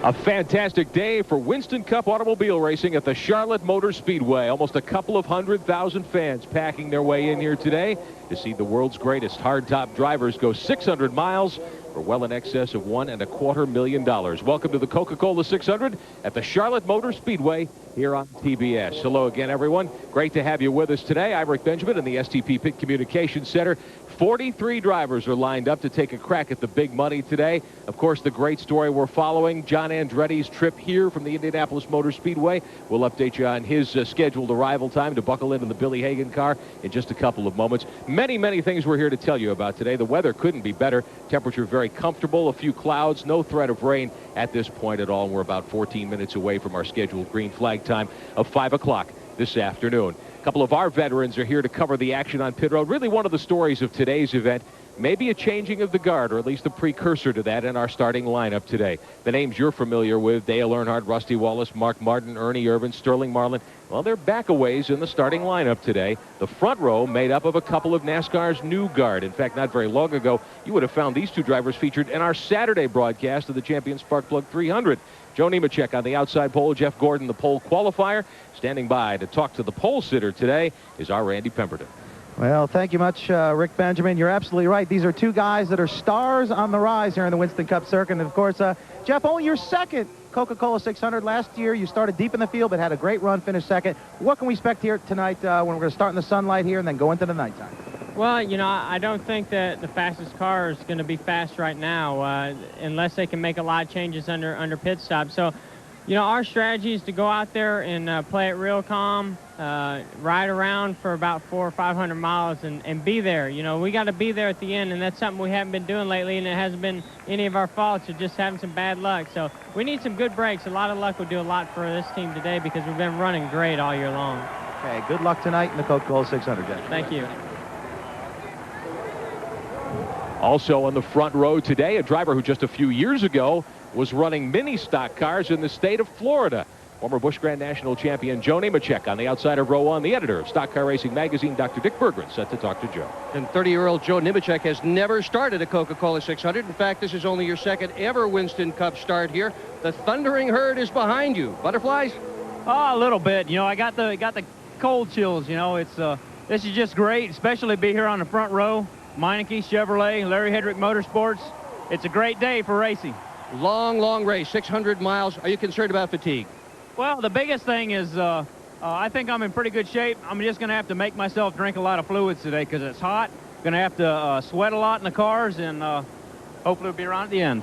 A fantastic day for Winston Cup automobile racing at the Charlotte Motor Speedway. Almost a couple of 100,000 fans packing their way in here today to see the world's greatest hardtop drivers go 600 miles for well in excess of $1.25 million. Welcome to the Coca-Cola 600 at the Charlotte Motor Speedway here on TBS. Hello again, everyone. Great to have you with us today. I'm Rick Benjamin in the STP Pit Communications Center. 43 drivers are lined up to take a crack at the big money today. Of course, the great story we're following, John Andretti's trip here from the Indianapolis Motor Speedway. We'll update you on his scheduled arrival time to buckle into the Billy Hagan car in just a couple of moments. Many, many things we're here to tell you about today. The weather couldn't be better. Temperature very comfortable. A few clouds. No threat of rain at this point at all. And we're about 14 minutes away from our scheduled green flag time of 5 o'clock this afternoon. A couple of our veterans are here to cover the action on pit road. Really one of the stories of today's event, maybe a changing of the guard, or at least a precursor to that in our starting lineup today. The names you're familiar with, Dale Earnhardt, Rusty Wallace, Mark Martin, Ernie Irvan, Sterling Marlin. Well, they're back a ways in the starting lineup today. The front row made up of a couple of NASCAR's new guard. In fact, not very long ago, you would have found these two drivers featured in our Saturday broadcast of the Champion Sparkplug 300. Joe Nemechek on the outside pole, Jeff Gordon the pole qualifier. Standing by to talk to the pole sitter today is our Randy Pemberton. Well, thank you much, Rick Benjamin. You're absolutely right. These are two guys that are stars on the rise here in the Winston Cup circuit. And, of course, Jeff, only your second Coca-Cola 600. Last year, you started deep in the field but had a great run, finished second. What can we expect here tonight when we're going to start in the sunlight here and then go into the nighttime? Well, you know, I don't think that the fastest car is going to be fast right now unless they can make a lot of changes under pit stop. So, you know, our strategy is to go out there and play it real calm, ride around for about 400 or 500 miles and be there. You know, we got to be there at the end, and that's something we haven't been doing lately, and it hasn't been any of our faults. It's just having some bad luck. So we need some good breaks. A lot of luck will do a lot for this team today because we've been running great all year long. Okay, good luck tonight in the Coca-Cola 600, Jeff. Thank you. Also on the front row today, a driver who just a few years ago was running mini stock cars in the state of Florida. Former Busch Grand National champion Joe Nemechek on the outside of row 1, the editor of Stock Car Racing Magazine, Dr. Dick Berggren, set to talk to Joe. And 30-year-old Joe Nemechek has never started a Coca-Cola 600. In fact, this is only your second ever Winston Cup start here. The thundering herd is behind you. Butterflies? Oh, a little bit. You know, I got the cold chills. You know, it's this is just great, especially to be here on the front row. Meineke, Chevrolet, Larry Hedrick Motorsports. It's a great day for racing. Long, long race, 600 miles. Are you concerned about fatigue? Well, the biggest thing is I think I'm in pretty good shape. I'm just going to have to make myself drink a lot of fluids today because it's hot. Going to have to sweat a lot in the cars, and hopefully we'll be around at the end.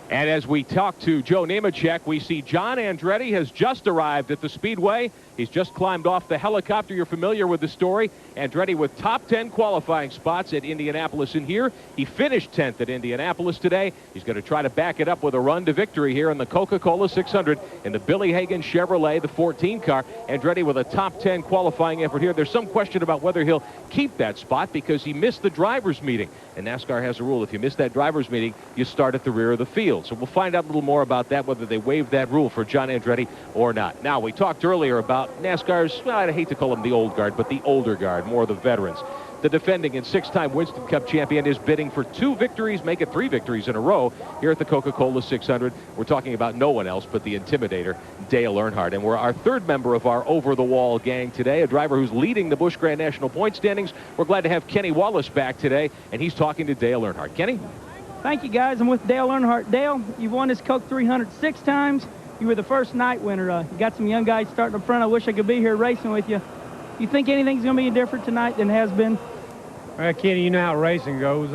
And as we talk to Joe Nemechek, we see John Andretti has just arrived at the Speedway. He's just climbed off the helicopter. You're familiar with the story. Andretti with top 10 qualifying spots at Indianapolis in here. He finished 10th at Indianapolis today. He's going to try to back it up with a run to victory here in the Coca-Cola 600 in the Billy Hagan Chevrolet, the 14 car. Andretti with a top 10 qualifying effort here. There's some question about whether he'll keep that spot because he missed the driver's meeting. And NASCAR has a rule. If you miss that driver's meeting, you start at the rear of the field. So we'll find out a little more about that, whether they waived that rule for John Andretti or not. Now, we talked earlier about NASCAR's, well, I hate to call them the old guard, but the older guard, more the veterans. The defending and 6-time Winston Cup champion is bidding for 2 victories, make it 3 victories in a row here at the Coca-Cola 600. We're talking about no one else but the Intimidator, Dale Earnhardt. And we're our third member of our over-the-wall gang today, a driver who's leading the Busch Grand National point standings. We're glad to have Kenny Wallace back today, and he's talking to Dale Earnhardt. Kenny? Thank you, guys. I'm with Dale Earnhardt. Dale, you've won this Coke 300 6 times. You were the first night winner. You got some young guys starting up front. I wish I could be here racing with you. You think anything's going to be different tonight than it has been? Well, Kenny, you know how racing goes.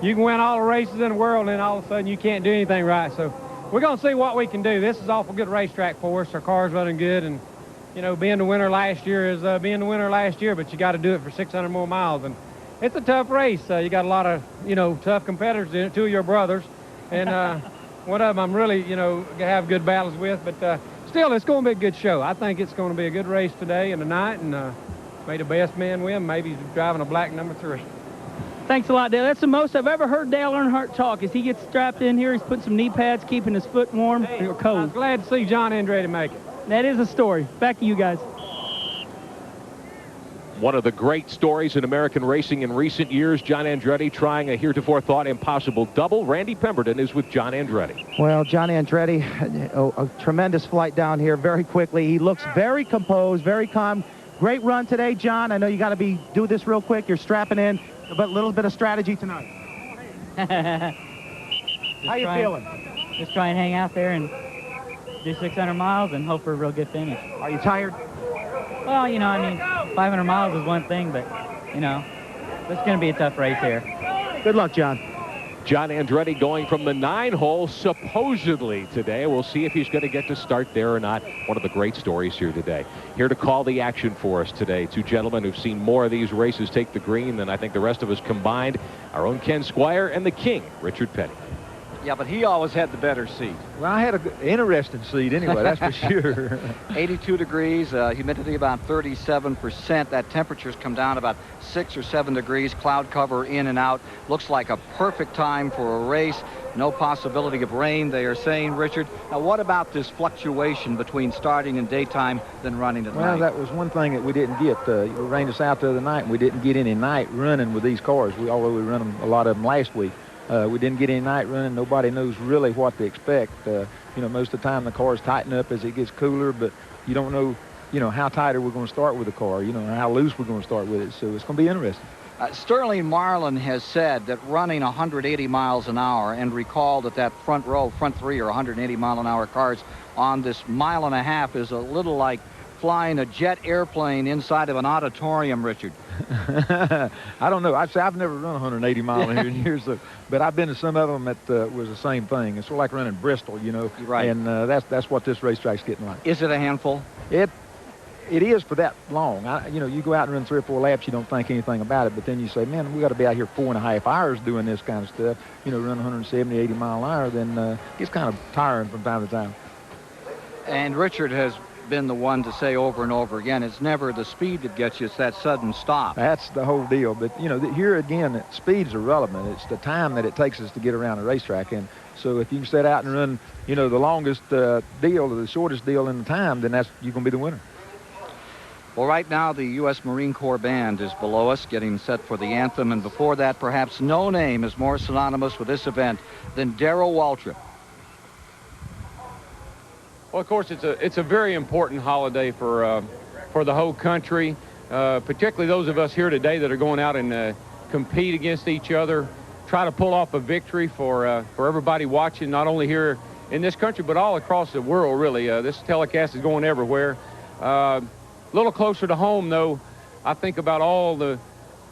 You can win all the races in the world, and then all of a sudden you can't do anything right. So we're going to see what we can do. This is awful good racetrack for us. Our car's running good, and, you know, being the winner last year is being the winner last year, but you got to do it for 600 more miles. And it's a tough race. You got a lot of, you know, tough competitors in it, 2 of your brothers. And one of them I'm really, you know, going to have good battles with. But still, it's going to be a good show. I think it's going to be a good race today and tonight. And may the best man win. Maybe he's driving a black number 3. Thanks a lot, Dale. That's the most I've ever heard Dale Earnhardt talk. As he gets strapped in here, he's putting some knee pads, keeping his foot warm or cold. I'm glad to see John Andretti make it. That is a story. Back to you guys. One of the great stories in American racing in recent years, John Andretti trying a heretofore thought impossible double. Randy Pemberton is with John Andretti. Well, John Andretti, a tremendous flight down here very quickly. He looks very composed, very calm. Great run today, John. I know you got to do this real quick. You're strapping in, but a little bit of strategy tonight. How you feeling? Just try and hang out there and do 600 miles and hope for a real good finish. Are you tired? Well, you know, I mean, 500 miles is one thing, but, you know, it's going to be a tough race here. Good luck, John. John Andretti going from the 9-hole supposedly today. We'll see if he's going to get to start there or not. One of the great stories here today. Here to call the action for us today. Two gentlemen who've seen more of these races take the green than I think the rest of us combined. Our own Ken Squire and the King, Richard Petty. Yeah, but he always had the better seat. Well, I had an interesting seat anyway, that's for sure. 82 degrees, humidity about 37%. That temperature's come down about 6 or 7 degrees. Cloud cover in and out. Looks like a perfect time for a race. No possibility of rain, they are saying, Richard. Now, what about this fluctuation between starting in daytime then running at night? Well, that was one thing that we didn't get. It rained us out the other night, and we didn't get any night running with these cars. Although we run them, a lot of them last week. We didn't get any night running. Nobody knows really what to expect. You know, most of the time the cars tighten up as it gets cooler, but you don't know, you know, how tight are we going to start with the car, you know, or how loose we're going to start with it. So it's going to be interesting. Sterling Marlin has said that running 180 miles an hour, and recall that front three are 180 mile an hour cars on this mile and a half is a little like flying a jet airplane inside of an auditorium, Richard. I don't know. I've never run 180 miles in years, but I've been to some of them that was the same thing. It's sort of like running Bristol, you know. Right. And that's what this racetrack's getting like. Is it a handful? It is for that long. You know, you go out and run 3 or 4 laps, you don't think anything about it, but then you say, man, we got to be out here 4.5 hours doing this kind of stuff. You know, run 170, 80 mile an hour, then it's kind of tiring from time to time. And Richard has been the one to say over and over again, it's never the speed that gets you, it's that sudden stop. That's the whole deal. But, you know, here again, speed's irrelevant. It's the time that it takes us to get around a racetrack. And so if you can set out and run, you know, the longest deal or the shortest deal in the time, then you're going to be the winner. Well, right now, the U.S. Marine Corps Band is below us, getting set for the anthem. And before that, perhaps no name is more synonymous with this event than Darrell Waltrip. Well, of course, it's a very important holiday for the whole country, particularly those of us here today that are going out and compete against each other, try to pull off a victory for everybody watching, not only here in this country, but all across the world, really. This telecast is going everywhere. A little closer to home, though, I think about all the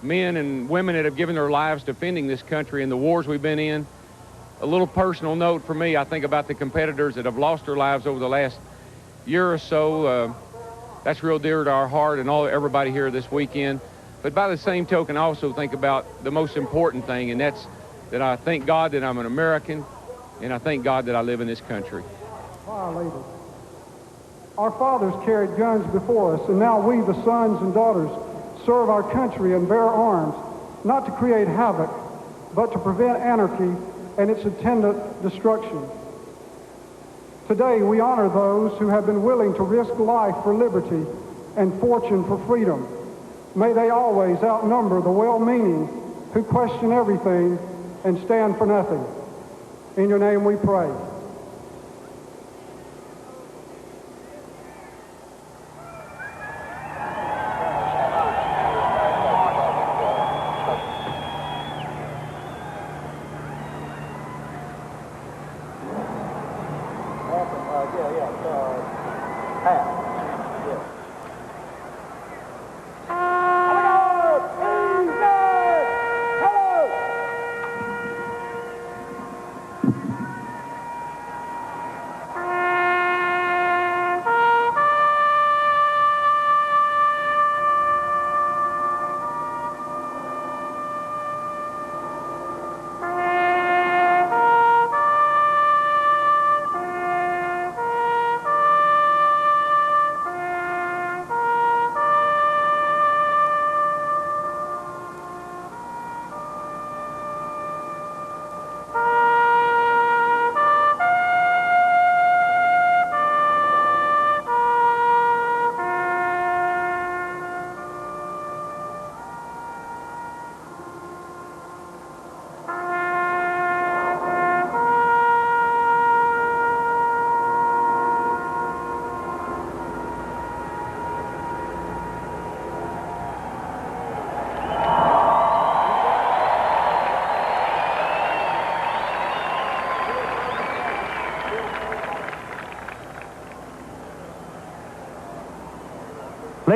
men and women that have given their lives defending this country and the wars we've been in. A little personal note for me, I think about the competitors that have lost their lives over the last year or so. That's real dear to our heart and everybody here this weekend. But by the same token, I also think about the most important thing, and that's that I thank God that I'm an American, and I thank God that I live in this country. Violated. Our fathers carried guns before us, and now we, the sons and daughters, serve our country and bear arms, not to create havoc, but to prevent anarchy and its attendant destruction. Today, we honor those who have been willing to risk life for liberty and fortune for freedom. May they always outnumber the well-meaning who question everything and stand for nothing. In your name we pray.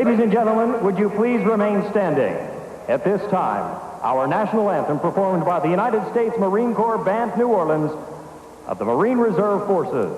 Ladies and gentlemen, would you please remain standing? At this time, our national anthem performed by the United States Marine Corps Band New Orleans of the Marine Reserve Forces.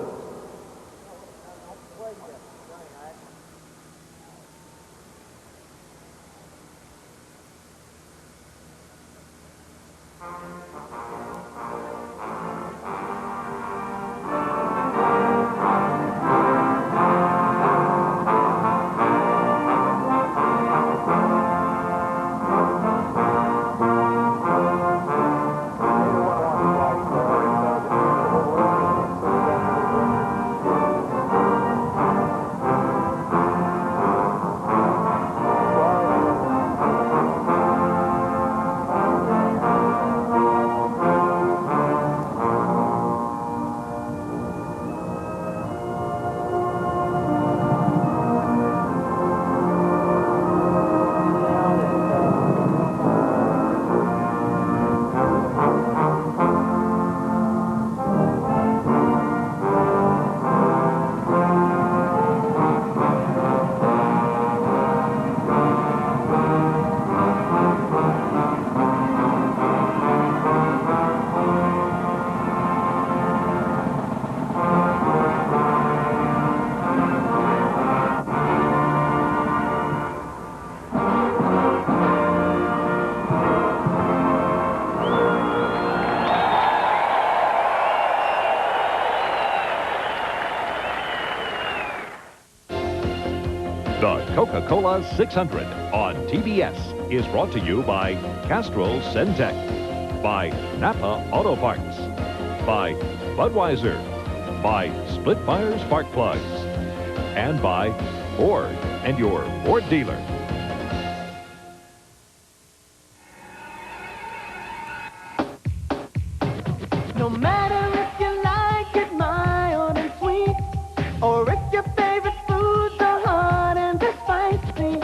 The Coca-Cola 600 on TBS is brought to you by Castrol Syntec, by Napa Auto Parts, by Budweiser, by Splitfire Spark Plugs, and by Ford and your Ford dealer. No matter if you like it mild and sweet, or if your favorite foods are hot and they're spicy,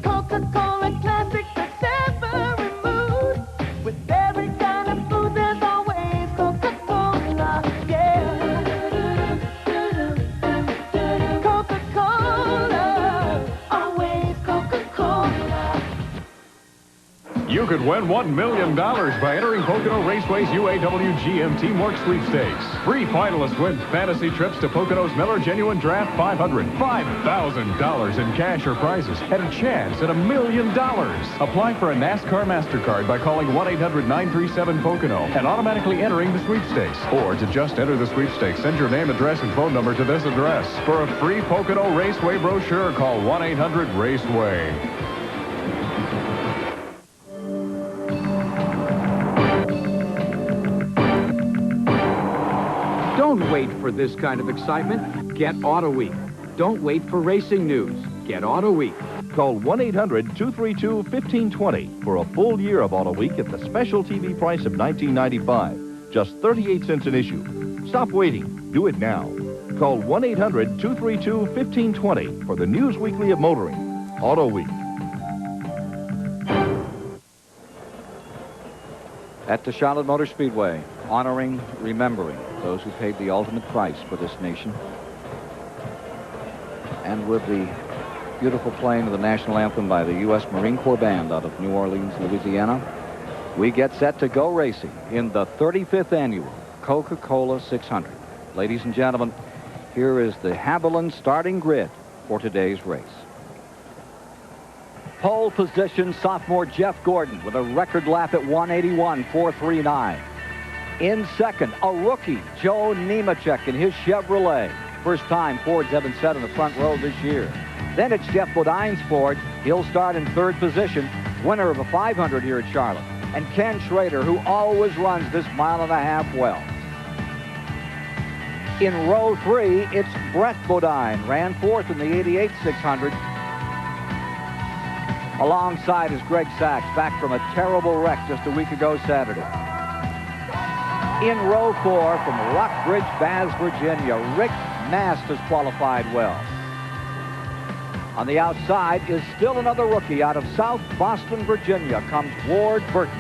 Coca-Cola Classic fits every mood. With every kind of food, there's always Coca-Cola, yeah. Coca-Cola, always Coca-Cola. You could win $1 million by entering Pocono Raceway's UAW GM Teamwork Sweepstakes. Free finalists win fantasy trips to Pocono's Miller Genuine Draft 500, $5,000 in cash or prizes, and a chance at $1 million. Apply for a NASCAR MasterCard by calling 1-800-937-POCONO and automatically entering the sweepstakes. Or to just enter the sweepstakes, send your name, address, and phone number to this address. For a free Pocono Raceway brochure, call 1-800-RACEWAY. Don't wait for this kind of excitement. Get Auto Week. Don't wait for racing news. Get Auto Week. Call 1-800-232-1520 for a full year of Auto Week at the special TV price of $19.95. Just 38 cents an issue. Stop waiting. Do it now. Call 1-800-232-1520 for the News Weekly of Motoring. Auto Week. At the Charlotte Motor Speedway, honoring, remembering those who paid the ultimate price for this nation. And with the beautiful playing of the national anthem by the U.S. Marine Corps Band out of New Orleans, Louisiana, we get set to go racing in the 35th annual Coca-Cola 600. Ladies and gentlemen, here is the Haviland starting grid for today's race. Pole position, sophomore Jeff Gordon with a record lap at 181.439. In second, a rookie, Joe Nemechek in his Chevrolet. First time Fords haven't sat in the front row this year. Then it's Jeff Bodine's Ford. He'll start in third position, winner of a 500 here at Charlotte. And Ken Schrader, who always runs this mile-and-a-half well. In row three, it's Brett Bodine, ran fourth in the 88 600. Alongside is Greg Sachs, back from a terrible wreck just a week ago Saturday. In row four, from Rockbridge, Bath, Virginia, Rick Mast has qualified well. On the outside is still another rookie out of South Boston, Virginia, comes Ward Burton.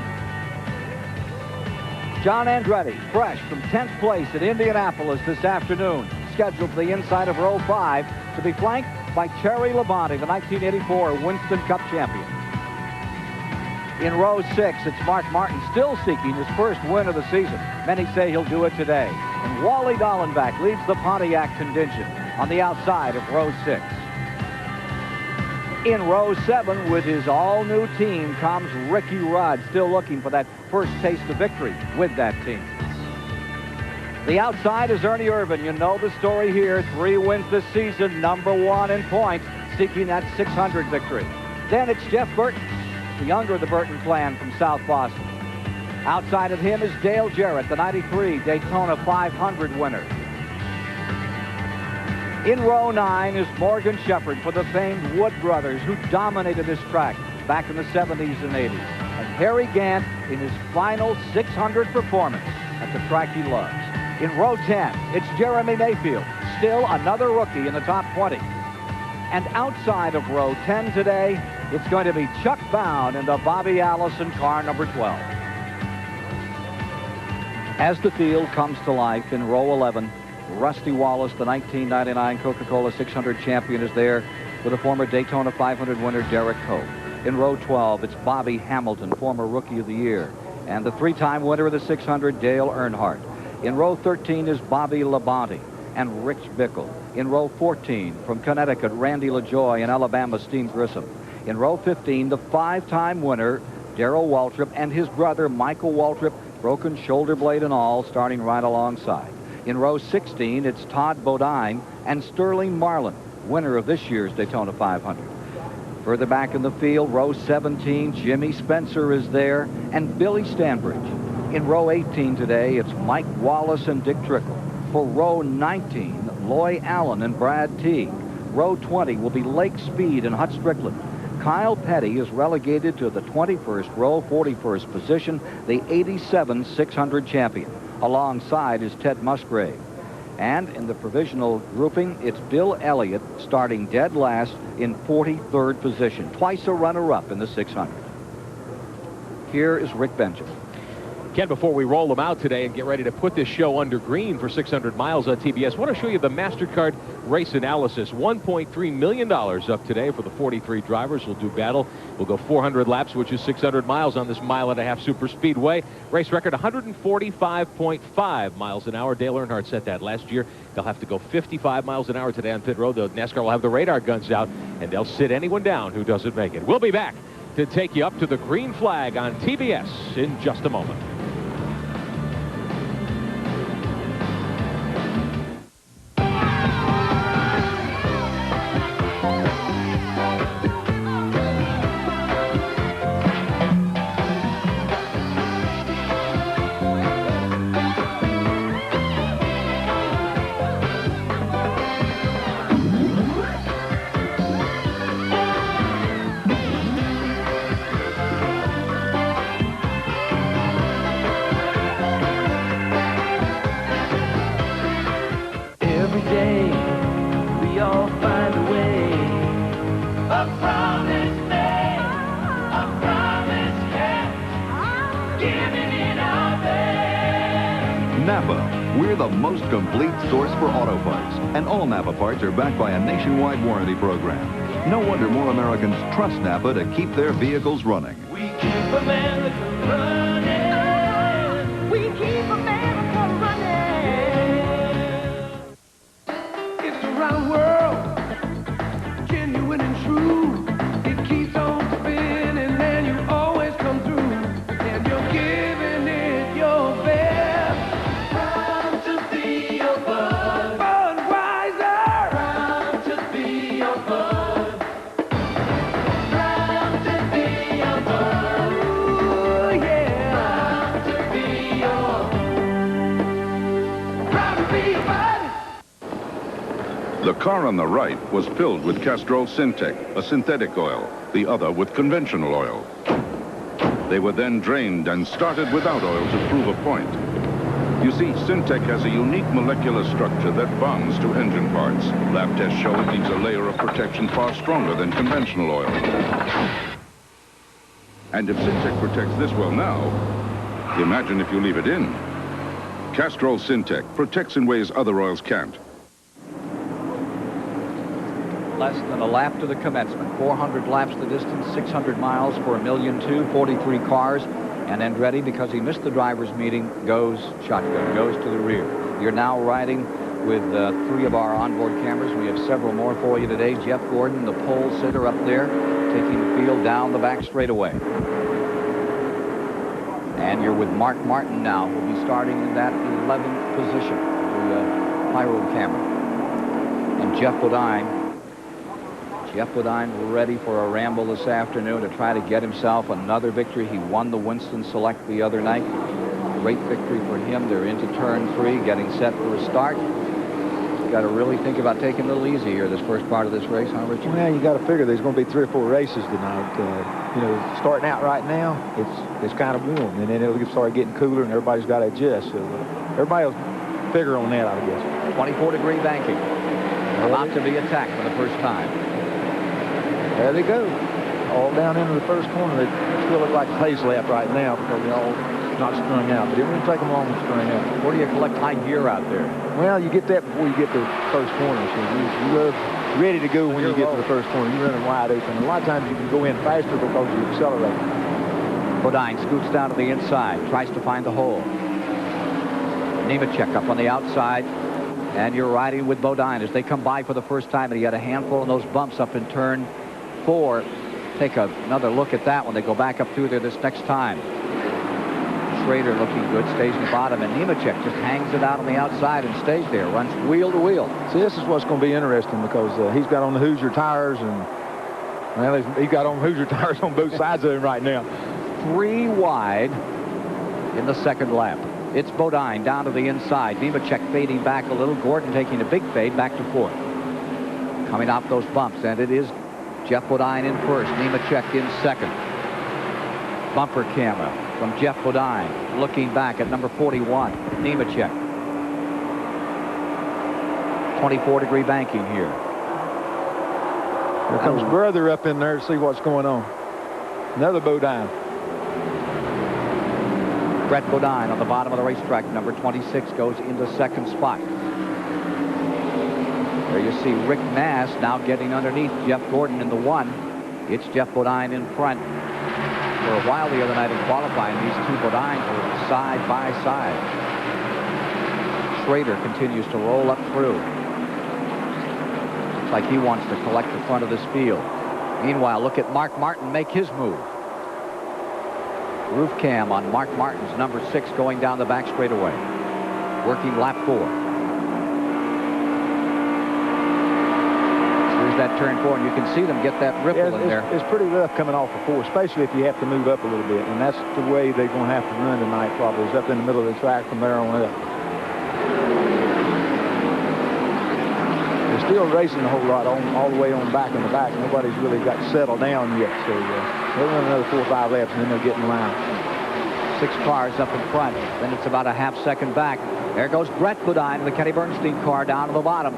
John Andretti, fresh from 10th place at Indianapolis this afternoon, scheduled to the inside of row 5 to be flanked by Terry Labonte, the 1984 Winston Cup champion. In row 6, it's Mark Martin still seeking his first win of the season. Many say he'll do it today. And Wally Dallenbach leads the Pontiac contingent on the outside of row 6. In row 7, with his all-new team, comes Ricky Rudd, still looking for that first taste of victory with that team. The outside is Ernie Irvan. You know the story here. 3 wins this season, #1 in points, seeking that 600 victory. Then it's Jeff Burton, the younger of the Burton clan from South Boston. Outside of him is Dale Jarrett, the 93 Daytona 500 winner. In row 9 is Morgan Shepherd for the famed Wood brothers, who dominated this track back in the 70s and 80s. And Harry Gant in his final 600 performance at the track he loves. In row 10, it's Jeremy Mayfield, still another rookie in the top 20. And outside of row 10 today, it's going to be Chuck Bound in the Bobby Allison car number 12. As the field comes to life in row 11, Rusty Wallace, the 1999 Coca-Cola 600 champion, is there with the former Daytona 500 winner Derek Coe. In row 12, it's Bobby Hamilton, former Rookie of the Year, and the 3-time winner of the 600, Dale Earnhardt. In row 13 is Bobby Labonte and Rich Bickle. In row 14, from Connecticut, Randy LaJoy and Alabama, Steve Grissom. In row 15, the 5-time winner, Darrell Waltrip, and his brother, Michael Waltrip, broken shoulder blade and all, starting right alongside. In row 16, it's Todd Bodine and Sterling Marlin, winner of this year's Daytona 500. Further back in the field, row 17, Jimmy Spencer is there, and Billy Stanbridge. In row 18 today, it's Mike Wallace and Dick Trickle. For row 19, Loy Allen and Brad Teague. Row 20 will be Lake Speed and Hut Strickland. Kyle Petty is relegated to the 21st row, 41st position, the 87 600 champion. Alongside is Ted Musgrave. And in the provisional grouping, it's Bill Elliott starting dead last in 43rd position, twice a runner-up in the 600. Here is Rick Benjamin. Ken, before we roll them out today and get ready to put this show under green for 600 miles on TBS, I want to show you the MasterCard race analysis. $1.3 million up today for the 43 drivers who'll do battle. We'll go 400 laps, which is 600 miles on this mile-and-a-half super speedway. Race record 145.5 miles an hour. Dale Earnhardt set that last year. They'll have to go 55 miles an hour today on pit road. The NASCAR will have the radar guns out, and they'll sit anyone down who doesn't make it. We'll be back to take you up to the green flag on TBS in just a moment. We're the most complete source for auto parts, and all Napa parts are backed by a nationwide warranty program. No wonder more Americans trust Napa to keep their vehicles running. We keep America running. We keep America running. It's a round world, genuine and true. It keeps on spinning and you always come through. And you're giving it your best. The car on the right was filled with Castrol Syntec, a synthetic oil, the other with conventional oil. They were then drained and started without oil to prove a point. You see, Syntec has a unique molecular structure that bonds to engine parts. Lab tests show it leaves a layer of protection far stronger than conventional oil. And if Syntec protects this well now, imagine if you leave it in. Castrol Syntec protects in ways other oils can't. less than a lap to the commencement. 400 laps the distance, 600 miles for 1,200,000, 43 cars. And Andretti, because he missed the driver's meeting, goes shotgun, goes to the rear. You're now riding with 3 of our onboard cameras. We have several more for you today. Jeff Gordon, the pole sitter up there, taking the field down the back straightaway. And you're with Mark Martin now, who'll be starting in that 11th position, the pyro camera. And Jeff Bodine ready for a ramble this afternoon to try to get himself another victory. He won the Winston Select the other night. Great victory for him. They're into turn 3, getting set for a start. You got to really think about taking it a little easy here this first part of this race, huh, Richard? Well, you got to figure there's going to be 3 or 4 races tonight. You know, starting out right now, it's kind of warm, and then it'll start getting cooler, and everybody's got to adjust. So everybody will figure on that, I guess. 24-degree banking. About to be attacked for the first time. There they go. All down into the first corner. They still look like a pace lap right now because they're all not strung out. But it won't take them long to string out. Where do you collect high gear out there? Well, you get that before you get to the first corner. So you're ready to go when you get to the first corner. You're running wide open. A lot of times you can go in faster because you accelerate. Bodine scoots down to the inside, tries to find the hole. Nemechek up on the outside. And you're riding with Bodine as they come by for the first time. And he had a handful of those bumps up in turn 4. Take another look at that when they go back up through there this next time. Schrader looking good, stays in the bottom, and Nemechek just hangs it out on the outside and stays there, runs wheel to wheel. See, this is what's going to be interesting because he's got on the Hoosier tires, and well, he's got on Hoosier tires on both sides of him right now. 3 wide in the second lap. It's Bodine down to the inside. Nemechek fading back a little. Gordon taking a big fade back to 4th. Coming off those bumps, and it is Jeff Bodine in first. Nemechek in second. Bumper camera from Jeff Bodine. Looking back at number 41, Nemechek. 24-degree banking here. Here comes brother up in there to see what's going on. Another Bodine. Brett Bodine on the bottom of the racetrack. Number 26 goes into second spot. There you see Rick Nass now getting underneath Jeff Gordon in the 1. It's Jeff Bodine in front. For a while the other night in qualifying, these 2 Bodines were side by side. Schrader continues to roll up through. Looks like he wants to collect the front of this field. Meanwhile, look at Mark Martin make his move. Roof cam on Mark Martin's number 6 going down the back straightaway. Working lap 4. Here's that turn 4, and you can see them get that ripple in there. It's pretty rough coming off of 4, especially if you have to move up a little bit. And that's the way they're going to have to run tonight probably, is up in the middle of the track from there on up. They're still racing a whole lot all the way on back in the back. Nobody's really got settled down yet. So they'll run another 4 or 5 laps, and then they'll get in line. 6 cars up in front. Then it's about a half second back. There goes Brett Bodine, the Kenny Bernstein car down to the bottom.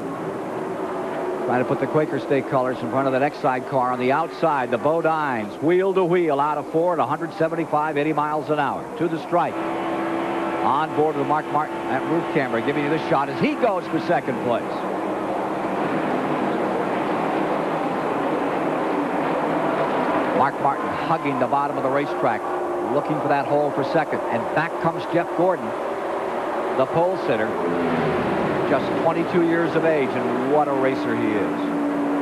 Trying to put the Quaker State colors in front of that Exide car on the outside. The Bodines wheel to wheel out of 4 at 175, 80 miles an hour to the stripe. On board with Mark Martin at roof camera, giving you the shot as he goes for second place. Mark Martin hugging the bottom of the racetrack, looking for that hole for second. And back comes Jeff Gordon, the pole sitter, just 22 years of age, and what a racer he is.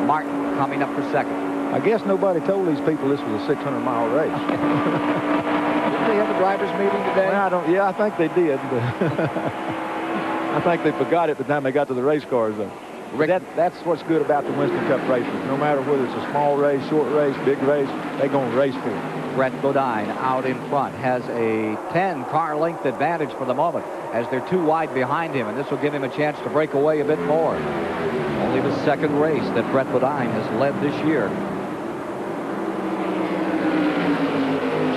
Martin coming up for second. I guess nobody told these people this was a 600-mile race. Didn't they have a driver's meeting today? Well, I think they did. But I think they forgot it by the time they got to the race cars, though. That's what's good about the Winston Cup races. No matter whether it's a small race, short race, big race, they're going to race for it. Brett Bodine out in front has a 10-car length advantage for the moment as they're 2 wide behind him, and this will give him a chance to break away a bit more. Only the second race that Brett Bodine has led this year.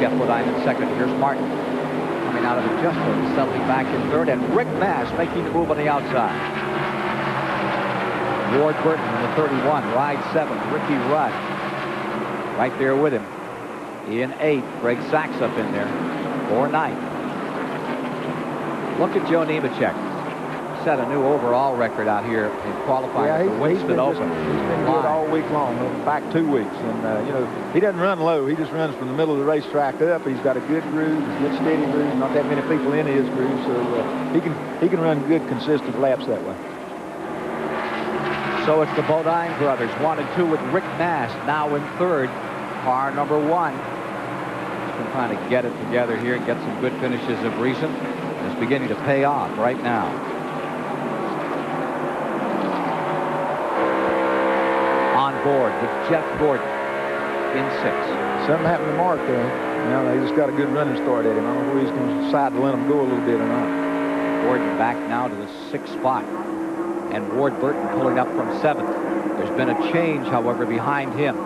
Jeff Bodine in second. Here's Martin coming out of the adjustment, settling back in third, and Rick Nass making the move on the outside. Ward Burton in the 31, ride 7. Ricky Rudd right there with him. In 8, Greg Sachs up in there for 9. Look at Joe Nemechek. set a new overall record out here in qualifying at the Winston Open. He's been good all week long, back 2 weeks. And, you know, he doesn't run low. He just runs from the middle of the racetrack up. He's got a good groove, a good steady groove, not that many people in his groove. So he can run good, consistent laps that way. So it's the Bodine brothers, 1 and 2 with Rick Mast now in third. Car number 1. He's been trying to get it together here and get some good finishes of recent. It's beginning to pay off right now. On board with Jeff Gordon in 6. Something happened to Mark there. Now they just got a good running start at him. I don't know where he's going to decide to let him go a little bit or not. Gordon back now to the 6th spot. And Ward Burton pulling up from 7th. There's been a change, however, behind him.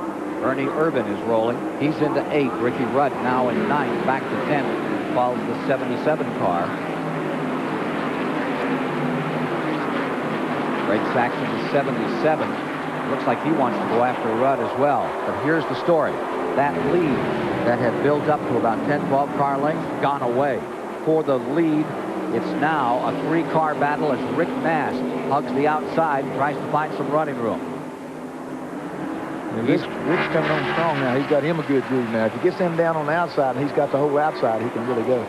Ernie Irvin is rolling. He's into 8th. Ricky Rudd now in 9th, back to 10th. Follows the 77 car. Greg Saxon to 77. Looks like he wants to go after Rudd as well. But here's the story. That lead that had built up to about 10, 12 car lengths, gone away. For the lead, it's now a 3-car battle as Rick Mast hugs the outside and tries to find some running room. Rick's coming on strong now. He's got him a good groove now. If he gets him down on the outside and he's got the whole outside, he can really go.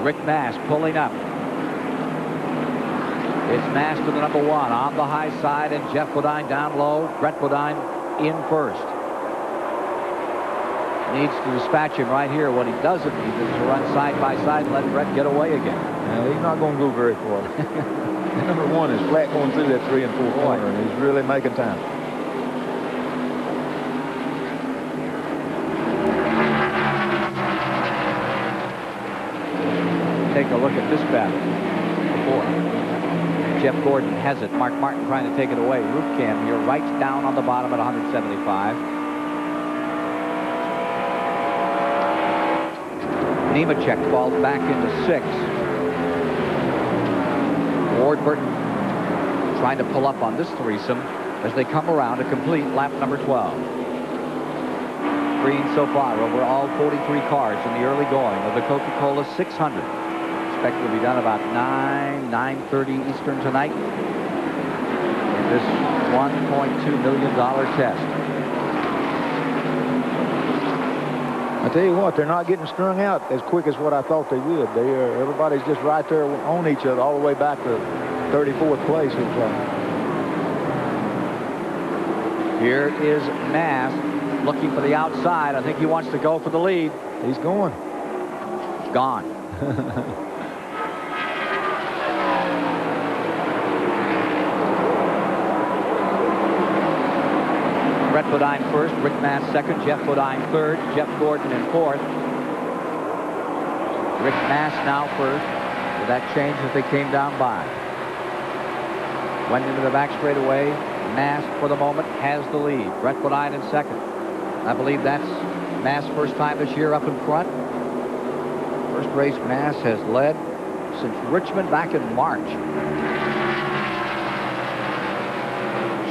Rick Mast pulling up. It's Mast to the number 1 on the high side, and Jeff Bodine down low. Brett Bodine in first. Needs to dispatch him right here. What he doesn't need is to run side by side and let Brett get away again. He's not going to go very far. Number 1 is flat going through that 3 and 4 corner, and he's really making time. Take a look at this battle. Jeff Gordon has it. Mark Martin trying to take it away. Roof cam here, right down on the bottom at 175. Nemechek falls back into 6th. Ward Burton trying to pull up on this threesome as they come around to complete lap number 12. Green so far over all 43 cars in the early going of the Coca-Cola 600. Expected to be done about 9:30 Eastern tonight in this $1.2 million test. I tell you what, they're not getting strung out as quick as what I thought they would. Everybody's just right there on each other all the way back to 34th place. Here is Mast looking for the outside. I think he wants to go for the lead. He's going. Gone. Brett Bodine first, Rick Mast second, Jeff Bodine third, Jeff Gordon in 4th. Rick Mast now first with that change that they came down by. Went into the back straightaway. Mast for the moment has the lead. Brett Bodine in 2nd. I believe that's Mast's first time this year up in front. First race Mast has led since Richmond back in March.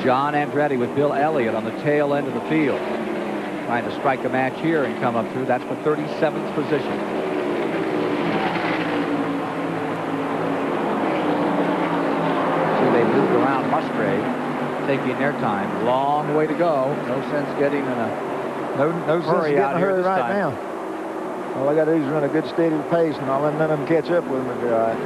John Andretti with Bill Elliott on the tail end of the field. Trying to strike a match here and come up through. That's for 37th position. So they moved around Musgrave, taking their time. Long way to go. No sense getting in a no hurry out here right time. now. All I got to do is run a good steady pace, and I'll let none of them catch up with them. It'll be all right.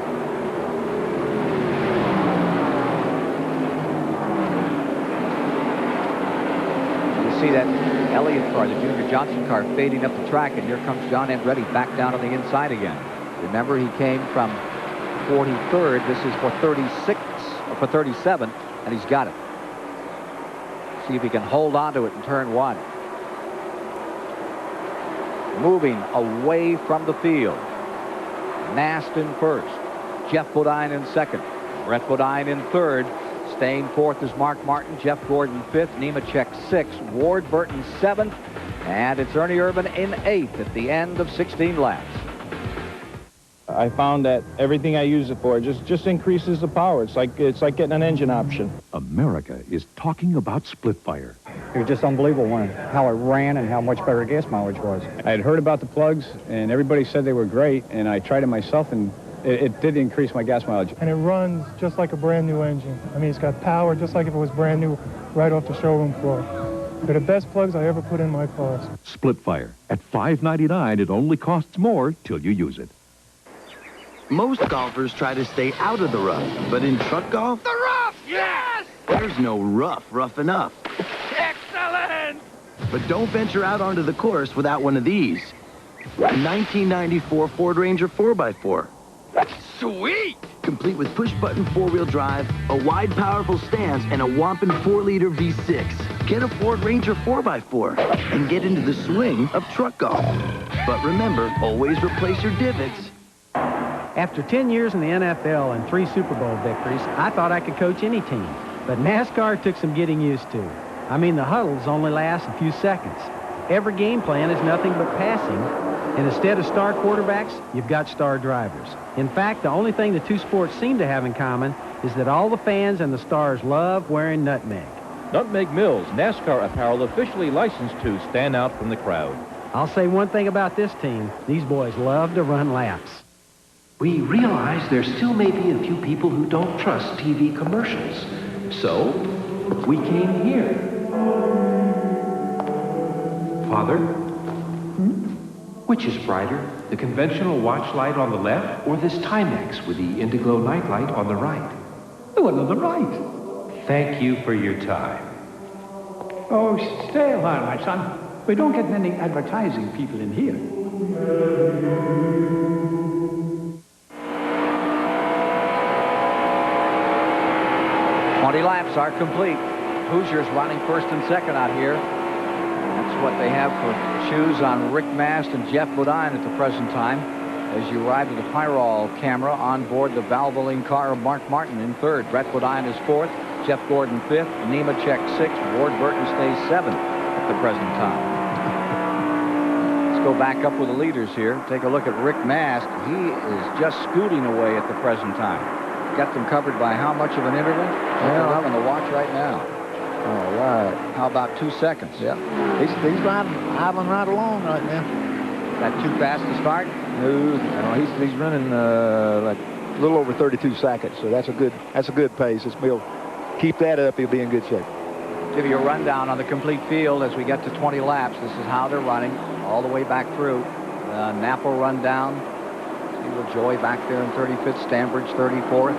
See that Elliott car, the Junior Johnson car, fading up the track, and here comes John Andretti back down on the inside again. Remember, he came from 43rd. This is for 36, or for 37, and he's got it. See if he can hold on to it in turn 1. Moving away from the field. Mast in first. Jeff Bodine in 2nd. Brett Bodine in 3rd. Staying 4th is Mark Martin, Jeff Gordon 5th, Nemechek 6th, Ward Burton 7th, and it's Ernie Irvin in 8th at the end of 16 laps. I found that everything I use it for just increases the power. It's like getting an engine option. America is talking about split fire. It was just unbelievable how it ran and how much better gas mileage was. I had heard about the plugs, and everybody said they were great, and I tried it myself, and it did increase my gas mileage. And it runs just like a brand new engine. I mean, it's got power just like if it was brand new right off the showroom floor. They're the best plugs I ever put in my cars. Split Fire. At $5.99, it only costs more till you use it. Most golfers try to stay out of the rough, but in truck golf, The rough! Yes! there's no rough enough. Excellent! But don't venture out onto the course without one of these. A 1994 Ford Ranger 4x4. Sweet! Complete with push-button four-wheel drive, a wide, powerful stance, and a whopping 4-liter V6. Get a Ford Ranger 4x4 and get into the swing of truck golf. But remember, always replace your divots. After 10 years in the NFL and 3 Super Bowl victories, I thought I could coach any team. But NASCAR took some getting used to. I mean, the huddles only last a few seconds. Every game plan is nothing but passing. And instead of star quarterbacks, you've got star drivers. In fact, the only thing the two sports seem to have in common is that all the fans and the stars love wearing nutmeg. Nutmeg Mills, NASCAR apparel officially licensed to stand out from the crowd. I'll say one thing about this team. These boys love to run laps. We realize there still may be a few people who don't trust TV commercials. So, we came here. Father, which is brighter, the conventional watch light on the left or this Timex with the indigo nightlight on the right? The one on the right. Thank you for your time. Oh, stay a while, my son. We don't get many advertising people in here. 20 laps are complete. Hoosiers running first and second out here. That's what they have for shoes on Rick Mast and Jeff Bodine at the present time. As you arrive at the Pyrol camera on board the Valvoline car of Mark Martin in third. Brett Bodine is fourth. Jeff Gordon fifth. Nemechek sixth. Ward Burton stays seventh at the present time. Let's go back up with the leaders here. Take a look at Rick Mast. He is just scooting away at the present time. Got them covered by how much of an interval? I'm on the watch right now. All right. How about 2 seconds? Yeah. He's riding right along right now. That too fast to start? No, he's running like a little over 32 seconds, so that's a good pace. He'll keep that up, he'll be in good shape. Give you a rundown on the complete field as we get to 20 laps. This is how they're running all the way back through. Napa run down. Joy back there in 35th, Stanbridge 34th.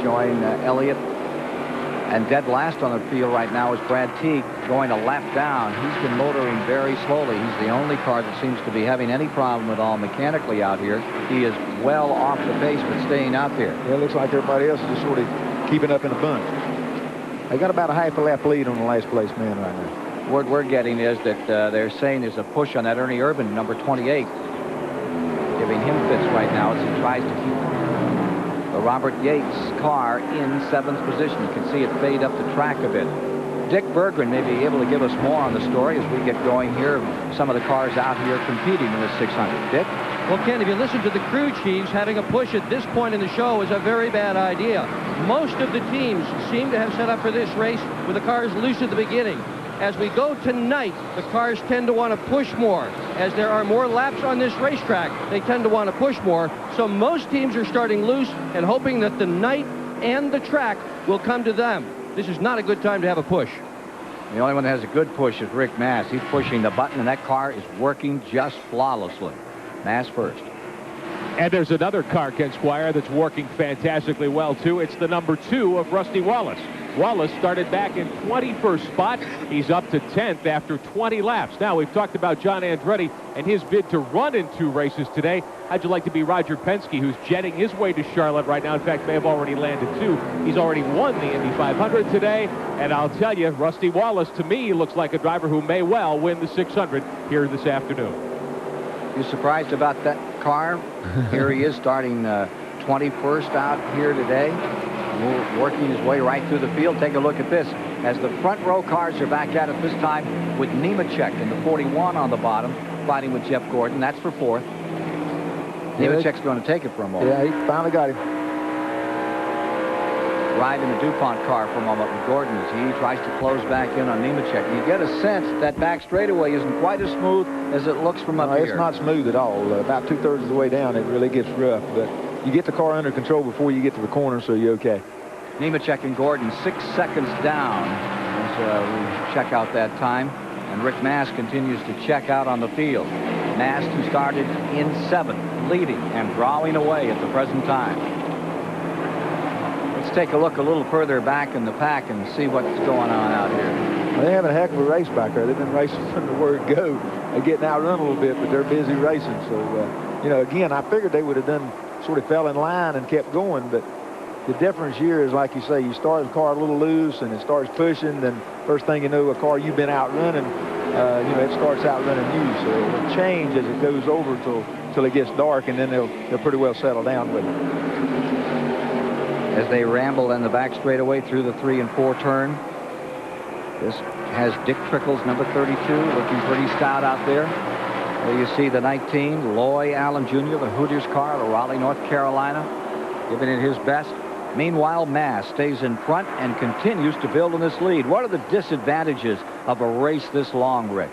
Showing Elliott. And dead last on the field right now is Brad Teague going a lap down. He's been motoring very slowly. He's the only car that seems to be having any problem at all mechanically out here. He is well off the pace but staying out there. Yeah, it looks like everybody else is just sort of keeping up in a bunch. They got about a half a lap lead on the last place man right now. Word we're getting is that they're saying there's a push on that Ernie Urban, number 28. Giving him fits right now as he tries to keep the Robert Yates car in 7th position. You can see it fade up the track a bit. Dick Berggren may be able to give us more on the story as we get going here. Some of the cars out here competing in the 600. Dick? Well, Ken, if you listen to the crew chiefs, having a push at this point in the show is a very bad idea. Most of the teams seem to have set up for this race with the cars loose at the beginning. As we go tonight, the cars tend to want to push more. As there are more laps on this racetrack, they tend to want to push more. So most teams are starting loose and hoping that the night and the track will come to them. This is not a good time to have a push. The only one that has a good push is Rick Mast. He's pushing the button, and that car is working just flawlessly. Mast first. And there's another car, Ken Squire, that's working fantastically well, too. It's the number 2 of Rusty Wallace. Wallace started back in 21st spot. He's up to 10th after 20 laps. Now, we've talked about John Andretti and his bid to run in 2 races today. How'd you like to be Roger Penske, who's jetting his way to Charlotte right now? In fact, may have already landed 2. He's already won the Indy 500 today. And I'll tell you, Rusty Wallace, to me, looks like a driver who may well win the 600 here this afternoon. You surprised about that car? Here he is starting 21st out here today. Working his way right through the field. Take a look at this. As the front row cars are back at it this time with Nemechek in the 41 on the bottom, fighting with Jeff Gordon. That's for 4th. Nemechek's going to take it for a moment. Yeah, he finally got him. ride in the DuPont car for a moment with Gordon as he tries to close back in on Nemechek. You get a sense that back straightaway isn't quite as smooth as it looks from up here. It's not smooth at all. About 2/3 of the way down, it really gets rough. But you get the car under control before you get to the corner, so you're okay. Nemechek and Gordon 6 seconds down as we check out that time. And Rick Mast continues to check out on the field. Mast, who started in 7th, leading and drawing away at the present time. Let's take a look a little further back in the pack and see what's going on out here. Well, they have a heck of a race back there. They've been racing from the word go. They're getting outrun a little bit, but they're busy racing. So, you know, again, I figured they would have done sort of fell in line and kept going, but the difference here is, like you say, you start the car a little loose and it starts pushing, then first thing you know, a car you've been outrunning, you know, it starts outrunning you. So it'll change as it goes over till it gets dark, and then they'll pretty well settle down with it. As they ramble in the back straightaway through the 3 and 4 turn. This has Dick Trickles, number 32, looking pretty stout out there. There you see the 19, Loy Allen Jr., the Hooters car out of Raleigh, North Carolina, giving it his best. Meanwhile, Mast stays in front and continues to build on this lead. What are the disadvantages of a race this long, Rick?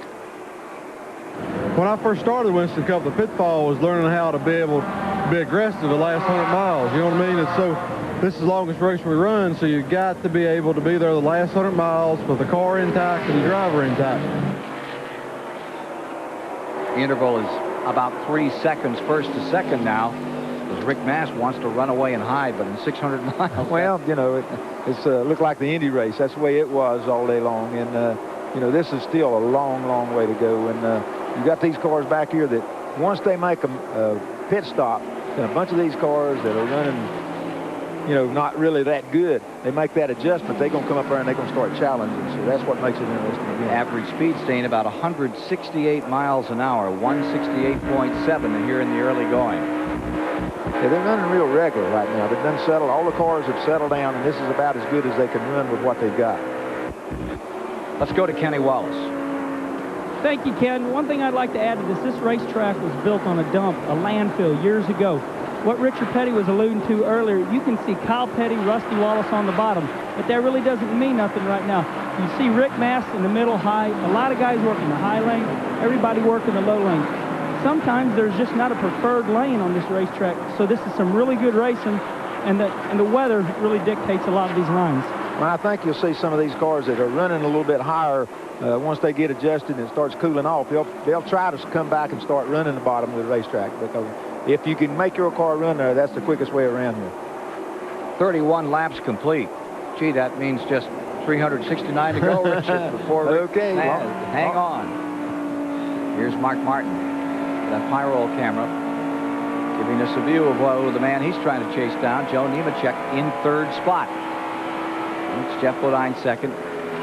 When I first started Winston Cup, the pitfall was learning how to be able to be aggressive the last 100 miles. You know what I mean? And so this is the longest race we run, so you've got to be able to be there the last 100 miles with the car intact and the driver intact. The interval is about 3 seconds first to second now, as Rick Mast wants to run away and hide, but in 600 miles. Well, you know, it's looked like the Indy race. That's the way it was all day long. And, you know, this is still a long, long way to go. And you got these cars back here that once they make a pit stop, and a bunch of these cars that are running, you know, not really that good, they make that adjustment, they're going to come up there and they're going to start challenging. So that's what makes it interesting again. Average speed staying about 168 miles an hour, 168.7 here in the early going. Yeah, they're running real regular right now. They've done settled. All the cars have settled down, and this is about as good as they can run with what they've got. Let's go to Kenny Wallace. Thank you, Ken. One thing I'd like to add to this racetrack was built on a dump, a landfill, years ago. What Richard Petty was alluding to earlier, you can see Kyle Petty, Rusty Wallace on the bottom, but that really doesn't mean nothing right now. You see Rick Mast in the middle high, a lot of guys working the high lane, everybody working the low lane. Sometimes there's just not a preferred lane on this racetrack, so this is some really good racing, and the weather really dictates a lot of these lines. Well, I think you'll see some of these cars that are running a little bit higher, once they get adjusted and it starts cooling off, they'll try to come back and start running the bottom of the racetrack, because if you can make your car run there, that's the quickest way around here. 31 laps complete. Gee, that means just 369 to go, Richard, before okay, hang on. Here's Mark Martin, that pyro camera, giving us a view of the man he's trying to chase down, Joe Nemechek in 3rd spot. It's Jeff Bodine 2nd.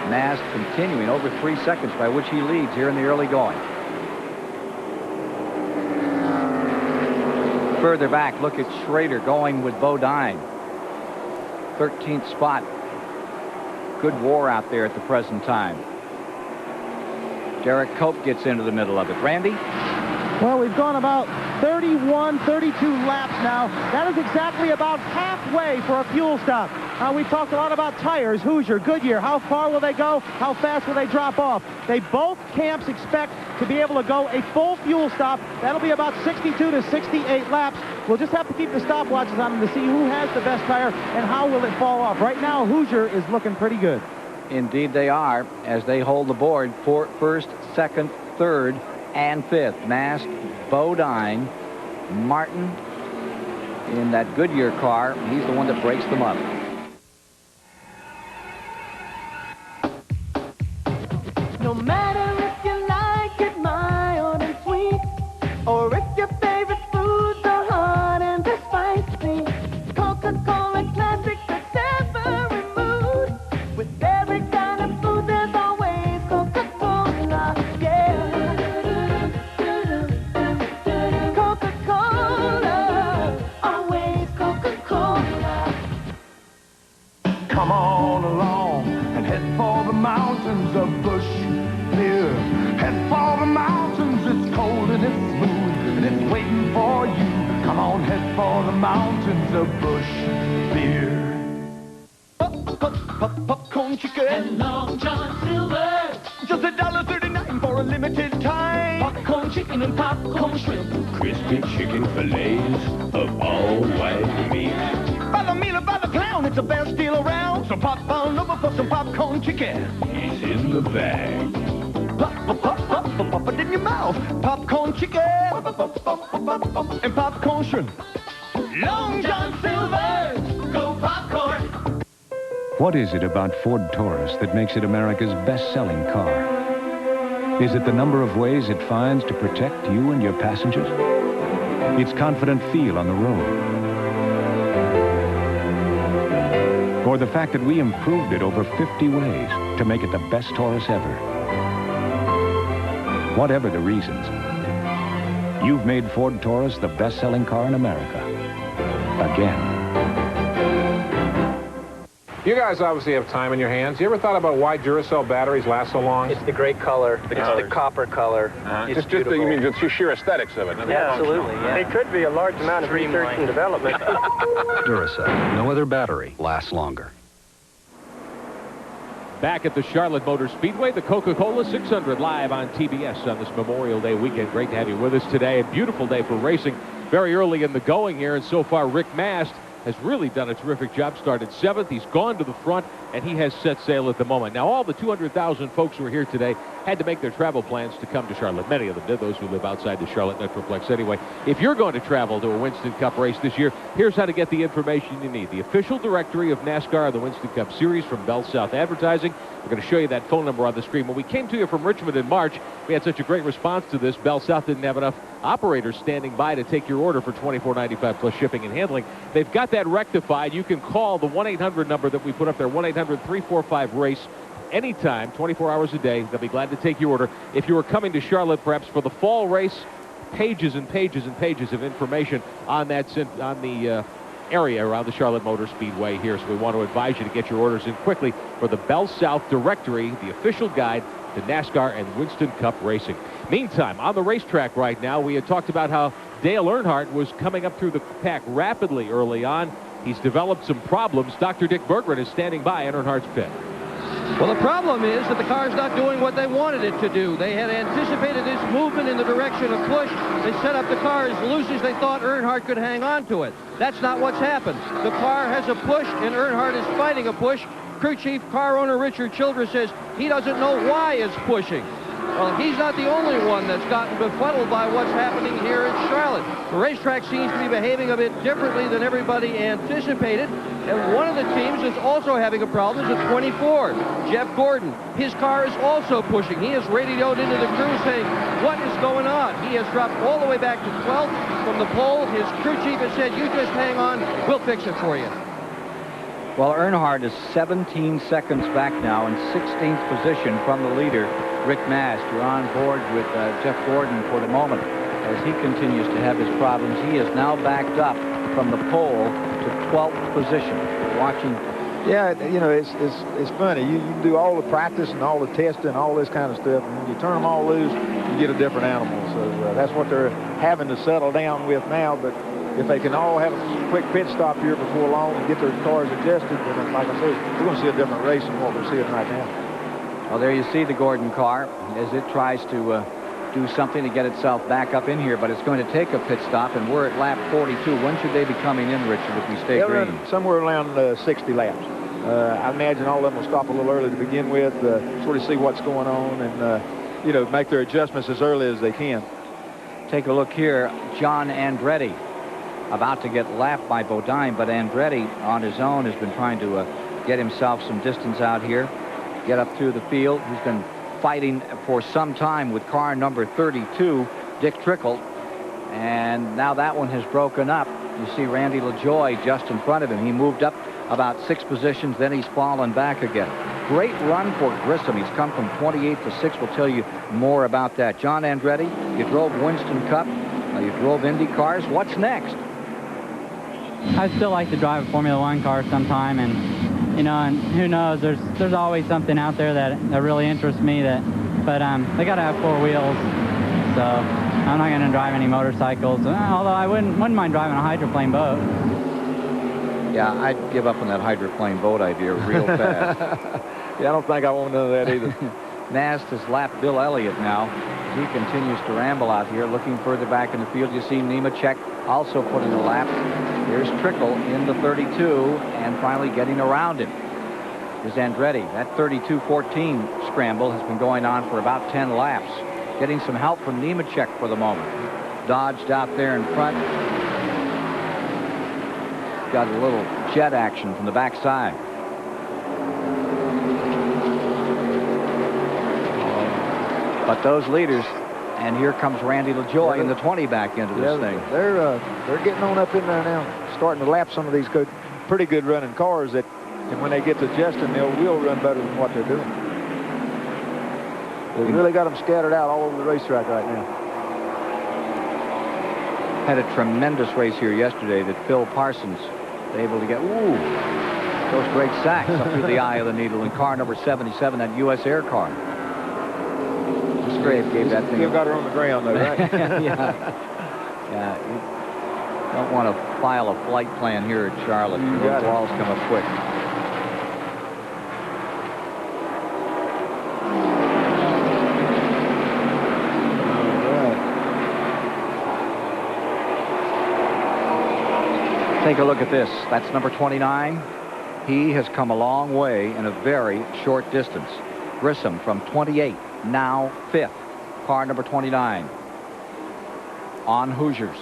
Mast continuing over 3 seconds, by which he leads here in the early going. Further back, look at Schrader going with Bodine. 13th spot. Good war out there at the present time. Derek Cope gets into the middle of it. Randy? Well, we've gone about 31, 32 laps now. That is exactly about halfway for a fuel stop. We talked a lot about tires, Hoosier, Goodyear. How far will they go? How fast will they drop off? Both camps expect to be able to go a full fuel stop. That'll be about 62 to 68 laps. We'll just have to keep the stopwatches on them to see who has the best tire and how will it fall off. Right now, Hoosier is looking pretty good. Indeed they are, as they hold the board for 1st, 2nd, 3rd, and 5th. Mast, Bodine, Martin in that Goodyear car. He's the one that breaks them up. No matter if you like it mild and sweet, or if your favorite foods are hot and they're spicy, Coca-Cola Classic fits every mood. With every kind of food, there's always Coca-Cola, yeah. Coca-Cola, always Coca-Cola. Come on along and head for the mountains of Bush. Head for the mountains, it's cold and it's smooth, and it's waiting for you. Come on, head for the mountains of Bush Beer. popcorn chicken. And Long John Silver. Just $1.39 for a limited time. Popcorn chicken and popcorn shrimp. Crispy chicken fillets of all white meat. By the meal or by the clown, it's the best deal around. So pop on over for some popcorn chicken. He's in the bag. Pop, pop, pop, pop, pop, pop it in your mouth. Popcorn chicken and popcorn shrimp. Long John Silver. Go popcorn. What is it about Ford Taurus that makes it America's best-selling car? Is it the number of ways it finds to protect you and your passengers? Its confident feel on the road? Or the fact that we improved it over 50 ways to make it the best Taurus ever? Whatever the reasons, you've made Ford Taurus the best-selling car in America. Again. You guys obviously have time in your hands. You ever thought about why Duracell batteries last so long? It's the great color. It's the copper color. It's beautiful. You mean just the sheer aesthetics of it? Yeah, absolutely. Yeah. It could be a large amount of research and development. Duracell. No other battery lasts longer. Back at the Charlotte Motor Speedway, the Coca-Cola 600 live on TBS on this Memorial Day weekend. Great to have you with us today. A beautiful day for racing. Very early in the going here, and so far Rick Mast has really done a terrific job. Started 7th. He's gone to the front, and he has set sail at the moment. Now, all the 200,000 folks who are here today had to make their travel plans to come to Charlotte. Many of them did, those who live outside the Charlotte Metroplex anyway. If you're going to travel to a Winston Cup race this year, here's how to get the information you need. The official directory of NASCAR, the Winston Cup Series from Bell South Advertising. We're going to show you that phone number on the screen. When we came to you from Richmond in March, we had such a great response to this. Bell South didn't have enough operators standing by to take your order for $24.95 plus shipping and handling. They've got that rectified. You can call the 1-800 number that we put up there, 1-800-345-RACE, anytime, 24 hours a day. They'll be glad to take your order. If you were coming to Charlotte perhaps for the fall race, pages and pages and pages of information on that, on the area around the Charlotte Motor Speedway here. So we want to advise you to get your orders in quickly for the Bell South Directory, the official guide to NASCAR and Winston Cup racing. Meantime, on the racetrack right now, we had talked about how Dale Earnhardt was coming up through the pack rapidly early on. He's developed some problems. Dr. Dick Berggren is standing by in Earnhardt's pit. Well, the problem is that the car's not doing what they wanted it to do. They had anticipated this movement in the direction of push. They set up the car as loose as they thought Earnhardt could hang on to it. That's not what's happened. The car has a push, and Earnhardt is fighting a push. Crew chief, car owner Richard Childress says he doesn't know why it's pushing. Well, he's not the only one that's gotten befuddled by what's happening here at Charlotte. The racetrack seems to be behaving a bit differently than everybody anticipated. And one of the teams that's also having a problem is at 24, Jeff Gordon. His car is also pushing. He has radioed into the crew saying, what is going on? He has dropped all the way back to 12th from the pole. His crew chief has said, you just hang on, we'll fix it for you. Well, Earnhardt is 17 seconds back now in 16th position from the leader, Rick Mast. You're on board with Jeff Gordon for the moment as he continues to have his problems. He is now backed up from the pole to 12th position. Watching. Yeah, you know, it's funny. You can do all the practice and all the testing and all this kind of stuff, and when you turn them all loose, you get a different animal. So that's what they're having to settle down with now. But if they can all have a quick pit stop here before long and get their cars adjusted, then, like I said, we're going to see a different race than what we're seeing right now. Well, there you see the Gordon car as it tries to do something to get itself back up in here, but it's going to take a pit stop, and we're at lap 42. When should they be coming in, Richard, if we stay green? Run somewhere around 60 laps. I imagine all of them will stop a little early to begin with, sort of see what's going on, and you know, make their adjustments as early as they can. Take a look here. John Andretti about to get lapped by Bodine, but Andretti on his own has been trying to get himself some distance out here, get up through the field. He's been fighting for some time with car number 32, Dick Trickle, and now that one has broken up. You see Randy LaJoie just in front of him. He moved up about 6 positions, then he's fallen back again. Great run for Grissom. He's come from 28 to 6. We'll tell you more about that. John Andretti, you drove Winston Cup, you drove Indy cars. What's next? I'd still like to drive a Formula One car sometime, and you know, and who knows, there's always something out there that really interests me, but they got to have 4 wheels, so I'm not going to drive any motorcycles, although I wouldn't mind driving a hydroplane boat. Yeah, I'd give up on that hydroplane boat idea real fast. Yeah, I don't think I want none of that either. Nast has lapped Bill Elliott now. He continues to ramble out here, looking further back in the field. You see Nemechek also putting a lap. Here's Trickle in the 32 and finally getting around him. Is Andretti. That 32-14 scramble has been going on for about 10 laps. Getting some help from Nemechek for the moment. Dodged out there in front. Got a little jet action from the backside. But those leaders, and here comes Randy LaJoie in the 20 back into this thing. They're getting on up in there now, starting to lap some of these pretty good running cars that, and when they get to Justin, they will run better than what they're doing. They've really got them scattered out all over the racetrack right now. Had a tremendous race here yesterday that Phil Parsons was able to get, those great sacks up through the eye of the needle in car number 77, that U.S. Air car. Grave gave that thing. Still got her on the ground though, right? Yeah. You don't want to file a flight plan here at Charlotte. Those walls come up quick. Take a look at this. That's number 29. He has come a long way in a very short distance. Grissom from 28. Now 5th, car number 29 on Hoosiers.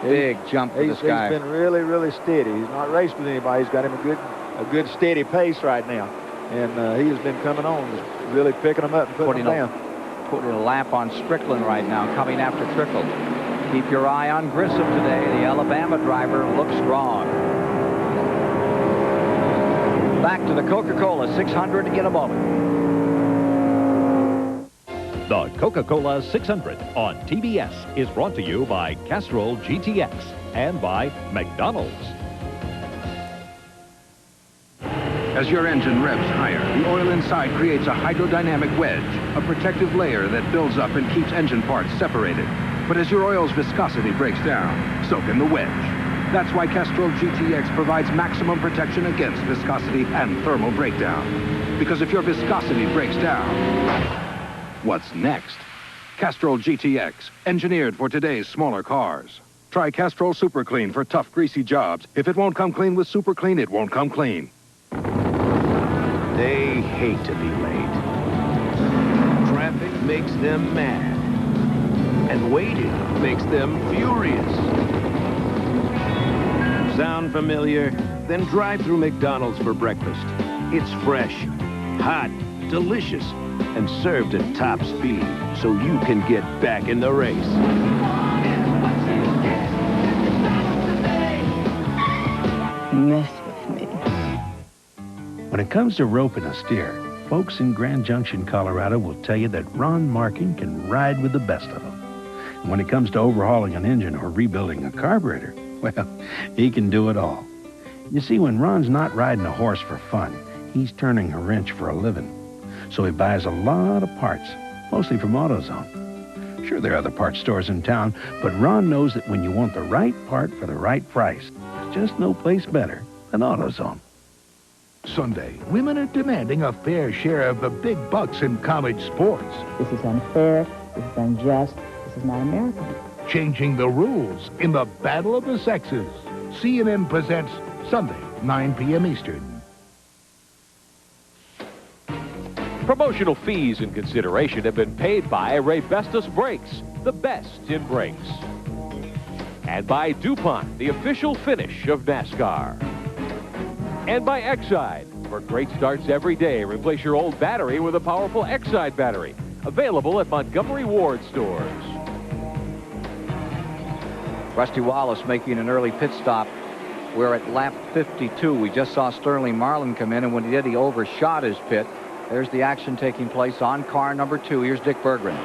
Big jump for this guy. He's been really, really steady. He's not raced with anybody. He's got him a good steady pace right now, and he has been coming on, just really picking them up and putting them down. Putting a lap on Strickland right now, coming after Trickle. Keep your eye on Grissom today. The Alabama driver looks strong. Back to the Coca-Cola 600 in a moment. The Coca-Cola 600 on TBS is brought to you by Castrol GTX and by McDonald's. As your engine revs higher, the oil inside creates a hydrodynamic wedge, a protective layer that builds up and keeps engine parts separated. But as your oil's viscosity breaks down, so can the wedge. That's why Castrol GTX provides maximum protection against viscosity and thermal breakdown. Because if your viscosity breaks down, what's next? Castrol GTX, engineered for today's smaller cars. Try Castrol Super Clean for tough, greasy jobs. If it won't come clean with Super Clean, it won't come clean. They hate to be late. Traffic makes them mad. And waiting makes them furious. Sound familiar? Then drive through McDonald's for breakfast. It's fresh, hot, delicious, and served at top speed so you can get back in the race. Mess with me. When it comes to roping a steer, folks in Grand Junction, Colorado will tell you that Ron Markin can ride with the best of them. And when it comes to overhauling an engine or rebuilding a carburetor, well, he can do it all. You see, when Ron's not riding a horse for fun, he's turning a wrench for a living. So he buys a lot of parts, mostly from AutoZone. Sure, there are other parts stores in town, but Ron knows that when you want the right part for the right price, there's just no place better than AutoZone. Sunday, women are demanding a fair share of the big bucks in college sports. This is unfair, this is unjust, this is not American. Changing the rules in the Battle of the Sexes. CNN presents Sunday, 9 p.m. Eastern. Promotional fees and consideration have been paid by Raybestos Brakes, the best in brakes. And by DuPont, the official finish of NASCAR. And by Exide, for great starts every day. Replace your old battery with a powerful Exide battery. Available at Montgomery Ward stores. Rusty Wallace making an early pit stop. We're at lap 52. We just saw Sterling Marlin come in, and when he did, he overshot his pit. There's the action taking place on car number 2. Here's Dick Berggren.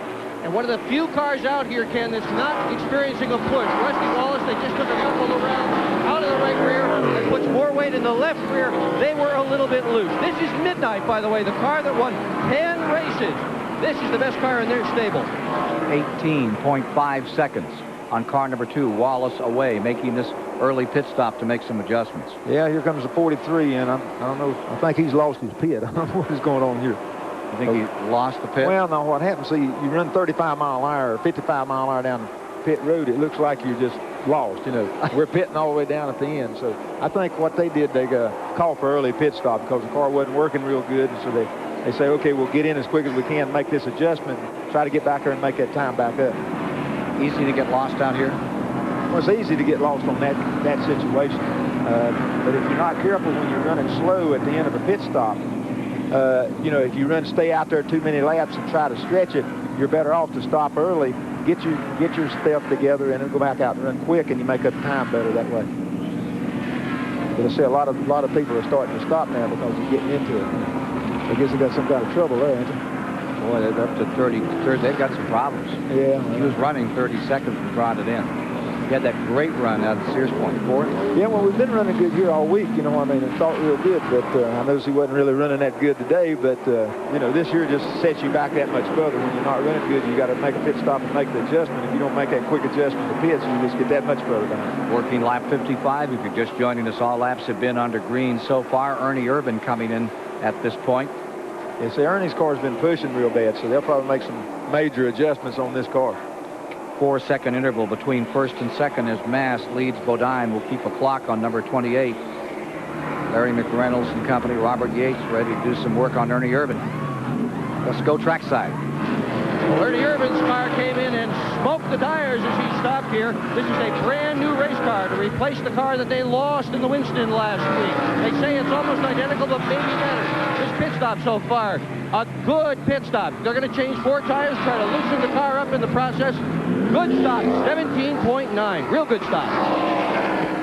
And one of the few cars out here, Ken, that's not experiencing a push. Rusty Wallace, they just took a couple of rounds out of the right rear and puts more weight in the left rear. They were a little bit loose. This is Midnight, by the way, the car that won 10 races. This is the best car in their stable. 18.5 seconds. on car number 2, Wallace away, making this early pit stop to make some adjustments. Yeah, here comes the 43, and I don't know. I think he's lost his pit. I don't know what is going on here. You think he lost the pit? Well, no, what happens, see, you run 35 mile an hour or 55 mile an hour down pit road, it looks like you're just lost, you know. We're pitting all the way down at the end. So I think what they did, they called for early pit stop because the car wasn't working real good. And so they say, okay, we'll get in as quick as we can, make this adjustment, try to get back there and make that time back up. Easy to get lost out here? Well, it's easy to get lost on that situation. But if you're not careful when you're running slow at the end of a pit stop, you know, if you stay out there too many laps and try to stretch it, you're better off to stop early, get your stuff together, and then go back out and run quick, and you make up time better that way. But I see a lot of people are starting to stop now because they're getting into it. I guess they got some kind of trouble there, ain't they? Boy, they're up to 30. They've got some problems. Yeah. He was running 30 seconds and brought it in. He had that great run out of Sears Point. Fourth? Yeah, well, we've been running good here all week, you know what I mean, and thought real good, but I noticed he wasn't really running that good today, but, you know, this year just sets you back that much further. When you're not running good, you got to make a pit stop and make the adjustment. If you don't make that quick adjustment to pits, you just get that much further down. Working lap 55. If you're just joining us, all laps have been under green so far. Ernie Irvin coming in at this point. Yeah, see, Ernie's car's been pushing real bad, so they'll probably make some major adjustments on this car. 4-second interval between first and second as Mass leads Bodine. Will keep a clock on number 28. Larry McReynolds and company, Robert Yates, ready to do some work on Ernie Irvin. Let's go trackside. Well, Ernie Irvin's car came in and smoked the tires as he stopped here. This is a brand new race car to replace the car that they lost in the Winston last week. They say it's almost identical, but maybe better. This pit stop so far, a good pit stop. They're going to change 4 tires, try to loosen the car up in the process. Good stop, 17.9. Real good stop.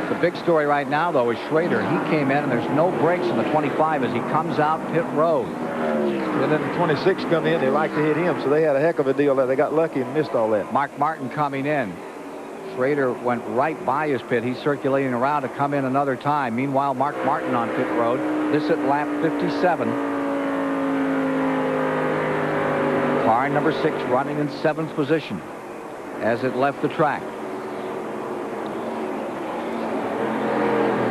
The big story right now, though, is Schrader. He came in, and there's no brakes on the 25 as he comes out pit road. And then the 26 come in, they like to hit him, so they had a heck of a deal there. They got lucky and missed all that. Mark Martin coming in. Schrader went right by his pit. He's circulating around to come in another time. Meanwhile, Mark Martin on pit road. This at lap 57. Car number 6 running in 7th position as it left the track.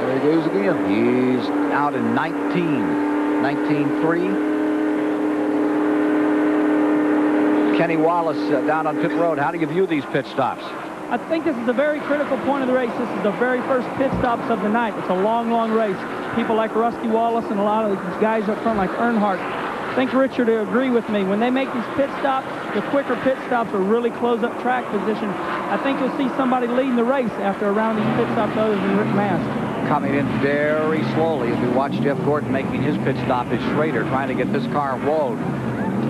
There he goes again. He's out in 19.3. Kenny Wallace down on pit road. How do you view these pit stops? I think this is a very critical point of the race. This is the very first pit stops of the night. It's a long, long race. People like Rusty Wallace and a lot of these guys up front like Earnhardt. I think Richard will agree with me. When they make these pit stops, the quicker pit stops will really close up track position. I think you'll see somebody leading the race after a round of these pit stops other than Rick Mast. Coming in very slowly as we watch Jeff Gordon making his pit stop is Schrader trying to get this car rolled.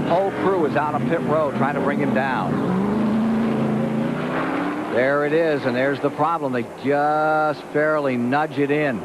Whole crew is out on pit road trying to bring him down. There it is, and there's the problem. They just barely nudge it in.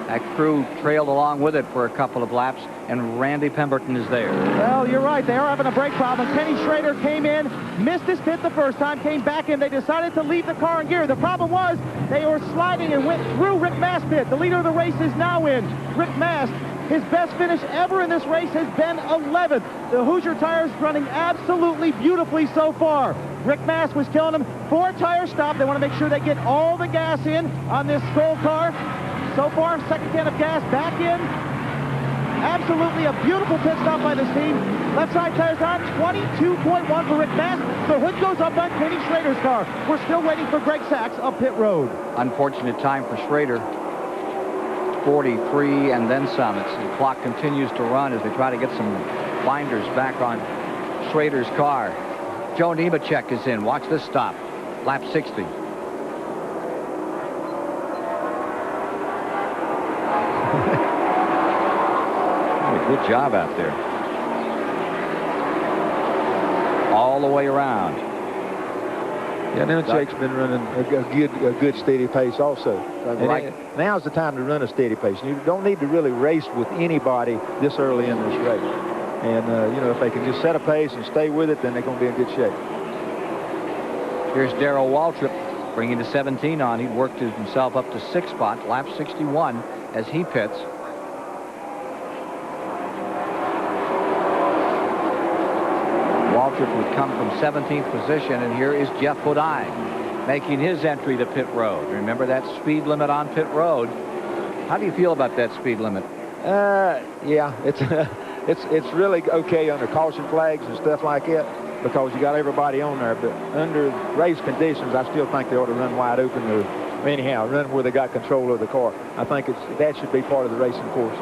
That crew trailed along with it for a couple of laps, and Randy Pemberton is there. Well, you're right. They are having a brake problem. Kenny Schrader came in, missed his pit the first time, came back in. They decided to leave the car in gear. The problem was they were sliding and went through Rick Mast's pit. The leader of the race is now in. Rick Mast, his best finish ever in this race has been 11th. The Hoosier tires running absolutely beautifully so far. Rick Mast was killing them. 4 tire stop. They want to make sure they get all the gas in on this Skoll car. So far, second can of gas back in. Absolutely a beautiful pit stop by this team. Left side tires on, 22.1 for Rick Mast. The hood goes up on Kenny Schrader's car. We're still waiting for Greg Sachs up pit road. Unfortunate time for Schrader. 43 and then some. The clock continues to run as they try to get some binders back on Schrader's car. Joe Nemechek is in. Watch this stop. Lap 60. Good job out there. All the way around. Yeah, Nemechek's been running a good steady pace also. Right. Now's the time to run a steady pace. You don't need to really race with anybody this early in this race. And, you know, if they can just set a pace and stay with it, then they're going to be in good shape. Here's Darrell Waltrip bringing the 17 on. He worked himself up to 6th spot, lap 61, as he pits. Waltrip would come from 17th position, and here is Jeff Bodine. making his entry to pit road. Remember that speed limit on pit road. How do you feel about that speed limit? Yeah, it's really okay under caution flags and stuff like that because you got everybody on there. But under race conditions, I still think they ought to run wide open or anyhow run where they got control of the car. I think that should be part of the racing course.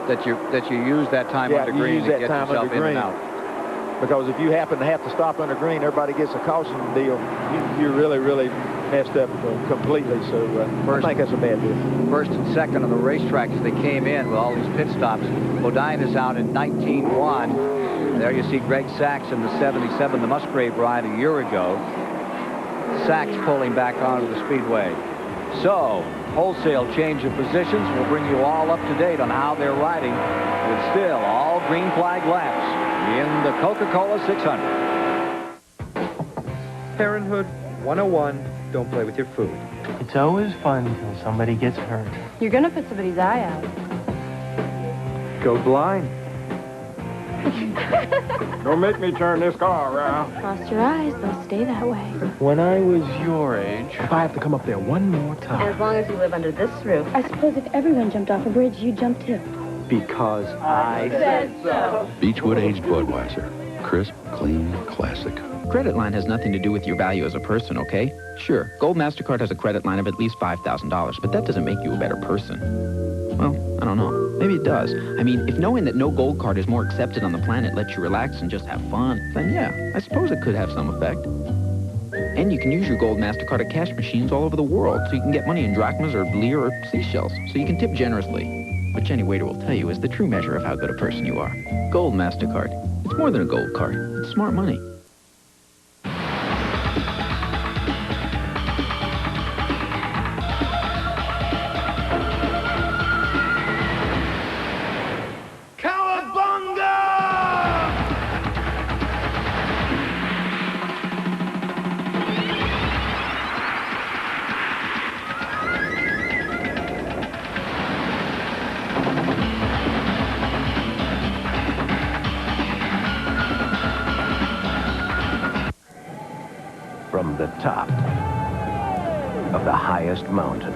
That you use that time under green to get yourself in and out. Because if you happen to have to stop under green, everybody gets a caution deal. You're really messed up completely. So I think that's a bad deal. First and second on the racetrack as they came in with all these pit stops. Bodine is out in 19-1. There you see Greg Sachs in the 77, the Musgrave ride a year ago. Sachs pulling back onto the Speedway. So, wholesale change of positions. We'll bring you all up to date on how they're riding with still all green flag laps in the Coca-Cola 600. Parenthood 101, don't play with your food. It's always fun until somebody gets hurt. You're gonna put somebody's eye out. Go blind. Don't make me turn this car around. Cross your eyes, they'll stay that way. When I was your age, if I have to come up there one more time. As long as you live under this roof. I suppose if everyone jumped off a bridge, you'd jump too. Because I said so. Beechwood Aged Budweiser. Crisp, clean, classic. Credit line has nothing to do with your value as a person, okay? Sure, Gold MasterCard has a credit line of at least $5,000, but that doesn't make you a better person. Well, I don't know. Maybe it does. I mean, if knowing that no Gold card is more accepted on the planet lets you relax and just have fun, then yeah, I suppose it could have some effect. And you can use your Gold MasterCard at cash machines all over the world, so you can get money in drachmas or lire or seashells, so you can tip generously. Which any waiter will tell you is the true measure of how good a person you are. Gold MasterCard. It's more than a gold card. It's smart money. From the top of the highest mountain,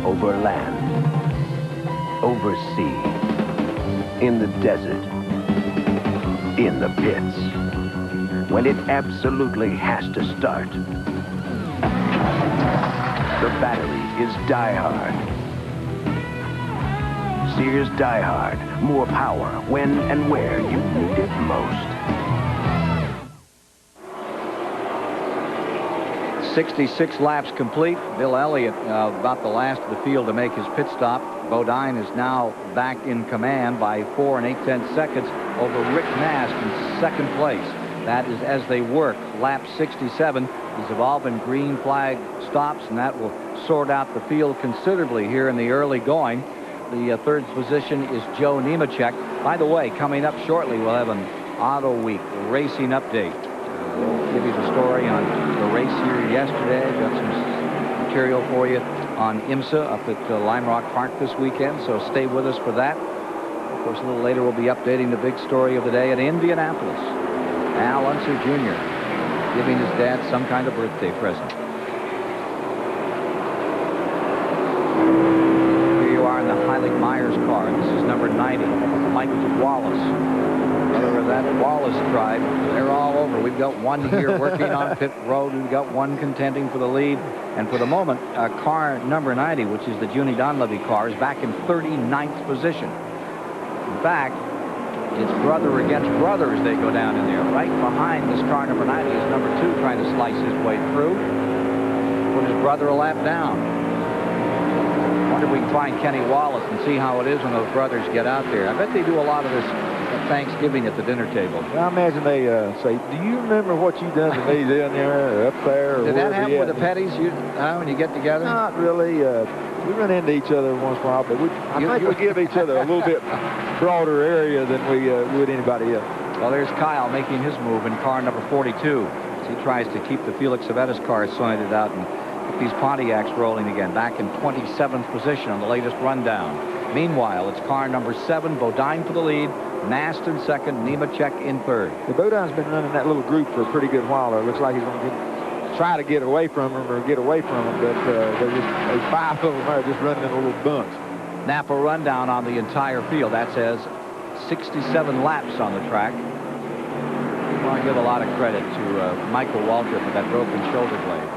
over land, over sea, in the desert, in the pits, when it absolutely has to start. The battery is Die-Hard. Sears Die-Hard, more power when and where you need it most. 66 laps complete. Bill Elliott about the last of the field to make his pit stop. Bodine is now back in command by 4 8/10 seconds over Rick Nast in second place. That is as they work. Lap 67 is evolving green flag stops, and that will sort out the field considerably here in the early going. The third position is Joe Nemechek. By the way, coming up shortly, we'll have an Auto Week racing update. We'll give you the story on the race here yesterday. Got some material for you on IMSA up at Lime Rock Park this weekend, so stay with us for that. Of course, a little later we'll be updating the big story of the day at Indianapolis. Al Unser Jr. giving his dad some kind of birthday present. Here you are in the Heilig Myers car. This is number 90, Mike Wallace. Another of that Wallace tribe. They're all over. We've got one here working on pit road. We've got one contending for the lead. And for the moment, car number 90, which is the Junie Donlevy car, is back in 39th position. In fact, it's brother against brother as they go down in there. Right behind this car number 90 is number 2 trying to slice his way through. Put his brother a lap down. Wonder if we can find Kenny Wallace and see how it is when those brothers get out there. I bet they do a lot of this Thanksgiving at the dinner table. Well, I imagine they say, do you remember what you done to me down there, up there? Or did that happen with the Petties when you get together? Not really. We run into each other once in a while, but I think we give each other a little bit broader area than we would anybody else. Well, there's Kyle making his move in car number 42. As he tries to keep the Felix Savetta's car sorted out and keep these Pontiacs rolling again. Back in 27th position on the latest rundown. Meanwhile, it's car number 7, Bodine for the lead. Nast in second, Nemechek in third. The Bodine's been running that little group for a pretty good while. It looks like he's going to try to get away from them but there's 5 of them are just running in a little bunch. Napa rundown on the entire field. That says 67 laps on the track. I want to give a lot of credit to Michael Waltrip for that broken shoulder blade.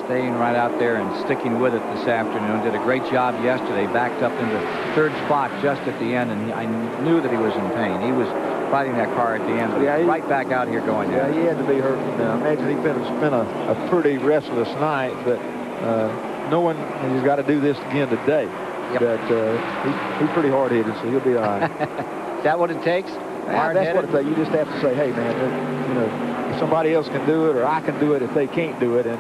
Staying right out there and sticking with it this afternoon. Did a great job yesterday. Backed up into 3rd spot just at the end, and I knew that he was in pain. He was fighting that car at the end, but right back out here going down. Yeah, he had to be hurt. I imagine he's been a pretty restless night, but knowing he's got to do this again today, that he's pretty hard-headed, so he'll be all right. Is that what it takes? That's what it takes. You just have to say, hey, man, you know, if somebody else can do it, or I can do it if they can't do it, and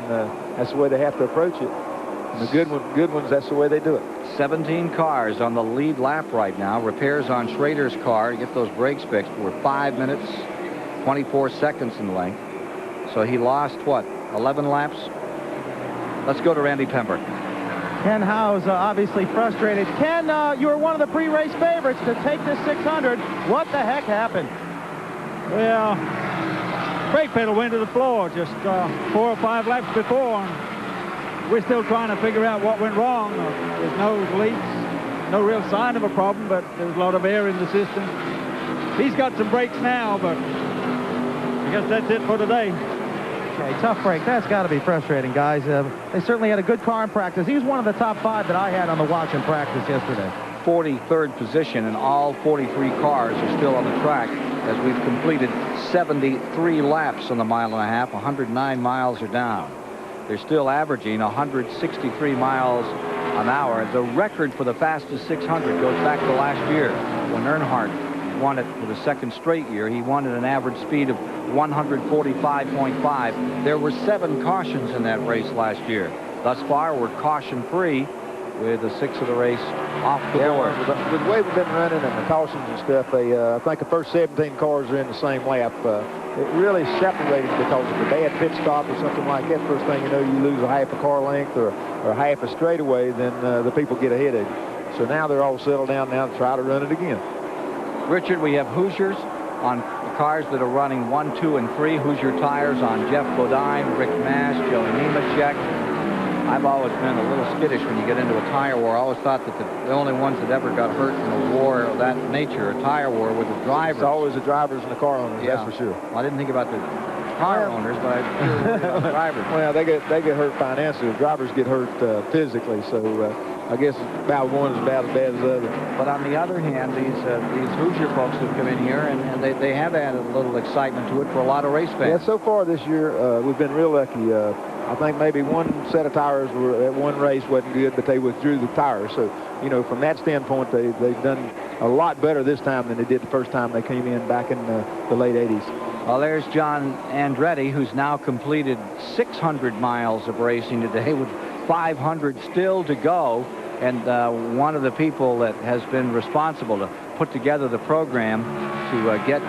that's the way they have to approach it. And the good ones, that's the way they do it. 17 cars on the lead lap right now. Repairs on Schrader's car to get those brakes fixed. We're 5 minutes, 24 seconds in length. So he lost, what, 11 laps? Let's go to Randy Pember. Ken Howes obviously frustrated. Ken, you were one of the pre-race favorites to take this 600. What the heck happened? Well, brake pedal went to the floor just 4 or 5 laps before. We're still trying to figure out what went wrong. There's no leaks, no real sign of a problem, but there's a lot of air in the system. He's got some brakes now, but I guess that's it for today. Okay, tough break. That's got to be frustrating, guys. They certainly had a good car in practice. He was one of the top 5 that I had on the watch in practice yesterday. 43rd position, and all 43 cars are still on the track as we've completed 73 laps on the 1.5 miles. 109 miles are down. They're still averaging 163 miles an hour. The record for the fastest 600 goes back to last year when Earnhardt won it for the 2nd straight year. He won at an average speed of 145.5. There were 7 cautions in that race last year. Thus far, we're caution-free with the 6 of the race off the board. With the way we've been running and the cautions and stuff, I think the first 17 cars are in the same lap. It really separated because of the bad pit stop or something like that. First thing you know, you lose a half a car length or half a straightaway, then the people get ahead of you. So now they're all settled down now to try to run it again. Richard, we have Hoosiers on the cars that are running 1, 2, and 3. Hoosier tires on Jeff Bodine, Rick Mash, Joey Nemechek. I've always been a little skittish when you get into a tire war. I always thought that the only ones that ever got hurt in a war of that nature, a tire war, were the drivers. It's always the drivers and the car owners, that's for sure. Well, I didn't think about the car owners, but I sure worried about the drivers. Well, they get hurt financially. The drivers get hurt physically, so I guess about one is about as bad as the other. But on the other hand, these Hoosier folks have come in here, and they have added a little excitement to it for a lot of race fans. Yeah, so far this year, we've been real lucky. I think maybe one set of tires were at one race wasn't good, but they withdrew the tires. So, you know, from that standpoint, they've done a lot better this time than they did the first time they came in back in the late 80s. Well, there's John Andretti, who's now completed 600 miles of racing today with 500 still to go. And one of the people that has been responsible to put together the program to get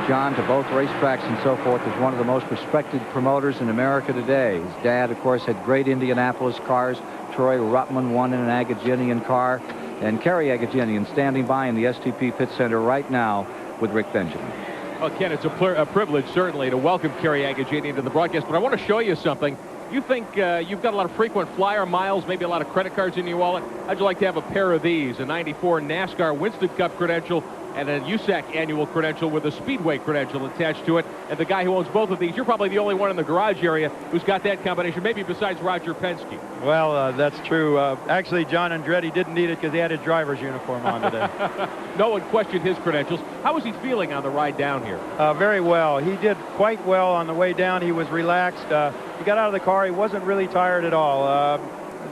John to both racetracks and so forth is one of the most respected promoters in America today. His dad, of course, had great Indianapolis cars. Troy Ruttman won in an Agajanian car. And Kerry Agajanian standing by in the STP Pit Center right now with Rick Benjamin. Well, Ken, it's a privilege, certainly, to welcome Kerry Agajanian to the broadcast. But I want to show you something. You think you've got a lot of frequent flyer miles, maybe a lot of credit cards in your wallet. How'd you like to have a pair of these? A 94 NASCAR Winston Cup credential and a USAC annual credential with a Speedway credential attached to it. And the guy who owns both of these, you're probably the only one in the garage area who's got that combination, maybe besides Roger Penske. Well, that's true. Actually, John Andretti didn't need it because he had his driver's uniform on today. No one questioned his credentials. How was he feeling on the ride down here? Very well. He did quite well on the way down. He was relaxed. He got out of the car. He wasn't really tired at all.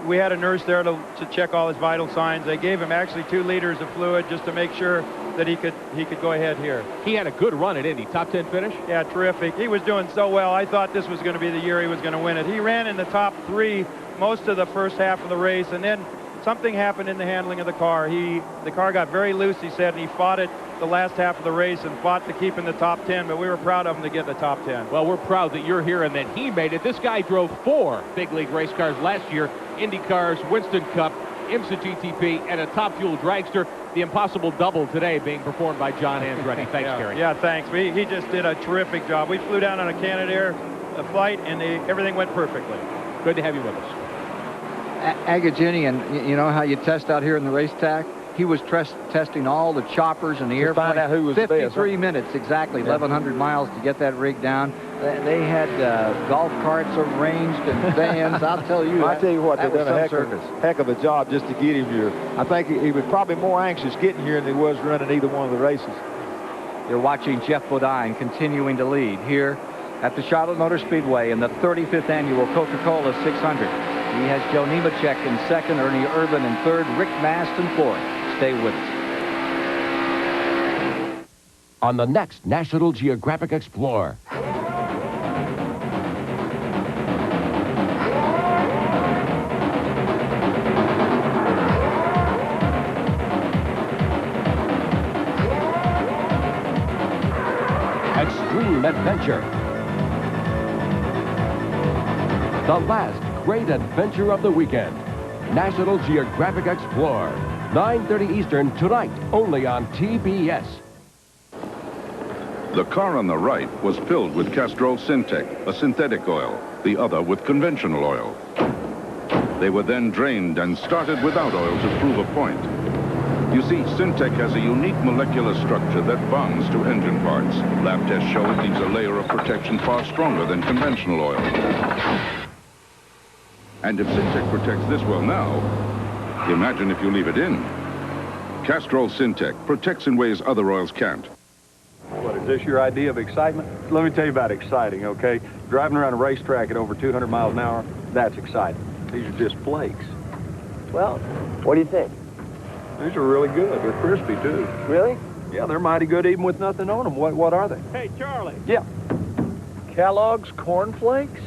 We had a nurse there to check all his vital signs. They gave him actually 2 liters of fluid just to make sure that he could go ahead here. He had a good run at Indy. Top 10 finish? Yeah, terrific. He was doing so well. I thought this was going to be the year he was going to win it. He ran in the top 3 most of the first half of the race, and then something happened in the handling of the car. The car got very loose, he said, and he fought it the last half of the race and fought to keep in the top 10, but we were proud of him to get in the top 10. Well, we're proud that you're here and that he made it. This guy drove 4 big league race cars last year, Indy cars, Winston Cup, IMSA GTP, and a top fuel dragster. The impossible double today being performed by John Andretti. Thanks, Gary. Yeah, thanks. He just did a terrific job. We flew down on a Canadair flight, and everything went perfectly. Good to have you with us. Agajanian, you know how you test out here in the racetrack? He was testing all the choppers and the airplanes. Find out who was the 53 best, minutes exactly, yeah. 1,100 miles to get that rig down. They had golf carts arranged and vans. I'll tell you. I tell you what, that they've was done a some heck of a job just to get him here. I think he was probably more anxious getting here than he was running either one of the races. You're watching Jeff Bodine continuing to lead here at the Charlotte Motor Speedway in the 35th annual Coca-Cola 600. He has Joe Nemechek in second, Ernie Irvan in third, Rick Mast in fourth. Stay with us. On the next National Geographic Explorer. Extreme Adventure. The last great adventure of the weekend. National Geographic Explorer. 9:30 Eastern tonight, only on TBS. The car on the right was filled with Castrol Syntec, a synthetic oil, the other with conventional oil. They were then drained and started without oil to prove a point. You see, Syntec has a unique molecular structure that bonds to engine parts. Lab tests show it leaves a layer of protection far stronger than conventional oil. And if Syntec protects this well now, imagine if you leave it in. Castrol Syntec protects in ways other oils can't. What, is this your idea of excitement? Let me tell you about exciting, okay? Driving around a racetrack at over 200 miles an hour, that's exciting. These are just flakes. Well, what do you think? These are really good. They're crispy, too. Really? Yeah, they're mighty good even with nothing on them. What are they? Hey, Charlie. Yeah. Kellogg's Corn Flakes?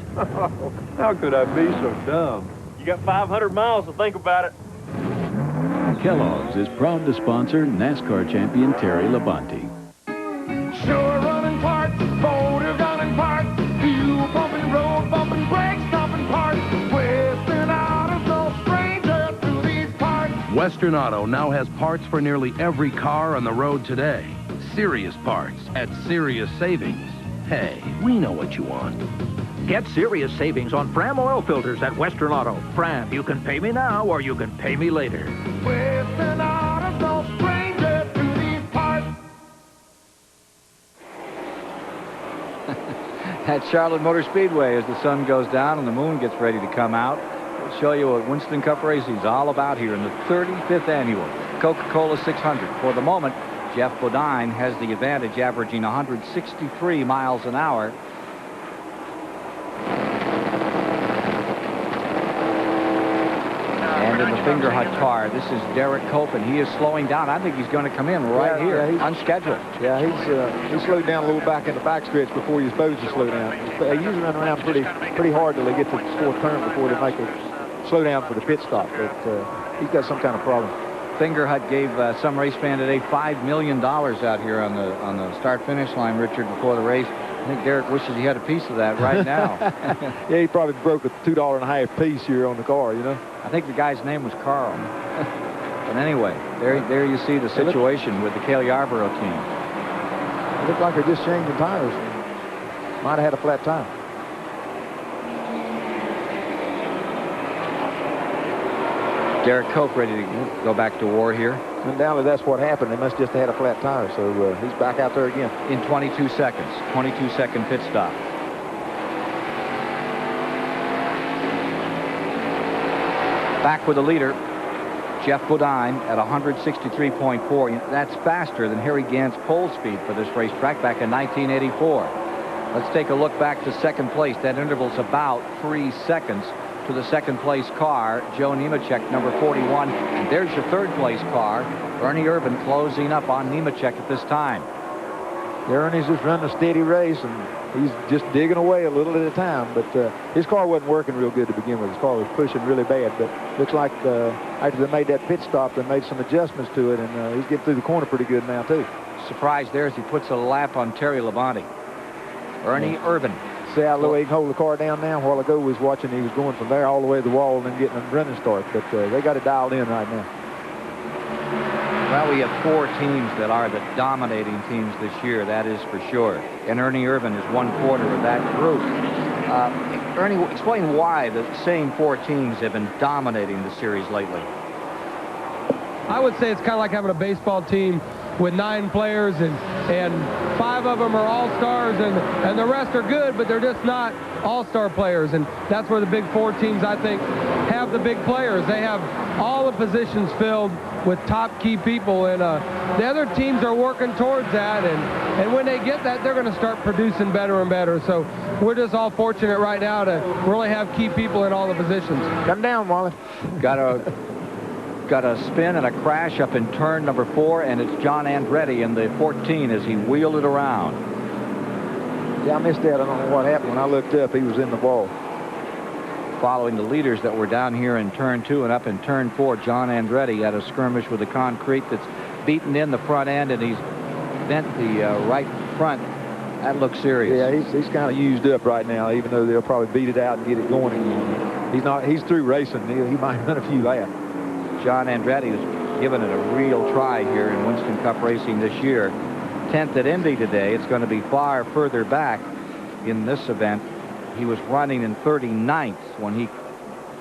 How could I be so dumb? You got 500 miles to think about it. Kellogg's is proud to sponsor NASCAR champion Terry Labonte. Sure running parts, motor gunning parts, fuel pumping, road bumping, brake stopping parts. Western Auto's no stranger to these parts. Western Auto now has parts for nearly every car on the road today. Serious parts at serious savings. Hey, we know what you want. Get serious savings on Fram oil filters at Western Auto. Fram, you can pay me now or you can pay me later. Western Auto's no stranger to these parts. At Charlotte Motor Speedway as the sun goes down and the moon gets ready to come out. We'll show you what Winston Cup racing is all about here in the 35th annual Coca-Cola 600. For the moment, Jeff Bodine has the advantage, averaging 163 miles an hour. And in the finger hut car, this is Derek Copen. He is slowing down. I think he's going to come in right here, unscheduled. Yeah, he slowed down a little back in the backstretch before he's supposed to slow down. They usually run around pretty hard till they get to the fourth turn before they make a slow down for the pit stop. But he's got some kind of problem. Fingerhut gave some race fan today $5 million out here on the start-finish line, Richard, before the race. I think Derek wishes he had a piece of that right now. Yeah, he probably broke a $2.50 piece here on the car, you know. I think the guy's name was Carl. But anyway, there you see the situation with the Cale Yarborough team. It looked like they're just changing tires. Might have had a flat tire. Derek Cope ready to go back to war here. Undoubtedly, that's what happened. They must just have had a flat tire, so he's back out there again. In 22 seconds. 22-second pit stop. Back with the leader, Jeff Bodine at 163.4. That's faster than Harry Gant's pole speed for this racetrack back in 1984. Let's take a look back to second place. That interval's about 3 seconds to the second place car, Joe Nemechek, number 41. And there's your third place car, Ernie Irvan, closing up on Nemechek at this time. Ernie's just running a steady race, and he's just digging away a little at a time. But his car wasn't working real good to begin with. His car was pushing really bad. But looks like after they made that pit stop, they made some adjustments to it, and he's getting through the corner pretty good now, too. Surprise there as he puts a lap on Terry Labonte. Ernie Irvan. See how low he can hold the car down now? A while ago, we was watching, he was going from there all the way to the wall and then getting a running start. But they got it dialed in right now. Well, we have 4 teams that are the dominating teams this year, that is for sure. And Ernie Irvan is 1/4 of that group. Ernie, explain why the same 4 teams have been dominating the series lately. I would say it's kind of like having a baseball team with 9 players, and 5 of them are all-stars, and the rest are good, but they're just not all-star players. And that's where the big 4 teams, I think, have the big players. They have all the positions filled with top key people, and the other teams are working towards that, and when they get that, they're going to start producing better and better. So we're just all fortunate right now to really have key people in all the positions. Come down, Wally. Got a spin and a crash up in turn number 4, and it's John Andretti in the 14 as he wheeled it around. Yeah, I missed that. I don't know what happened. When I looked up, he was in the wall. Following the leaders that were down here in turn 2 and up in turn 4, John Andretti had a skirmish with the concrete that's beaten in the front end, and he's bent the right front. That looks serious. Yeah, he's kind of used up right now, even though they'll probably beat it out and get it going again. He's through racing. He might run a few laps. John Andretti has given it a real try here in Winston Cup racing this year. 10th at Indy today. It's going to be far further back in this event. He was running in 39th when he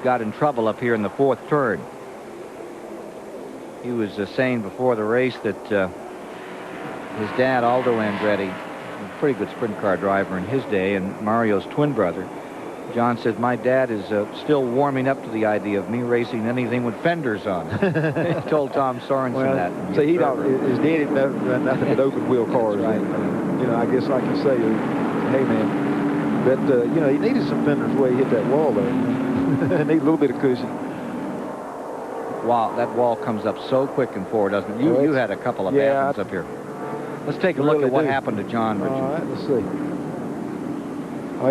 got in trouble up here in the 4th turn. He was saying before the race that his dad, Aldo Andretti, a pretty good sprint car driver in his day, and Mario's twin brother, John said, my dad is still warming up to the idea of me racing anything with fenders on. He told Tom Sorensen that. So his daddy never run nothing but open wheel cars. Right. And, I guess like you say, hey man, but he needed some fenders where he hit that wall there. Need a little bit of cushion. Wow, that wall comes up so quick and forward, doesn't it? You had a couple of bad ones up here. Let's take a look at what happened to John, Richard. All right, let's see. Oh,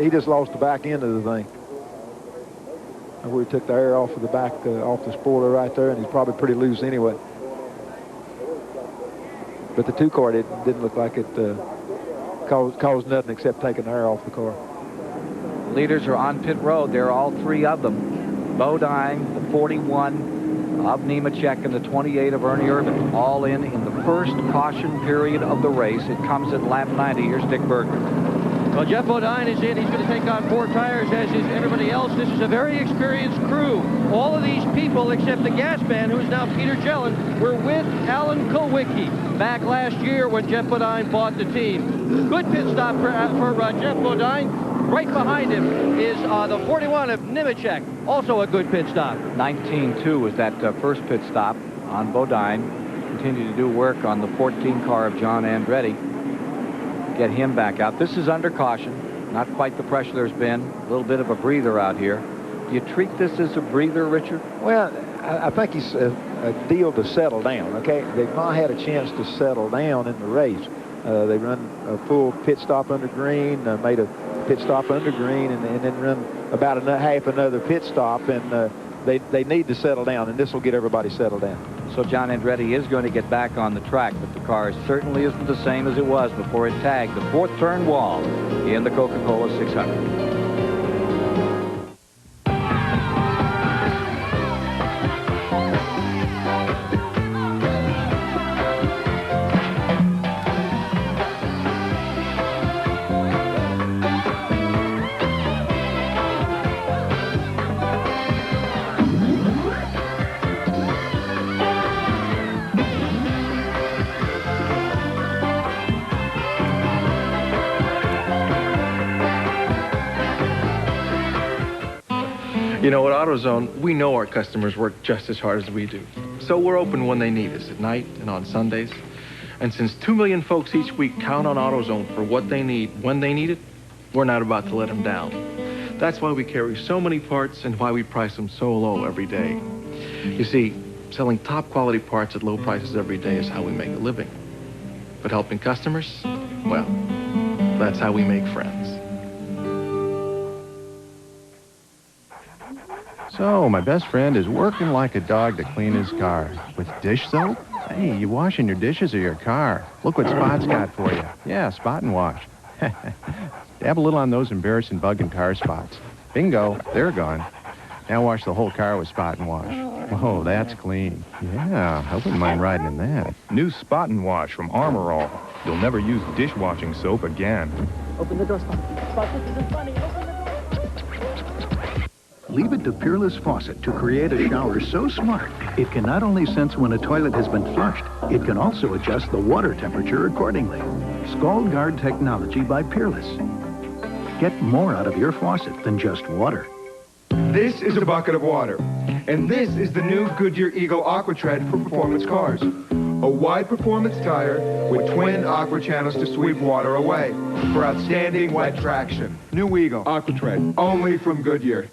he just lost the back end of the thing. We took the air off of the back, off the spoiler right there, and he's probably pretty loose anyway. But the 2-car didn't look like it caused nothing except taking the air off the car. Leaders are on pit road. There are all 3 of them. Bodine, the 41 of Nemechek, and the 28 of Ernie Irvan, all in the first caution period of the race. It comes at lap 90. Here's Dick Bergman. Well, Jeff Bodine is in. He's going to take on 4 tires, as is everybody else. This is a very experienced crew. All of these people, except the gas man, who is now Peter Jellin, were with Alan Kulwicki back last year when Jeff Bodine bought the team. Good pit stop for Jeff Bodine. Right behind him is the 41 of Nemechek, also a good pit stop. 19-2 was that first pit stop on Bodine. Continued to do work on the 14 car of John Andretti. Get him back out. This is under caution. Not quite the pressure there's been. A little bit of a breather out here. Do you treat this as a breather, Richard? Well, I think he's a deal to settle down, okay? They've not had a chance to settle down in the race. They run a full pit stop under green, made a pit stop under green, and then run about half another pit stop, and they need to settle down, and this will get everybody settled down. So John Andretti is going to get back on the track, but the car certainly isn't the same as it was before it tagged the 4th turn wall in the Coca-Cola 600. You know, at AutoZone, we know our customers work just as hard as we do. So we're open when they need us, at night and on Sundays. And since 2 million folks each week count on AutoZone for what they need when they need it, we're not about to let them down. That's why we carry so many parts and why we price them so low every day. You see, selling top quality parts at low prices every day is how we make a living. But helping customers, well, that's how we make friends. So, my best friend is working like a dog to clean his car. With dish soap? Hey, you washing your dishes or your car? Look what Spot's got for you. Yeah, Spot and Wash. Dab a little on those embarrassing bug and car spots. Bingo, they're gone. Now wash the whole car with Spot and Wash. Oh, that's clean. Yeah, I wouldn't mind riding in that. New Spot and Wash from Armor All. You'll never use dishwashing soap again. Open the door, Spot. Spot, this isn't funny. Open the door. Leave it to Peerless Faucet to create a shower so smart, it can not only sense when a toilet has been flushed, it can also adjust the water temperature accordingly. Scald Guard technology by Peerless. Get more out of your faucet than just water. This is a bucket of water, and this is the new Goodyear Eagle Aqua Tread for performance cars. A wide performance tire with twin aqua channels to sweep water away for outstanding wet traction. New Eagle Aqua Tread, only from Goodyear.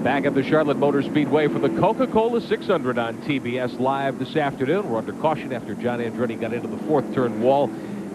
Back at the Charlotte Motor Speedway for the Coca-Cola 600 on TBS Live this afternoon. We're under caution after John Andretti got into the fourth turn wall.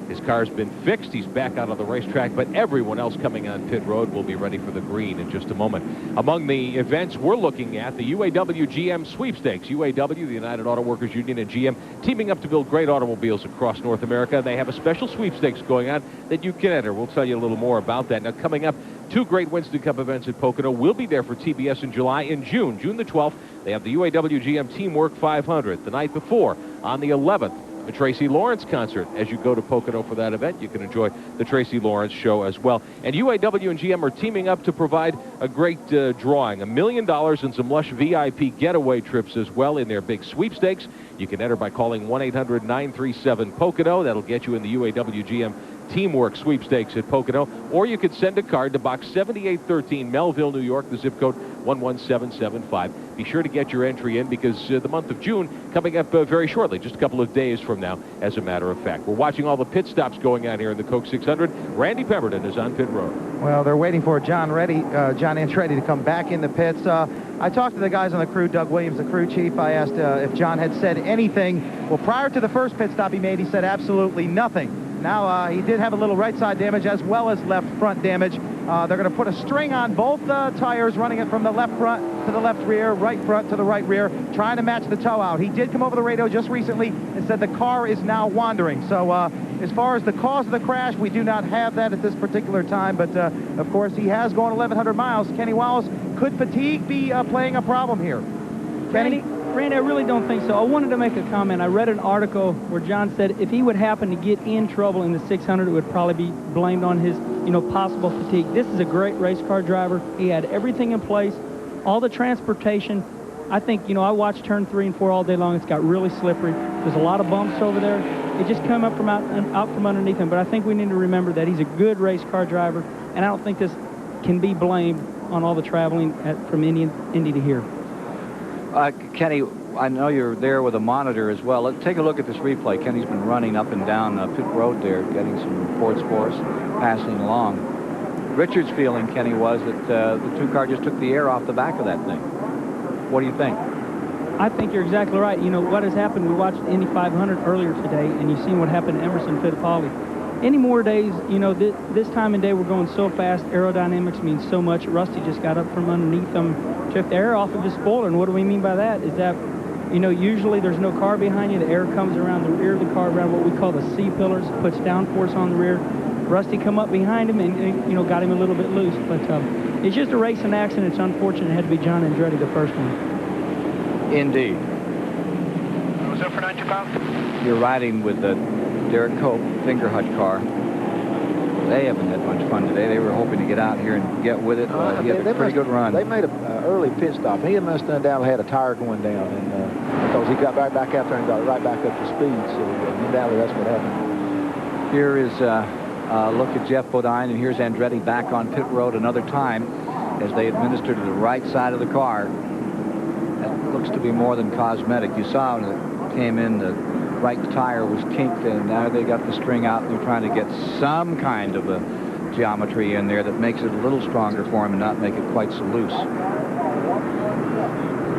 His car's been fixed. He's back out on the racetrack, but everyone else coming on pit road will be ready for the green in just a moment. Among the events we're looking at, the UAW GM sweepstakes. UAW, the United Auto Workers Union, and GM teaming up to build great automobiles across North America. They have a special sweepstakes going on that you can enter. We'll tell you a little more about that. Now, coming up, two great Winston Cup events at Pocono. We'll be there for TBS in July. In June the 12th, they have the UAW GM Teamwork 500. The night before, on the 11th, a Tracy Lawrence concert. As you go to Pocono for that event, you can enjoy the Tracy Lawrence show as well. And UAW and GM are teaming up to provide a great drawing, $1 million and some lush VIP getaway trips as well in their big sweepstakes. You can enter by calling 1-800-937-POCONO. That'll get you in the UAW GM Teamwork sweepstakes at Pocono, or you could send a card to Box 7813, Melville, New York, the zip code 11775. Be sure to get your entry in because the month of June coming up very shortly, just a couple of days from now, as a matter of fact. We're watching all the pit stops going on here in the Coke 600. Randy Pemberton is on pit road. Well, they're waiting for John Andretti to come back in the pits. I talked to the guys on the crew, Doug Williams, the crew chief. I asked if John had said anything. Well, prior to the first pit stop he made, he said absolutely nothing. Now, he did have a little right side damage as well as left front damage. They're going to put a string on both tires, running it from the left front to the left rear, right front to the right rear, trying to match the toe out. He did come over the radio just recently and said the car is now wandering. So as far as the cause of the crash, we do not have that at this particular time. But, of course, he has gone 1,100 miles. Kenny Wallace, could fatigue be playing a problem here? Kenny? Randy, I really don't think so. I wanted to make a comment. I read an article where John said if he would happen to get in trouble in the 600, it would probably be blamed on his, possible fatigue. This is a great race car driver. He had everything in place, all the transportation. I think, I watched turn 3 and 4 all day long. It's got really slippery. There's a lot of bumps over there. It just come up from out from underneath him. But I think we need to remember that he's a good race car driver, and I don't think this can be blamed on all the traveling from Indy to here. Kenny, I know you're there with a monitor as well. Let's take a look at this replay. Kenny's been running up and down pit road there, getting some Ford scores, passing along. Richard's feeling, Kenny, was that the two-car just took the air off the back of that thing. What do you think? I think you're exactly right. What has happened, we watched Indy 500 earlier today, and you've seen what happened to Emerson Fittipaldi. Any more days, this time of day we're going so fast, aerodynamics means so much. Rusty just got up from underneath them, took the air off of his spoiler, and what do we mean by that? Is that, usually there's no car behind you. The air comes around the rear of the car, around what we call the C-pillars, puts downforce on the rear. Rusty come up behind him and, got him a little bit loose. But it's just a racing accident. It's unfortunate it had to be John Andretti, the first one. Indeed. Was that for 90 pounds? You're riding with the Derek Cope finger hut car. They haven't had much fun today. They were hoping to get out here and get with it. He had a pretty good run. They made an early pit stop. He must have undoubtedly had a tire going down, and because he got right back out there and got right back up to speed. So undoubtedly that's what happened. Here is a look at Jeff Bodine, and here's Andretti back on pit road another time as they administer to the right side of the car. That looks to be more than cosmetic. You saw when it came in, the right tire was kinked, and now they got the string out, and they're trying to get some kind of a geometry in there that makes it a little stronger for him and not make it quite so loose.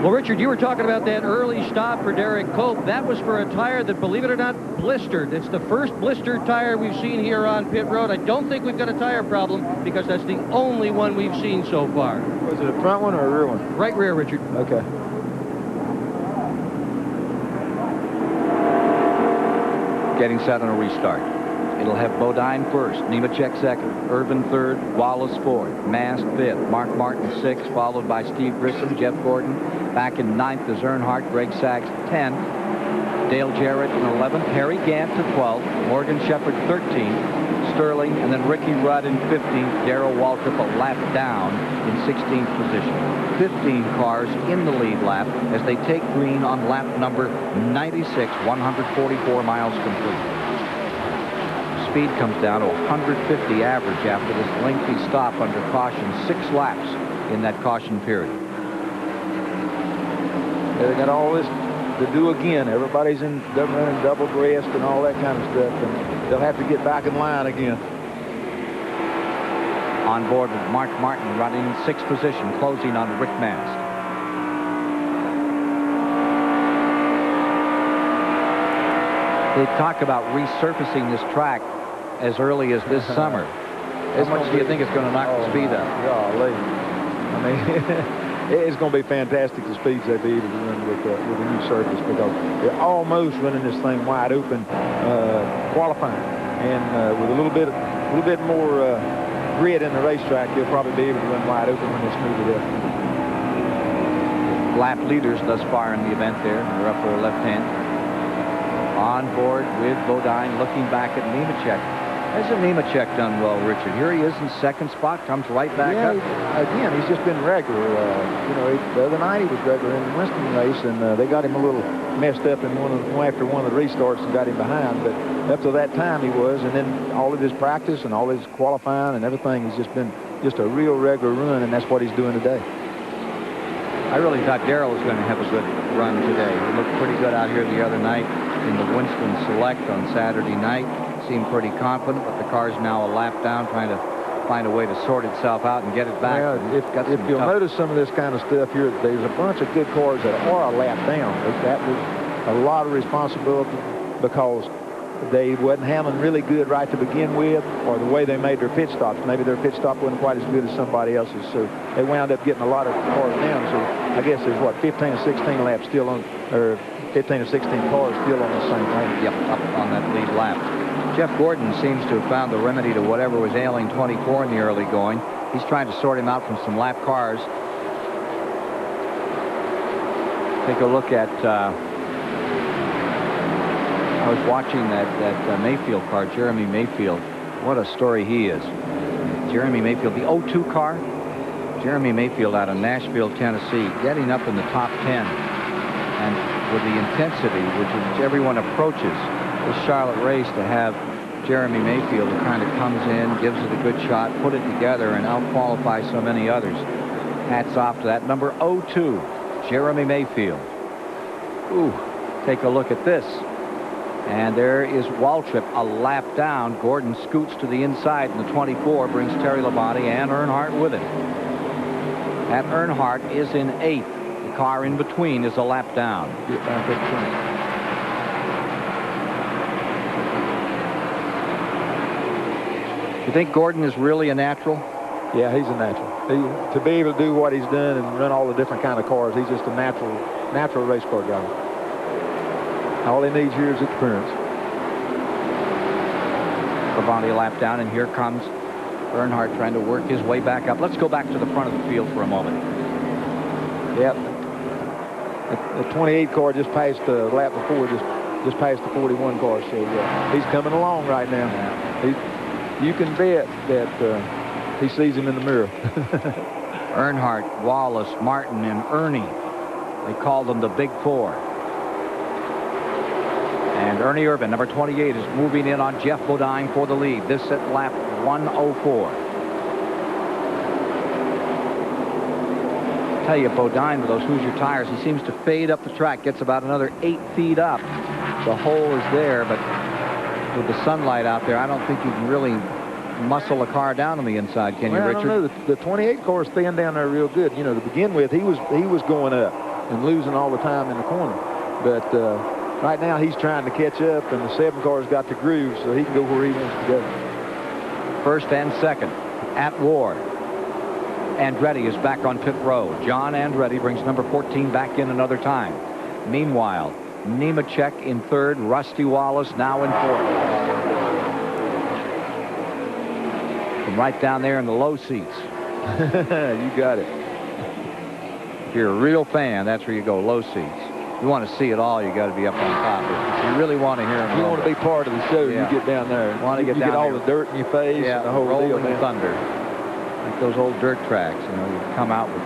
Well, Richard, you were talking about that early stop for Derek Cope. That was for a tire that, believe it or not, blistered. It's the first blistered tire we've seen here on pit road. I don't think we've got a tire problem because that's the only one we've seen so far. Was it a front one or a rear one? Right rear, Richard. Okay. Getting set on a restart. It'll have Bodine first, Nemechek second, Irvin third, Wallace fourth, Mast fifth, Mark Martin sixth, followed by Steve Grissom, Jeff Gordon. Back in ninth is Earnhardt, Greg Sacks 10th, Dale Jarrett in 11th, Harry Gant to 12th, Morgan Shepherd 13th, Sterling, and then Ricky Rudd in 15th, Darrell Waltrip a lap down in 16th position. 15 cars in the lead lap as they take green on lap number 96, 144 miles complete. Speed comes down to 150 average after this lengthy stop under caution, 6 laps in that caution period. They got all this to do again. Everybody's running double dressed and all that kind of stuff, and they'll have to get back in line again. On board with Mark Martin running in 6th position, closing on Rick Mast. They talk about resurfacing this track as early as this summer. How much do you think it's going to knock the speed up? Golly. I mean, it's going to be fantastic, the speeds they'll be able to run with the new surface, because they're almost running this thing wide open qualifying. And with a little bit more grid in the racetrack, they'll probably be able to run wide open when they smooth it up. Lap leaders thus far in the event there in their upper left hand. On board with Bodine, looking back at Nemechek. Hasn't Nemechek done well, Richard? Here he is in 2nd spot, comes right back up. Again, he's just been regular. The other night he was regular in the Winston race, and they got him a little messed up in after one of the restarts and got him behind. But up to that time he was, and then all of his practice and all his qualifying and everything, he's just been just a real regular run, and that's what he's doing today. I really thought Darrell was going to have a good run today. He looked pretty good out here the other night in the Winston Select on Saturday night. Seemed pretty confident, but the car's now a lap down, trying to find a way to sort itself out and get it back. Well, if you'll notice some of this kind of stuff here, there's a bunch of good cars that are a lap down. That was a lot of responsibility because they wasn't handling really good right to begin with, or the way they made their pit stops. Maybe their pit stop wasn't quite as good as somebody else's, so they wound up getting a lot of cars down. So I guess there's, 15 or 16 laps still on, or 15 or 16 cars still on the same lane. Yep, up on that lead lap. Jeff Gordon seems to have found the remedy to whatever was ailing 24 in the early going. He's trying to sort him out from some lap cars. Take a look at, I was watching that Mayfield car, Jeremy Mayfield. What a story he is. Jeremy Mayfield, the 02 car. Jeremy Mayfield out of Nashville, Tennessee, getting up in the top 10. And with the intensity which everyone approaches this Charlotte race, to have Jeremy Mayfield who kind of comes in, gives it a good shot, put it together, and out-qualify so many others. Hats off to that number 02, Jeremy Mayfield. Ooh, take a look at this. And there is Waltrip a lap down. Gordon scoots to the inside in the 24, brings Terry Labonte and Earnhardt with him. That Earnhardt is in 8th. The car in between is a lap down. You think Gordon is really a natural? Yeah, he's a natural. To be able to do what he's done and run all the different kind of cars, he's just a natural race car guy. All he needs here is experience. Labonte a lap down, and here comes Earnhardt trying to work his way back up. Let's go back to the front of the field for a moment. Yep. The 28 car just passed the lap before, just passed the 41 car, so he's coming along right now. You can bet that he sees him in the mirror. Earnhardt, Wallace, Martin, and Ernie. They call them the Big Four. And Ernie Irvin, number 28, is moving in on Jeff Bodine for the lead. This at lap 104. I tell you, Bodine with those Hoosier tires, he seems to fade up the track, gets about another 8 feet up. The hole is there, but with the sunlight out there, I don't think you can really muscle a car down on the inside, can you, Richard? I don't know. The 28 car is thin down there real good. You know, to begin with, he was going up and losing all the time in the corner. But right now, he's trying to catch up, and the 7 car's got the groove, so he can go where he wants to go. First and second at war. Andretti is back on pit road. John Andretti brings number 14 back in another time. Meanwhile, Nemechek in 3rd, Rusty Wallace now in 4th. And right down there in the low seats. You got it. If you're a real fan, that's where you go, low seats. You want to see it all, you got to be up on top. If you really want to hear them. You want to be part of the show, Yeah. you get down there. Want to get you down get all there. the dirt in your face Yeah, and the whole rolling deal, man. thunder. Like those old dirt tracks, you know, you come out with,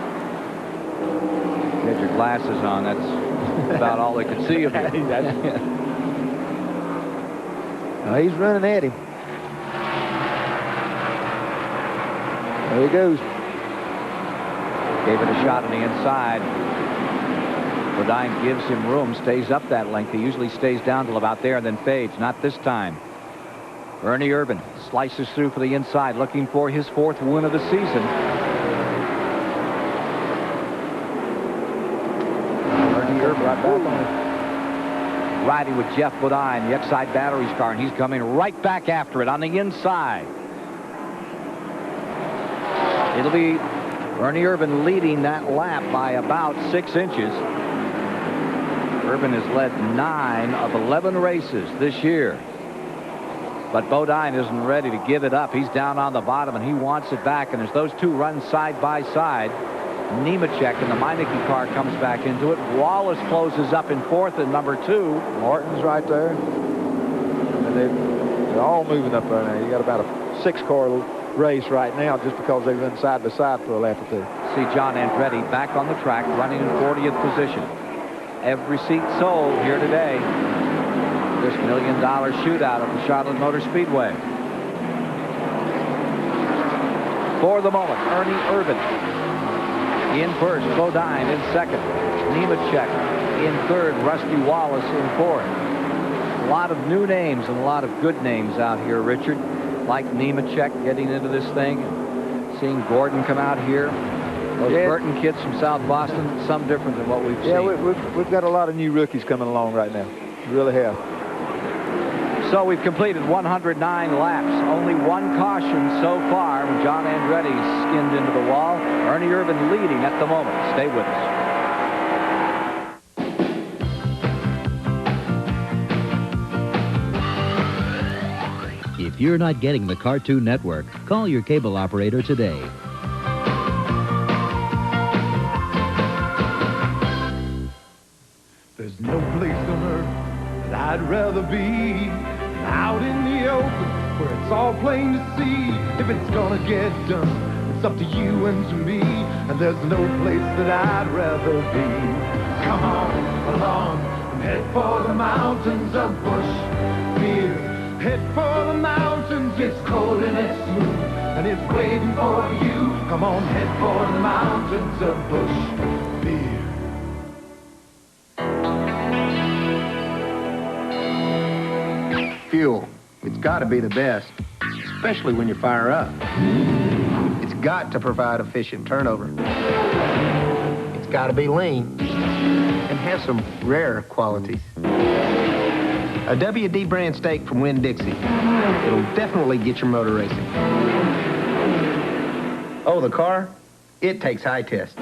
you had your glasses on, that's about all they could see of you. Now he's running at him. There he goes. Gave it a shot on the inside. Bodine gives him room, stays up that length. He usually stays down till about there and then fades. Not this time. Ernie Irvan slices through for the inside, looking for his 4th win of the season. Ernie Irvan right back on it. Riding with Jeff Bodine, the Exide Batteries car, and he's coming right back after it on the inside. It'll be Ernie Irvan leading that lap by about 6 inches. Irvan has led 9 of 11 races this year. But Bodine isn't ready to give it up. He's down on the bottom, and he wants it back. And as those two run side by side, Nemechek in the Meineke car comes back into it. Wallace closes up in 4th and number 2. Martin's right there. And they're all moving up there now. You got about a 6-car race right now just because they run side by side for a lap or two. See John Andretti back on the track, running in 40th position. Every seat sold here today. This $1 million shootout at the Charlotte Motor Speedway. For the moment, Ernie Irvan in first, Bodine in second, Nemechek in third, Rusty Wallace in 4th. A lot of new names and a lot of good names out here, Richard. Like Nemechek getting into this thing, seeing Gordon come out here. Those Burton kids from South Boston, some different than what we've seen. Yeah, we've got a lot of new rookies coming along right now. We really have. So we've completed 109 laps. Only one caution so far. John Andretti skinned into the wall. Ernie Irvan leading at the moment. Stay with us. If you're not getting the Cartoon Network, call your cable operator today. There's no place on earth that I'd rather be out in the open where it's all plain to see. If it's gonna get done, it's up to you and to me. And there's no place that I'd rather be. Come on along and head for the mountains of Bushmere. Head for the mountains, it's cold and it's smooth, and it's waiting for you. Come on, head for the mountains of Bushmere. Fuel. It's got to be the best, especially when you fire up. It's got to provide efficient turnover. It's got to be lean and have some rare qualities. A WD brand steak from Winn-Dixie. It'll definitely get your motor racing. Oh, the car? It takes high test.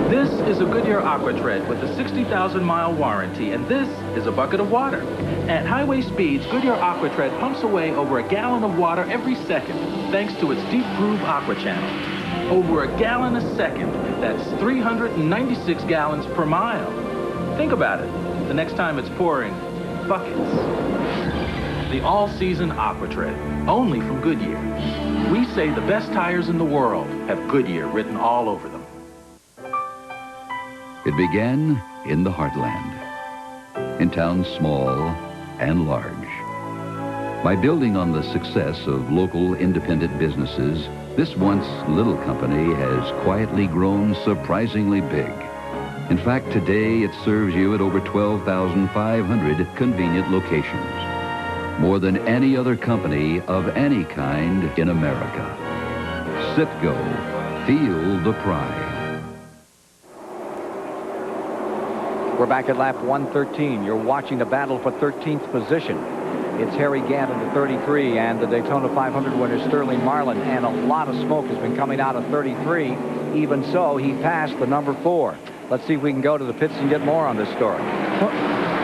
This is a Goodyear AquaTread with a 60,000-mile warranty, and this is a bucket of water. At highway speeds, Goodyear AquaTread pumps away over a gallon of water every second, thanks to its deep groove aqua channel. Over a gallon a second, that's 396 gallons per mile. Think about it, the next time it's pouring buckets. The all-season AquaTread, only from Goodyear. We say the best tires in the world have Goodyear written all over them. It began in the heartland, in towns small and large. By building on the success of local independent businesses, this once little company has quietly grown surprisingly big. In fact, today it serves you at over 12,500 convenient locations, more than any other company of any kind in America. Citgo, feel the pride. We're back at lap 113. You're watching the battle for 13th position. It's Harry Gant in the 33 and the Daytona 500 winner Sterling Marlin, and a lot of smoke has been coming out of 33. Even so, he passed the number 4. Let's see if we can go to the pits and get more on this story.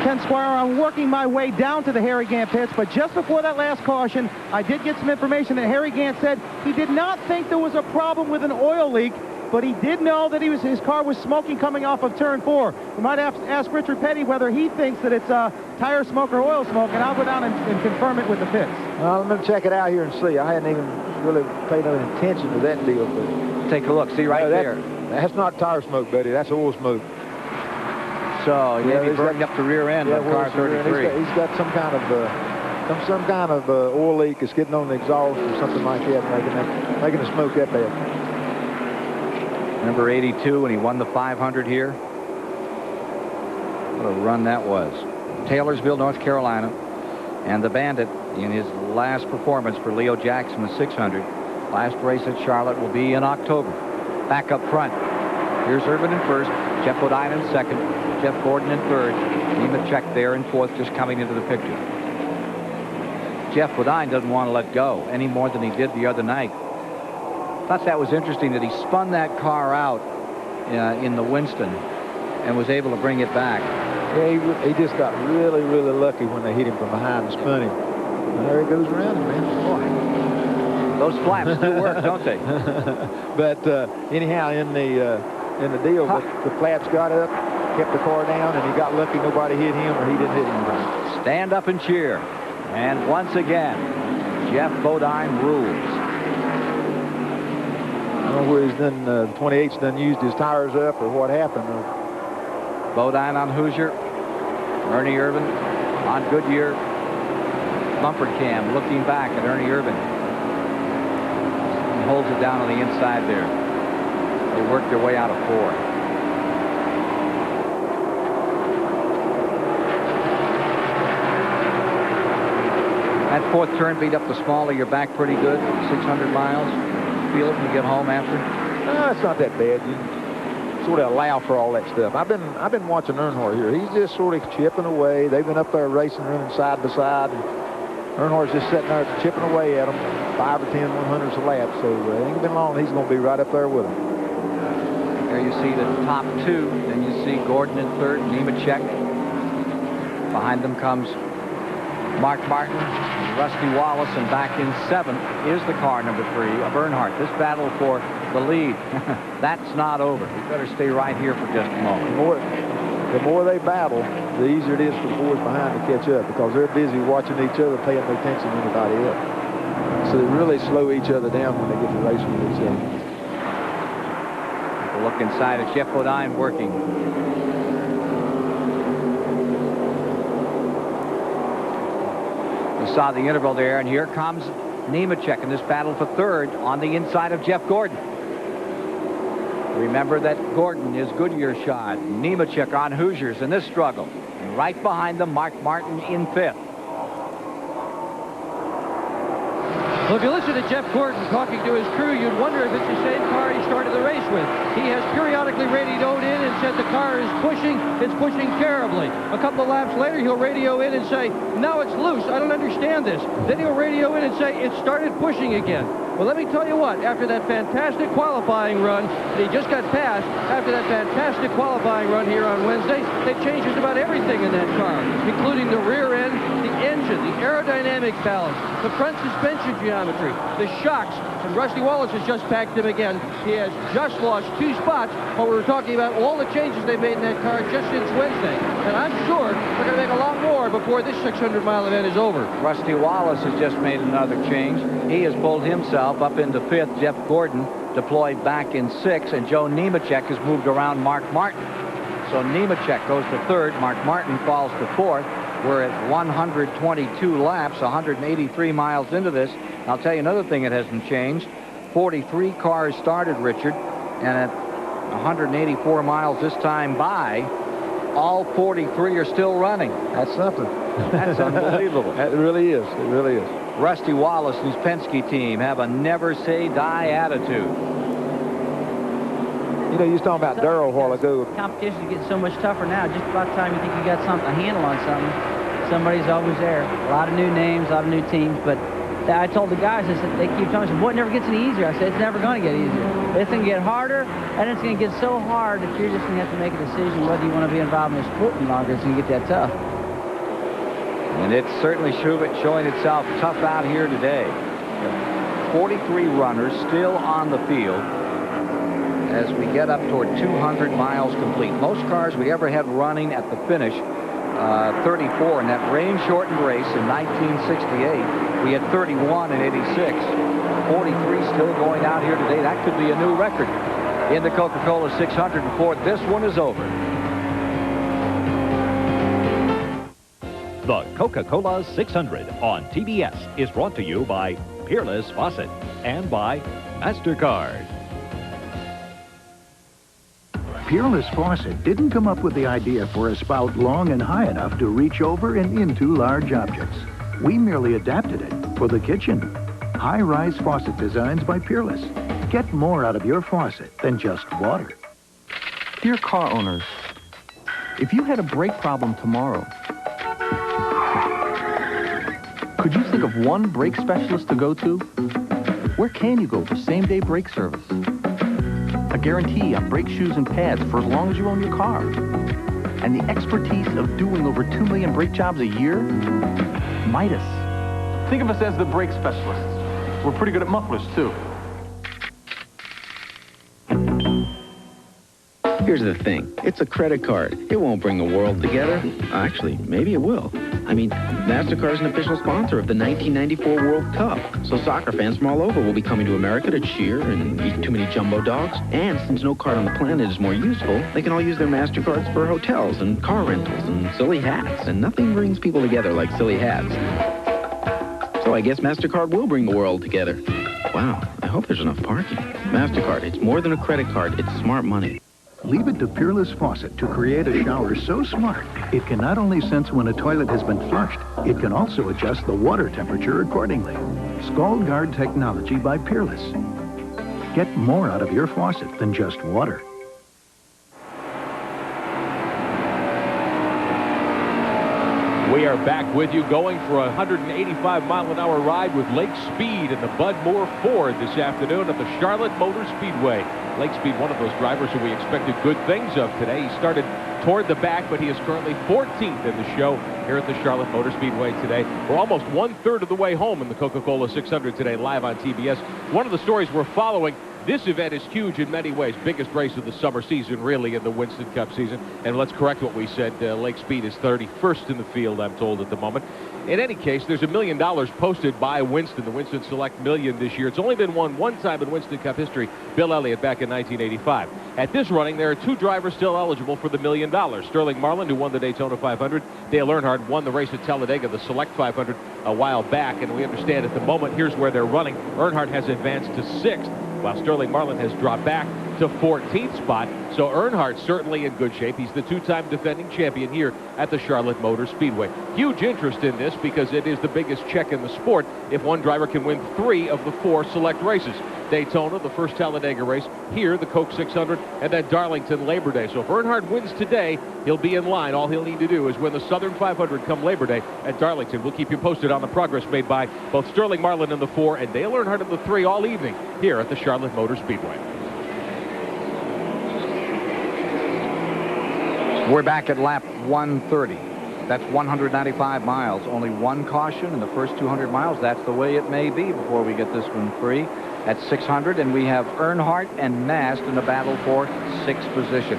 Ken Squire, I'm working my way down to the Harry Gant pits, but just before that last caution, I did get some information that Harry Gant said he did not think there was a problem with an oil leak, but he did know that his car was smoking coming off of turn 4. We might have to ask Richard Petty whether he thinks that it's tire smoke or oil smoke, and I'll go down and confirm it with the pits. Well, I'm going to check it out here and see. I hadn't even really paid no attention to that deal. But take a look. See right there. That's not tire smoke, buddy. That's oil smoke. So he may be burning up the rear end of car 33. He's got some kind of oil leak. It's getting on the exhaust or something like that, making the smoke that bad. Number 82 when he won the 500 here. What a run that was. Taylorsville, North Carolina. And the Bandit in his last performance for Leo Jackson, the 600. Last race at Charlotte will be in October. Back up front. Here's Urban in first. Jeff Bodine in second. Jeff Gordon in third. Nemechek there in fourth, just coming into the picture. Jeff Bodine doesn't want to let go any more than he did the other night. Thought that was interesting that he spun that car out in the Winston and was able to bring it back. Yeah, he just got really, really lucky when they hit him from behind and spun him. And there he goes around him, man. Boy. Those flaps do work, don't they? But anyhow, in the deal, the flaps got up, kept the car down, and he got lucky nobody hit him or he didn't hit anybody. Stand up and cheer. And once again, Jeff Bodine rules. I don't know where he's done, 28's done used his tires up or what happened. Bodine on Hoosier. Ernie Irvin on Goodyear. Bumper cam looking back at Ernie Irvin. He holds it down on the inside there. They work their way out of 4. That fourth turn beat up the small of your back pretty good. 600 miles. Feel it when you get home after? No, it's not that bad. You sort of allow for all that stuff. I've been watching Earnhardt here. He's just sort of chipping away. They've been up there racing, running side by side. And Earnhardt's just sitting there chipping away at them, 5 or 10 100s a lap. So it ain't been long. He's going to be right up there with them. There you see the top 2. Then you see Gordon in third, Nemechek. Behind them comes Mark Martin, Rusty Wallace, and back in 7th is the car number 3 of Earnhardt. This battle for the lead, that's not over. We better stay right here for just a moment. The more they battle, the easier it is for the boys behind to catch up because they're busy watching each other, paying no attention to anybody else. So they really slow each other down when they get to racing with each other. Take a look inside at Jeff Bodine working. Saw the interval there, and here comes Nemechek in this battle for third on the inside of Jeff Gordon. Remember that Gordon is Goodyear shot. Nemechek on Hoosiers in this struggle. And right behind them, Mark Martin in 5th. Well, if you listen to Jeff Gordon talking to his crew, you'd wonder if it's the same car he started the race with. He has periodically radioed in and said the car is pushing. It's pushing terribly. A couple of laps later, he'll radio in and say, now it's loose. I don't understand this. Then he'll radio in and say, it started pushing again. Well, let me tell you what, after that fantastic qualifying run, that he just got passed, after that fantastic qualifying run here on Wednesday, they changed just about everything in that car, including the rear end, the engine, the aerodynamic balance, the front suspension geometry, the shocks, and Rusty Wallace has just packed him again. He has just lost 2 spots, but we were talking about all the changes they've made in that car just since Wednesday. And I'm sure they're going to make a lot more before this 600-mile event is over. Rusty Wallace has just made another change. He has pulled himself up into 5th. Jeff Gordon deployed back in 6th, and Joe Nemechek has moved around Mark Martin. So Nemechek goes to 3rd. Mark Martin falls to 4th. We're at 122 laps, 183 miles into this. I'll tell you another thing that hasn't changed. 43 cars started, Richard, and at 184 miles this time by, all 43 are still running. That's something. That's unbelievable. That really is. It really is. Rusty Wallace and his Penske team have a never-say-die attitude. You know, you was talking about Darrell a while ago. Competition is getting so much tougher now. Just about the time you think you got a handle on something, somebody's always there. A lot of new names, a lot of new teams, but I told the guys, I said, they keep telling me, boy, it never gets any easier. I said, it's never going to get easier. It's going to get harder, and it's going to get so hard that you're just going to have to make a decision whether you want to be involved in the sport any longer. It's going to get that tough. And it's certainly showing itself tough out here today. 43 runners still on the field as we get up toward 200 miles complete. Most cars we ever had running at the finish, 34 in that rain-shortened race in 1968. We had 31 in 86. 43 still going out here today. That could be a new record in the Coca-Cola 600 before this one is over. The Coca-Cola 600 on TBS is brought to you by Peerless Faucet and by MasterCard. Peerless Faucet didn't come up with the idea for a spout long and high enough to reach over and into large objects. We merely adapted it for the kitchen. High-rise faucet designs by Peerless. Get more out of your faucet than just water. Dear car owners, if you had a brake problem tomorrow, could you think of one brake specialist to go to? Where can you go for same-day brake service? A guarantee on brake shoes and pads for as long as you own your car. And the expertise of doing over 2 million brake jobs a year? Midas. Think of us as the brake specialists. We're pretty good at mufflers, too. Here's the thing. It's a credit card. It won't bring the world together. Actually, maybe it will. I mean, NASCAR is an official sponsor of the 1994 World Cup. So soccer fans from all over will be coming to America to cheer and eat too many jumbo dogs. And since no card on the planet is more useful, they can all use their MasterCards for hotels and car rentals and silly hats. And nothing brings people together like silly hats. So I guess MasterCard will bring the world together. Wow, I hope there's enough parking. MasterCard, it's more than a credit card. It's smart money. Leave it to Peerless Faucet to create a shower so smart, it can not only sense when a toilet has been flushed, it can also adjust the water temperature accordingly. Scald Guard technology by Peerless. Get more out of your faucet than just water. We are back with you, going for a 185-mile-an-hour ride with Lake Speed and the Bud Moore Ford this afternoon at the Charlotte Motor Speedway. Lake Speed, one of those drivers who we expected good things of today. He started toward the back, but he is currently 14th in the show here at the Charlotte Motor Speedway today. We're almost one-third of the way home in the Coca-Cola 600 today, live on TBS. One of the stories we're following, this event is huge in many ways. Biggest race of the summer season, really, in the Winston Cup season. And let's correct what we said. Lake Speed is 31st in the field, I'm told, at the moment. In any case, there's $1 million posted by Winston, the Winston Select Million this year. It's only been won one time in Winston Cup history, Bill Elliott back in 1985. At this running, there are two drivers still eligible for the $1 million. Sterling Marlin, who won the Daytona 500. Dale Earnhardt won the race at Talladega, the Select 500, a while back. And we understand at the moment, here's where they're running. Earnhardt has advanced to 6th, while Sterling Marlin has dropped back to 14th spot. So Earnhardt certainly in good shape. He's the two-time defending champion here at the Charlotte Motor Speedway. Huge interest in this because it is the biggest check in the sport if one driver can win 3 of the 4 select races. Daytona, the first Talladega race, here the Coke 600, and then Darlington Labor Day. So if Earnhardt wins today, he'll be in line. All he'll need to do is win the Southern 500 come Labor Day at Darlington. We'll keep you posted on the progress made by both Sterling Marlin in the 4 and Dale Earnhardt in the 3 all evening here at the Charlotte Motor Speedway. We're back at lap 130. That's 195 miles. Only one caution in the first 200 miles. That's the way it may be before we get this one free at 600. And we have Earnhardt and Mast in the battle for 6th position.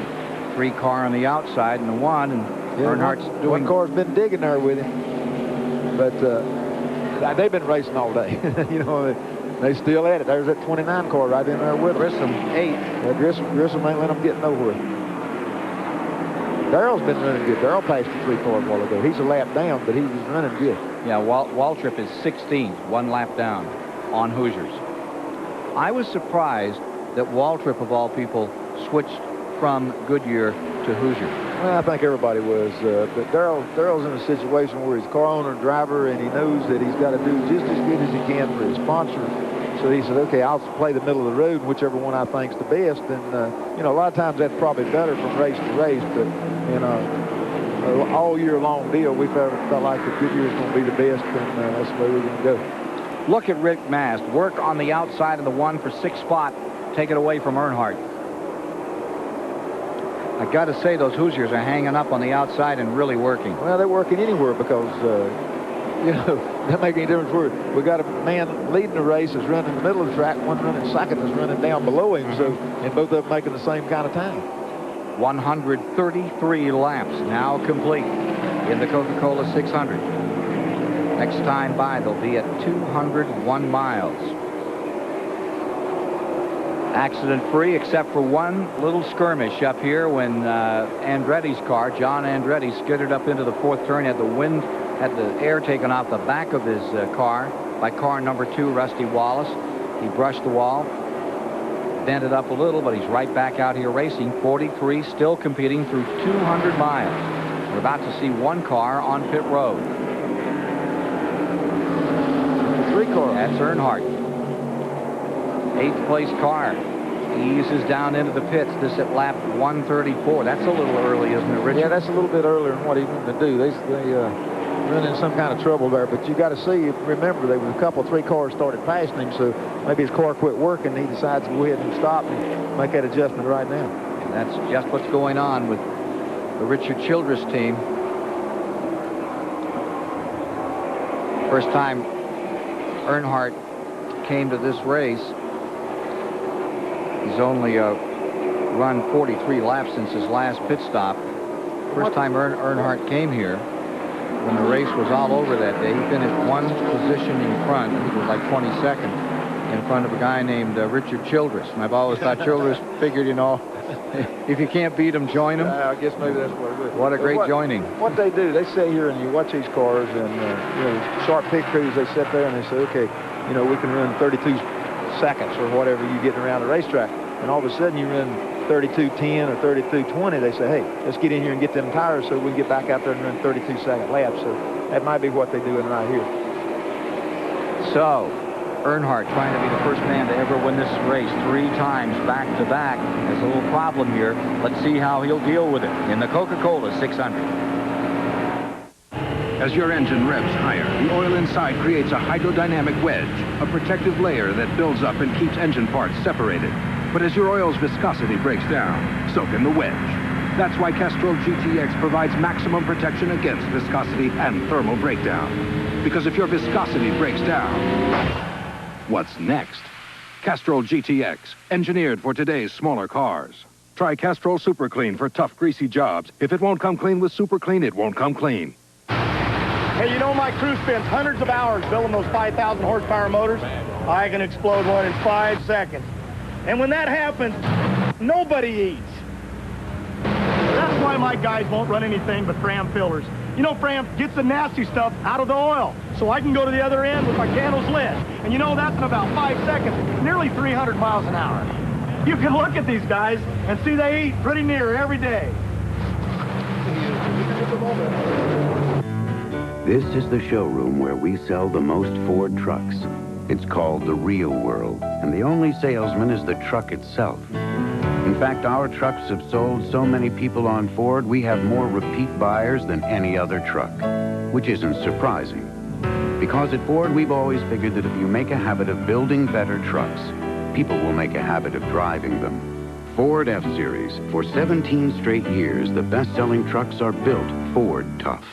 3 car on the outside and the 1. And Earnhardt's doing... One car's been digging there with him. But they've been racing all day. You know, they still at it. There's that 29 car right in there with them. Grissom, 8. Grissom ain't let them get nowhere. Darrell's been running good. Darrell passed the 3 cars a while ago. He's a lap down, but he was running good. Yeah, Waltrip is 16th, 1 lap down on Hoosiers. I was surprised that Waltrip, of all people, switched from Goodyear to Hoosier. Well, I think everybody was. But Darrell's in a situation where he's car owner and driver, and he knows that he's got to do just as good as he can for his sponsor. So he said, okay, I'll play the middle of the road, whichever one I think's the best. And, you know, a lot of times that's probably better from race to race. But, you know, all year long deal, we felt like the Goodyear's going to be the best, and that's the way we're going to go. Look at Rick Mast work on the outside of the 1 for 6 spot. Take it away from Earnhardt. I got to say, those Hoosiers are hanging up on the outside and really working. Well, they're working anywhere because, you know, that make any difference for it. We got a man leading the race is running in the middle of the track. One running second is running down below him. So, and both of them making the same kind of time. 133 laps now complete in the Coca-Cola 600. Next time by, they'll be at 201 miles. Accident-free except for one little skirmish up here when Andretti's car, John Andretti, skidded up into the 4th turn, had the air taken off the back of his car by car number 2, Rusty Wallace. He brushed the wall, dented up a little, but he's right back out here racing. 43, still competing through 200 miles. We're about to see one car on pit road. 3 cars. That's Earnhardt. 8th place car eases down into the pits. This at lap 134. That's a little early, isn't it, Richard? Yeah, that's a little bit earlier than what he wanted to do. They run into some kind of trouble there, but you got to see, remember, there was a couple, 3 cars started passing him, so maybe his car quit working. He decides to go ahead and stop and make that adjustment right now. And that's just what's going on with the Richard Childress team. First time Earnhardt came to this race, he's only run 43 laps since his last pit stop. First time Earnhardt came here, when the race was all over that day, he finished 1 position in front. I think it was like 22nd in front of a guy named Richard Childress. And I've always thought Childress figured, you know, if you can't beat him, join him. I guess maybe that's what it was. What a great joining. What they do, they sit here and you watch these cars and, you know, sharp pit crews, they sit there and they say, okay, you know, we can run 32 seconds or whatever you get around the racetrack. And all of a sudden you run 32:10 or 32:20. They say, hey, let's get in here and get them tires so we can get back out there and run 32-second laps. So that might be what they're doing right here. So, Earnhardt trying to be the first man to ever win this race 3 times back-to-back. There's a little problem here. Let's see how he'll deal with it in the Coca-Cola 600. As your engine revs higher, the oil inside creates a hydrodynamic wedge, a protective layer that builds up and keeps engine parts separated. But as your oil's viscosity breaks down, so can the wedge. That's why Castrol GTX provides maximum protection against viscosity and thermal breakdown. Because if your viscosity breaks down, what's next? Castrol GTX, engineered for today's smaller cars. Try Castrol Super Clean for tough, greasy jobs. If it won't come clean with Super Clean, it won't come clean. Hey, you know my crew spends hundreds of hours building those 5,000 horsepower motors. I can explode one in 5 seconds. And when that happens, nobody eats. That's why my guys won't run anything but Fram fillers. You know, Fram gets the nasty stuff out of the oil, so I can go to the other end with my candles lit. And you know, that's in about 5 seconds, nearly 300 miles an hour. You can look at these guys and see they eat pretty near every day. This is the showroom where we sell the most Ford trucks. It's called the real world, and the only salesman is the truck itself. In fact, our trucks have sold so many people on Ford, we have more repeat buyers than any other truck, which isn't surprising. Because at Ford, we've always figured that if you make a habit of building better trucks, people will make a habit of driving them. Ford F-Series. For 17 straight years, the best-selling trucks are built Ford tough.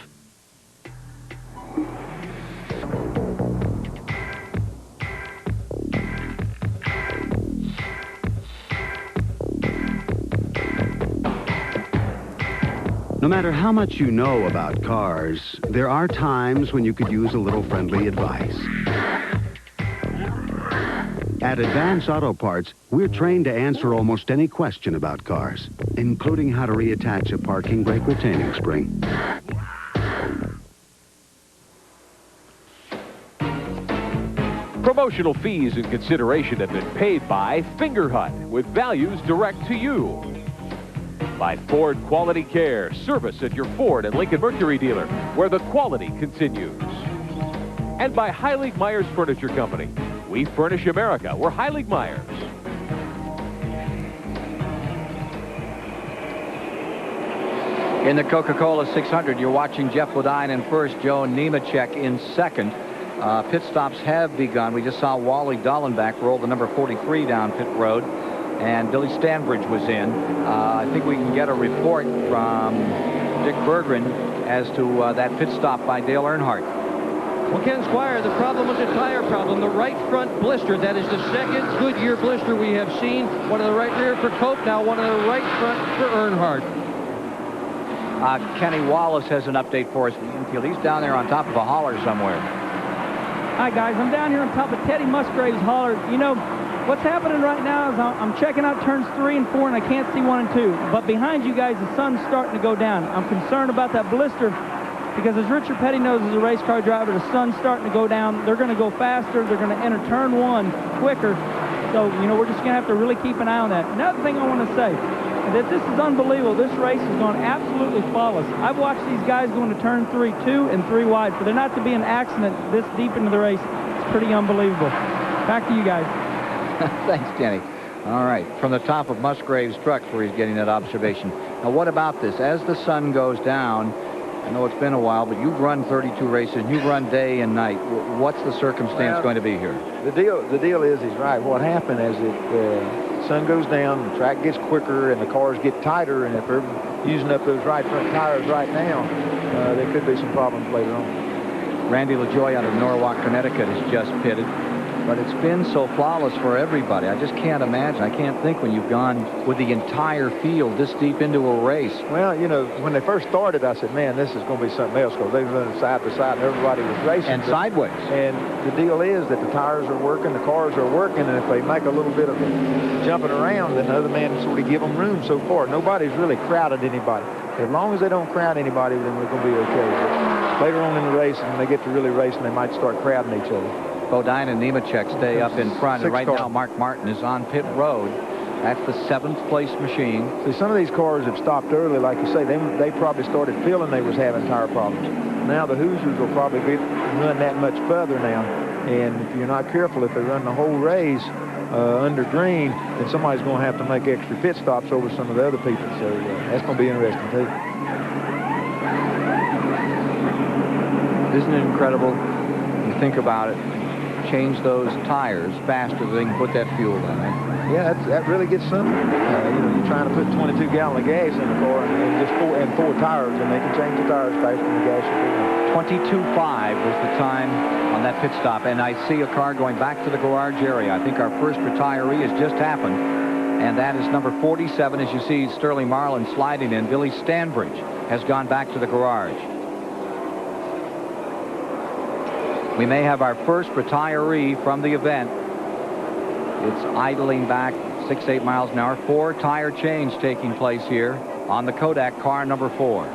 No matter how much you know about cars, there are times when you could use a little friendly advice. At Advance Auto Parts, we're trained to answer almost any question about cars, including how to reattach a parking brake retaining spring. Promotional fees and consideration have been paid by Fingerhut, with values direct to you. By Ford Quality Care, service at your Ford and Lincoln Mercury dealer, where the quality continues. And by Heilig Myers Furniture Company. We furnish America. We're Heilig Myers. In the Coca-Cola 600, you're watching Jeff Ledine in first, Joe Nemechek in second. Pit stops have begun. We just saw Wally Dallenbach roll the number 43 down pit road, and Billy Stanbridge was in. I think we can get a report from Dick Berggren as to that pit stop by Dale Earnhardt. Well, Ken Squire, the problem was a tire problem. The right front blister, that is the second Goodyear blister we have seen. One on the right rear for Cope, now one on the right front for Earnhardt. Kenny Wallace has an update for us in the infield. He's down there on top of a holler somewhere. Hi, guys. I'm down here on top of Teddy Musgrave's holler. You know, what's happening right now is I'm checking out turns 3 and 4, and I can't see 1 and 2. But behind you guys, the sun's starting to go down. I'm concerned about that blister because, as Richard Petty knows as a race car driver, the sun's starting to go down. They're going to go faster. They're going to enter turn 1 quicker. So, you know, we're just going to have to really keep an eye on that. Another thing I want to say, that this is unbelievable. This race has gone absolutely flawless. I've watched these guys go into turn 3, 2 and 3 wide. For there not to be an accident this deep into the race, it's pretty unbelievable. Back to you guys. Thanks, Kenny. All right, from the top of Musgrave's truck where he's getting that observation. Now, what about this? As the sun goes down, I know it's been a while, but you've run 32 races, and you've run day and night. What's the circumstance going to be here? The deal is he's right. What happened is the sun goes down, the track gets quicker, and the cars get tighter, and if they're using up those right front tires right now, there could be some problems later on. Randy LaJoie out of Norwalk, Connecticut has just pitted. But it's been so flawless for everybody. I just can't imagine. I can't think when you've gone with the entire field this deep into a race. Well, you know, when they first started, I said, man, this is going to be something else because they were running side by side and everybody was racing. And sideways. And the deal is that the tires are working, the cars are working, and if they make a little bit of jumping around, then the other man sort of give them room so far. Nobody's really crowded anybody. As long as they don't crowd anybody, then we're going to be okay. But later on in the race, when they get to really racing, they might start crowding each other. Bodine and Nemechek stay up in front, and right now Mark Martin is on pit road. That's the 7th place machine. See, some of these cars have stopped early, like you say. They probably started feeling they was having tire problems. Now the Hoosiers will probably run that much further now. And if you're not careful, if they run the whole race under green, then somebody's going to have to make extra pit stops over some of the other people. So that's going to be interesting, too. Isn't it incredible? You think about it. Change those tires faster than they can put that fuel in. Yeah, that really gets something. You know, you're trying to put 22-gallon of gas in the car and just four tires, and they can change the tires faster than the gas you put in. 22.5 was the time on that pit stop, and I see a car going back to the garage area. I think our first retiree has just happened, and that is number 47. As you see Sterling Marlin sliding in, Billy Stanbridge has gone back to the garage. We may have our first retiree from the event. It's idling back 6-8 miles an hour. 4 tire change taking place here on the Kodak car number 4.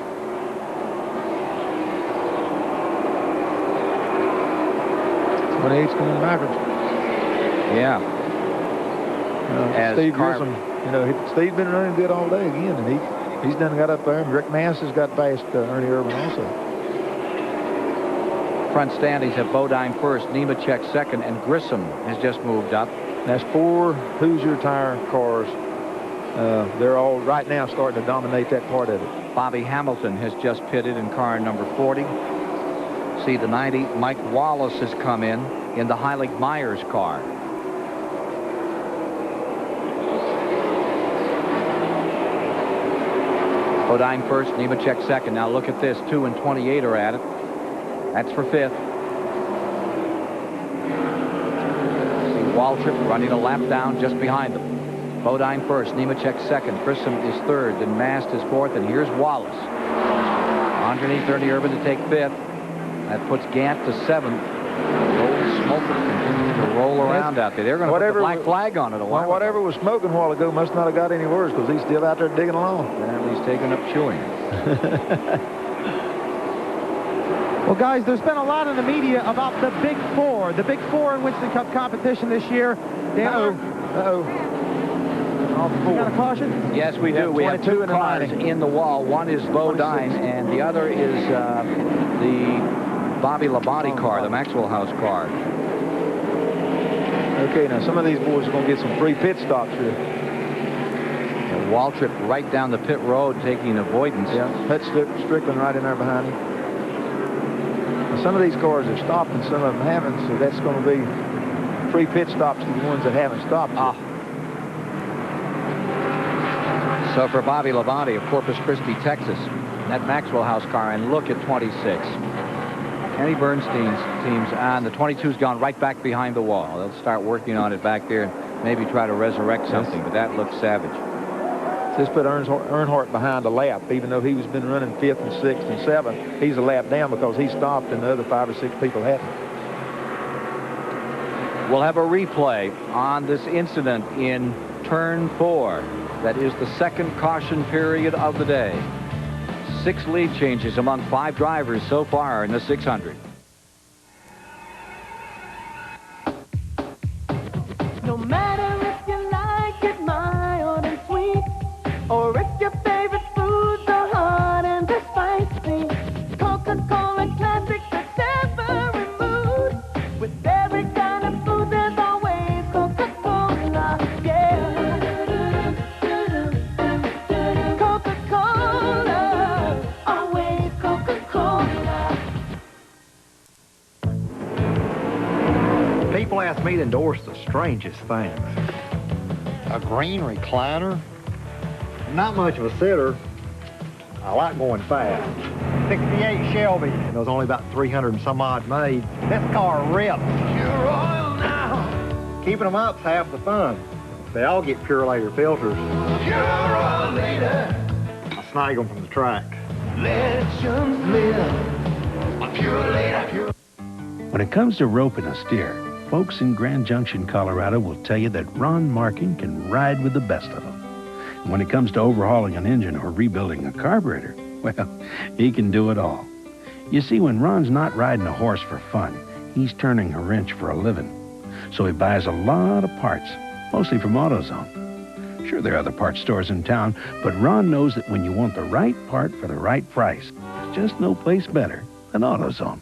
When it's going backwards. Yeah. Steve Grissom, you know, Steve's been running good all day again, and he's done got up there, and Rick Mass has got past Ernie Irvin also. Front standings have Bodine first, Nemechek second, and Grissom has just moved up. That's 4 Hoosier tire cars. They're all right now starting to dominate that part of it. Bobby Hamilton has just pitted in car number 40. See the 90. Mike Wallace has come in the Heilig Myers car. Bodine first, Nemechek second. Now look at this. 2 and 28 are at it. That's for 5th. See Waltrip running a lap down just behind them. Bodine first, Nemechek second, Grissom is 3rd, and Mast is 4th, and here's Wallace. Underneath Ernie Irvin to take 5th. That puts Gant to 7th. Old Smoker continuing to roll around out there. They're going to put the black flag on it a while. Well, whatever was smoking a while ago must not have got any worse because he's still out there digging along. And he's taking up chewing. Well, guys, there's been a lot in the media about the Big Four. The Big Four in Winston Cup competition this year. Uh-oh. You got a caution? Yes, we do. We have 2 cars in the wall. One is Bodine, and the other is the Bobby Labonte car, the Maxwell House car. Okay, now some of these boys are going to get some free pit stops here. And Waltrip right down the pit road taking avoidance. Yeah, that's Strickland right in there behind him. some of these cars have stopped and some of them haven't, so that's going to be free pit stops to the ones that haven't stopped. So for Bobby Labonte of Corpus Christi, Texas, that Maxwell House car, and look at 26. Kenny Bernstein's teams, and the 22's gone right back behind the wall. They'll start working on it back there and maybe try to resurrect something, but that looks savage. Just put Earnhardt behind a lap, even though he's been running 5th and 6th and 7th. He's a lap down because he stopped and the other 5 or 6 people hadn't. We'll have a replay on this incident in turn 4. That is the second caution period of the day. 6 lead changes among 5 drivers so far in the 600. No matter if you like it mild and sweet, or if your favorite foods are hot and they're spicy, Coca-Cola Classic fits every mood. With every kind of food, there's always Coca-Cola, yeah. Coca-Cola, always Coca-Cola. People ask me to endorse the strangest things. A green recliner? Not much of a sitter. I like going fast. 68 Shelby, and there's only about 300 and some odd made. This car rips. Pure oil now. Keeping them up's half the fun. They all get Pure Later filters. Pure oil later. I snag them from the track. Legends live. Pure Later, pure. When it comes to roping a steer, folks in Grand Junction, Colorado will tell you that Ron Markin can ride with the best of them. And when it comes to overhauling an engine or rebuilding a carburetor, well, he can do it all. You see, when Ron's not riding a horse for fun, he's turning a wrench for a living. So he buys a lot of parts, mostly from AutoZone. Sure, there are other parts stores in town, but Ron knows that when you want the right part for the right price, there's just no place better than AutoZone.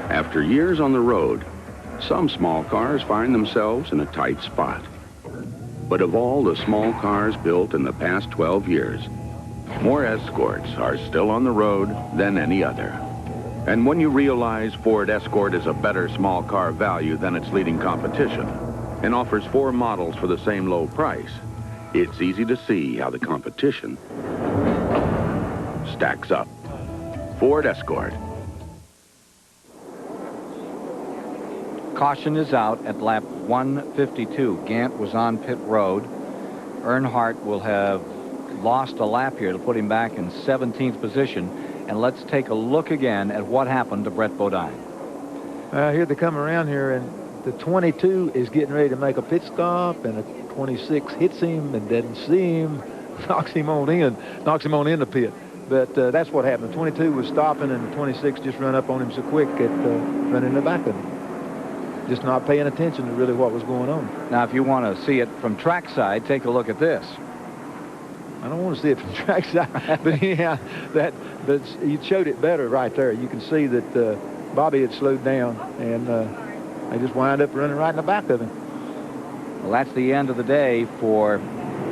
After years on the road, some small cars find themselves in a tight spot. But of all the small cars built in the past 12 years, more Escorts are still on the road than any other. And when you realize Ford Escort is a better small car value than its leading competition and offers 4 models for the same low price, it's easy to see how the competition stacks up. Ford Escort. Caution is out at lap 152. Gant was on pit road. Earnhardt will have lost a lap here to put him back in 17th position. And let's take a look again at what happened to Brett Bodine. Here they come around here, and the 22 is getting ready to make a pit stop, and the 26 hits him and doesn't see him, knocks him on in the pit. But that's what happened. The 22 was stopping, and the 26 just run up on him so quick at running in the back of him. Just not paying attention to really what was going on. Now, if you want to see it from trackside, take a look at this. I don't want to see it from trackside, but yeah, but you showed it better right there. You can see that Bobby had slowed down, and they just wind up running right in the back of him. Well, that's the end of the day for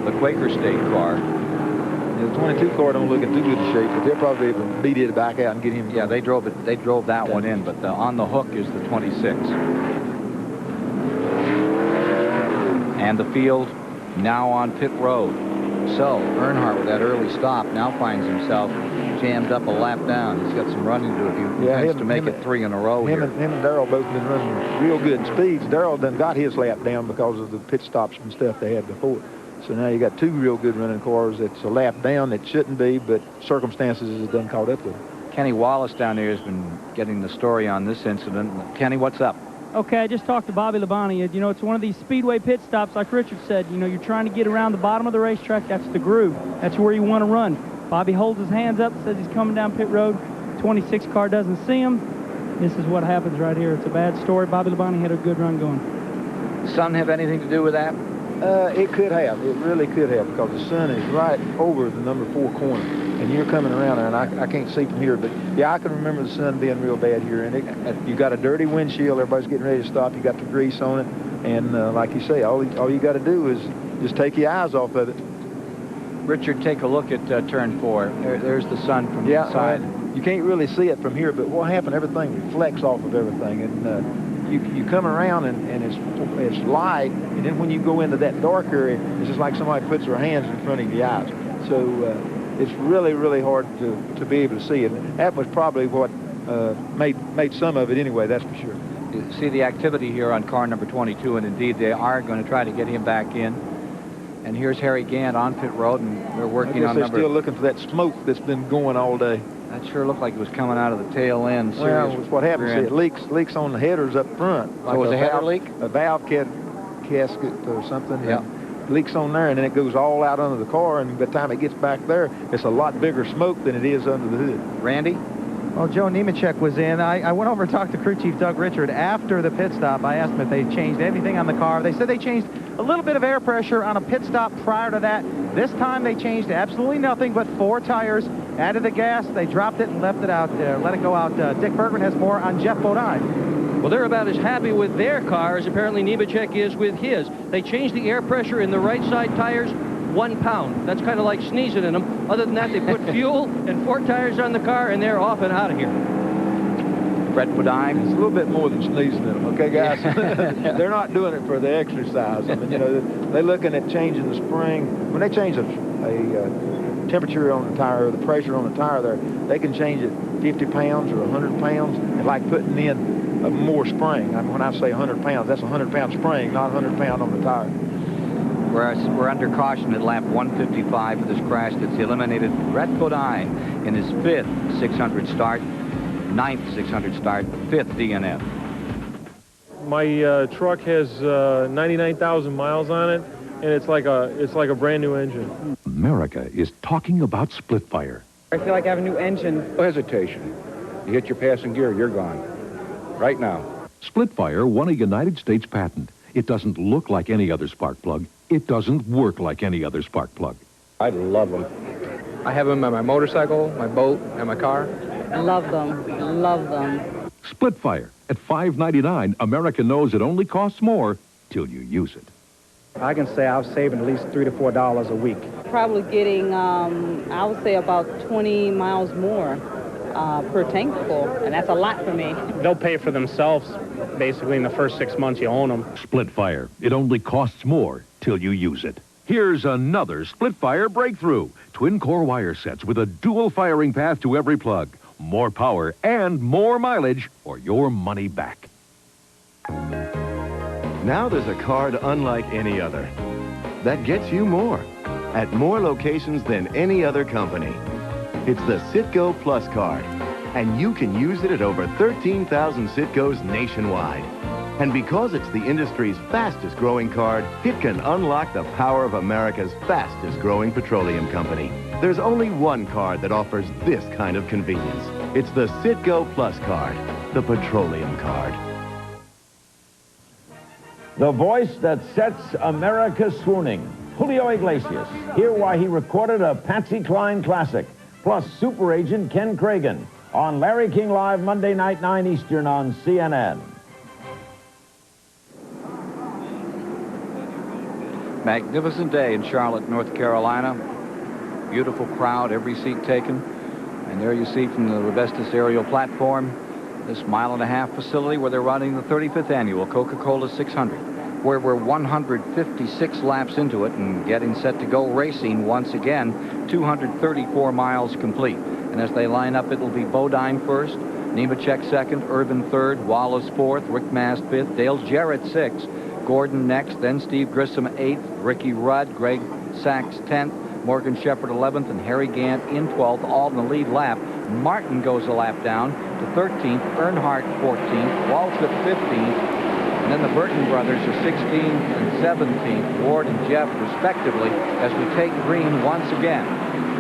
the Quaker State car. Yeah, the 22 car don't look in too good a shape, but they'll probably be able to beat it back out and get him. Yeah, they drove it. They drove that one in, but on the hook is the 26. And the field now on pit road. So Earnhardt, with that early stop, now finds himself jammed up a lap down. He's got some running to do if he wants to make it 3 in a row here. Him and Darrell both been running real good speeds. Darrell done got his lap down because of the pit stops and stuff they had before. So now you got 2 real good running cars. It's a lap down that shouldn't be, but circumstances has done caught up with it. Kenny Wallace down there has been getting the story on this incident. Kenny, what's up? Okay, I just talked to Bobby Labonte. You know, it's one of these Speedway pit stops, like Richard said. You know, you're trying to get around the bottom of the racetrack. That's the groove. That's where you want to run. Bobby holds his hands up, says he's coming down pit road. 26 car doesn't see him. This is what happens right here. It's a bad story. Bobby Labonte had a good run going. Sun have anything to do with that? It could have. It really could have, because the sun is right over the number 4 corner. And you're coming around there, and I can't see from here. But, yeah, I can remember the sun being real bad here. And you got a dirty windshield. Everybody's getting ready to stop. You got the grease on it. And like you say, all you got to do is just take your eyes off of it. Richard, take a look at turn 4. There's the sun from the side. you can't really see it from here, but what happened, everything reflects off of everything. And you come around and it's light, and then when you go into that dark area, it's just like somebody puts their hands in front of your eyes. So it's really, really hard to be able to see it. That was probably what made some of it anyway, that's for sure. You see the activity here on car number 22, and indeed they are going to try to get him back in. And here's Harry Gant on pit road, and they're working on number... They're still looking for that smoke that's been going all day. That sure looked like it was coming out of the tail end. Well, what happens is it leaks on the headers up front. So it was a header leak? A valve gasket or something. Yeah. Leaks on there, and then it goes all out under the car, and by the time it gets back there, it's a lot bigger smoke than it is under the hood. Randy? Well, Joe Nemechek was in. I went over and talked to crew chief Doug Richard after the pit stop. I asked him if they changed anything on the car. They said they changed a little bit of air pressure on a pit stop prior to that. This time they changed absolutely nothing but 4 tires, added the gas, they dropped it and left it out there, let it go out. Dick Bergman has more on Jeff Bodine. Well, they're about as happy with their car as apparently Nemechek is with his. They changed the air pressure in the right side tires 1 pound. That's kind of like sneezing in them. Other than that, they put fuel and 4 tires on the car, and they're off and out of here. Brett Bodine. It's a little bit more than sneezing in them, okay, guys? They're not doing it for the exercise. I mean, you know, they're looking at changing the spring. When they change a temperature on the tire, or the pressure on the tire there, they can change it 50 pounds or 100 pounds, and like putting in more spring. I mean, when I say 100 pounds, that's a 100-pound spring, not 100 pound on the tire. We're under caution at lap 155 for this crash that's eliminated Brett Bodine in his 5th 600 start, 9th 600 start, 5th DNF. My truck has 99,000 miles on it, and it's like a brand new engine. America is talking about split fire. I feel like I have a new engine. No hesitation. You hit your passing gear, you're gone. Right now. Split fire won a United States patent. It doesn't look like any other spark plug. It doesn't work like any other spark plug. I love them. I have them on my motorcycle, my boat, and my car. Love them. Love them. Split fire at $5.99. America knows it only costs more till you use it. I can say I've saved at least $3 to $4 a week. Probably getting, I would say about 20 miles more per tank full, and that's a lot for me. They'll pay for themselves, basically, in the first 6 months you own them. Split fire. It only costs more till you use it. Here's another split fire breakthrough. Twin core wire sets with a dual firing path to every plug. More power and more mileage or your money back. Now there's a card unlike any other that gets you more at more locations than any other company. It's the Citgo Plus card, and you can use it at over 13,000 Citgos nationwide. And because it's the industry's fastest growing card, it can unlock the power of America's fastest growing petroleum company. There's only one card that offers this kind of convenience. It's the Citgo Plus card, the petroleum card. The voice that sets America swooning, Julio Iglesias. Hear why he recorded a Patsy Cline classic, plus super agent Ken Cragen on Larry King Live Monday night, 9 Eastern on CNN. Magnificent day in Charlotte, North Carolina. Beautiful crowd, every seat taken. And there you see from the Revestis aerial platform, this 1.5-mile facility where they're running the 35th annual Coca-Cola 600, where we're 156 laps into it and getting set to go racing once again, 234 miles complete. And as they line up, it'll be Bodine first, Nemechek second, Irvin third, Wallace fourth, Rick Mast fifth, Dale Jarrett sixth, Gordon next, then Steve Grissom 8th, Ricky Rudd, Greg Sachs 10th, Morgan Shepherd 11th, and Harry Gant in 12th, all in the lead lap. Martin goes a lap down to 13th, Earnhardt 14th, Waltrip 15th, and then the Burton brothers are 16th and 17th, Ward and Jeff respectively, as we take green once again.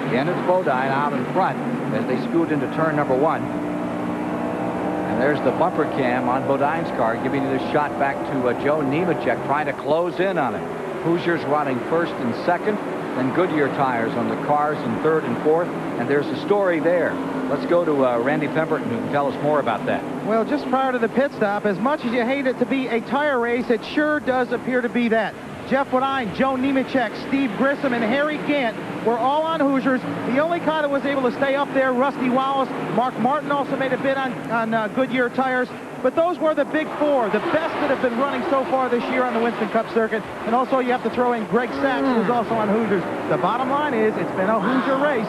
Again, it's Bodine out in front as they scoot into turn number 1. And there's the bumper cam on Bodine's car, giving you the shot back to Joe Nemechek, trying to close in on him. Hoosiers running first and second, then Goodyear tires on the cars in third and fourth, and there's a story there. Let's go to Randy Pemberton, who can tell us more about that. Well, just prior to the pit stop, as much as you hate it to be a tire race, it sure does appear to be that. Jeff Bodine, Joe Nemechek, Steve Grissom, and Harry Gant were all on Hoosiers. The only car that was able to stay up there, Rusty Wallace. Mark Martin also made a bid on Goodyear tires. But those were the big four, the best that have been running so far this year on the Winston Cup circuit. And also you have to throw in Greg Sachs, who's also on Hoosiers. The bottom line is it's been a Hoosier race.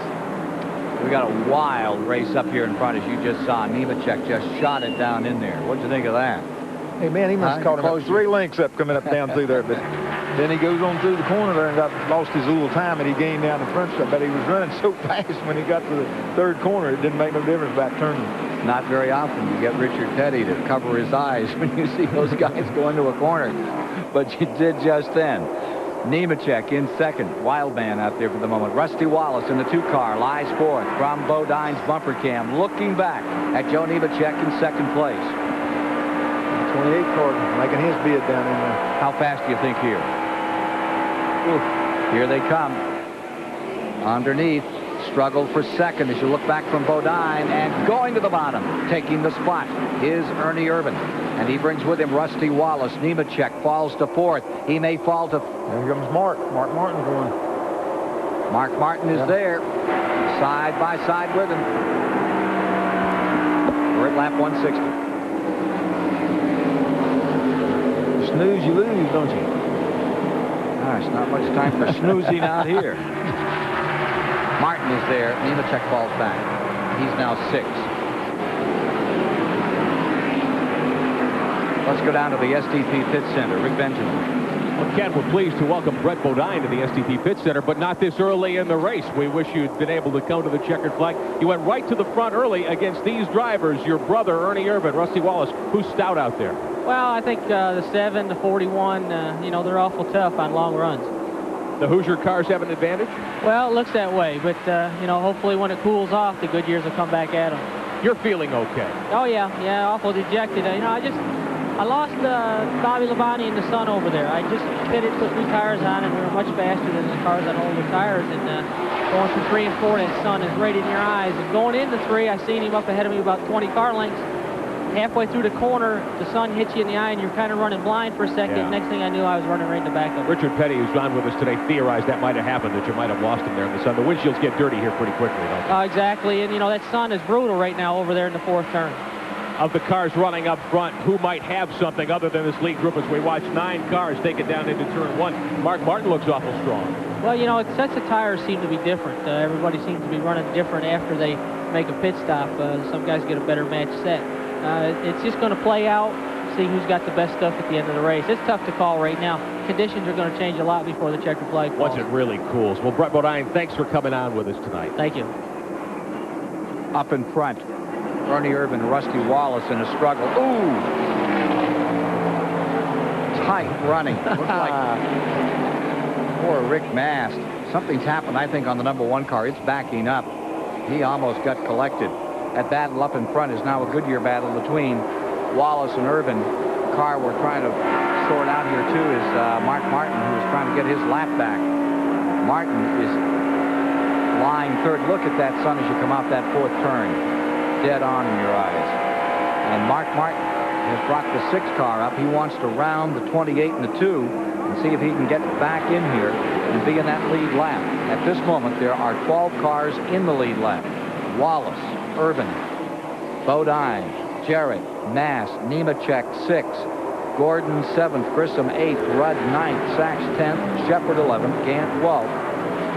We got a wild race up here in front, as you just saw. Nemechek just shot it down in there. What'd you think of that? Hey, man, he must have caught him up 3 lengths up coming up down through there. But then he goes on through the corner there and lost his little time, and he gained down the front stretch. But he was running so fast when he got to the 3rd corner, it didn't make no difference about turning. Not very often you get Richard Petty to cover his eyes when you see those guys go into a corner. But you did just then. Nemechek in 2nd. Wildman out there for the moment. Rusty Wallace in the 2-car lies 4th from Bodine's bumper cam, looking back at Joe Nemechek in 2nd place. 28 car making his bid down in there. How fast do you think here? Oof. Here they come. Underneath. Struggled for 2nd as you look back from Bodine, and going to the bottom, taking the spot, is Ernie Irvin. And he brings with him Rusty Wallace. Nemechek falls to 4th. He may fall to... There comes Mark. Mark Martin going. Mark Martin is there, side by side with him. We're at lap 160. You snooze, you lose, don't you? Gosh, not much time for snoozing out here. Martin is there. Nemechek falls back. He's now 6th. Let's go down to the STP Pit Center. Rick Benjamin. Well, Ken, we're pleased to welcome Brett Bodine to the STP Pit Center, but not this early in the race. We wish you'd been able to come to the checkered flag. You went right to the front early against these drivers. Your brother, Ernie Irvin, Rusty Wallace, who's stout out there? Well, I think the 7, the 41, they're awful tough on long runs. The Hoosier cars have an advantage? Well, it looks that way, but, hopefully when it cools off, the Goodyears will come back at them. You're feeling okay? Oh, yeah, awful dejected. I lost Bobby Labonte in the sun over there. I just pitted, put new tires on, and we were much faster than the cars on older tires. And going from 3 and 4, that sun is right in your eyes. And going into 3, I seen him up ahead of me about 20 car lengths. Halfway through the corner, the sun hits you in the eye, and you're kind of running blind for a second. Yeah. Next thing I knew, I was running right in the back of him. Richard Petty, who's on with us today, theorized that might have happened, that you might have lost him there in the sun. The windshields get dirty here pretty quickly, don't they? Exactly, and that sun is brutal right now over there in the 4th turn. Of the cars running up front, who might have something other than this lead group as we watch 9 cars take it down into turn 1? Mark Martin looks awful strong. Well, sets of tires seem to be different. Everybody seems to be running different after they make a pit stop. Some guys get a better match set. It's just going to play out, see who's got the best stuff at the end of the race. It's tough to call right now. Conditions are going to change a lot before the checkered flag falls. Once it really cools. Well, Brett Bodine, thanks for coming on with us tonight. Thank you. Up in front, Ernie Irvin, Rusty Wallace in a struggle. Ooh! Tight running. Looks like poor Rick Mast. Something's happened, I think, on the number 1 car. It's backing up. He almost got collected. That battle up in front is now a Goodyear battle between Wallace and Irvin. The car we're trying to sort out here, too, is Mark Martin, who is trying to get his lap back. Martin is lying 3rd. Look at that sun as you come off that 4th turn. Dead on in your eyes. And Mark Martin has brought the 6 car up. He wants to round the 28 and the 2 and see if he can get back in here and be in that lead lap. At this moment, there are 12 cars in the lead lap. Wallace, Irvin, Bodine, Jarrett, Mass, Nemechek 6th, Gordon 7th, Grissom 8th, Rudd 9th, Sachs 10th, Shepard 11th, Gant 12th,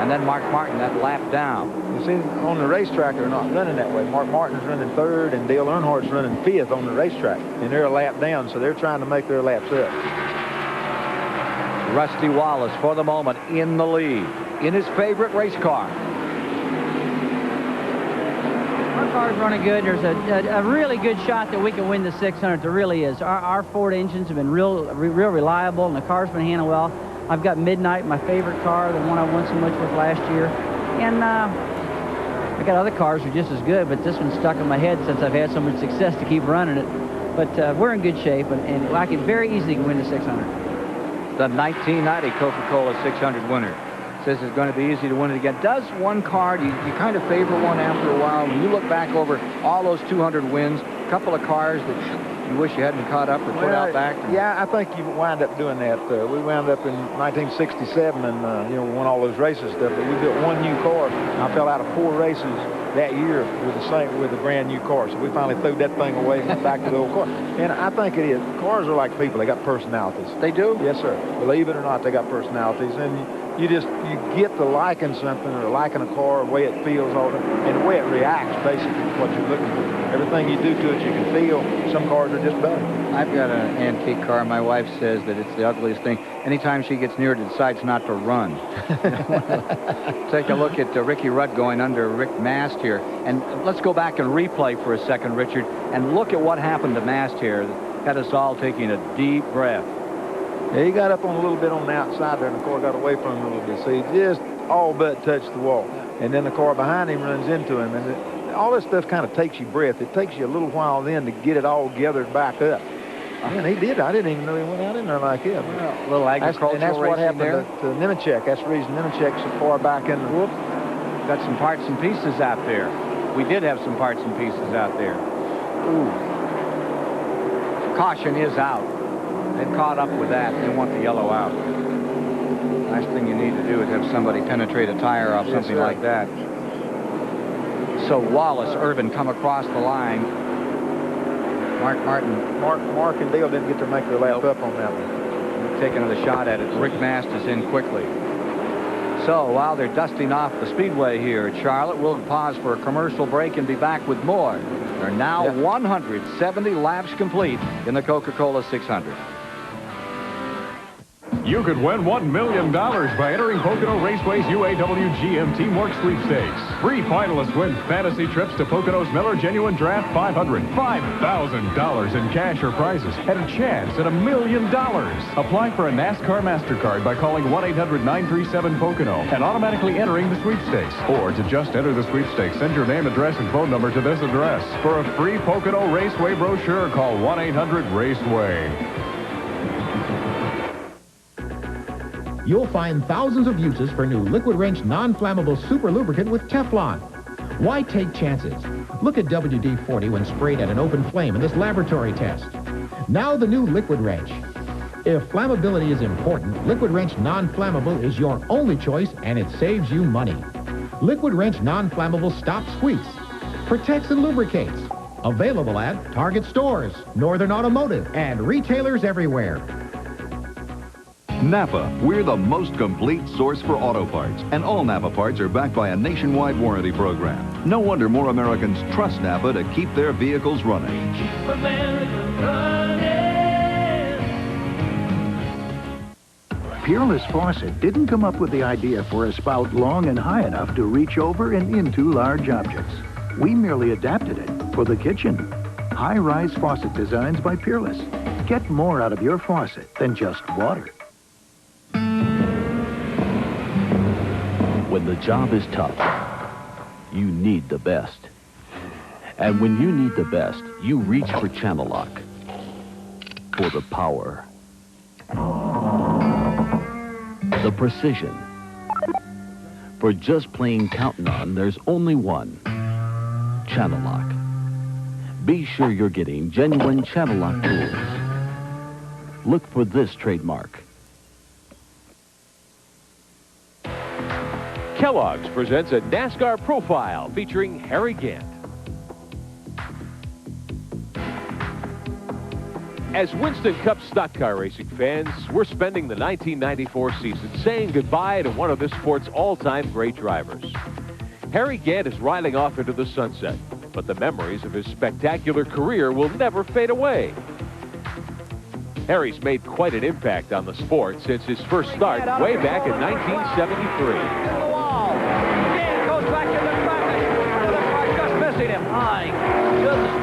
and then Mark Martin that lap down. You see, on the racetrack, they're not running that way. Mark Martin's running 3rd, and Dale Earnhardt's running 5th on the racetrack, and they're a lap down, so they're trying to make their laps up. Rusty Wallace, for the moment, in the lead, in his favorite race car. Our car's running good. There's a really good shot that we can win the 600. There really is. Our Ford engines have been real reliable, and the car's been handled well. I've got Midnight, my favorite car, the one I won so much with last year. And I got other cars that are just as good, but this one's stuck in my head since I've had so much success to keep running it. But we're in good shape, and I can very easily win the 600. The 1990 Coca-Cola 600 winner. Says it's going to be easy to win it again. Does one car, you kind of favor one after a while? When you look back over all those 200 wins, a couple of cars that You wish you hadn't caught up or put out back? Yeah, I think you wind up doing that. We wound up in 1967 and, you know, won all those races and stuff. But we built one new car. I fell out of 4 races that year with a brand new car. So we finally threw that thing away and went back to the old car. And I think it is. Cars are like people. They got personalities. They do? Yes, sir. Believe it or not, they got personalities. And you get to liking something or liking a car, the way it feels, and the way it reacts, basically, is what you're looking for. Everything you do to it, you can feel. Some cars are just better. I've got an antique car. My wife says that it's the ugliest thing. Anytime she gets near it, it decides not to run. Take a look at Ricky Rudd going under Rick Mast here. And let's go back and replay for a second, Richard, and look at what happened to Mast here. Had us all taking a deep breath. Yeah, he got up on a little bit on the outside there, and the car got away from him a little bit. So he just all but touched the wall. And then the car behind him runs into him. And all this stuff kind of takes you breath. It takes you a little while then to get it all gathered back up. And he did. I didn't even know he went out in there like that. Well, a little agricultural and that's what happened there. to Nemechek. That's the reason Nemechek's so far back in the... Whoop. Got some parts and pieces out there. We did have some parts and pieces out there. Ooh. Caution is out. They've caught up with that. They want the yellow out. Last thing you need to do is have somebody penetrate a tire off something like that. So Wallace, Irvin come across the line. Mark and Dale didn't get to make their lap up on that one. Take another shot at it. Rick Mast is in quickly. So while they're dusting off the Speedway here at Charlotte, we'll pause for a commercial break and be back with more. There are now 170 laps complete in the Coca-Cola 600. You could win $1 million by entering Pocono Raceway's UAW GM Teamwork Sweepstakes. 3 finalists win fantasy trips to Pocono's Miller Genuine Draft 500, $5,000 in cash or prizes, and a chance at $1 million. Apply for a NASCAR MasterCard by calling 1-800-937-POCONO and automatically entering the sweepstakes. Or to just enter the sweepstakes, send your name, address, and phone number to this address. For a free Pocono Raceway brochure, call 1-800-RACEWAY. You'll find thousands of uses for new Liquid Wrench non-flammable super lubricant with Teflon. Why take chances? Look at WD-40 when sprayed at an open flame in this laboratory test. Now the new Liquid Wrench. If flammability is important, Liquid Wrench non-flammable is your only choice, and it saves you money. Liquid Wrench non-flammable stops squeaks, protects and lubricates. Available at Target stores, Northern Automotive, and retailers everywhere. Napa, we're the most complete source for auto parts, and all Napa parts are backed by a nationwide warranty program. No wonder more Americans trust Napa to keep their vehicles running. Keep America running. Peerless Faucet didn't come up with the idea for a spout long and high enough to reach over and into large objects. We merely adapted it for the kitchen. High-rise faucet designs by Peerless. Get more out of your faucet than just water. When the job is tough, you need the best. And when you need the best, you reach for Channel Lock. For the power. The precision. For just plain counting on, there's only one. Channel Lock. Be sure you're getting genuine Channel Lock tools. Look for this trademark. Kellogg's presents a NASCAR profile featuring Harry Gant. As Winston Cup stock car racing fans, we're spending the 1994 season saying goodbye to one of this sport's all-time great drivers. Harry Gant is riding off into the sunset, but the memories of his spectacular career will never fade away. Harry's made quite an impact on the sport since his first start way back in 1973. Back in the back. The car just missing him. My goodness.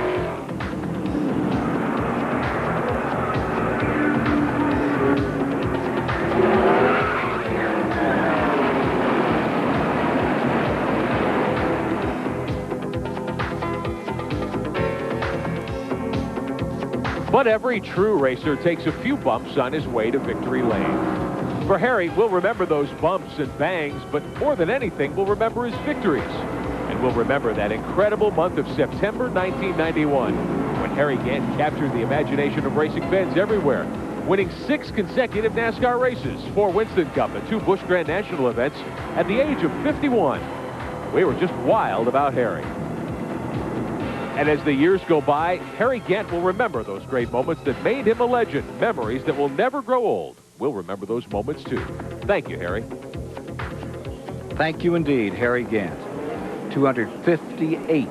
But every true racer takes a few bumps on his way to victory lane. For Harry, we'll remember those bumps and bangs, but more than anything, we'll remember his victories. And we'll remember that incredible month of September 1991, when Harry Gant captured the imagination of racing fans everywhere, winning 6 consecutive NASCAR races, 4 Winston Cup and 2 Busch Grand National events at the age of 51. We were just wild about Harry. And as the years go by, Harry Gant will remember those great moments that made him a legend, memories that will never grow old. We'll remember those moments too. Thank you, Harry. Thank you indeed, Harry Gant. 258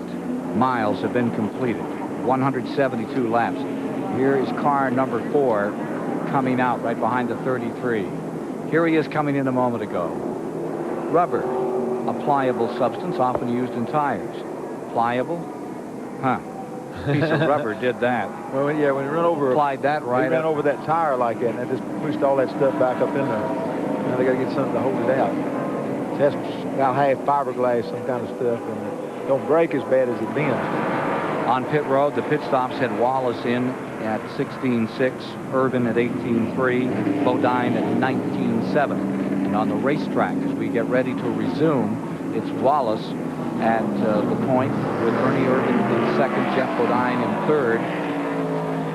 miles have been completed, 172 laps. Here is car number 4 coming out right behind the 33. Here he is coming in a moment ago. Rubber, a pliable substance often used in tires. Pliable? Huh. Piece of rubber did that. Well, yeah, when you run over... Applied that right He ran over that tire like that, and that just pushed all that stuff back up in there. Now they got to get something to hold it out. That's about half fiberglass, some kind of stuff, and it don't break as bad as it bends. On pit road, the pit stops had Wallace in at 16.6, Irvin at 18.3, Bodine at 19.7. And on the racetrack, as we get ready to resume, it's Wallace at the point with Ernie Irvin in second, Jeff Bodine in third.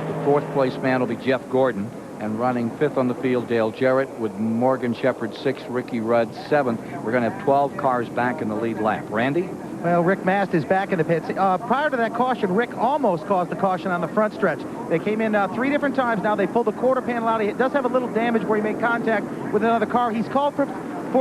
The 4th place man will be Jeff Gordon, and running 5th on the field, Dale Jarrett, with Morgan Shepherd 6th, Ricky Rudd 7th. We're going to have 12 cars back in the lead lap. Randy? Well, Rick Mast is back in the pits. Prior to that caution, Rick almost caused the caution on the front stretch. They came in 3 different times now. They pulled the quarter panel out. It does have a little damage where he made contact with another car. He's called for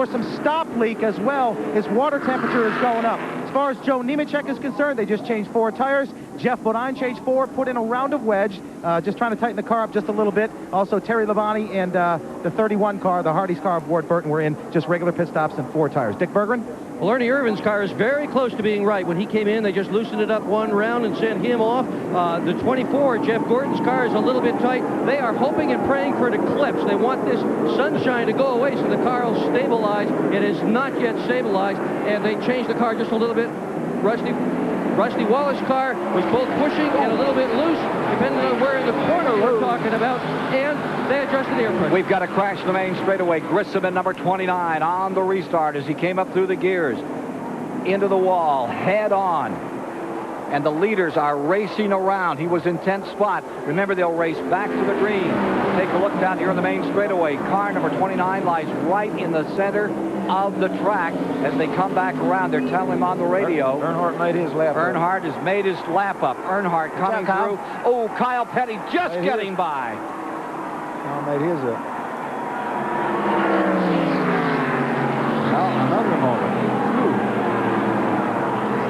some stop leak as well. His water temperature is going up. As far as Joe Nemechek is concerned, they just changed 4 tires. Jeff Bodine changed 4, put in a round of wedge, just trying to tighten the car up just a little bit. Also, Terry Labonte and the 31 car, the Hardee's car of Ward Burton, were in just regular pit stops and 4 tires. Dick Berggren? Well, Ernie Irvin's car is very close to being right. When he came in, they just loosened it up 1 round and sent him off. The 24, Jeff Gordon's car, is a little bit tight. They are hoping and praying for an eclipse. They want this sunshine to go away so the car will stabilize. It is not yet stabilized, and they changed the car just a little bit. Rusty Wallace's car was both pushing and a little bit loose, depending on where in the corner we're talking about, and they adjusted the air pressure. We've got a crash in the main straightaway. Grissom in number 29 on the restart as he came up through the gears. Into the wall, head on. And the leaders are racing around. He was in 10th spot. Remember, they'll race back to the green. Take a look down here in the main straightaway. Car number 29 lies right in the center of the track as they come back around. They're telling him on the radio. Earnhardt made his lap up. Earnhardt has made his lap up. Earnhardt coming through. Oh, Kyle Petty just getting by. Kyle made his up. Well, another moment.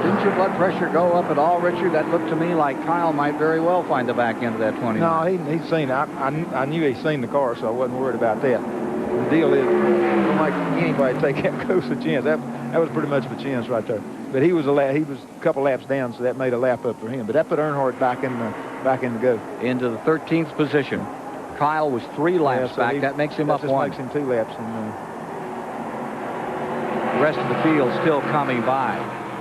Didn't your blood pressure go up at all, Richard? That looked to me like Kyle might very well find the back end of that 29. No, he'd seen it. I knew he'd seen the car, so I wasn't worried about that. The deal is, I don't like anybody take that close a chance. That was pretty much of a chance right there. But he was a couple laps down, so that made a lap up for him. But that put Earnhardt back in the go. Into the 13th position. Kyle was 3 laps back. That makes him up 1. That makes him 2 laps. And, the rest of the field still coming by.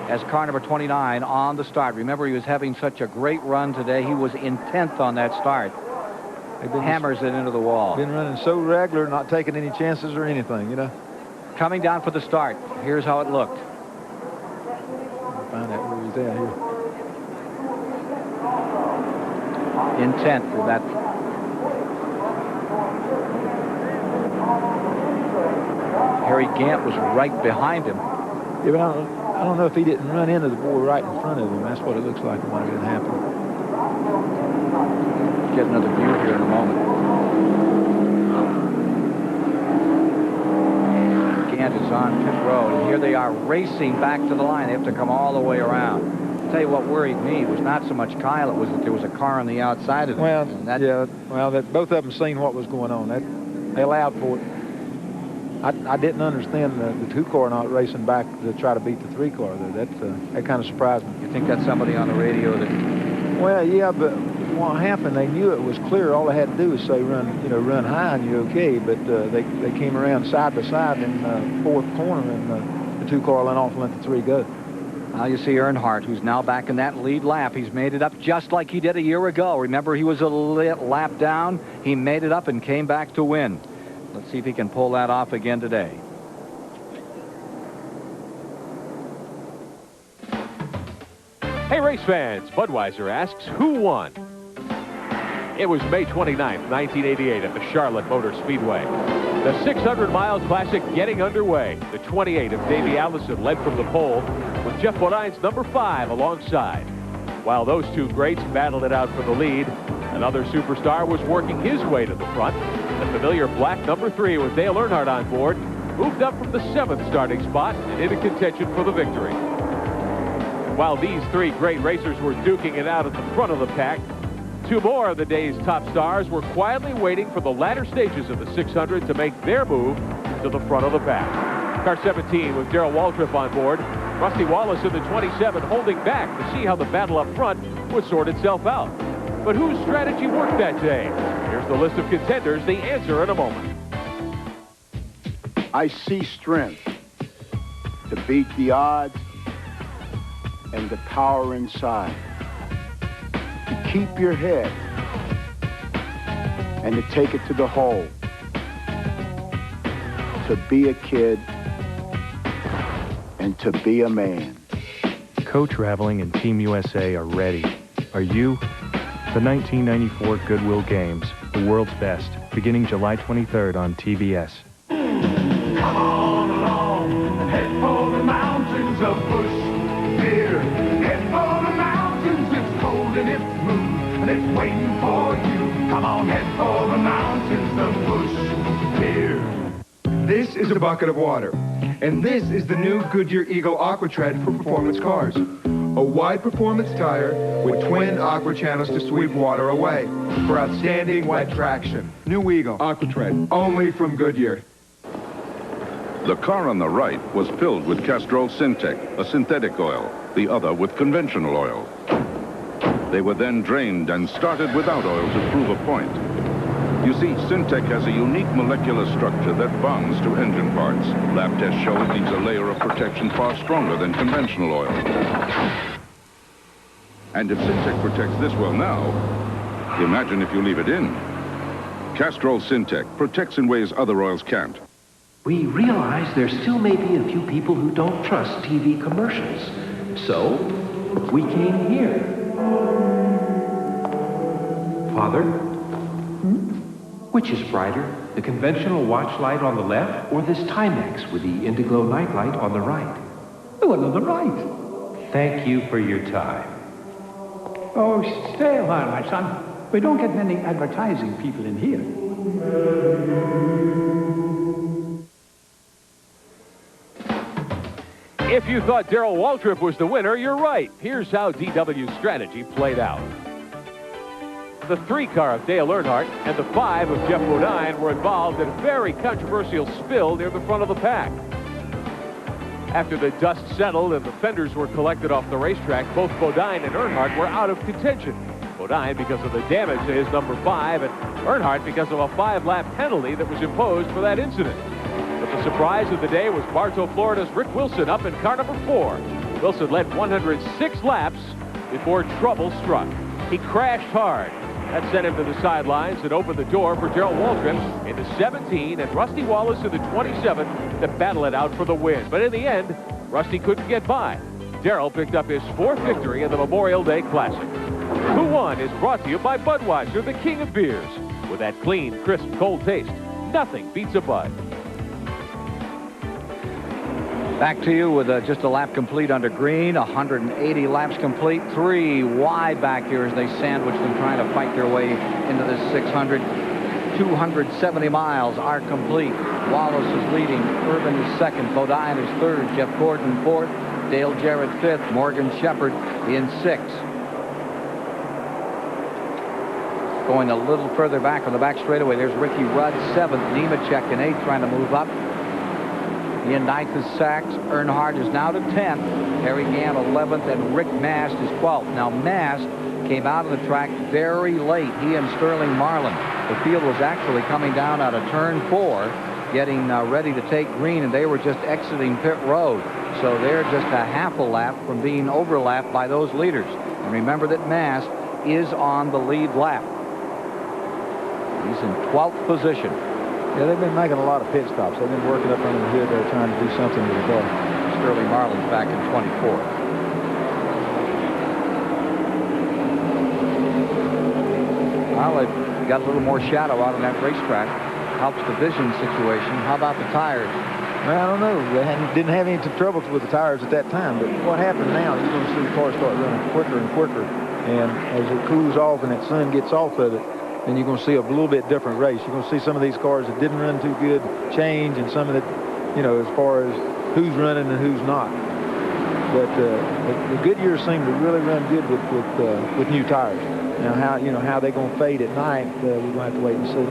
As car number 29 on the start. Remember, he was having such a great run today. He was in 10th on that start. Hammers it into the wall. Been running so regular, not taking any chances or anything, you know. Coming down for the start. Here's how it looked. I'll find out where he's at here. In 10th for that. Harry Gant was right behind him. Yeah, but I don't know if he didn't run into the boy right in front of him. That's what it looks like it might have been happening. Get another view here in a moment. Gant is on pit road, and here they are racing back to the line. They have to come all the way around. I'll tell you what worried me was not so much Kyle, it was that there was a car on the outside of them. Well, both of them seen what was going on. They allowed for it. I didn't understand the 2 car not racing back to try to beat the 3 car though. That kind of surprised me. You think that's somebody on the radio that? Well, yeah, but what happened? They knew it was clear. All they had to do was say run high and you're okay. But they came around side by side in the 4th corner and the 2 car went off and let the 3 go. Now you see Earnhardt, who's now back in that lead lap. He's made it up just like he did a year ago. Remember, he was a lap down. He made it up and came back to win. Let's see if he can pull that off again today. Hey, race fans, Budweiser asks, who won? It was May 29th, 1988 at the Charlotte Motor Speedway. The 600-mile classic getting underway. The 28 of Davey Allison led from the pole with Jeff Bodine's number 5 alongside. While those two greats battled it out for the lead, another superstar was working his way to the front. The familiar black number 3 with Dale Earnhardt on board moved up from the 7th starting spot and into contention for the victory. And while these 3 great racers were duking it out at the front of the pack, 2 more of the day's top stars were quietly waiting for the latter stages of the 600 to make their move to the front of the pack. Car 17 with Darrell Waltrip on board. Rusty Wallace in the 27 holding back to see how the battle up front would sort itself out. But whose strategy worked that day? Here's the list of contenders. The answer in a moment. I see strength to beat the odds and the power inside. To keep your head and to take it to the hole. To be a kid and to be a man. Co-Traveling and Team USA are ready. Are you? The 1994 Goodwill Games, the world's best, beginning July 23rd on TBS. Come on along, head for the mountains of Bush beer. Head for the mountains, it's cold and it's smooth, and it's waiting for you. Come on, head for the mountains of Bush beer. This is a bucket of water, and this is the new Goodyear Eagle Aqua Tread for performance cars. A wide performance tire with twin aqua channels to sweep water away for outstanding wet traction. New Eagle Aqua Tread, only from Goodyear. The car on the right was filled with Castrol Syntec, a synthetic oil, the other with conventional oil. They were then drained and started without oil to prove a point. You see, Syntec has a unique molecular structure that bonds to engine parts. Lab tests show it needs a layer of protection far stronger than conventional oil. And if Syntec protects this well now, imagine if you leave it in. Castrol Syntec protects in ways other oils can't. We realize there still may be a few people who don't trust TV commercials. So, we came here. Father? Which is brighter, the conventional watch light on the left or this Timex with the indigo nightlight on the right? The one on the right. Thank you for your time. Oh, stay a while, my son. We don't get many advertising people in here. If you thought Darrell Waltrip was the winner, you're right. Here's how DW's strategy played out. The 3 car of Dale Earnhardt and the 5 of Jeff Bodine were involved in a very controversial spill near the front of the pack. After the dust settled and the fenders were collected off the racetrack, both Bodine and Earnhardt were out of contention. Bodine because of the damage to his number 5, and Earnhardt because of a 5-lap penalty that was imposed for that incident. But the surprise of the day was Bartow, Florida's Rick Wilson up in car number 4. Wilson led 106 laps before trouble struck. He crashed hard. That sent him to the sidelines and opened the door for Darrell Waltrip in the 17 and Rusty Wallace in the 27 to battle it out for the win. But in the end, Rusty couldn't get by. Darrell picked up his 4th victory in the Memorial Day Classic. Who Won is brought to you by Budweiser, the king of beers. With that clean, crisp, cold taste, nothing beats a Bud. Back to you with just a lap complete under green, 180 laps complete, 3 wide back here as they sandwich them trying to fight their way into this 600. 270 miles are complete. Wallace is leading, Irvin is 2nd, Bodine is 3rd, Jeff Gordon 4th, Dale Jarrett 5th, Morgan Shepherd in 6th. Going a little further back on the back straightaway, there's Ricky Rudd 7th, Nemechek in 8th trying to move up. In 9th is Sachs. Earnhardt is now to 10th. Harry Gant 11th, and Rick Mast is 12th. Now Mast came out of the track very late. He and Sterling Marlin. The field was actually coming down out of turn 4, getting ready to take green, and they were just exiting pit road. So they're just a half a lap from being overlapped by those leaders. And remember that Mast is on the lead lap. He's in 12th position. Yeah, they've been making a lot of pit stops. They've been working up under the hood there trying to do something with the car. Sterling Marlin's back in 24th. Well, they've got a little more shadow out on that racetrack. Helps the vision situation. How about the tires? Well, I don't know. They didn't have any troubles with the tires at that time. But what happened now, you're going to see cars start running quicker and quicker. And as it cools off and that sun gets off of it, then you're going to see a little bit different race. You're going to see some of these cars that didn't run too good change, and some of it, you know, as far as who's running and who's not. But the Goodyear seemed to really run good with new tires. Now, how they're going to fade at night, we're going to have to wait and see.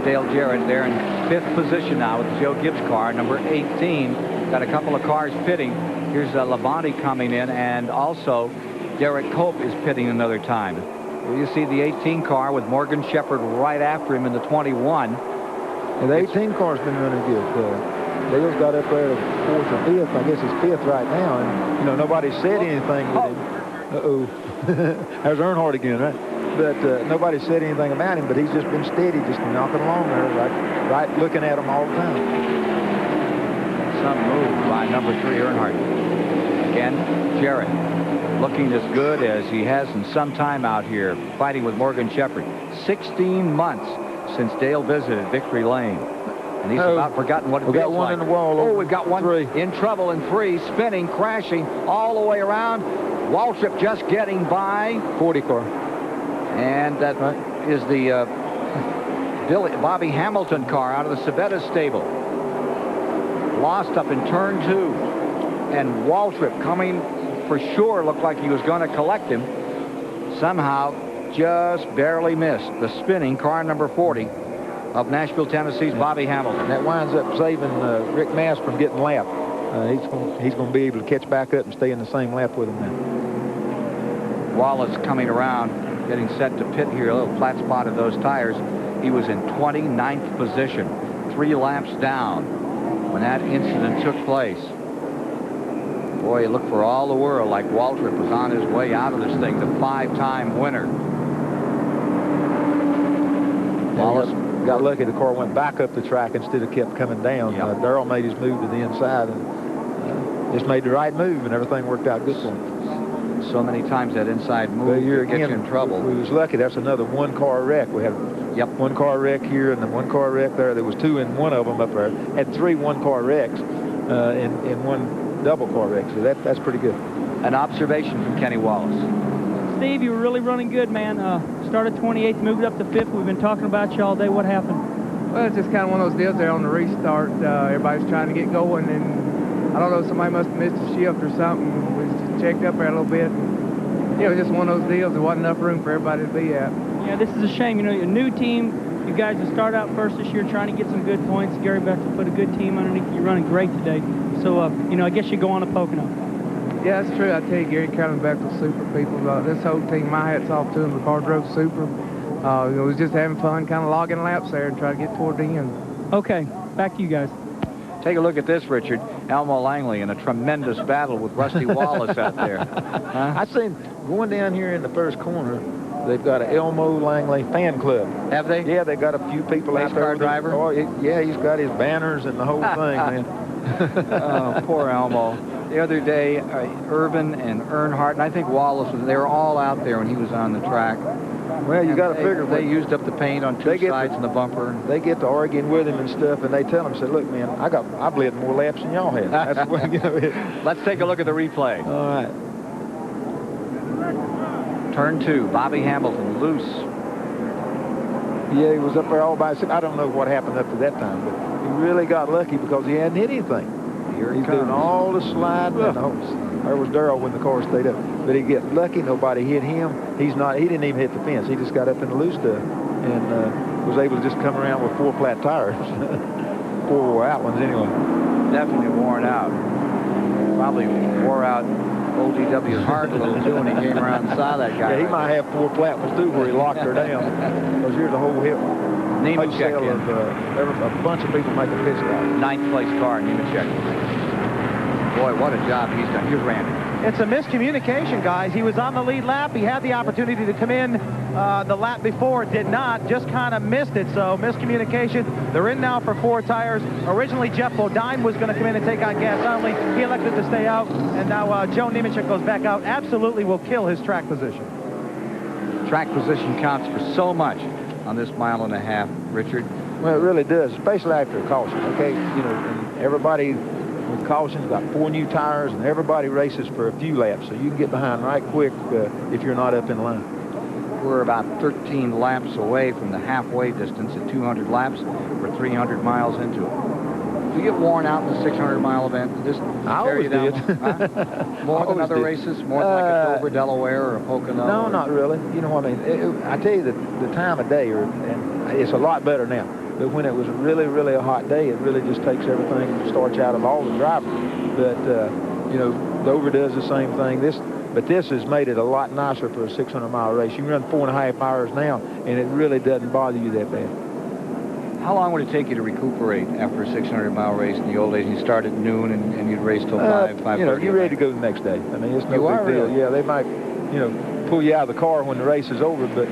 Dale Jarrett there in 5th position now with Joe Gibbs' car, number 18. Got a couple of cars pitting. Here's Labonte coming in, and also Derek Cope is pitting another time. You see the 18 car with Morgan Shepherd right after him in the 21. And the 18 car's been running good. Dale's got up there to 4th or 5th. I guess he's 5th right now. And, you know, nobody said anything with him. Uh-oh. There's Earnhardt again, right? But nobody said anything about him, but he's just been steady, just knocking along there, right looking at him all the time. Some move by number 3, Earnhardt. Again, Jarrett looking as good as he has in some time out here, fighting with Morgan Shepherd. 16 months since Dale visited Victory Lane. And he's about forgotten what it feels like. We've got one in the wall. Oh, we've got one 3. In trouble in 3, spinning, crashing all the way around. Waltrip just getting by. 40 car. And that is the Bobby Hamilton car out of the Civetta stable. Lost up in turn 2. And Waltrip coming for sure, looked like he was going to collect him. Somehow just barely missed the spinning car number 40 of Nashville, Tennessee's Bobby Hamilton. That winds up saving Rick Mast from getting lapped. He's going to be able to catch back up and stay in the same lap with him now. Wallace coming around, getting set to pit here. A little flat spot of those tires. He was in 29th position, 3 laps down when that incident took place. Boy, he looked for all the world like Waltrip was on his way out of this thing, the 5-time winner. Wallace got lucky. The car went back up the track instead of kept coming down. Yep. Darrell made his move to the inside and just made the right move, and everything worked out good for him. So many times that inside move gets you in trouble. We was lucky. That's another 1-car wreck. We had 1-car wreck here and then 1-car wreck there. There was 2 in one of them up there. Had 3 1-car wrecks in one double car wreck. So that's pretty good. An observation from Kenny Wallace. Steve, you were really running good, man. Started 28th, moved up to 5th. We've been talking about you all day. What happened? Well, it's just kind of one of those deals there on the restart. Everybody's trying to get going, and I don't know, somebody must have missed a shift or something. We just checked up there a little bit. And, you know, just one of those deals. There wasn't enough room for everybody to be at. Yeah, this is a shame. You know, a new team. You guys will start out first this year trying to get some good points. Gary Bechtel put a good team underneath you. You're running great today. So, you know, I guess you go on to Pocono. Yeah, that's true. I tell you, Gary Calvin Bechtel, super people. This whole team, my hat's off to them. The car drove super. It was just having fun, kind of logging laps there and try to get toward the end. Okay, back to you guys. Take a look at this, Richard. Elmo Langley in a tremendous battle with Rusty Wallace out there. I seen going down here in the first corner. They've got an Elmo Langley fan club. Have they? Yeah, they got a few people out there. NASCAR driver? Oh, yeah, he's got his banners and the whole thing, man. Oh, poor Elmo. The other day, Irvin and Earnhardt, and I think Wallace, they were all out there when he was on the track. Well, you got to figure. They used up the paint on 2 sides in the bumper. They get to arguing with him and stuff, and they tell him, say, look, man, I've led more laps than y'all have. That's what, you know, Let's take a look at the replay. All right. Turn 2, Bobby Hamilton, loose. Yeah, he was up there all by himself. I don't know what happened up to that time, but he really got lucky because he hadn't hit anything. He's doing all the sliding. There was Darrell when the car stayed up. But he get lucky. Nobody hit him. He didn't even hit the fence. He just got up in the loose stuff and was able to just come around with 4 flat tires. 4 wore out ones anyway. Definitely worn out. Probably wore out old D.W. Hart a little too when he came around the side of that guy. Yeah, he might have 4 flat ones too where he locked her down. Because here's a whole hip. Nemechek in. A bunch of people make a pit stop. 9th place car, Nemechek. Boy, what a job he's done. Here's Randy. It's a miscommunication, guys. He was on the lead lap. He had the opportunity to come in the lap before. Did not. Just kind of missed it. So miscommunication. They're in now for 4 tires. Originally, Jeff Bodine was going to come in and take on gas only. He elected to stay out. And now Joe Nemechek goes back out. Absolutely will kill his track position. Track position counts for so much on this mile and a half, Richard. Well, it really does, especially after a caution. Okay, you know, and everybody with cautions got 4 new tires, and everybody races for a few laps, so you can get behind right quick if you're not up in line. We're about 13 laps away from the halfway distance at 200 laps. We're 300 miles into it. Do you get worn out in the 600-mile event? I always did. More than other races? More than like a Dover, Delaware, or a Pocono? No, not really. You know what I mean? I tell you, the time of day, and it's a lot better now. But when it was really, really a hot day, it really just takes everything, starch out of all the drivers. But, you know, Dover does the same thing. But this has made it a lot nicer for a 600-mile race. You can run 4.5 hours now, and it really doesn't bother you that bad. How long would it take you to recuperate after a 600-mile race in the old days? You start at noon and you'd race till 5:30. You know, you're ready to go the next day. I mean, it's no big deal. Really? Yeah, they might, you know, pull you out of the car when the race is over, but,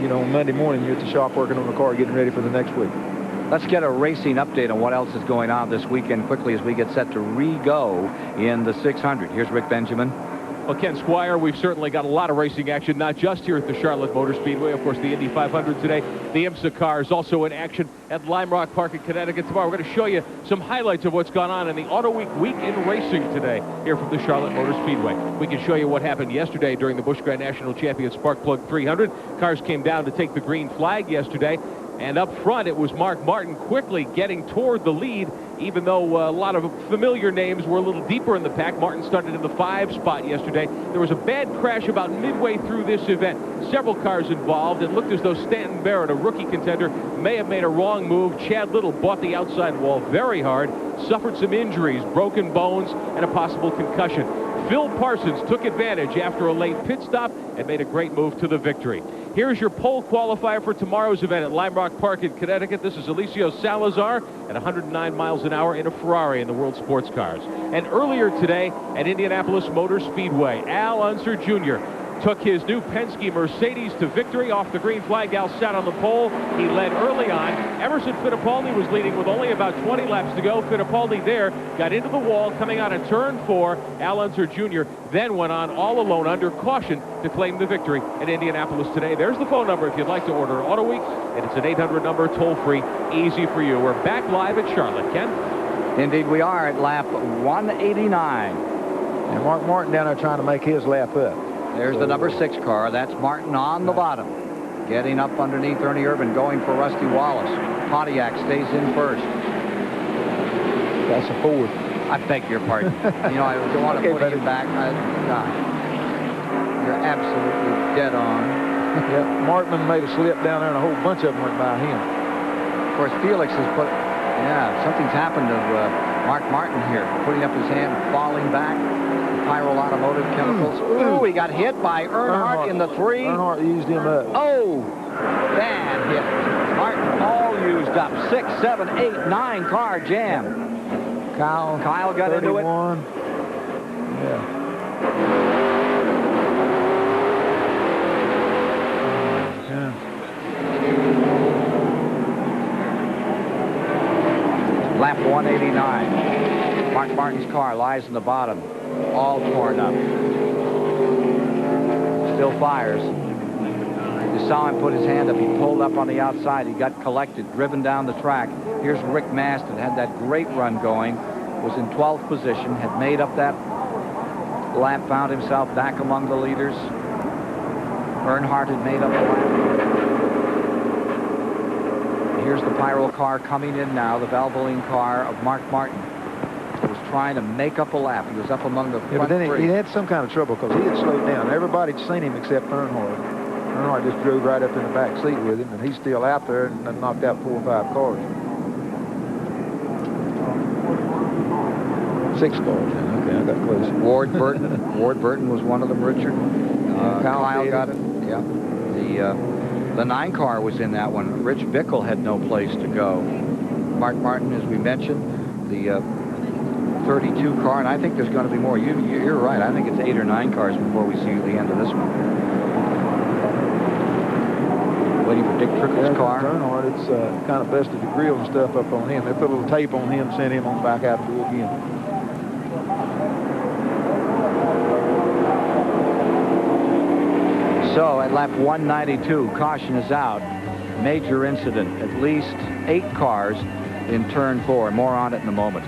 you know, on Monday morning, you're at the shop working on the car, getting ready for the next week. Let's get a racing update on what else is going on this weekend quickly as we get set to re-go in the 600. Here's Rick Benjamin. Well, Ken Squire, we've certainly got a lot of racing action, not just here at the Charlotte Motor Speedway. Of course, the Indy 500 today. The IMSA car is also in action at Lime Rock Park in Connecticut tomorrow. We're going to show you some highlights of what's gone on in the Auto Week in racing today here from the Charlotte Motor Speedway. We can show you what happened yesterday during the Busch Grand National Champion Sparkplug 300. Cars came down to take the green flag yesterday. And up front, it was Mark Martin quickly getting toward the lead, even though a lot of familiar names were a little deeper in the pack. Martin started in the 5 spot yesterday. There was a bad crash about midway through this event. Several cars involved. It looked as though Stanton Barrett, a rookie contender, may have made a wrong move. Chad Little bought the outside wall very hard, suffered some injuries, broken bones, and a possible concussion. Phil Parsons took advantage after a late pit stop and made a great move to the victory. Here's your pole qualifier for tomorrow's event at Lime Rock Park in Connecticut. This is Alicio Salazar at 109 miles an hour in a Ferrari in the World Sports Cars. And earlier today at Indianapolis Motor Speedway, Al Unser Jr. took his new Penske Mercedes to victory off the green flag. Al sat on the pole. He led early on. Emerson Fittipaldi was leading with only about 20 laps to go. Fittipaldi there got into the wall coming out of turn 4. Al Unser Jr. then went on all alone under caution to claim the victory at Indianapolis today. There's the phone number if you'd like to order Auto Week, and it's an 800 number, toll-free, easy for you. We're back live at Charlotte. Ken? Indeed, we are at lap 189. And Mark Martin down there trying to make his lap up. There's the number 6 car. That's Martin on the bottom. Getting up underneath Ernie Irvan, going for Rusty Wallace. Pontiac stays in first. That's a 4. I beg your pardon. You know, I don't want to put you back. You're absolutely dead on. Yeah, Markman made a slip down there, and a whole bunch of them went by him. Of course, Felix has put, something's happened to Mark Martin here. Putting up his hand, falling back. Pyro Automotive Chemicals. Ooh, he got hit by Earnhardt in the 3. Earnhart used him up. Oh, bad hit. Martin all used up. 6, 7, 8, 9 car jam. Kyle got 31. Into it. Yeah. Lap 189. Mark Martin's car lies in the bottom. All torn up. Still fires. You saw him put his hand up. He pulled up on the outside. He got collected, driven down the track. Here's Rick Maston. Had that great run going. Was in 12th position. Had made up that lap. Found himself back among the leaders. Earnhardt had made up the lap. Here's the Pyro car coming in now. The Valvoline car of Mark Martin. Trying to make up a lap. He was up among the front but then 3. he had some kind of trouble because he had slowed down. Everybody'd seen him except Earnhardt. Earnhardt just drove right up in the back seat with him, and he's still out there and knocked out 4 or 5 cars. 6 cars. Okay, I got close. Ward Burton was one of them, Richard. Kyle got it. Yeah. The 9 car was in that one. Rich Bickle had no place to go. Mark Martin, as we mentioned, the 32 car, and I think there's going to be more. You're right. I think it's 8 or 9 cars before we see the end of this one. Waiting for Dick Trickle's car. Earnhardt, it's kind of busted the grill and stuff up on him. They put a little tape on him, sent him on back out through again. So at lap 192, caution is out. Major incident. At least 8 cars in turn 4. More on it in a moment.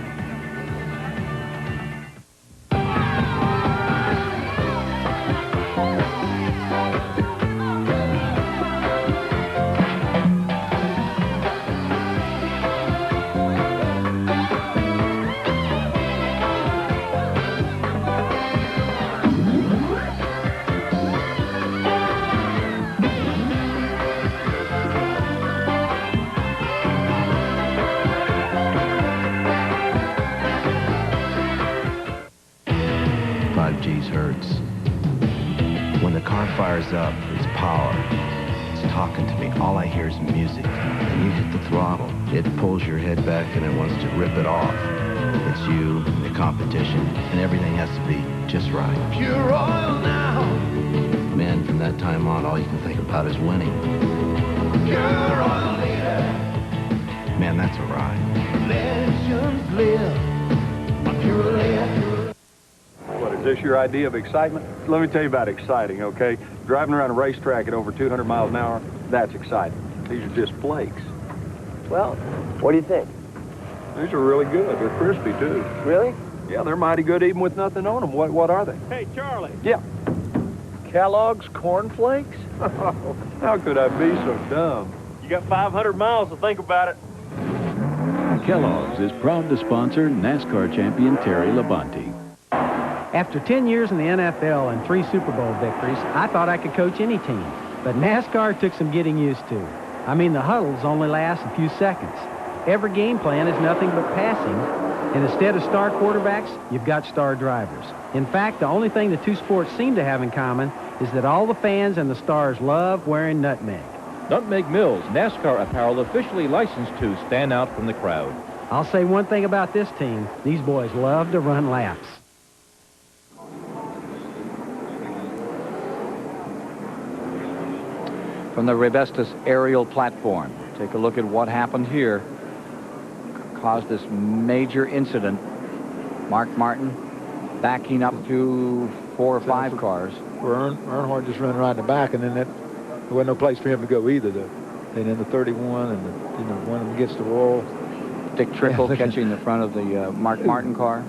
Up, it's power. It's talking to me. All I hear is music. And you hit the throttle. It pulls your head back and it wants to rip it off. It's you, the competition, and everything has to be just right. Pure oil now. Man, from that time on, all you can think about is winning. Pure oil leader. Man, that's a ride. Legends live. Pure leader. What, is this your idea of excitement? Let me tell you about exciting, okay? Driving around a racetrack at over 200 miles an hour, that's exciting. These are just flakes. Well, what do you think? These are really good. They're crispy, too. Really? Yeah, they're mighty good even with nothing on them. What are they? Hey, Charlie. Yeah. Kellogg's Corn Flakes? How could I be so dumb? You got 500 miles to think about it. Kellogg's is proud to sponsor NASCAR champion Terry Labonte. After 10 years in the NFL and 3 Super Bowl victories, I thought I could coach any team. But NASCAR took some getting used to. I mean, the huddles only last a few seconds. Every game plan is nothing but passing. And instead of star quarterbacks, you've got star drivers. In fact, the only thing the 2 sports seem to have in common is that all the fans and the stars love wearing nutmeg. Nutmeg Mills, NASCAR apparel officially licensed to stand out from the crowd. I'll say one thing about this team. These boys love to run laps. From the Rebestos aerial platform. Take a look at what happened here. Caused this major incident. Mark Martin backing up through 4 or 5 cars. Earnhardt just ran right in the back, and then there wasn't no place for him to go either. And then the 31, and one of them gets the wall. Dick Trickle catching the front of the Mark Martin car.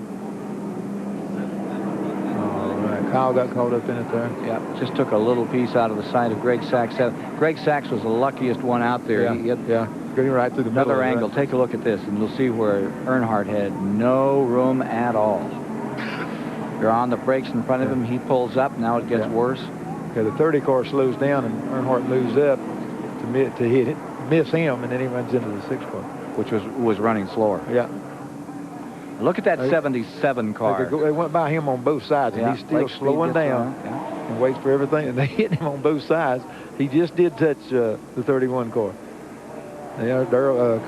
Kyle got caught up in it there. Yeah, just took a little piece out of the side of Greg Sachs. Greg Sachs was the luckiest one out there. Yeah, getting right through the middle. Another angle. Right. Take a look at this, and you'll see where Earnhardt had no room at all. You're on the brakes in front of him. He pulls up. Now it gets worse. Okay, the 30 car slows down, and Earnhardt moves up to hit it, miss him, and then he runs into the 6 car, which was running slower. Yeah. Look at that 77 car. They went by him on both sides, and he's still slowing down and waits for everything, and they hit him on both sides. He just did touch the 31 car.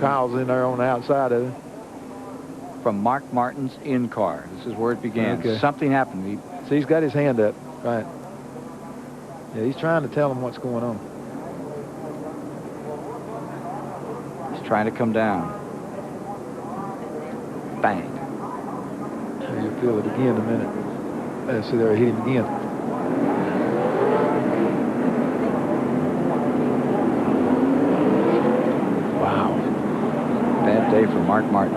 Kyle's in there on the outside of it. From Mark Martin's in-car. This is where it began. Okay. Something happened. See, he's got his hand up. Right. Yeah, he's trying to tell him what's going on. He's trying to come down. Bang. You'll feel it again in a minute. See there, hit him again. Wow. Bad day for Mark Martin.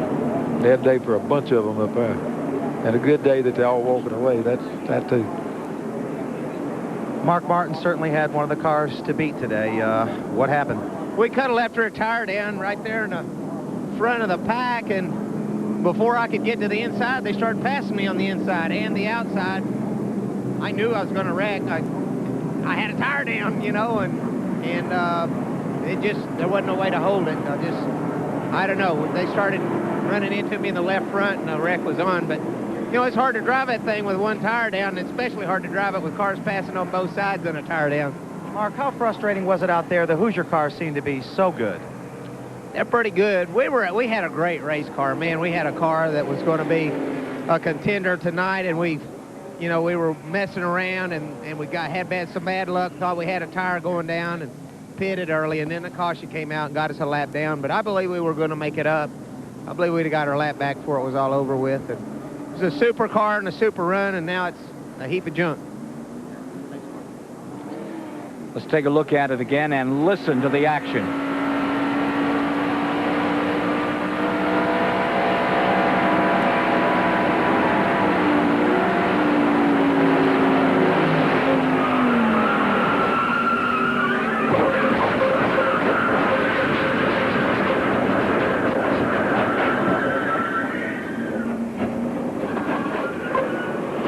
Bad day for a bunch of them up there. And a good day that they're all walking away. That too. Mark Martin certainly had one of the cars to beat today. What happened? We cut a left rear tire down right there in the front of the pack, and before I could get to the inside, they started passing me on the inside and the outside. I knew I was going to wreck. I had a tire down, and there wasn't no way to hold it. I don't know. They started running into me in the left front, and the wreck was on. But, it's hard to drive that thing with one tire down, and especially hard to drive it with cars passing on both sides and a tire down. Mark, how frustrating was it out there? The Hoosier cars seemed to be so good. They're pretty good. We had a great race car, man. We had a car that was going to be a contender tonight, and we were messing around, and we had some bad luck. Thought we had a tire going down and pitted early, and then the caution came out and got us a lap down. But I believe we were going to make it up. I believe we'd have got our lap back before it was all over with. And it was a super car and a super run, and now it's a heap of junk. Let's take a look at it again and listen to the action.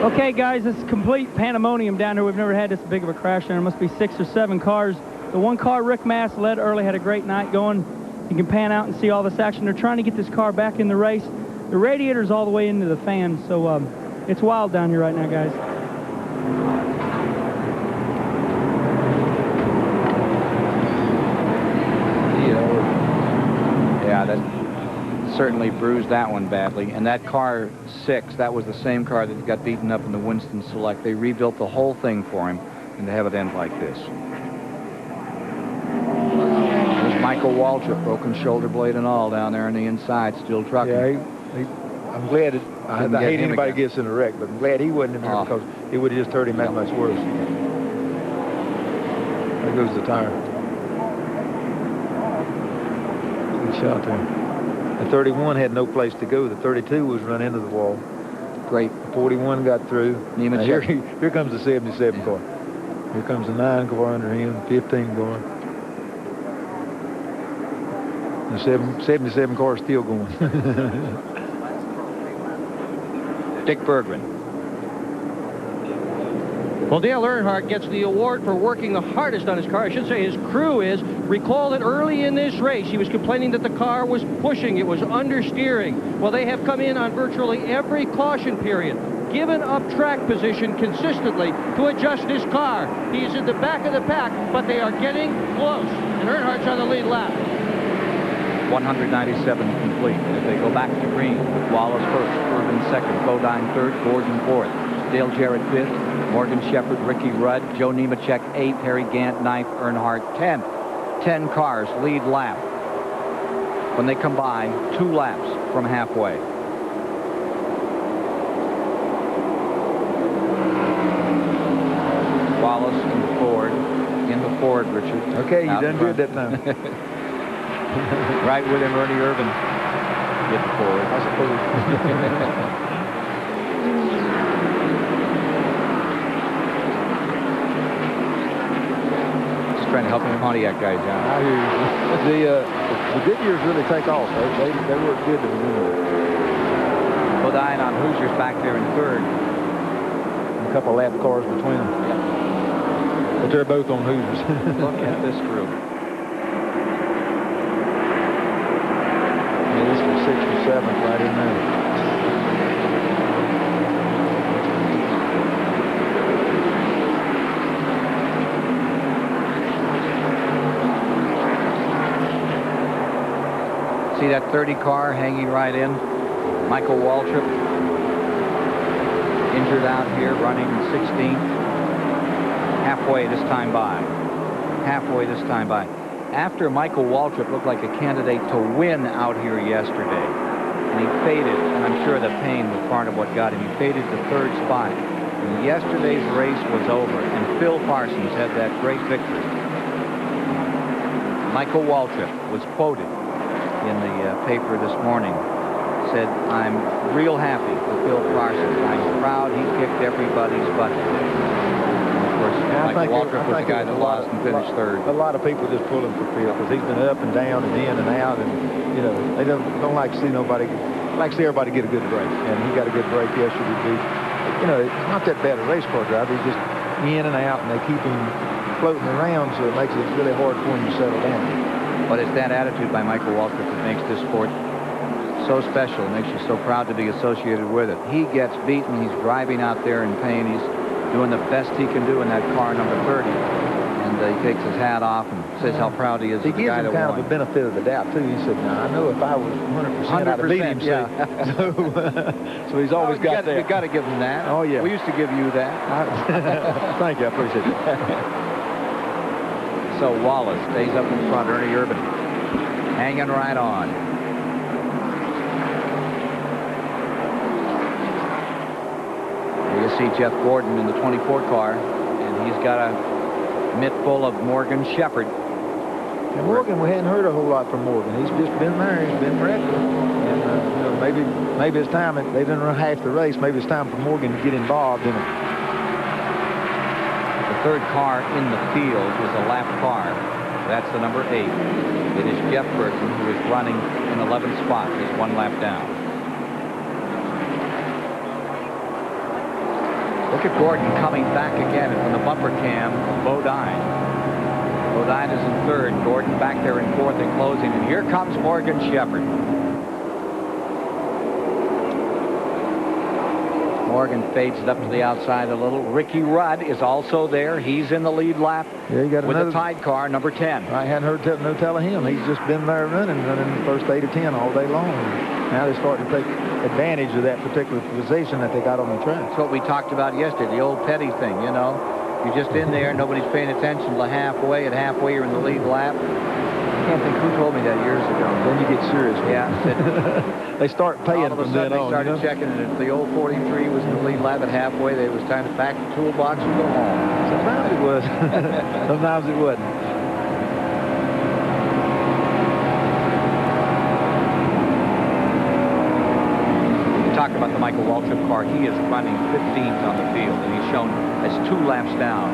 Okay, guys, this is complete pandemonium down here. We've never had this big of a crash. There must be 6 or 7 cars. The one car Rick Mass led early, had a great night going. You can pan out and see all this action. They're trying to get this car back in the race. The radiator's all the way into the fan, so it's wild down here right now, guys. Yeah, that certainly bruised that one badly. And that car 6, that was the same car that got beaten up in the Winston Select. They rebuilt the whole thing for him, and to have it end like this. There's Michael Waltrip, broken shoulder blade and all down there on the inside, still trucking. Yeah, I'm glad I hate anybody gets in a wreck, but I'm glad he wasn't in there because it would have just hurt him that much worse. There goes the tire. Good shot there. The 31 had no place to go. The 32 was run into the wall. Great. The 41 got through. Now here comes the 77 car. Here comes the 9 car under him, 15 car. The 77 car is still going. Dick Berggren. Well, Dale Earnhardt gets the award for working the hardest on his car. I should say his crew is. Recall that early in this race, he was complaining that the car was pushing. It was understeering. Well, they have come in on virtually every caution period, given up track position consistently to adjust his car. He is in the back of the pack, but they are getting close. And Earnhardt's on the lead lap. 197 complete. As they go back to green, Wallace first, Irvin second, Bodine third, Gordon fourth, Dale Jarrett fifth, Morgan Shepherd, Ricky Rudd, Joe Nemechek 8th, Harry Gant 9th, Earnhardt 10th. 10 cars lead lap. When they come by, 2 laps from halfway. Wallace in the Ford, Richard. Okay, you done good that time. Right with him, Ernie Irvin. Get the Ford, I suppose. Trying to help the Pontiac guys out. I hear you. The Goodyears really take off. They work good to begin with. Bodine on Hoosiers back there in third. A couple lap cars between them. Yeah. But they're both on Hoosiers. Look at this group. Yeah, this was 6th or 7th right in there. See that 30 car hanging right in? Michael Waltrip injured out here, running 16th. Halfway this time by. Halfway this time by. After Michael Waltrip looked like a candidate to win out here yesterday, and he faded, and I'm sure the pain was part of what got him. He faded to 3rd spot. And yesterday's race was over, and Phil Parsons had that great victory. Michael Waltrip was quoted in the paper this morning, said, "I'm real happy for Phil Parsons. I'm proud he kicked everybody's butt." And of course, Michael Waltrip was the guy that lost and finished 3rd. A lot of people just pull him for Phil because he's been up and down and in and out, and they don't like to see nobody. Like to see everybody get a good break, and he got a good break yesterday too. It's not that bad a race car driver. He's just in and out, and they keep him floating around, so it makes it really hard for him to settle down. But it's that attitude by Michael Waltrip that makes this sport so special. It makes you so proud to be associated with it. He gets beaten. He's driving out there in pain. He's doing the best he can do in that car number 30. And he takes his hat off and says how proud he is of the guy that won. He gives him kind of a benefit of the doubt, too. He said, "Now, I know if I was 100%, I'd have beat him." Yeah. So he's always got that. You got to give him that. Oh, yeah. We used to give you that. Thank you. I appreciate that. So Wallace stays up in front. Ernie Irvin hanging right on. Here you see Jeff Gordon in the 24 car, and he's got a mitt full of Morgan Shepherd. And Morgan, we hadn't heard a whole lot from Morgan. He's just been there. He's been wrecking. And you know, maybe it's time. They didn't run half the race. Maybe it's time for Morgan to get involved in it. The third car in the field is a lap car. That's the number 8. It is Jeff Burton, who is running in 11th spot. He's 1 lap down. Look at Gordon coming back again from the bumper cam. Bodine. Bodine is in 3rd. Gordon back there in 4th and closing. And here comes Morgan Shepherd. Morgan fades it up to the outside a little. Ricky Rudd is also there. He's in the lead lap with a tied car, number 10. I hadn't heard no tell of him. He's just been there running the first 8 or 10 all day long. Now they're starting to take advantage of that particular position that they got on the track. That's what we talked about yesterday, the old Petty thing, you know. You're just in there, nobody's paying attention till halfway. At halfway, you're in the lead lap. I can't think who told me that years ago. Then you get serious. Yeah. They start paying from then on. They started checking, and if the old 43 was in the lead lap at halfway, it was time to pack the toolbox and go home. Sometimes it was. Sometimes it wasn't. We talked about the Michael Waltrip car. He is running 15th on the field, and he's shown as 2 laps down.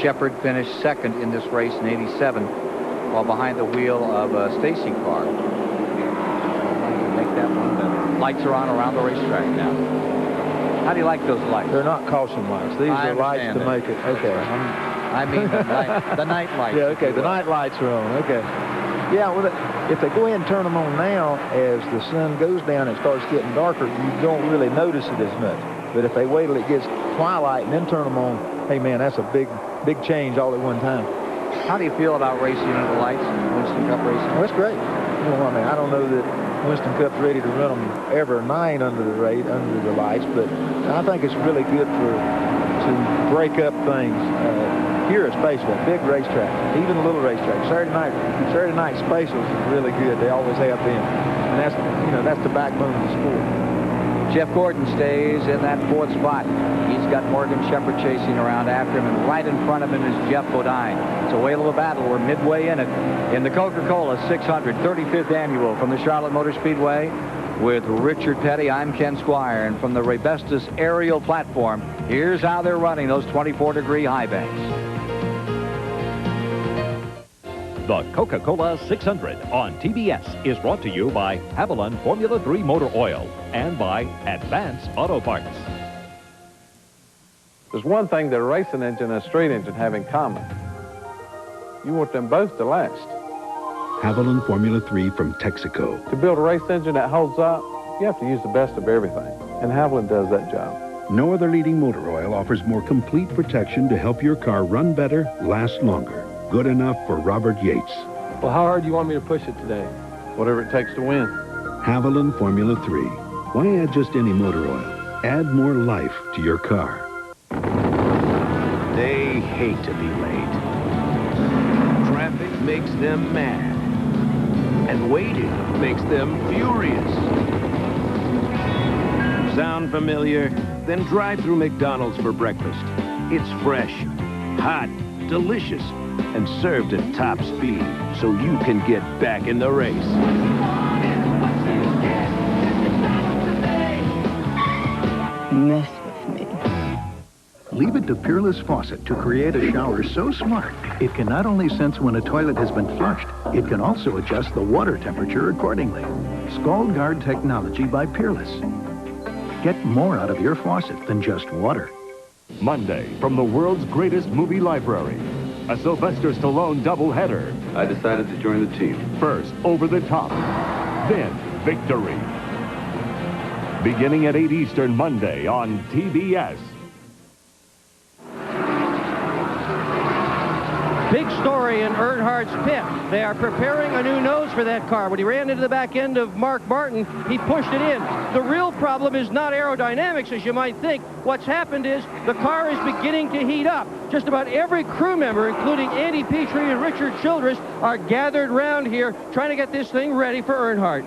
Shepherd finished 2nd in this race in 87, while behind the wheel of a Stacy car. Make that one better. Lights are on around the racetrack now. How do you like those lights? They're not caution lights. These are lights to make it. Okay. I mean the night lights. Yeah, okay. The night lights are on. Okay. Yeah, well, if they go ahead and turn them on now, as the sun goes down and starts getting darker, you don't really notice it as much. But if they wait till it gets twilight and then turn them on, hey, man, that's a big change all at one time. How do you feel about racing under the lights in Winston Cup racing? Well, that's great. You know, I mean, I don't know that Winston Cup's ready to run them ever 9 under the lights, but I think it's really good to break up things. Here especially, a big racetrack, even a little racetrack. Saturday night specials is really good. They always have them, and that's the backbone of the sport. Jeff Gordon stays in that 4th spot. He's got Morgan Shepherd chasing around after him, and right in front of him is Jeff Bodine. It's a whale of a battle. We're midway in it in the Coca-Cola 600 35th annual from the Charlotte Motor Speedway. With Richard Petty, I'm Ken Squire, and from the Rebestos aerial platform, here's how they're running those 24-degree high banks. The Coca-Cola 600 on TBS is brought to you by Avalon Formula 3 Motor Oil and by Advance Auto Parts. There's one thing that a racing engine and a straight engine have in common. You want them both to last. Avalon Formula 3 from Texaco. To build a race engine that holds up, you have to use the best of everything, and Avalon does that job. No other leading motor oil offers more complete protection to help your car run better, last longer. Good enough for Robert Yates. Well, how hard do you want me to push it today? Whatever it takes to win. Avalon Formula 3. Why add just any motor oil? Add more life to your car. They hate to be late. Traffic makes them mad. And waiting makes them furious. Sound familiar? Then drive through McDonald's for breakfast. It's fresh, hot, delicious, and served at top speed so you can get back in the race. Mess with me. Leave it to Peerless Faucet to create a shower so smart, it can not only sense when a toilet has been flushed, it can also adjust the water temperature accordingly. Scald Guard technology by Peerless. Get more out of your faucet than just water. Monday, from the world's greatest movie library, a Sylvester Stallone doubleheader. I decided to join the team. First, Over the Top, then Victory. Beginning at 8 Eastern Monday on TBS. Big story in Earnhardt's pit. They are preparing a new nose for that car. When he ran into the back end of Mark Martin, he pushed it in. The real problem is not aerodynamics, as you might think. What's happened is the car is beginning to heat up. Just about every crew member, including Andy Petrie and Richard Childress, are gathered round here trying to get this thing ready for Earnhardt.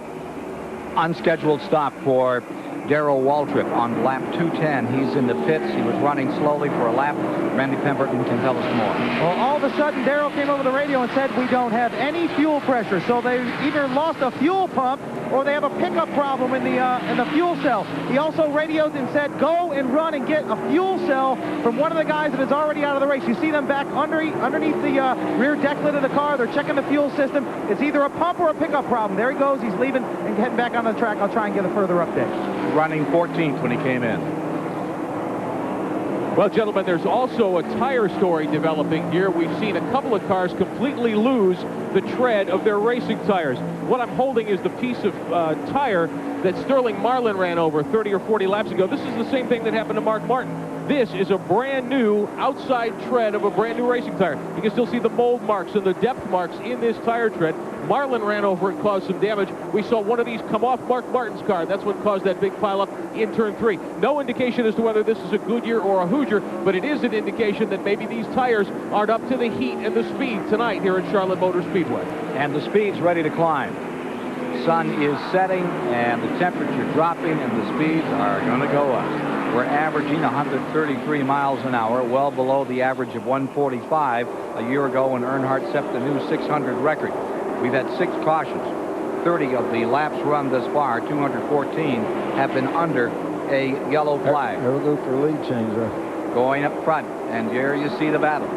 Unscheduled stop for Darrell Waltrip on lap 210. He's in the pits. He was running slowly for a lap. Randy Pemberton can tell us more. Well, all of a sudden, Darrell came over the radio and said, we don't have any fuel pressure. So they either lost a fuel pump or they have a pickup problem in the fuel cell. He also radioed and said, go and run and get a fuel cell from one of the guys that is already out of the race. You see them back underneath the rear deck lid of the car. They're checking the fuel system. It's either a pump or a pickup problem. There he goes. He's leaving and heading back on the track. I'll try and get a further update. Running 14th when he came in. Well, gentlemen, there's also a tire story developing here. We've seen a couple of cars completely lose the tread of their racing tires. What I'm holding is the piece of tire that Sterling Marlin ran over 30 or 40 laps ago. This is the same thing that happened to Mark Martin. This is a brand new outside tread of a brand new racing tire. You can still see the mold marks and the depth marks in this tire tread. Marlin ran over it, caused some damage. We saw one of these come off Mark Martin's car. That's what caused that big pileup in turn 3. No indication as to whether this is a Goodyear or a Hoosier, but it is an indication that maybe these tires aren't up to the heat and the speed tonight here at Charlotte Motor Speedway. And the speed's ready to climb. Sun is setting and the temperature dropping and the speeds are going to go up. We're averaging 133 miles an hour, well below the average of 145 a year ago when Earnhardt set the new 600 record. We've had 6 cautions. 30 of the laps run thus far, 214, have been under a yellow flag. There we go for a lead change there. Going up front, and there you see the battle.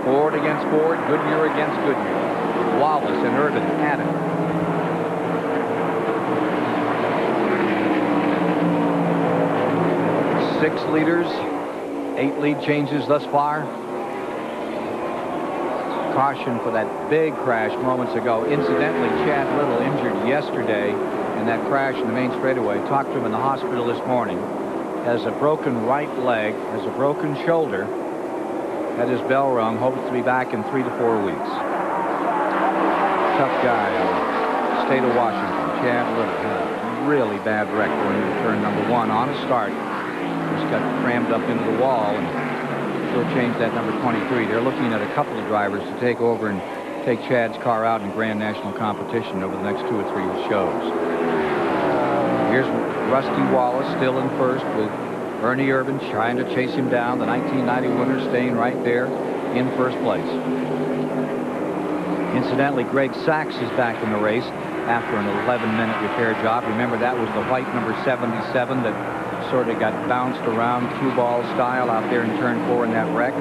Ford against Ford, Goodyear against Goodyear. Wallace and Urban at it. Six leaders, 8 lead changes thus far. Caution for that big crash moments ago. Incidentally, Chad Little, injured yesterday in that crash in the main straightaway. Talked to him in the hospital this morning. Has a broken right leg, has a broken shoulder. Had his bell rung, hopes to be back in 3 to 4 weeks. Tough guy out of the state of Washington. Chad Little had a really bad wreck going into turn number 1 on a start. Just got crammed up into the wall and still changed that number 23. They're looking at a couple of drivers to take over and take Chad's car out in Grand National competition over the next 2 or 3 shows. Here's Rusty Wallace still in first with Ernie Irvan trying to chase him down. The 1990 winner staying right there in first place. Incidentally, Greg Sachs is back in the race after an 11-minute repair job. Remember, that was the white number 77 that sort of got bounced around cue ball style out there in turn 4 in that wreck.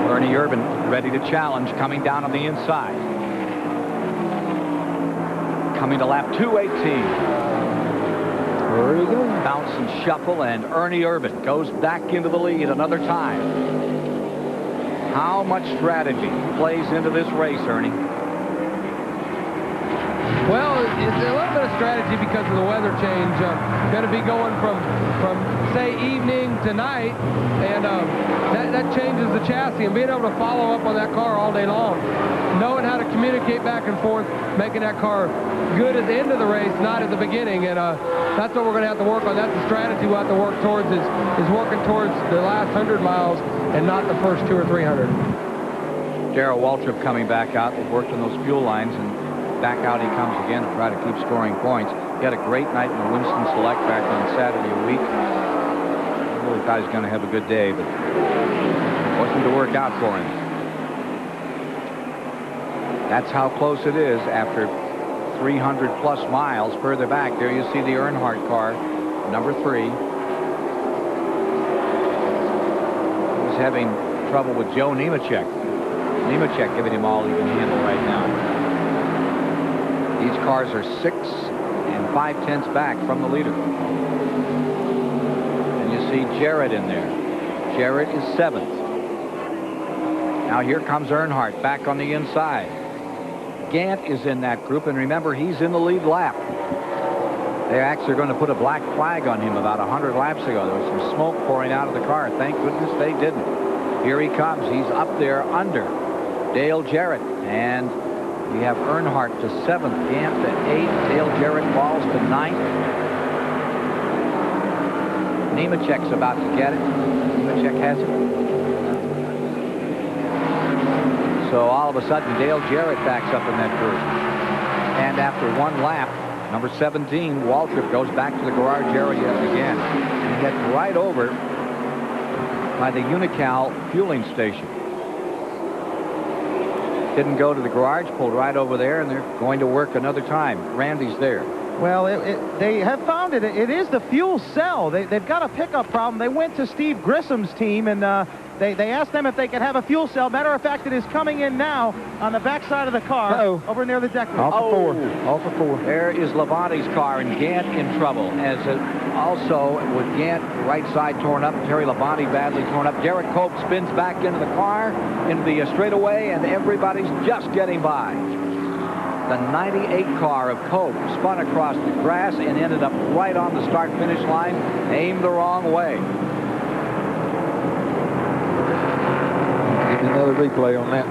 Ernie Irvan ready to challenge, coming down on the inside. Coming to lap 218. There you go. Bounce and shuffle, and Ernie Irvan goes back into the lead another time. How much strategy plays into this race, Ernie? Well, it's a little bit of strategy because of the weather change. Going to be going from say evening to night, and that changes the chassis, and being able to follow up on that car all day long, knowing how to communicate back and forth, making that car good at the end of the race, not at the beginning, and that's what we're going to have to work on. That's the strategy we'll have to work towards is working towards the last 100 miles and not the first 200 or 300. Darrell Waltrip coming back out. They've worked on those fuel lines, and back out he comes again to try to keep scoring points. He had a great night in the Winston Select back on Saturday a week. I really thought he was going to have a good day, but it wasn't to work out for him. That's how close it is after 300-plus miles further back. There you see the Earnhardt car, number 3. He's having trouble with Joe Nemechek. Nemechek giving him all he can handle right now. These cars are 6 5/10 back from the leader. And you see Jarrett in there. Jarrett is 7th. Now here comes Earnhardt back on the inside. Gant is in that group, and remember, he's in the lead lap. They actually are going to put a black flag on him about 100 laps ago. There was some smoke pouring out of the car. Thank goodness they didn't. Here he comes. He's up there under Dale Jarrett, and we have Earnhardt to 7th, Gant to 8th, Dale Jarrett falls to 9th. Nemechek's about to get it. Nemechek has it. So all of a sudden, Dale Jarrett backs up in that group. And after one lap, Number 17, Waltrip, goes back to the garage area again. And he gets right over by the Unocal fueling station. Didn't go to the garage, pulled right over there, and they're going to work another time. Randy's there. Well, they have found it. It is the fuel cell. They've got a pickup problem. They went to Steve Grissom's team, and they asked them if they could have a fuel cell. Matter of fact, it is coming in now on the back side of the car over near the deck. Off for four. There is Labonte's car, and Gant in trouble. As also with Gant, right side torn up, Terry Labonte badly torn up. Derek Cope spins back into the car, into the straightaway, and everybody's just getting by. The 98 car of Cope spun across the grass and ended up right on the start-finish line, aimed the wrong way. Another replay on that.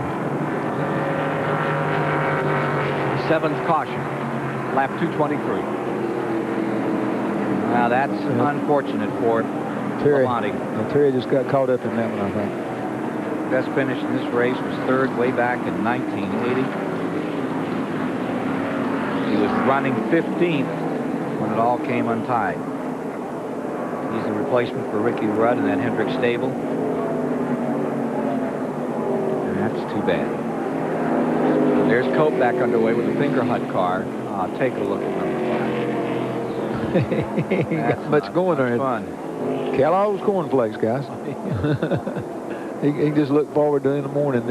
7th caution, lap 223. Now that's unfortunate for Labonte. Terry just got caught up in that one, I think. Best finish in this race was 3rd way back in 1980. He was running 15th when it all came untied. He's the replacement for Ricky Rudd in that Hendrick stable. And that's too bad. There's Cope back underway with the Finger Hut car. Take a look at number 5. He got much going there. Fun. Kellogg's cornflakes, guys. he just looked forward to it in the morning.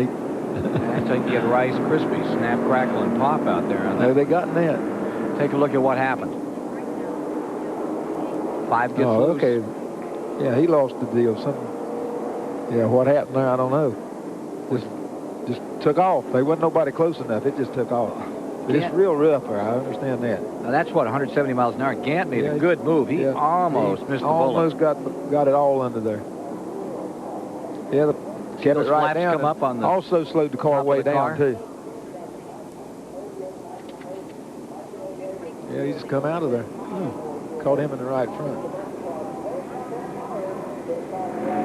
That's how you get Rice Krispies, snap, crackle, and pop out there. No, they got that. Take a look at what happened. 5 gets loose. Okay. Yeah, he lost the deal. Something. Yeah, what happened there, I don't know. Just took off. There wasn't nobody close enough. It just took off. But it's real rough there. I understand that. Now that's what, 170 miles an hour. Gant made a good move. He almost missed the bullet. Almost got it all under there. Yeah, kept it right down. Come up on the also slowed the car way down too. Yeah, he just come out of there. Caught him in the right front.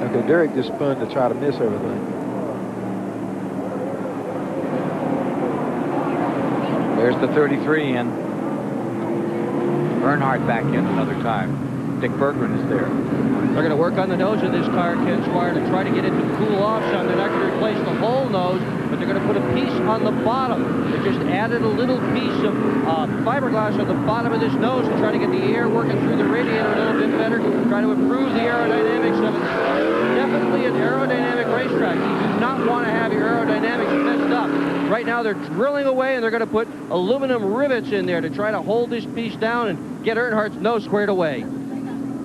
Okay, Derek just spun to try to miss everything. There's the 33 in. Earnhardt back in another time. Dick Berggren is there. They're going to work on the nose of this car, Ken Squire, to try to get it to cool off some. They're not going to replace the whole nose, but they're going to put a piece on the bottom. They just added a little piece of fiberglass on the bottom of this nose to try to get the air working through the radiator a little bit better, try to improve the aerodynamics of it. Definitely an aerodynamic racetrack. You do not want to have your aerodynamics messed up. Right now they're drilling away, and they're going to put aluminum rivets in there to try to hold this piece down and get Earnhardt's nose squared away.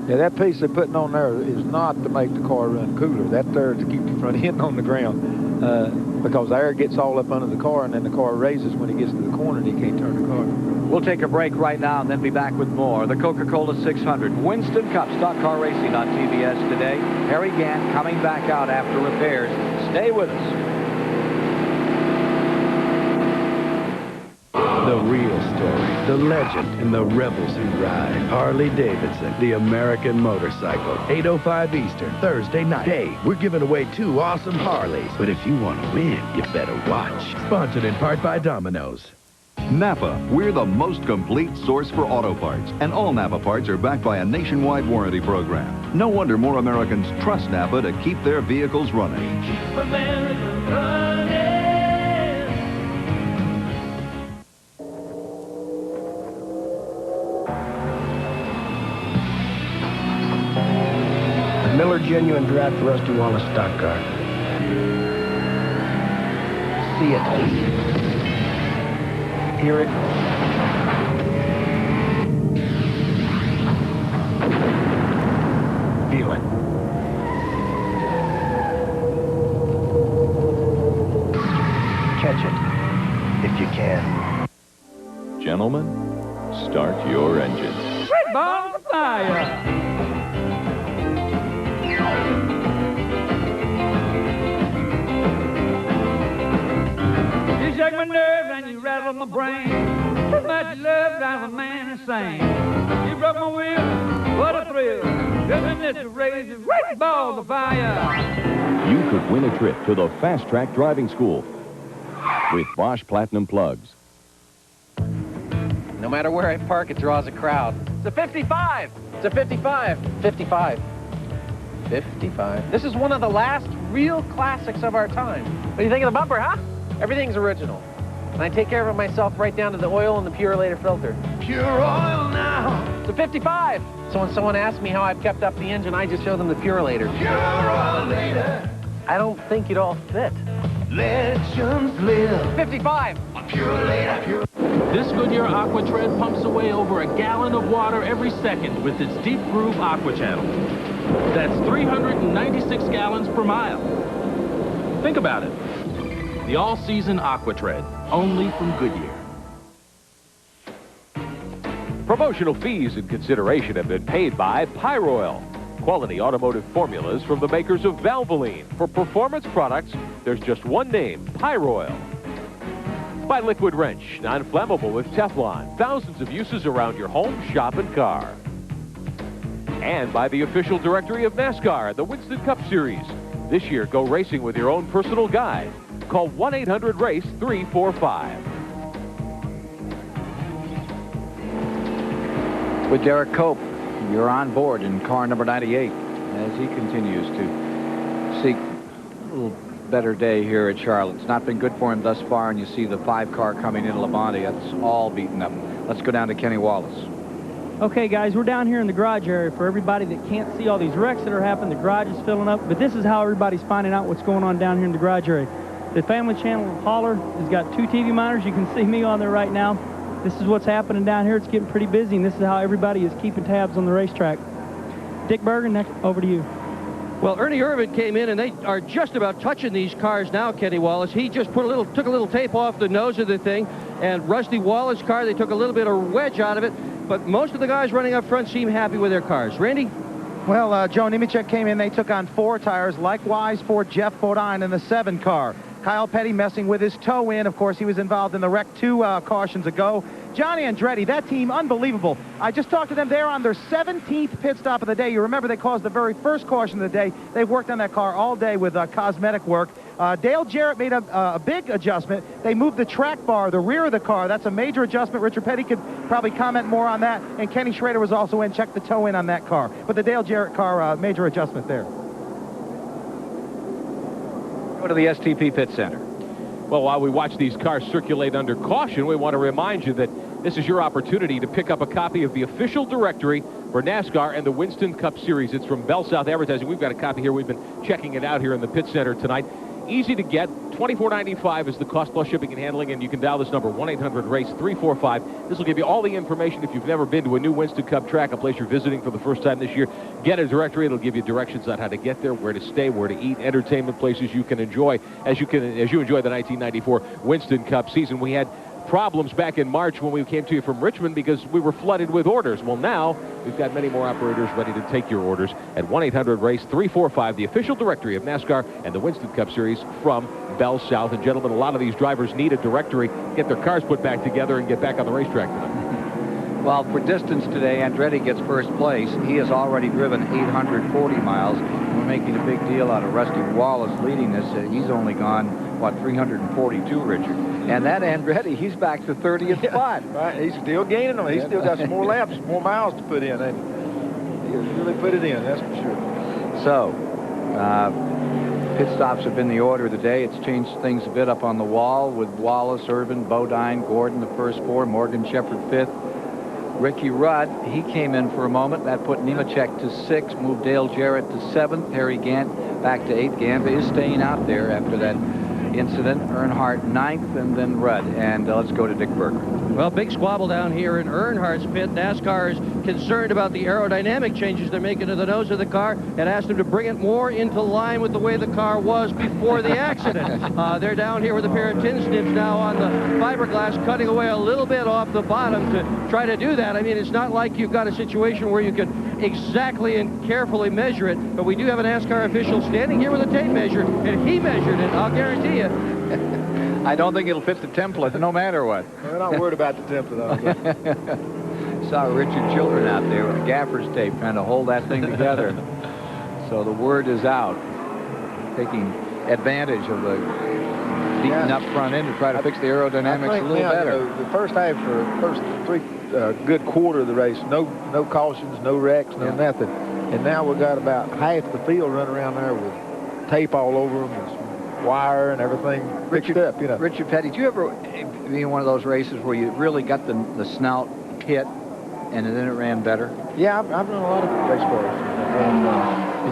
Yeah, that piece they're putting on there is not to make the car run cooler. That there is to keep the front end on the ground because the air gets all up under the car, and then the car raises when it gets to the corner and he can't turn the car. We'll take a break right now and then be back with more. The Coca-Cola 600 Winston Cup Stock Car Racing on TBS today. Harry Gant coming back out after repairs. Stay with us. The real story, the legend, and the rebels who ride. Harley-Davidson, the American motorcycle. 8:05 Eastern, Thursday night. Hey, we're giving away 2 awesome Harleys. But if you want to win, you better watch. Sponsored in part by Domino's. Napa, we're the most complete source for auto parts. And all Napa parts are backed by a nationwide warranty program. No wonder more Americans trust Napa to keep their vehicles running. Keep America running. Miller Genuine Draft Rusty Wallace stock car. See it. Hear it. Feel it. Catch it, if you can. Gentlemen, start your engines. Red ball of fire! You shake my nerves and you rattle my brain. Too much love drives a man insane. You broke my will, what a thrill. Isn't this a race of red balls of fire? You could win a trip to the Fast Track Driving School with Bosch Platinum Plugs. No matter where I park, it draws a crowd. It's a 55. It's a 55. 55. 55. This is one of the last real classics of our time. What do you think of the bumper, huh? Everything's original. And I take care of it myself right down to the oil and the Purolator filter. Pure oil now. It's a 55. So when someone asks me how I've kept up the engine, I just show them the Purolator. Purolator. I don't think it all fit. Legends live. 55. Purolator. This Goodyear Aqua Tread pumps away over a gallon of water every second with its deep groove aqua channel. That's 396 gallons per mile. Think about it. The all-season Aqua Tread, only from Goodyear. Promotional fees and consideration have been paid by Pyroil. Quality automotive formulas from the makers of Valvoline. For performance products, there's just one name, Pyroil. By Liquid Wrench, non-flammable with Teflon. Thousands of uses around your home, shop, and car. And by the official directory of NASCAR, the Winston Cup Series. This year, go racing with your own personal guide. Call 1-800-RACE-345. With Derek Cope, you're on board in car number 98 as he continues to seek a little better day here at Charlotte. It's not been good for him thus far, and you see the 5-car coming into Labonte. That's all beaten up. Let's go down to Kenny Wallace. Okay, guys, we're down here in the garage area. For everybody that can't see all these wrecks that are happening, the garage is filling up, but this is how everybody's finding out what's going on down here in the garage area. The family channel of Holler has got 2 TV monitors. You can see me on there right now. This is what's happening down here. It's getting pretty busy, and this is how everybody is keeping tabs on the racetrack. Dick Bergen, next, over to you. Well, Ernie Irvin came in, and they are just about touching these cars now, Kenny Wallace. He just took a little tape off the nose of the thing, and Rusty Wallace's car, they took a little bit of wedge out of it, but most of the guys running up front seem happy with their cars. Randy? Well, Joe Nemechek came in. They took on 4 tires, likewise for Jeff Bodine in the 7 car. Kyle Petty messing with his toe in. Of course, he was involved in the wreck 2 cautions ago. Johnny Andretti, that team, unbelievable. I just talked to them. They're on their 17th pit stop of the day. You remember they caused the very first caution of the day. They've worked on that car all day with cosmetic work. Dale Jarrett made a big adjustment. They moved the track bar, the rear of the car. That's a major adjustment. Richard Petty could probably comment more on that. And Kenny Schrader was also in, checked the toe in on that car. But the Dale Jarrett car, major adjustment there. Go to the STP Pit Center. Well, while we watch these cars circulate under caution, we want to remind you that this is your opportunity to pick up a copy of the official directory for NASCAR and the Winston Cup Series. It's from Bell South Advertising. We've got a copy here. We've been checking it out here in the pit center tonight. Easy to get. $24.95 is the cost plus shipping and handling, and you can dial this number, 1-800-RACE-345. This will give you all the information if you've never been to a new Winston Cup track, a place you're visiting for the first time this year. Get a directory. It'll give you directions on how to get there, where to stay, where to eat, entertainment places you can enjoy as you enjoy the 1994 Winston Cup season. We had problems back in March when we came to you from Richmond because we were flooded with orders. Well, now we've got many more operators ready to take your orders at 1-800-RACE-345, the official directory of NASCAR and the Winston Cup Series from Bell South. And gentlemen, a lot of these drivers need a directory, get their cars put back together and get back on the racetrack tonight. Well, for distance today, Andretti gets first place. He has already driven 840 miles. We're making a big deal out of Rusty Wallace leading this. He's only gone, what, 342, Richard? And that Andretti, he's back to 30th spot. Right, he's still gaining them. He's still got some more laps, more miles to put in. And he'll really put it in, that's for sure. So, pit stops have been the order of the day. It's changed things a bit up on the wall with Wallace, Irvin, Bodine, Gordon, the first 4, Morgan Shepherd 5th. Ricky Rudd, he came in for a moment. That put Nemechek to 6, moved Dale Jarrett to 7th. Harry Gant back to 8th. Gant is staying out there after that incident. Earnhardt 9th, and then Rudd. And let's go to Dick Berger. Well, big squabble down here in Earnhardt's pit. NASCAR is concerned about the aerodynamic changes they're making to the nose of the car and asked him to bring it more into line with the way the car was before the accident. They're down here with a pair of tin snips now on the fiberglass, cutting away a little bit off the bottom to try to do that. I mean, it's not like you've got a situation where you can exactly and carefully measure it, but we do have a NASCAR official standing here with a tape measure, and he measured it, I'll guarantee you. I don't think it'll fit the template, no matter what. We're not worried about the template, though. Saw Richard Children out there with gaffer's tape trying to hold that thing together. So the word is out, taking advantage of the beaten up front end to try to fix the aerodynamics a little better. You know, the first half, first three good quarter of the race, no cautions, no wrecks, no nothing. And now we've got about half the field running around there with tape all over them, and wire and everything fixed up, you know. Richard Petty, did you ever be in one of those races where you really got the snout hit and then it ran better? Yeah, I've run a lot of race cars. And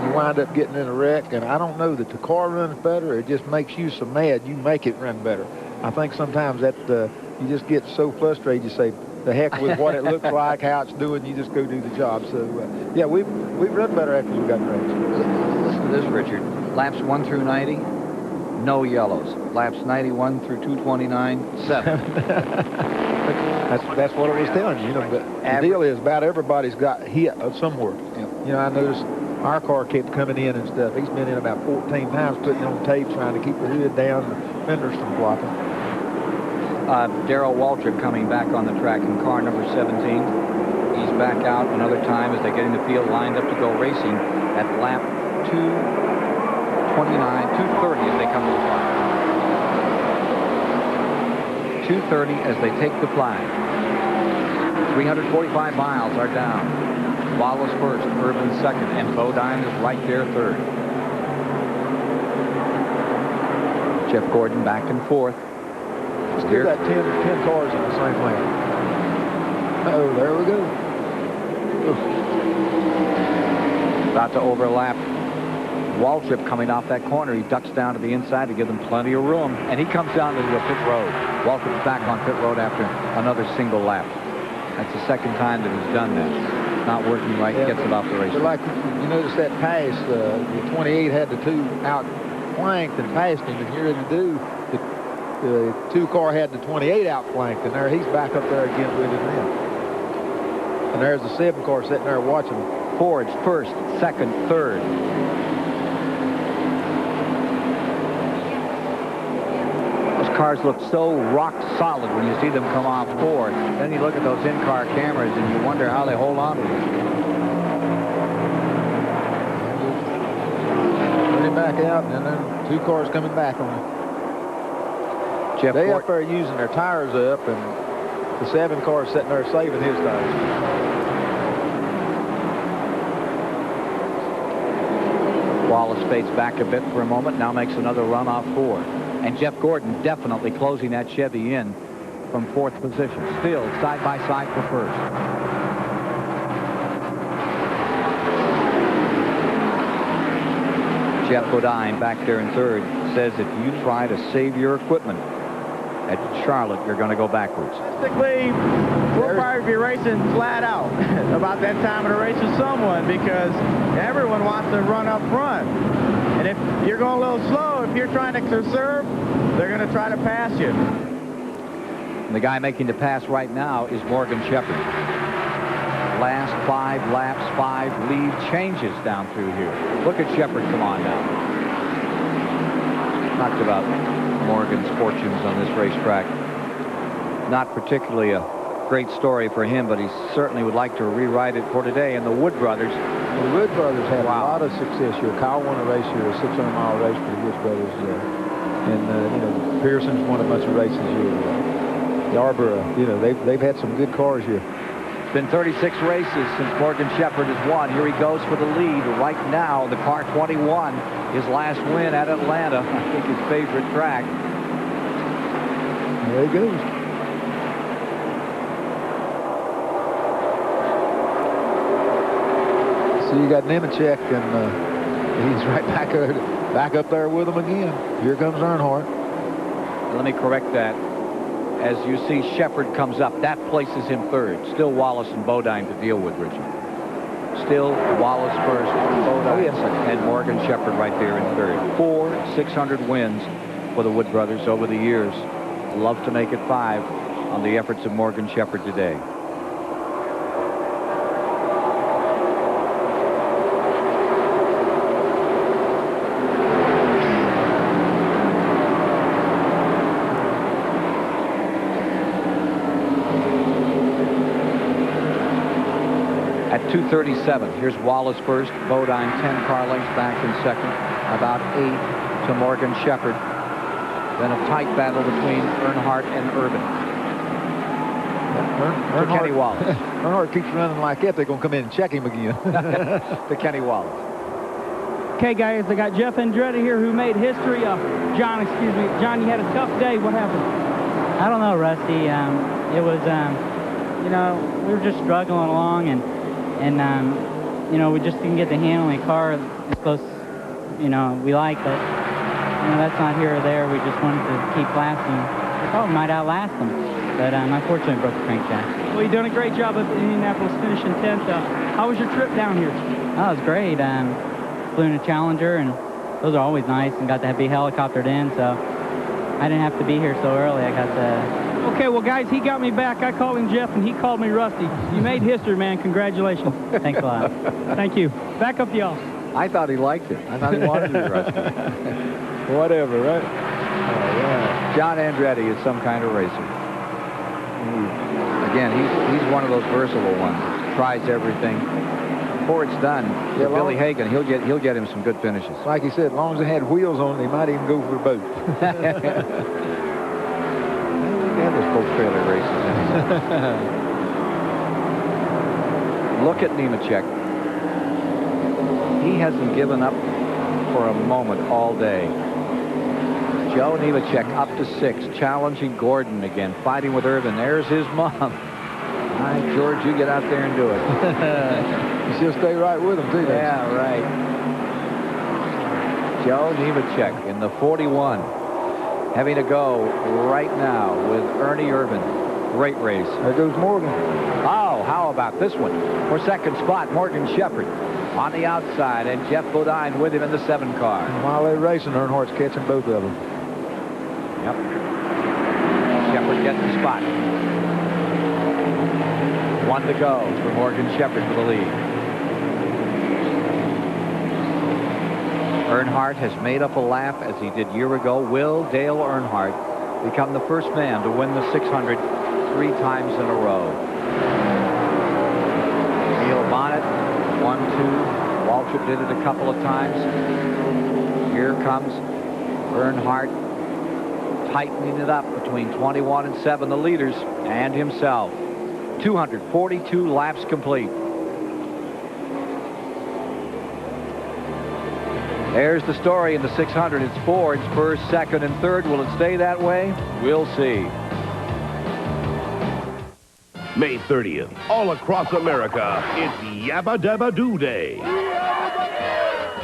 you wind up getting in a wreck, and I don't know that the car runs better, or it just makes you so mad you make it run better. I think sometimes that you just get so frustrated, you say, the heck with what it looks like, how it's doing, you just go do the job. So, yeah, we've run better after we got in the race. Listen to this, Richard. Laps 1 through 90, no yellows. Laps 91 through 229, 7. That's what I was telling you, you know. But the deal is about everybody's got hit somewhere. Yep. You know, I noticed our car kept coming in and stuff. He's been in about 14 times putting it on tape, trying to keep the hood down and the fenders from flopping. Darrell Waltrip coming back on the track in car number 17. He's back out another time as they get in the field lined up to go racing at lap 230 as they come to the flag. 230 as they take the flag. 345 miles are down. Wallace first, Urban second, and Bodine is right there third. Jeff Gordon back and forth. Let's do that 10 cars in the same lane. Oh, there we go. Oof. About to overlap Waltrip coming off that corner. He ducks down to the inside to give them plenty of room. And he comes down to the pit road. Waltrip's back on pit road after another single lap. That's the second time that he's done that. Not working right, gets it off the race. But like you notice that pass, the 28 had the 2 out flanked and passed him, and here in the the 2 car had the 28 out flanked, and there he's back up there again with him then. And there's the 7 car sitting there watching him. Ford's first, second, third. Those cars look so rock solid when you see them come off Ford. Then you look at those in-car cameras and you wonder how they hold on to them. Turning back out, and then 2 cars coming back on him. They up there using their tires up, and the 7 car sitting there saving his tires. Wallace fades back a bit for a moment, now makes another run off Ford. And Jeff Gordon definitely closing that Chevy in from 4th position. Still side by side for first. Jeff Bodine back there in third says if you try to save your equipment at Charlotte, you're going to go backwards. Basically, we'll probably be racing flat out about that time of the race with someone, because everyone wants to run up front. And if you're going a little slow, if you're trying to conserve, they're going to try to pass you. And the guy making the pass right now is Morgan Shepherd. Last 5 laps, 5 lead changes down through here. Look at Shepherd come on now. Talked about Morgan's fortunes on this racetrack. Not particularly a great story for him, but he certainly would like to rewrite it for today. And the Wood brothers. The Wood brothers had a lot of success here. Kyle won a race here, a 600-mile race for the Wood brothers. And you know, Pearson's won a bunch of races here. Yarborough, you know, they've had some good cars here. It's been 36 races since Morgan Shepherd has won. Here he goes for the lead right now. The car 21, his last win at Atlanta. I think his favorite track. There he goes. So you got Nemechek, and he's right back up there with him again. Here comes Earnhardt. Let me correct that. As you see, Shepherd comes up. That places him third. Still Wallace and Bodine to deal with, Richard. Still Wallace first, Bodine second, and Morgan Shepherd right there in third. 4 600 wins for the Wood brothers over the years. Love to make it 5 on the efforts of Morgan Shepherd today. At 237, here's Wallace first, Bodine 10 car lengths back in second, about 8 to Morgan Shepherd. Been a tight battle between Earnhardt and Urban. To Kenny Wallace. Earnhardt keeps running like that, they're going to come in and check him again. To Kenny Wallace. Okay, guys, I got Jeff Andretti here who made history. John, you had a tough day. What happened? I don't know, Rusty. It was, you know, we were just struggling along, and you know, we just didn't get the handle in the car as close, you know, we like, but, you know, that's not here or there. We just wanted to keep lasting. We thought we might outlast them, but unfortunately broke the crankshaft. Well, you've done a great job at Indianapolis, finishing 10th. How was your trip down here? Oh, it was great. Flew in a Challenger, and those are always nice, and got to be helicoptered in, so I didn't have to be here so early. I got to... Okay, well, guys, he got me back. I called him Jeff, and he called me Rusty. You made history, man. Congratulations. Thanks a lot. Thank you. Back up to y'all. I thought he liked it. I thought he wanted to be Rusty. Whatever, right? Yeah. John Andretti is some kind of racer. Again, he's one of those versatile ones. Tries everything. Before it's done, Billy Hagan, he'll get him some good finishes. Like he said, as long as they had wheels on it, they might even go for the boat. They have those coach trailer races anymore. Look at Nemechek. He hasn't given up for a moment all day. Joe Nemechek up to 6, challenging Gordon again, fighting with Irvin. There's his mom. All right, George, you get out there and do it. She'll stay right with him, too. Yeah, right. Joe Nemechek in the 41. Having to go right now with Ernie Irvin. Great race. There goes Morgan. Oh, how about this one? For second spot, Morgan Shepherd on the outside, and Jeff Bodine with him in the 7 car. And while they're racing, Earnhardt's catching both of them. Yep. Shepherd gets the spot. 1 to go for Morgan Shepherd for the lead. Earnhardt has made up a lap as he did a year ago. Will Dale Earnhardt become the first man to win the 600 3 times in a row? Neil Bonnet, 1-2. Waltrip did it a couple of times. Here comes Earnhardt, tightening it up between 21 and 7, the leaders, and himself. 242 laps complete. There's the story in the 600. It's Ford's first, second, and third. Will it stay that way? We'll see. May 30th, all across America, it's Yabba Dabba Doo Day.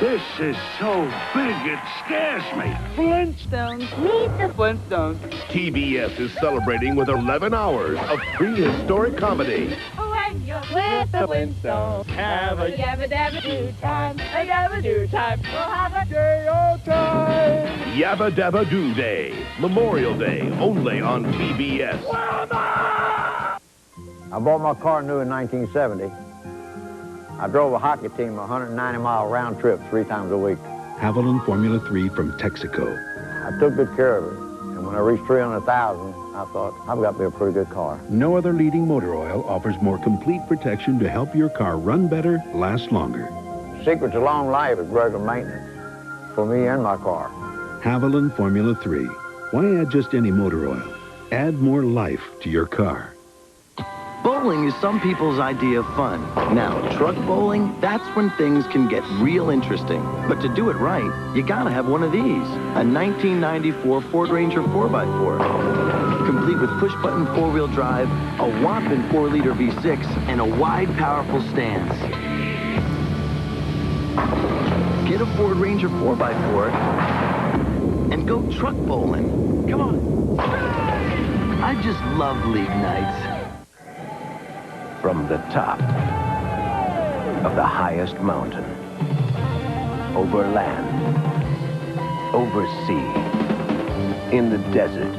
This is so big it scares me. Flintstones. Meet the Flintstones. TBS is celebrating with 11 hours of prehistoric comedy. When you're with the Flintstones, have a yabba dabba doo time. A yabba doo time. We'll have a day old time. Yabba Dabba Doo Day, Memorial Day, only on TBS. I bought my car new in 1970. I drove a hockey team a 190-mile round trip 3 times a week. Haviland Formula 3 from Texaco. I took good care of it. And when I reached 300,000, I thought, I've got to be a pretty good car. No other leading motor oil offers more complete protection to help your car run better, last longer. The secret to long life is regular maintenance for me and my car. Haviland Formula 3. Why add just any motor oil? Add more life to your car. Bowling is some people's idea of fun. Now, truck bowling, that's when things can get real interesting. But to do it right, you gotta have one of these. A 1994 Ford Ranger 4x4. Complete with push-button 4-wheel drive, a whopping 4-liter V6, and a wide, powerful stance. Get a Ford Ranger 4x4 and go truck bowling. Come on. I just love league nights. From the top of the highest mountain, over land, over sea, in the desert,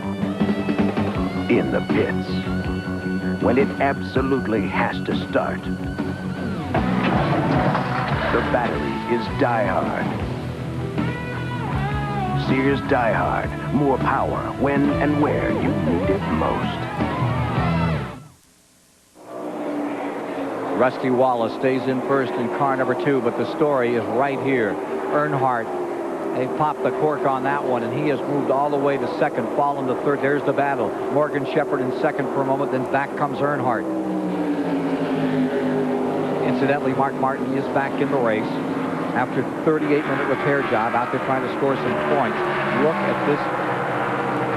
in the pits, when it absolutely has to start. The battery is Die Hard. Sears Die Hard, more power when and where you need it most. Rusty Wallace stays in first in car number 2, but the story is right here. Earnhardt They popped the cork on that one, and he has moved all the way to second, fallen to third. There's the battle. Morgan Shepherd in second for a moment, then back comes Earnhardt. Incidentally, Mark Martin is back in the race after 38-minute repair job out there trying to score some points. Look at this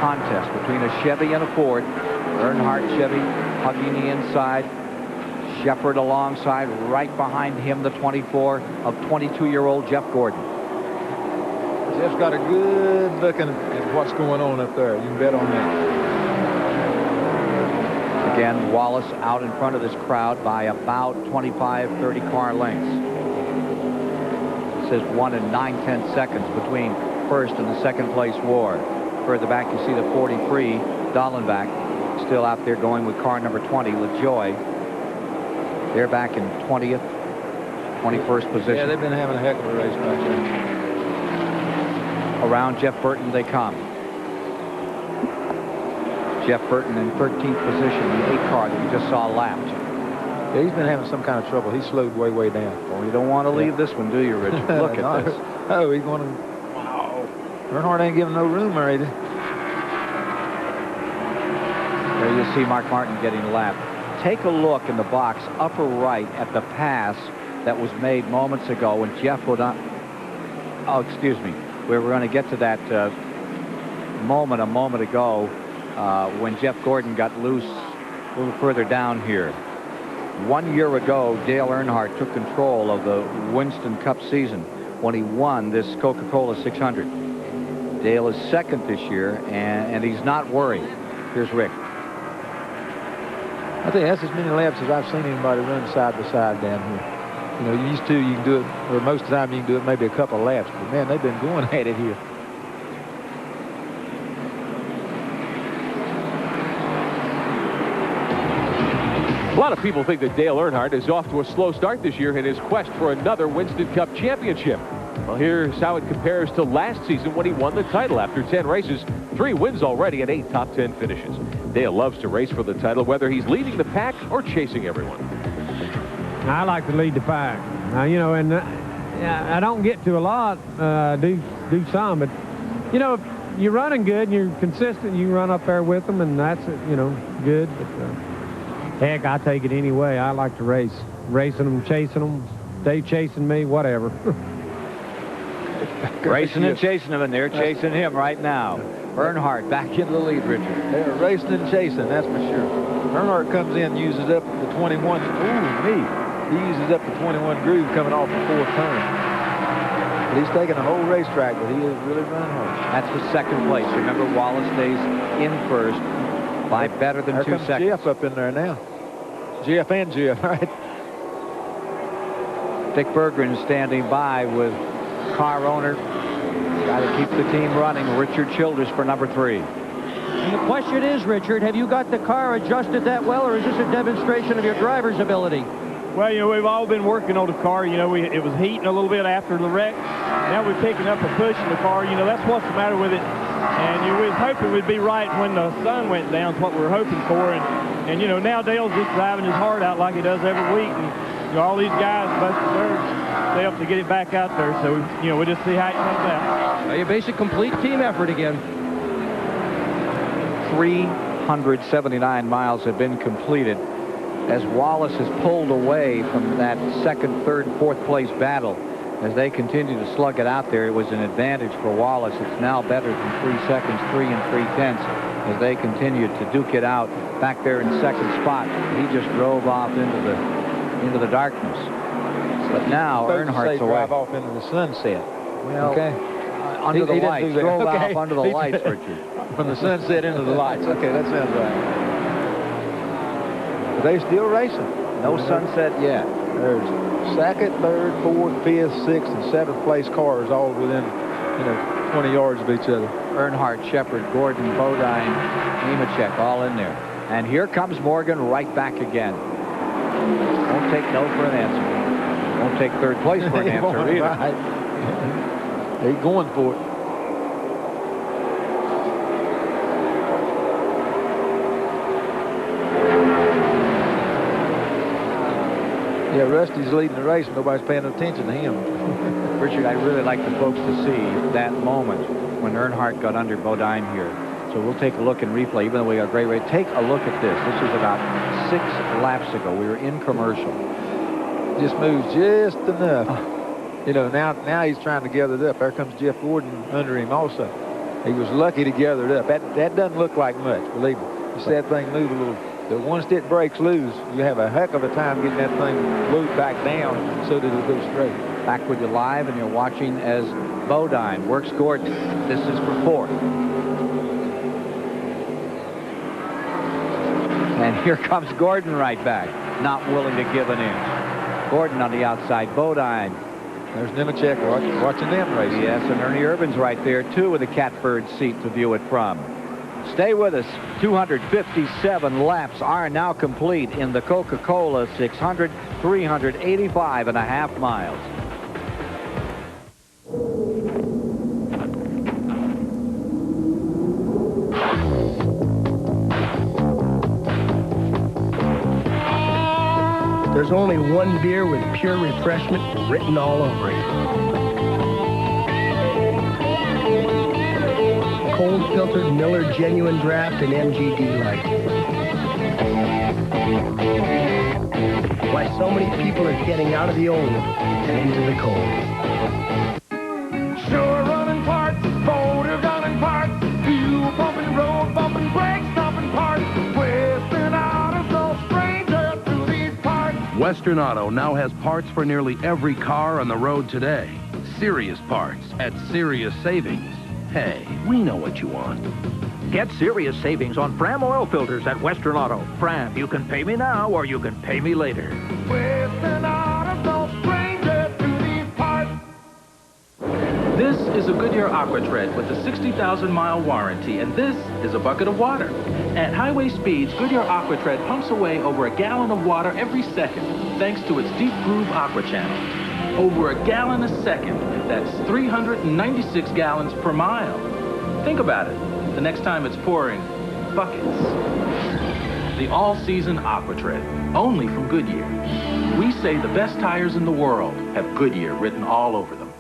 contest between a Chevy and a Ford. Earnhardt Chevy hugging the inside. Shepherd alongside, right behind him, the 24 of 22-year-old Jeff Gordon. Jeff's got a good looking at what's going on up there. You can bet on that. Again, Wallace out in front of this crowd by about 25, 30 car lengths. It says 1 and 9/10 seconds between first and the second place war. Further back, you see the 43, Dallenbach, still out there going with car number 20, LaJoy. They're back in 20th, 21st position. Yeah, they've been having a heck of a race back there. Around Jeff Burton they come. Jeff Burton in 13th position, the 8 car that we just saw lapped. Yeah, he's been having some kind of trouble. He slowed way down. Well, you don't want to leave this one, do you, Richard? Look at this. Oh, he's going to... Wow. Earnhardt ain't giving no room already. There you see Mark Martin getting lapped. Take a look in the box upper right at the pass that was made moments ago when Jeff would not... Oh, excuse me. We were going to get to that moment a moment ago when Jeff Gordon got loose a little further down here. 1 year ago, Dale Earnhardt took control of the Winston Cup season when he won this Coca-Cola 600. Dale is second this year, and he's not worried. Here's Rick. I think that's as many laps as I've seen anybody run side by side down here. You know, used to, you can do it, or most of the time you can do it maybe a couple of laps. But, man, they've been going at it here. A lot of people think that Dale Earnhardt is off to a slow start this year in his quest for another Winston Cup championship. Well, here's how it compares to last season when he won the title. After 10 races, 3 wins already and 8 top 10 finishes. Dale loves to race for the title, whether he's leading the pack or chasing everyone. I like to lead the pack. You know, and I don't get to a lot, do some, but, you know, if you're running good and you're consistent, you run up there with them, and that's, you know, good. But, heck, I take it any way. I like to race. Racing them, chasing them, they chasing me, whatever. Racing and chasing him, and they're chasing him right now. Earnhardt back into the lead, Richard. They're racing and chasing, that's for sure. Earnhardt comes in, uses up the 21. Ooh, me. He uses up the 21 groove coming off the 4th turn. But he's taking the whole racetrack, but he is really running hard. That's the second place. Remember, Wallace stays in first by better than 2 seconds. Jeff up in there now. Jeff and Jeff, right? Dick Berggren standing by with car owner. Got to keep the team running. Richard Childress for number 3. And the question is, Richard, have you got the car adjusted that well, or is this a demonstration of your driver's ability? Well, you know, we've all been working on the car. You know, it was heating a little bit after the wreck. Now we're picking up and pushing the car. You know, that's what's the matter with it. And, you know, we was hoping we'd be right when the sun went down. Is what we were hoping for. And you know, now Dale's just driving his heart out like he does every week. And, you know, all these guys busted their self to get it back out there. So, you know, we'll just see how it comes out. A basic complete team effort again. 379 miles have been completed as Wallace has pulled away from that second, third, fourth place battle. As they continue to slug it out there, it was an advantage for Wallace. It's now better than 3 seconds, 3 3/10, as they continue to duke it out back there in second spot. He just drove off into the darkness. But now Earnhardt's away. Drive off into the sunset. Well, okay. Under the lights. Drove okay. off under the lights, Richard. From the sunset into the lights. Okay, that sounds right. But they still racing. No sunset yet. There's second, third, fourth, fifth, sixth, and seventh place cars all within, 20 yards of each other. Earnhardt, Shepherd, Gordon, Bodine, Nemechek, all in there. And here comes Morgan right back again. Won't take no for an answer. Won't take third place for an answer either. Right. He's going for it. Yeah, Rusty's leading the race. Nobody's paying attention to him. Richard, I'd really like the folks to see that moment when Earnhardt got under Bodine here. So we'll take a look and replay, even though we got a great race. Take a look at this. This was about 6 laps ago. We were in commercial. Just moves just enough. You know, now he's trying to gather it up. There comes Jeff Gordon under him also. He was lucky to gather it up. That doesn't look like much, believe me. You see that thing move a little. But once it breaks loose, you have a heck of a time getting that thing moved back down so that it'll go straight. Back with you live, and you're watching as Bodine works Gordon. This is for 4th. And here comes Gordon right back, not willing to give an inch. Gordon on the outside, Bodine. There's Nemechek watching them race. Yes, and Ernie Urban's right there, too, with a catbird seat to view it from. Stay with us. 257 laps are now complete in the Coca-Cola 600, 385.5 miles. There's only one beer with pure refreshment written all over it. Cold filtered Miller Genuine Draft and MGD Light. Why so many people are getting out of the old and into the cold. Sure running parts, motor gunning parts, fuel pumping, road bumping, brake stopping parts. Western Auto's no stranger to these parts. Western Auto now has parts for nearly every car on the road today. Serious parts at serious savings. Hey, we know what you want. Get serious savings on Fram oil filters at Western Auto. Fram, you can pay me now or you can pay me later. Western Auto's no stranger to these parts. This is a Goodyear AquaTread with a 60,000-mile warranty, and this is a bucket of water. At highway speeds, Goodyear AquaTread pumps away over a gallon of water every second, thanks to its deep groove aqua channel. Over a gallon a second. That's 396 gallons per mile. Think about it. The next time it's pouring buckets. The all-season AquaTread, only from Goodyear. We say the best tires in the world have Goodyear written all over them.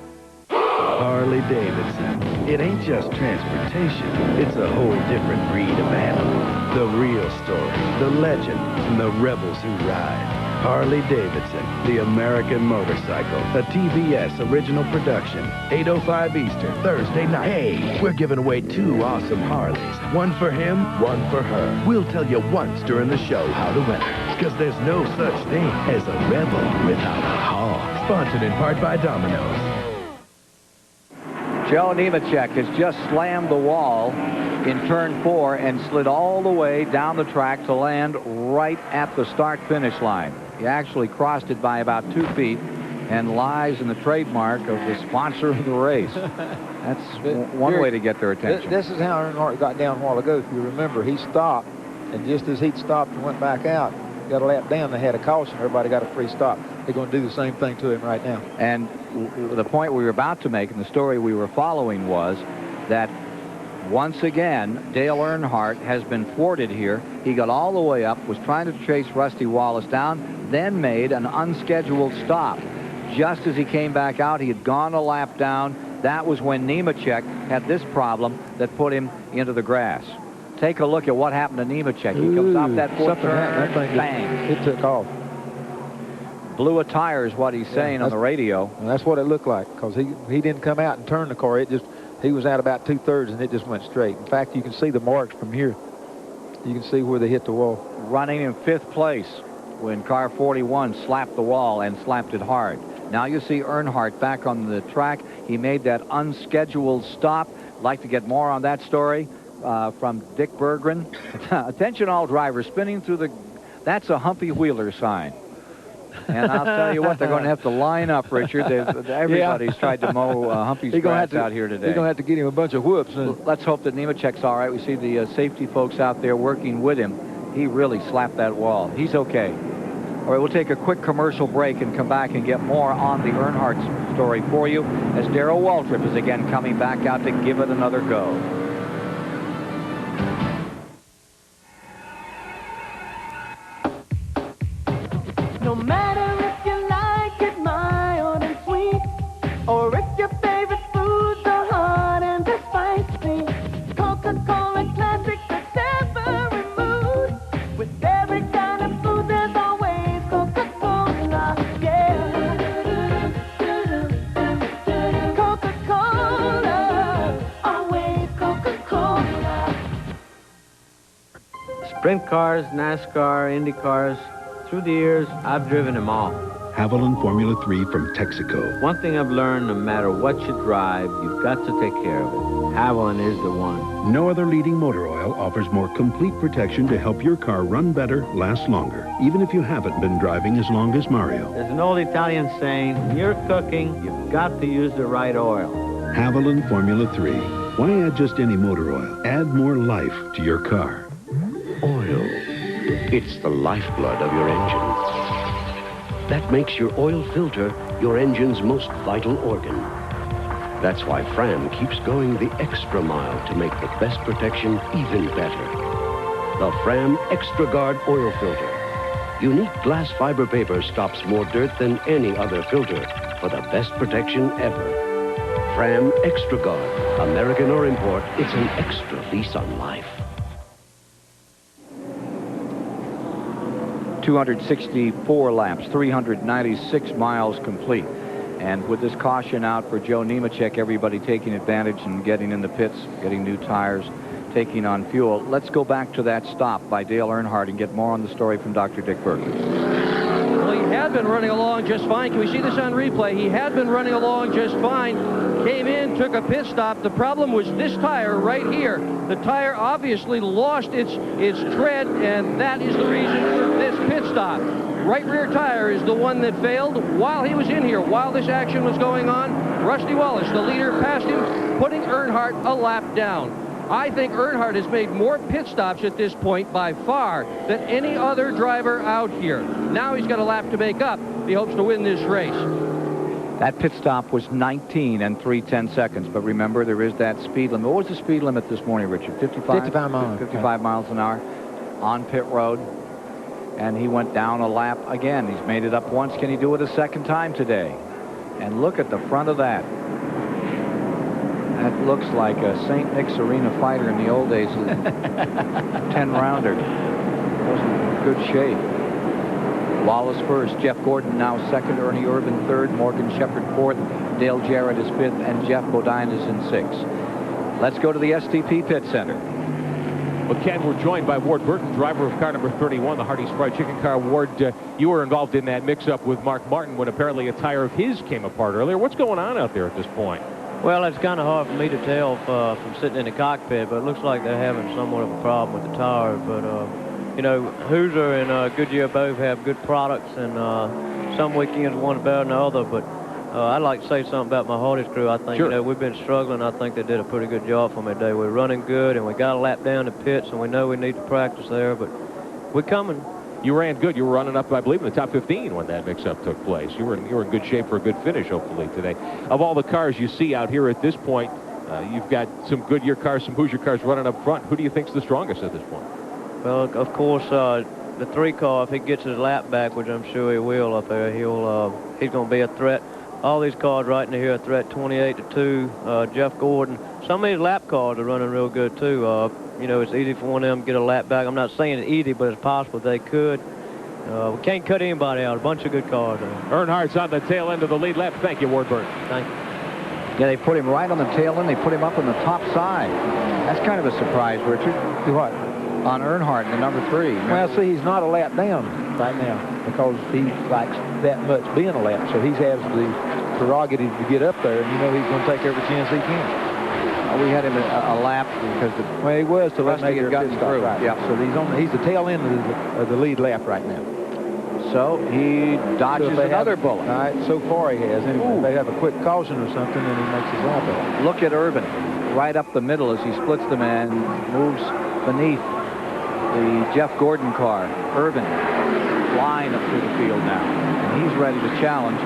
Harley Davidson. It ain't just transportation. It's a whole different breed of animal. The real story, the legend, and the rebels who ride. Harley Davidson, the American motorcycle. A TBS original production. 8:05 Eastern, Thursday night. Hey, we're giving away 2 awesome Harleys. One for him, one for her. We'll tell you once during the show how to win her. Because there's no such thing as a rebel without a hog. Sponsored in part by Domino's. Joe Nemechek has just slammed the wall in turn 4 and slid all the way down the track to land right at the start-finish line. He actually crossed it by about 2 feet and lies in the trademark of the sponsor of the race. That's one way to get their attention. This is how Earnhardt got down a while ago. If you remember, he stopped, and just as he'd stopped and went back out, got a lap down, they had a caution. Everybody got a free stop. They're going to do the same thing to him right now. And the point we were about to make and the story we were following was that once again, Dale Earnhardt has been thwarted here. He got all the way up, was trying to chase Rusty Wallace down, then made an unscheduled stop. Just as he came back out, he had gone a lap down. That was when Nemechek had this problem that put him into the grass. Take a look at what happened to Nemechek. He comes off that 4th turn, bang. It took off. Blew a tire is what he's saying on the radio. And that's what it looked like, because he didn't come out and turn the car. He was at about 2/3 and it just went straight. In fact, you can see the marks from here. You can see where they hit the wall. Running in 5th place when car 41 slapped the wall and slapped it hard. Now you see Earnhardt back on the track. He made that unscheduled stop. Like to get more on that story from Dick Berggren. Attention all drivers spinning through the... That's a Humpy Wheeler sign. And I'll tell you what, they're going to have to line up, Richard. Everybody's tried to mow Humpy's grass out here today. They're going to have to get him a bunch of whoops. Let's hope that Nemechek's all right. We see the safety folks out there working with him. He really slapped that wall. He's okay. All right, we'll take a quick commercial break and come back and get more on the Earnhardt story for you as Darrell Waltrip is again coming back out to give it another go. No matter if you Sprint cars, NASCAR, Indy cars, through the years, I've driven them all. Haviland Formula 3 from Texaco. One thing I've learned, no matter what you drive, you've got to take care of it. Haviland is the one. No other leading motor oil offers more complete protection to help your car run better, last longer, even if you haven't been driving as long as Mario. There's an old Italian saying, when you're cooking, you've got to use the right oil. Haviland Formula 3. Why add just any motor oil? Add more life to your car. Oil. It's the lifeblood of your engine. That makes your oil filter your engine's most vital organ. That's why Fram keeps going the extra mile to make the best protection even better. The Fram Extra Guard oil filter. Unique glass fiber paper stops more dirt than any other filter for the best protection ever. Fram Extra Guard. American or import, it's an extra lease on life. 264 laps, 396 miles complete. And with this caution out for Joe Nemechek, everybody taking advantage and getting in the pits, getting new tires, taking on fuel. Let's go back to that stop by Dale Earnhardt and get more on the story from Dr. Dick Berkeley. Well, he had been running along just fine. Can we see this on replay? He had been running along just fine. Came in, took a pit stop. The problem was this tire right here. The tire obviously lost its tread, and that is the reason for this pit stop. Right rear tire is the one that failed while he was in here, while this action was going on. Rusty Wallace, the leader, passed him, putting Earnhardt a lap down. I think Earnhardt has made more pit stops at this point by far than any other driver out here. Now he's got a lap to make up. He hopes to win this race. That pit stop was 19 and 3/10 but remember, there is that speed limit. What was the speed limit this morning, Richard? 55? 55 miles. 55 miles an hour on pit road. And he went down a lap again. He's made it up once. Can he do it a second time today? And look at the front of that. That looks like a St. Nick's Arena fighter in the old days. 10-rounder. Wasn't in good shape. Wallace first, Jeff Gordon now second, Ernie Irvan third, Morgan Shepherd fourth, Dale Jarrett is fifth, and Jeff Bodine is in sixth. Let's go to the STP pit center. Well, Ken, we're joined by Ward Burton, driver of car number 31, the Hardee's Fried Chicken car. Ward, you were involved in that mix-up with Mark Martin when apparently a tire of his came apart earlier. What's going on out there at this point? Well, it's kind of hard for me to tell from sitting in the cockpit, but it looks like they're having somewhat of a problem with the tires. But, you know, Hoosier and Goodyear both have good products, and some weekends one better than the other. But I'd like to say something about my Hardee's crew. I think, sure, you know, we've been struggling. I think they did a pretty good job for me today. We're running good, and we got a lap down the pits, and we know we need to practice there, but we're coming. You ran good. You were running up, I believe, in the top 15 when that mix-up took place. You were in good shape for a good finish, hopefully, today. Of all the cars you see out here at this point, you've got some Goodyear cars, some Hoosier cars running up front. Who do you think's the strongest at this point? Well, of course, the 3 car, if he gets his lap back, which I'm sure he will up there, he's going to be a threat. All these cars right in here are a threat, 28-2. Jeff Gordon. Some of these lap cars are running real good, too. You know, it's easy for one of them to get a lap back. I'm not saying it's easy, but it's possible they could. We can't cut anybody out. A bunch of good cars there. Earnhardt's on the tail end of the lead lap. Thank you, Ward Burton. Thank you. Yeah, they put him right on the tail end. They put him up on the top side. That's kind of a surprise, Richard. What? On Earnhardt, the number 3. Well, see, he's not a lap down right now because he likes that much being a lap. So he has the prerogative to get up there, and you know he's going to take every chance he can. We had him a lap because well, he was to let Rusty had gotten through. Right. Yeah. So he's the tail end of the lead lap right now. So he dodges another bullet. All right, so far he has. Anyway, if they have a quick caution or something, and he makes his lap out. Look at Irvan right up the middle as he splits them and moves beneath the Jeff Gordon car. Irvan flying up through the field now, and he's ready to challenge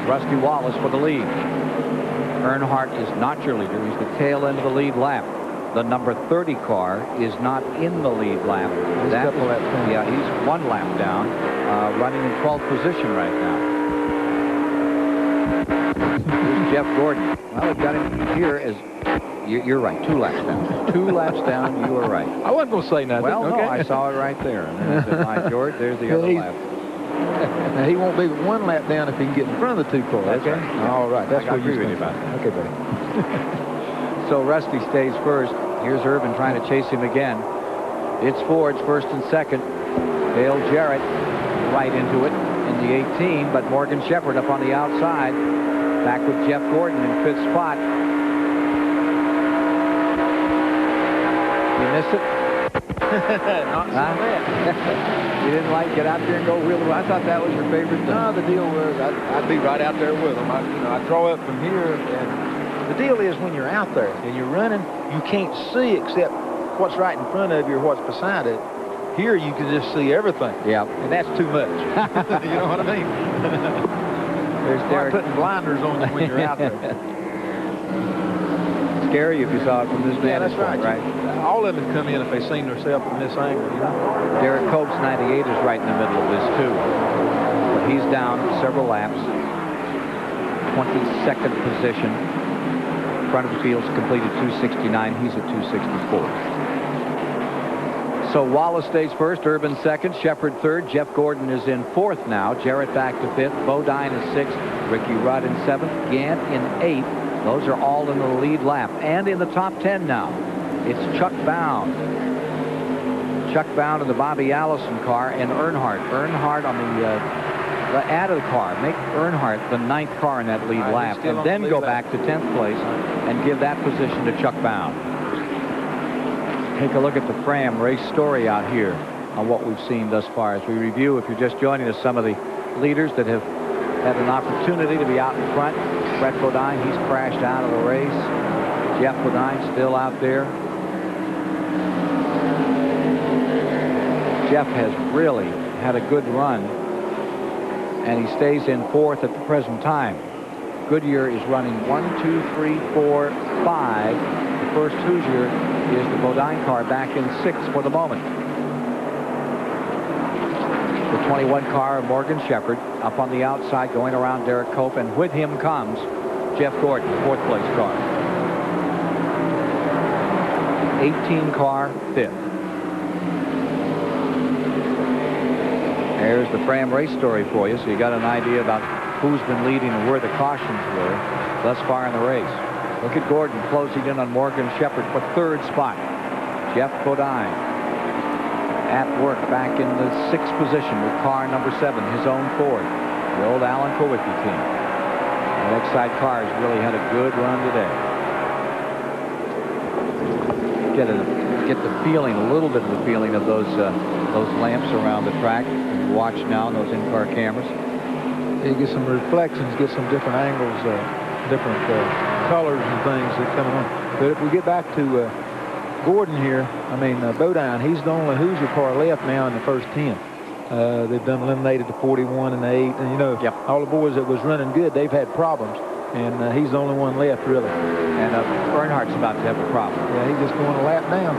Rusty Wallace for the lead. Earnhardt is not your leader. He's the tail end of the lead lap. The number 30 car is not in the lead lap. Yeah, he's 1 lap down, running in 12th position right now. Here's Jeff Gordon. Well, we've got him here as... You're right, 2 laps down. 2 laps down, you were right. I wasn't going to say nothing. Well, okay. No, I saw it right there. And there's my George, there's the other lap. Now, he won't be 1 lap down if he can get in front of the 2 cars. That's okay? right. All right. That's I what agree you're with you about that. Okay, buddy. So Rusty stays first. Here's Irvan trying to chase him again. It's Ford's first and second. Dale Jarrett right into it in the 18, but Morgan Shepherd up on the outside. Back with Jeff Gordon in fifth spot. You missed it? Not so bad. You didn't like get out there and go wheel around? I thought that was your favorite thing. No, the deal was I'd be right out there with them. I'd draw up from here, and the deal is when you're out there and you're running, you can't see except what's right in front of you or what's beside it. Here you can just see everything. Yeah. And that's too much. You know what I mean? There's Derek putting blinders on you when you're out there. Scary if you saw it from this vantage point, right? All of them come in if they seen themselves from this angle, you know? Derek Cope's 98 is right in the middle of this, too. But he's down several laps. 22nd position. Front of the field's completed 269. He's at 264. So Wallace stays first, Urban second, Shepherd third, Jeff Gordon is in fourth now, Jarrett back to fifth, Bodine is sixth, Ricky Rudd in seventh, Gant in eighth. Those are all in the lead lap. And in the top 10 now, it's Chuck Bound. Chuck Bound in the Bobby Allison car, and Earnhardt. Earnhardt on the added car. Make Earnhardt the 9th car in that lead lap, and then go back to 10th place and give that position to Chuck Bound. Take a look at the Fram race story out here on what we've seen thus far. As we review, if you're just joining us, some of the leaders that have had an opportunity to be out in front. Brett Bodine, he's crashed out of the race. Jeff Bodine still out there. Jeff has really had a good run, and he stays in fourth at the present time. Goodyear is running 1, 2, 3, 4, 5. The first Hoosier is the Bodine car back in sixth for the moment. The 21 car of Morgan Shepherd up on the outside going around Derek Cope, and with him comes Jeff Gordon, fourth place car. 18 car, fifth. There's the Fram race story for you, so you got an idea about who's been leading and where the cautions were thus far in the race. Look at Gordon closing in on Morgan Shepherd for third spot. Jeff Bodine at work back in the sixth position with car number 7, his own Ford, the old Alan Kowicki team. The Exide cars really had a good run today. Get the feeling, a little bit of the feeling of those lamps around the track. You watch now on those in-car cameras. You get some reflections, get some different angles, different colors and things that come on. But if we get back to Gordon here, Bodine, he's the only Hoosier car left now in the first 10. They've been eliminated to 41 and 8, and all the boys that was running good, they've had problems, and he's the only one left really. And Earnhardt's about to have a problem. Yeah, he's just going a lap down.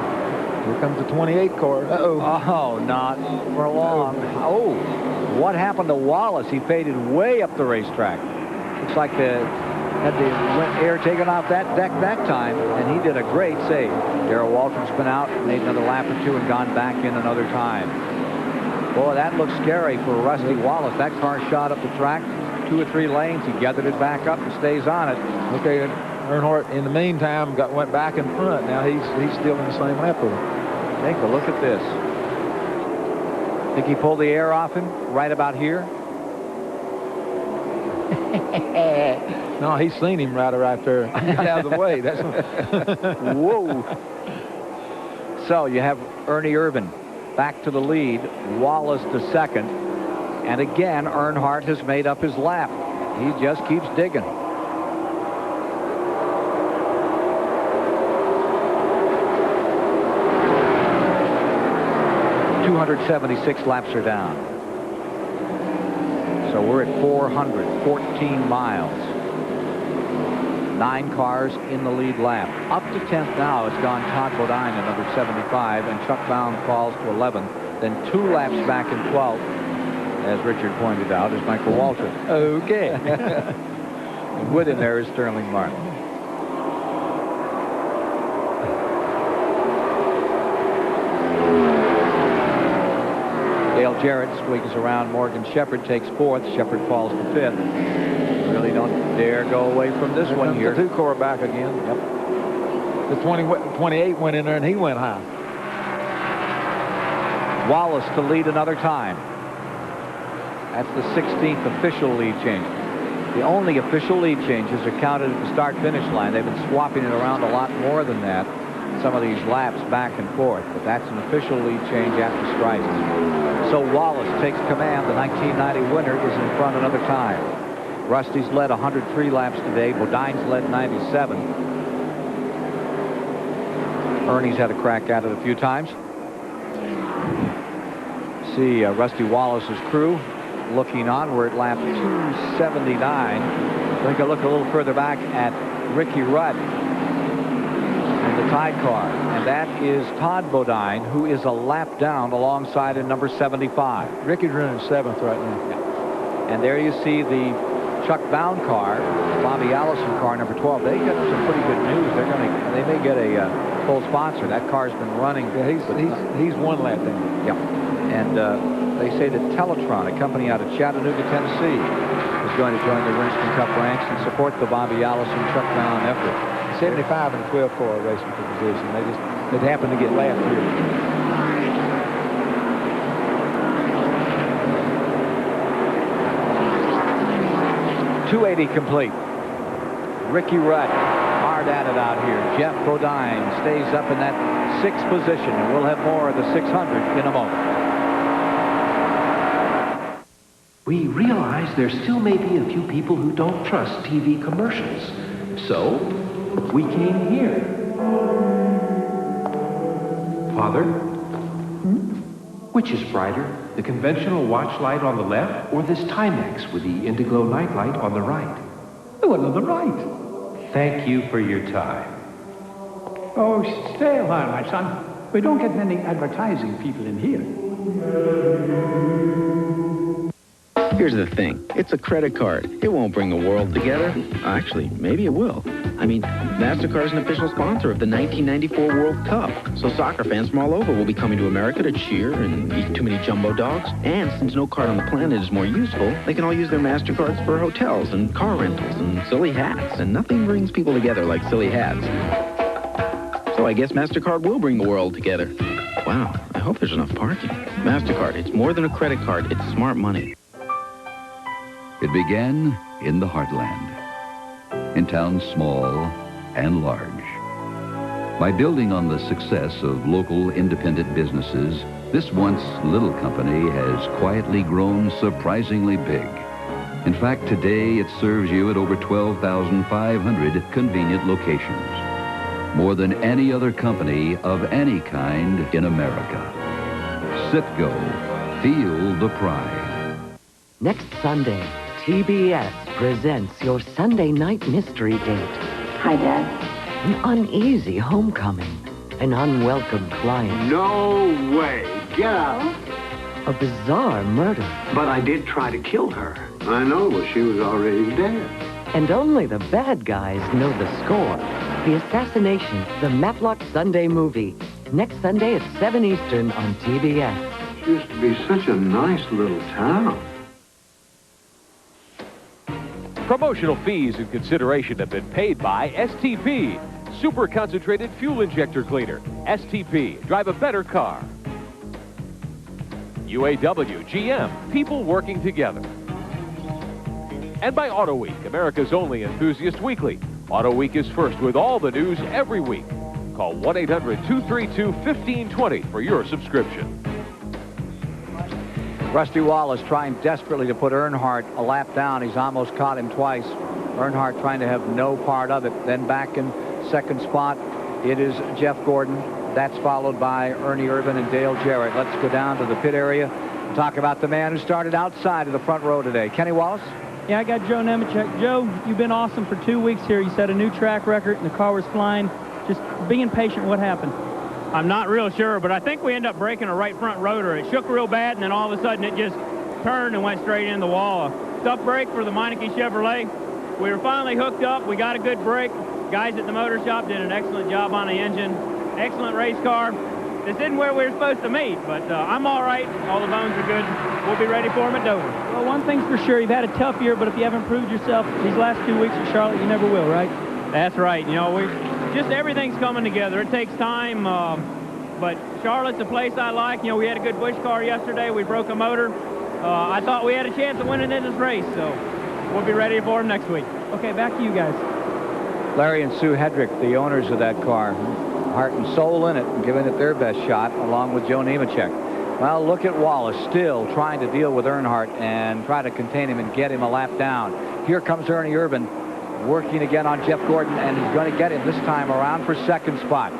Here comes the 28 car. Oh, not for long. Oh, what happened to Wallace? He faded way up the racetrack. Looks like they had the air taken off that deck that time, and he did a great save. Darrell Waltron's been out, made another lap or two, and gone back in another time. Boy, that looks scary for Rusty Wallace. That car shot up the track 2 or 3 lanes. He gathered it back up and stays on it. Okay, Earnhardt, in the meantime, went back in front. Now he's still in the same lap with him. Take a look at this. Think he pulled the air off him right about here? No, he's seen him right there. He got out of the way. That's whoa. So you have Ernie Irvin back to the lead, Wallace to second, and again Earnhardt has made up his lap. He just keeps digging. .276 laps are down. So we're at 414 miles. 9 cars in the lead lap. Up to 10th now has gone Todd Bodine in number 75, and Chuck Bound falls to 11th. Then 2 laps back in 12th, as Richard pointed out, is Michael Waltrip. Okay. And with him there is Sterling Martin. Dale Jarrett squeaks around Morgan Shepherd, takes 4th. Shepherd falls to 5th. Really don't dare go away from this one here. The 2 car back again. Yep. The 28 went in there and he went high. Wallace to lead another time. That's the 16th official lead change. The only official lead changes are counted at the start-finish line. They've been swapping it around a lot more than that, some of these laps back and forth, but that's an official lead change after stripes. So Wallace takes command. The 1990 winner is in front another time. Rusty's led 103 laps today. Bodine's led 97. Ernie's had a crack at it a few times. See Rusty Wallace's crew looking on. We're at lap 279. I think I'll look a little further back at Ricky Rudd and the Tide car. And that is Todd Bodine, who is a lap down alongside in number 75. Ricky's running 7th right now. And there you see the Chuck Bound car, Bobby Allison car, number 12. They got some pretty good news. They may get a full sponsor. That car's been running. Yeah, he's one lap down. Yep. And they say that Teletron, a company out of Chattanooga, Tennessee, is going to join the Winston Cup ranks and support the Bobby Allison Chuck Bound effort. 75 and 12 car racing for position. They happened to get last here. 280 complete. Ricky Rudd hard at it out here. Jeff Bodine stays up in that 6th position, and we'll have more of the 600 in a moment. We realize there still may be a few people who don't trust TV commercials. So, we came here. Father? Which is brighter, the conventional watch light on the left or this Timex with the indigo nightlight on the right? The one on the right. Thank you for your time. Oh, stay a while, my son. We don't get many advertising people in here. Here's the thing. It's a credit card. It won't bring the world together. Actually, maybe it will. I mean, NASCAR is an official sponsor of the 1994 World Cup. So soccer fans from all over will be coming to America to cheer and eat too many jumbo dogs. And since no card on the planet is more useful, they can all use their MasterCards for hotels and car rentals and silly hats. And nothing brings people together like silly hats. So I guess MasterCard will bring the world together. Wow, I hope there's enough parking. MasterCard, it's more than a credit card. It's smart money. It began in the heartland, in towns small and large. By building on the success of local independent businesses, this once little company has quietly grown surprisingly big. In fact, today it serves you at over 12,500 convenient locations, more than any other company of any kind in America. Citgo, feel the pride. Next Sunday, TBS presents your Sunday night mystery date. Hi, Dad. An uneasy homecoming. An unwelcome client. No way. Get out. A bizarre murder. But I did try to kill her. I know, but she was already dead. And only the bad guys know the score. The Assassination, the Matlock Sunday movie. Next Sunday at 7 Eastern on TBS. It used to be such a nice little town. Promotional fees and consideration have been paid by STP, Super Concentrated Fuel Injector Cleaner. STP, drive a better car. UAW, GM, people working together. And by Auto Week, America's only enthusiast weekly. Auto Week is first with all the news every week. Call 1-800-232-1520 for your subscription. Rusty Wallace trying desperately to put Earnhardt a lap down. He's almost caught him twice. Earnhardt trying to have no part of it. Then back in second spot, it is Jeff Gordon. That's followed by Ernie Irvin and Dale Jarrett. Let's go down to the pit area and talk about the man who started outside of the front row today. Kenny Wallace? Yeah, I got Joe Nemechek. Joe, you've been awesome for 2 weeks here. You set a new track record, and the car was flying. Just being patient, what happened? I'm not real sure, but I think we ended up breaking a right front rotor. It shook real bad, and then all of a sudden it just turned and went straight in the wall. A tough break for the Meineke Chevrolet. We were finally hooked up. We got a good break. Guys at the motor shop did an excellent job on the engine. Excellent race car. This isn't where we were supposed to meet, but I'm all right. All the bones are good. We'll be ready for them at Dover. Well, one thing's for sure. You've had a tough year, but if you haven't proved yourself these last 2 weeks at Charlotte, you never will, right? That's right. You know, just everything's coming together. It takes time. but Charlotte's a place I like. You know, we had a good Busch car yesterday. We broke a motor. I thought we had a chance of winning in this race, so we'll be ready for him next week. Okay, back to you guys. Larry and Sue Hedrick, the owners of that car, heart and soul in it and giving it their best shot, along with Joe Nemechek. Well, look at Wallace still trying to deal with Earnhardt and try to contain him and get him a lap down. Here comes Ernie Irvan working again on Jeff Gordon, and he's going to get him this time around for second spot.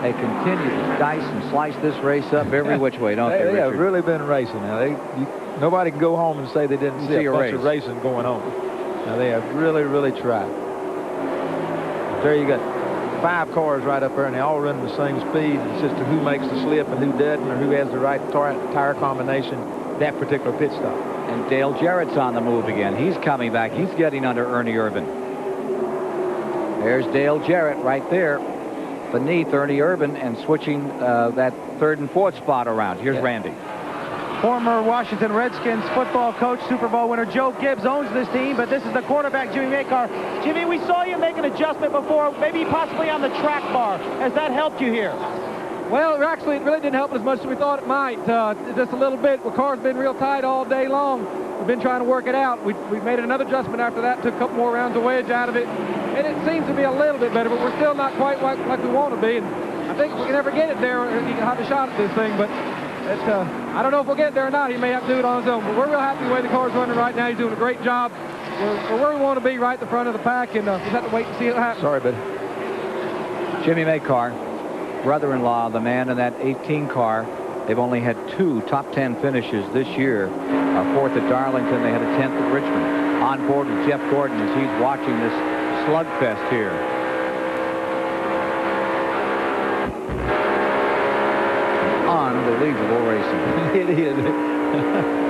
They continue to dice and slice this race up every which way, don't they, They have Richard? really been racing. Now, nobody can go home and say they didn't see a bunch of racing going on. Now, they have really, really tried. There you got 5 cars right up there, and they all run the same speed. It's just who makes the slip and who doesn't, or who has the right tire combination that particular pit stop. And Dale Jarrett's on the move again. He's coming back. He's getting under Ernie Irvan. There's Dale Jarrett right there beneath Ernie Irvan and switching that 3rd and 4th spot around. Here's Randy. Former Washington Redskins football coach, Super Bowl winner Joe Gibbs owns this team, but this is the quarterback, Jimmy Makar. Jimmy, we saw you make an adjustment before, maybe possibly on the track bar. Has that helped you here? Well, actually, it really didn't help as much as we thought it might. Just a little bit. The car's been real tight all day long. We've been trying to work it out. We made another adjustment after that, took a couple more rounds of wedge out of it, and it seems to be a little bit better, but we're still not quite like we want to be. And I think if we can ever get it there, he can have a shot at this thing, but I don't know if we'll get there or not. He may have to do it on his own, but we're real happy with the way the car's running right now. He's doing a great job. We're where we want to be, right at the front of the pack, and just have to wait and see it happen. Sorry, buddy. Jimmy Makar, brother-in-law, the man in that 18 car. They've only had 2 top 10 finishes this year. 4th at Darlington. They had a 10th at Richmond. On board with Jeff Gordon as he's watching this slugfest here. Unbelievable racing. It is.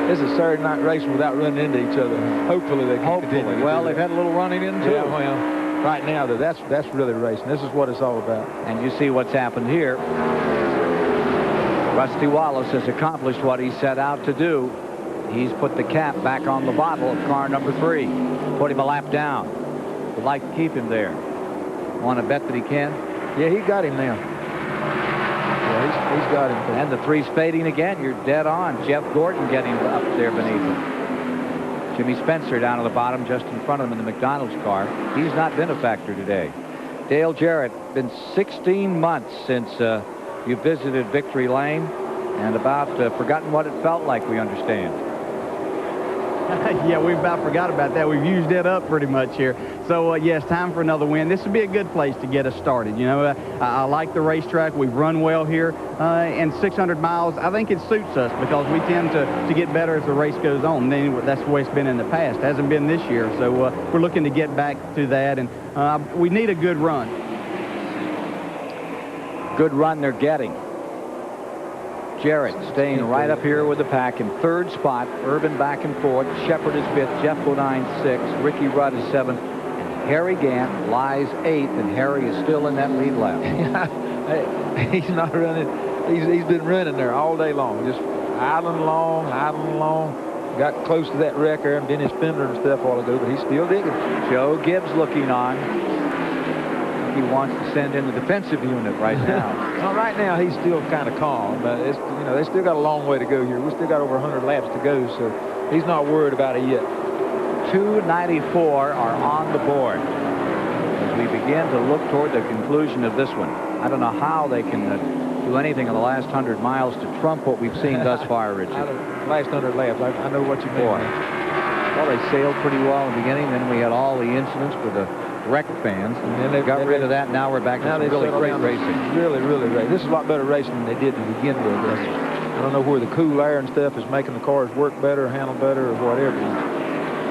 This is Saturday night racing without running into each other. Hopefully they can continue. Well, they've had a little running in too. Yeah, well, right now, that's really racing. This is what it's all about. And you see what's happened here. Rusty Wallace has accomplished what he set out to do. He's put the cap back on the bottle of car number 3. Put him a lap down. Would like to keep him there. Want to bet that he can? Yeah, he got him now. Yeah, he's got him. And the 3's fading again. You're dead on. Jeff Gordon getting up there beneath him. Jimmy Spencer down at the bottom just in front of him in the McDonald's car. He's not been a factor today. Dale Jarrett, been 16 months since you visited Victory Lane and about forgotten what it felt like, we understand. Yeah, we've about forgot about that. We've used it up pretty much here. So, yes, time for another win. This would be a good place to get us started. You know, I like the racetrack. We've run well here. And 600 miles, I think it suits us because we tend to get better as the race goes on. Then that's the way it's been in the past. It hasn't been this year. So, we're looking to get back to that. And we need a good run. Good run they're getting. Jarrett staying right up here with the pack in 3rd spot. Irvan back and forth. Shepard is 5th. Jeff Bodine 6th. Ricky Rudd is 7th. Harry Gant lies 8th, and Harry is still in that lead lap. He's not running. He's been running there all day long, just idling along. Got close to that wreck there and Dennis Fender and stuff a while ago, but he's still digging. Joe Gibbs looking on. He wants to send in the defensive unit right now. Well, right now he's still kind of calm, but it's, you know, they still got a long way to go here. We still got over 100 laps to go, so he's not worried about it yet. 294 are on the board as we begin to look toward the conclusion of this one. I don't know how they can do anything in the last 100 miles to trump what we've seen thus far, Richard. Last 100 laps, I know what you mean. Well, they sailed pretty well in the beginning. Then we had all the incidents with the wreck fans, and then they got rid of that. Now we're back to some really great racing. Really great. This is a lot better racing than they did to begin with. I don't know where the cool air and stuff is making the cars work better, handle better, or whatever.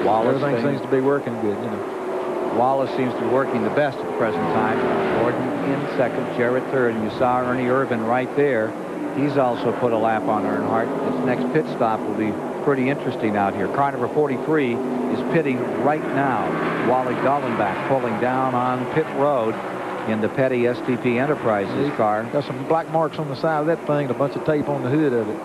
Everything seems to be working good, you know. Wallace seems to be working the best at the present time. Gordon in 2nd, Jarrett 3rd, and you saw Ernie Irvan right there. He's also put a lap on Earnhardt. This next pit stop will be pretty interesting out here. Car number 43 is pitting right now. Wally Dallenbach pulling down on pit road in the Petty STP Enterprises car. Got some black marks on the side of that thing and a bunch of tape on the hood of it.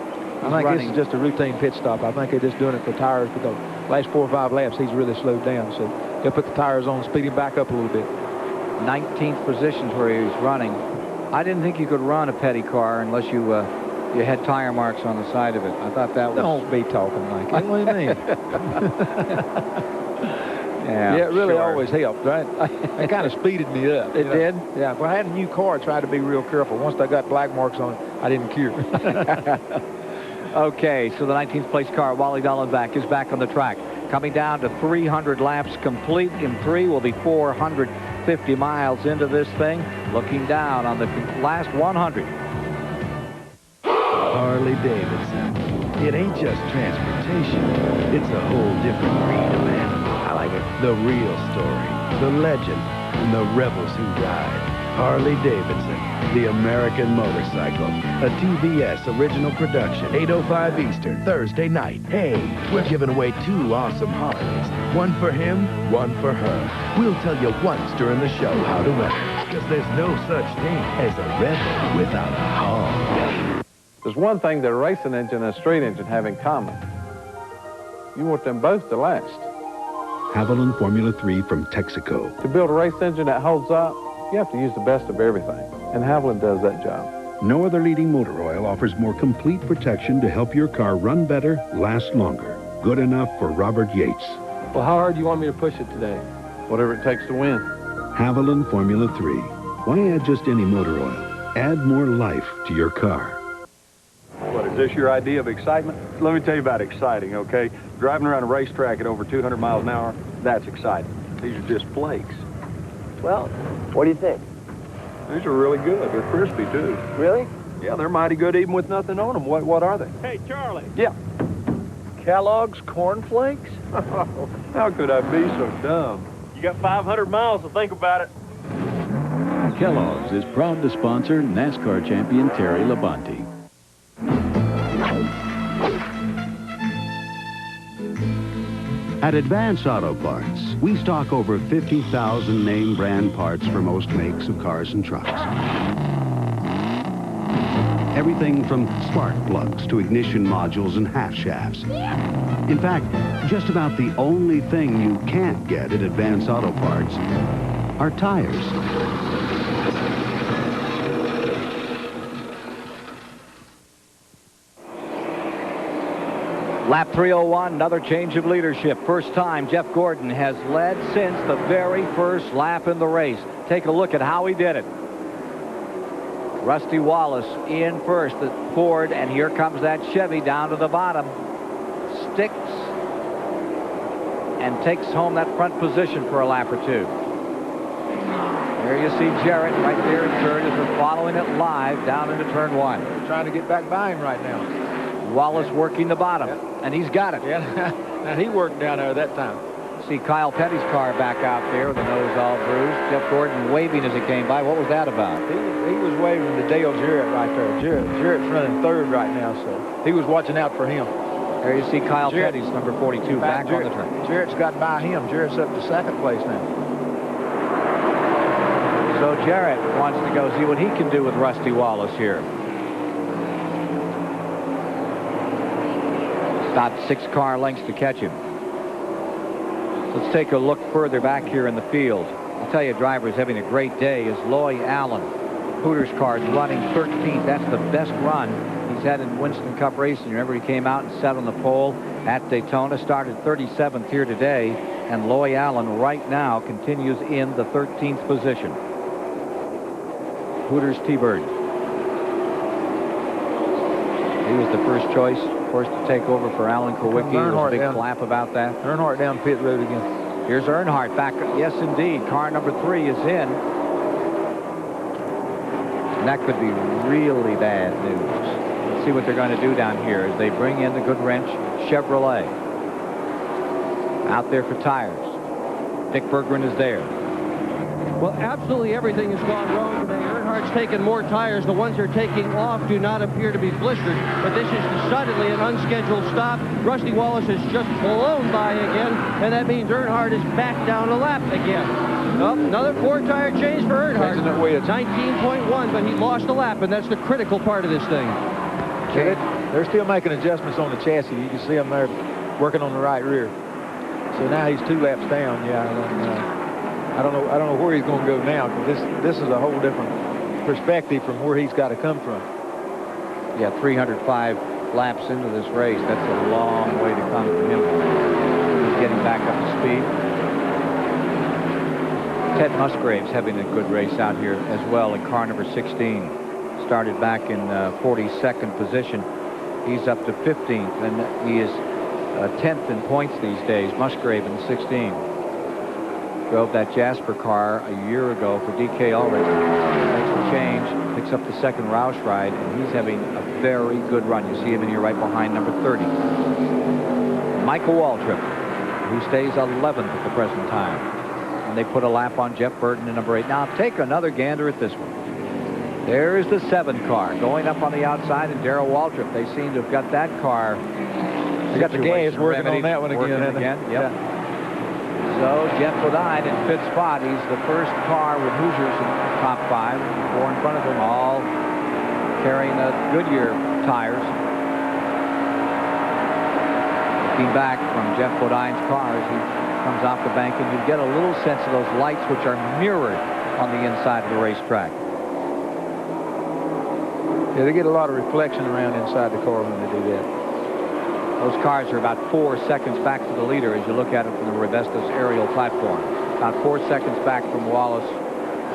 I think this is just a routine pit stop. I think they're just doing it for tires because last 4 or 5 laps he's really slowed down. So they'll put the tires on, speed him back up a little bit. 19th positions where he's running I didn't think you could run a petty car unless you had tire marks on the side of it. I thought that was... Don't be talking like that. What do you mean? Yeah, it really sure. always helped, right? It kind of speeded me up. It did? Yeah, if I had a new car, I tried to be real careful. Once I got black marks on it, I didn't care. Okay, so the 19th place car, Wally Dallenbach, is back on the track. Coming down to 300 laps complete in 3. Will be 450 miles into this thing. Looking down on the last 100. Harley Davidson. It ain't just transportation. It's a whole different breed of animal. I like it. The real story, the legend, and the rebels who ride. Harley Davidson, the American motorcycle. A TBS original production. 8:05 Eastern, Thursday night. Hey, we're giving away 2 awesome Harleys. One for him, one for her. We'll tell you once during the show how to win. Because there's no such thing as a rebel without a Harley. There's one thing that a racing engine and a street engine have in common. You want them both to last. Haviland Formula 3 from Texaco. To build a race engine that holds up, you have to use the best of everything, and Haviland does that job. No other leading motor oil offers more complete protection to help your car run better, last longer. Good enough for Robert Yates. Well, how hard do you want me to push it today? Whatever it takes to win. Haviland Formula 3. Why add just any motor oil? Add more life to your car. What, is this your idea of excitement? Let me tell you about exciting, okay? Driving around a racetrack at over 200 miles an hour, that's exciting. These are just flakes. Well, what do you think? These are really good. They're crispy, too. Really? Yeah, they're mighty good even with nothing on them. What are they? Hey, Charlie. Yeah. Kellogg's Corn Flakes? How could I be so dumb? You got 500 miles to think about it. Kellogg's is proud to sponsor NASCAR champion Terry Labonte. At Advance Auto Parts, we stock over 50,000 name brand parts for most makes of cars and trucks. Everything from spark plugs to ignition modules and half shafts. In fact, just about the only thing you can't get at Advance Auto Parts are tires. Lap 301, another change of leadership. First time Jeff Gordon has led since the very first lap in the race. Take a look at how he did it. Rusty Wallace in first, the Ford, and here comes that Chevy down to the bottom. Sticks and takes home that front position for a lap or two. There you see Jarrett right there in third as we're following it live down into turn 1. We're trying to get back by him right now. Wallace working the bottom, and he's got it. Yeah, now he worked down there that time. See Kyle Petty's car back out there with the nose all bruised. Jeff Gordon waving as he came by. What was that about? He was waving to Dale Jarrett right there. Jarrett's running third right now, so he was watching out for him. There you see Kyle Petty's number 42 back on the track. Jarrett's got by him. Jarrett's up to second place now. So Jarrett wants to go see what he can do with Rusty Wallace here. About 6 car lengths to catch him. Let's take a look further back here in the field. I'll tell you, a driver is having a great day is Loy Allen. Hooters car is running 13th. That's the best run he's had in Winston Cup racing. Remember, he came out and sat on the pole at Daytona, started 37th here today, and Loy Allen right now continues in the 13th position. Hooters T-Bird. He was the first choice, of course, to take over for Alan Kowicki. There was a big flap about that. Earnhardt down pit road again. Here's Earnhardt back. Yes, indeed. Car number 3 is in. And that could be really bad news. Let's see what they're going to do down here as they bring in the Good Wrench Chevrolet. Out there for tires. Dick Berggren is there. Well, absolutely everything has gone wrong today. Earnhardt's taken more tires. The ones they're taking off do not appear to be blistered, but this is decidedly an unscheduled stop. Rusty Wallace has just blown by again, and that means Earnhardt is back down a lap again. Oh, another 4-tire change for Earnhardt. 19.1, but he lost a lap, and that's the critical part of this thing. They're still making adjustments on the chassis. You can see them there working on the right rear. So now he's 2 laps down. Yeah. I don't know where he's going to go now, because this is a whole different perspective from where he's got to come from. Yeah, 305 laps into this race. That's a long way to come for him. He's getting back up to speed. Ted Musgrave's having a good race out here as well in car number 16. Started back in 42nd position. He's up to 15th, and he is 10th in points these days. Musgrave in 16. Drove that Jasper car a year ago for DK Ulrich. Makes the change, picks up the second Roush ride, and he's having a very good run. You see him in here right behind number 30. Michael Waltrip, who stays 11th at the present time. And they put a lap on Jeff Burton in number 8. Now take another gander at this one. There's the 7 car going up on the outside, and Darrell Waltrip. They seem to have got that car. They got the gas working on that one again. Yep. Yeah. So Jeff Bodine in 5th spot. He's the first car with Hoosiers in the top 5. 4 in front of him, all carrying the Goodyear tires. Looking back from Jeff Bodine's car as he comes off the bank, and you get a little sense of those lights which are mirrored on the inside of the racetrack. Yeah, they get a lot of reflection around inside the car when they do that. Those cars are about 4 seconds back to the leader as you look at it from the Revestas aerial platform. About 4 seconds back from Wallace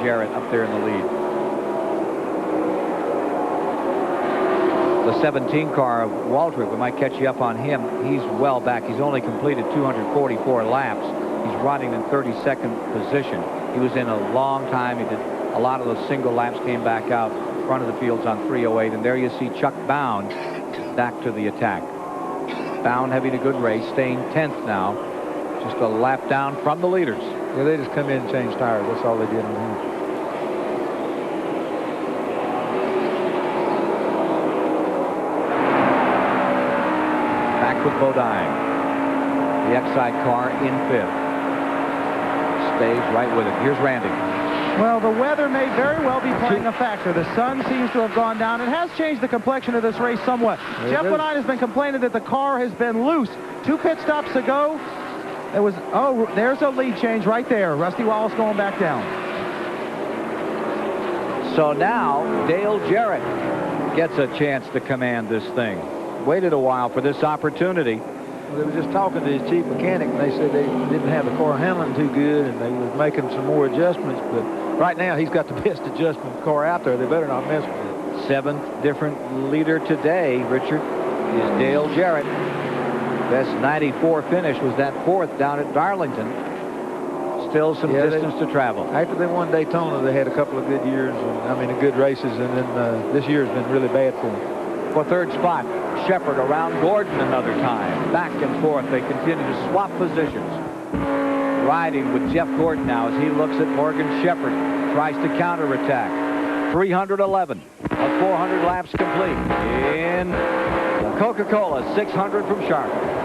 Jarrett up there in the lead. The 17 car of Waltrip, we might catch you up on him. He's well back. He's only completed 244 laps. He's running in 32nd position. He was in a long time. He did a lot of those single laps, came back out front of the fields on 308. And there you see Chuck Bound back to the attack. Bound having a good race, staying 10th now. Just a lap down from the leaders. Yeah, they just come in and change tires. That's all they did on him. Back with Bodine. The Exide car in 5th. Stays right with it. Here's Randy. Well, the weather may very well be playing a factor. The sun seems to have gone down. It has changed the complexion of this race somewhat. Jeff Bodine has been complaining that the car has been loose. 2 pit stops ago, it was, oh, there's a lead change right there. Rusty Wallace going back down. So now Dale Jarrett gets a chance to command this thing. Waited a while for this opportunity. Well, they were just talking to his chief mechanic, and they said they didn't have the car handling too good, and they were making some more adjustments. But right now, he's got the best adjustment car out there. They better not mess with it. 7th different leader today, Richard, is Dale Jarrett. Best 94 finish was that 4th down at Darlington. Still some distance to travel. After they won Daytona, they had a couple of good years, good races, and then this year has been really bad for them. For 3rd spot, Shepard around Gordon another time. Back and forth, they continue to swap positions. Riding with Jeff Gordon now as he looks at Morgan Shepard. Tries to counterattack. 311 of 400 laps complete in the Coca-Cola 600 from Charlotte.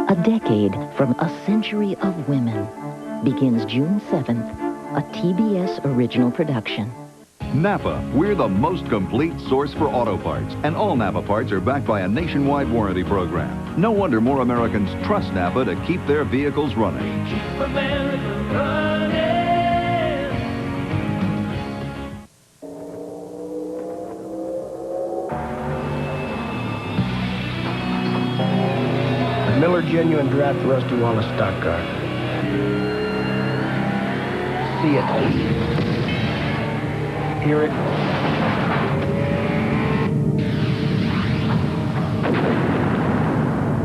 A decade from A Century of Women begins June 7th, a TBS original production. Napa, we're the most complete source for auto parts, and all Napa parts are backed by a nationwide warranty program. No wonder more Americans trust Napa to keep their vehicles running. Keep America running. Miller Genuine Draft Rusty Wallace stock car. See it. Hear it.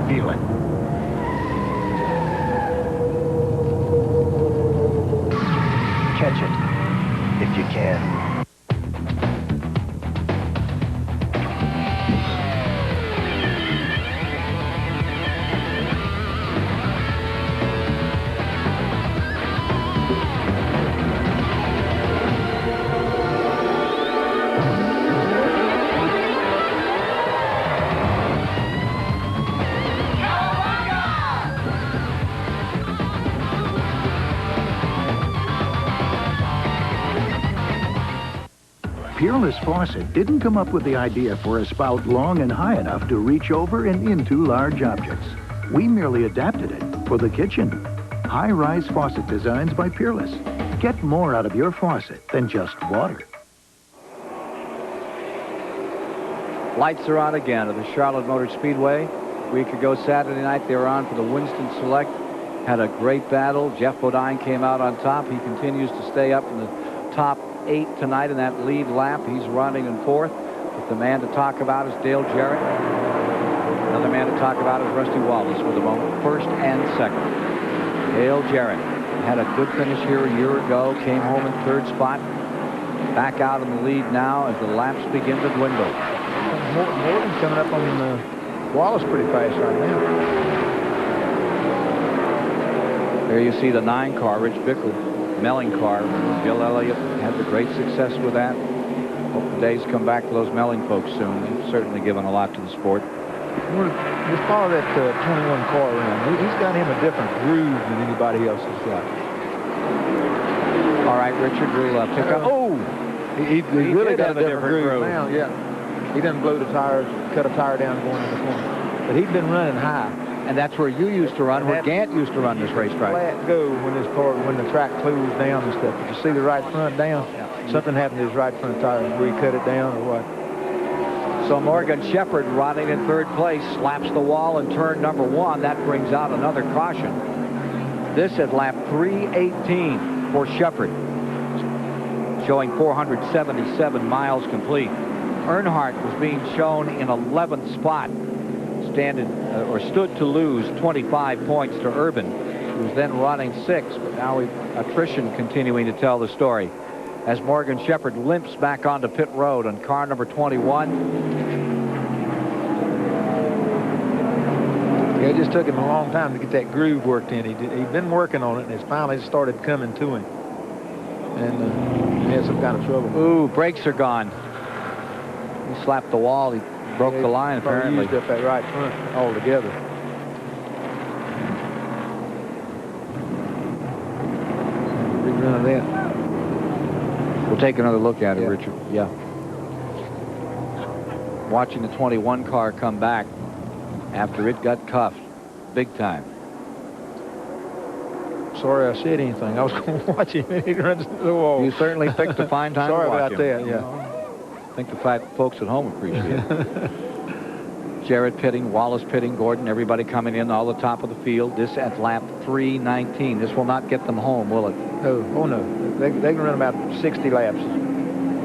Feel it. Catch it, if you can. Peerless Faucet didn't come up with the idea for a spout long and high enough to reach over and into large objects. We merely adapted it for the kitchen. High-rise faucet designs by Peerless. Get more out of your faucet than just water. Lights are on again at the Charlotte Motor Speedway. A week ago Saturday night they were on for the Winston Select. Had a great battle. Jeff Bodine came out on top. He continues to stay up in the top 8 tonight in that lead lap. He's running in 4th. But the man to talk about is Dale Jarrett. Another man to talk about is Rusty Wallace with a moment 1st and 2nd. Dale Jarrett had a good finish here a year ago. Came home in 3rd spot. Back out in the lead now as the laps begin to dwindle. Morgan's coming up on Wallace pretty fast right now. There you see the 9 car, Rich Bickle, Melling car. Bill Elliott had the great success with that. Hope the days come back for those Melling folks soon. They've certainly given a lot to the sport. Just follow that 21 car around. He's got him a different groove than anybody else has got. All right, Richard, we'll pick up. Oh! He really got a different groove now, yeah. He doesn't blow the tires, cut a tire down going in the corner. But he's been running high. And that's where you used to run, where Gant used to run this racetrack. Flat go when the track closed down and stuff. Did you see the right front down? Yeah. Something happened to his right front tire. Where he cut it down or what? So Morgan Shepherd running in 3rd place, slaps the wall in turn number 1. That brings out another caution. This at lap 318 for Shepherd, showing 477 miles complete. Earnhardt was being shown in 11th spot. Stood to lose 25 points to Urban, who was then running 6th, but now attrition continuing to tell the story as Morgan Shepherd limps back onto pit road on car number 21. Yeah, it just took him a long time to get that groove worked in. He'd been working on it, and it's finally started coming to him. And he had some kind of trouble. Ooh, brakes are gone. He slapped the wall. He broke the line, apparently. Used up that right front altogether. Rerun of that. We'll take another look at it, Richard. Yeah. Watching the 21 car come back after it got cuffed big time. Sorry I said anything. I was going to watch him and he runs into the wall. You certainly picked a fine time Sorry to watch about him. that, yeah. I think the folks at home appreciate it. Jarrett pitting, Wallace pitting, Gordon, everybody coming in all the top of the field. This at lap 319. This will not get them home, will it? Oh no. They can run about 60 laps.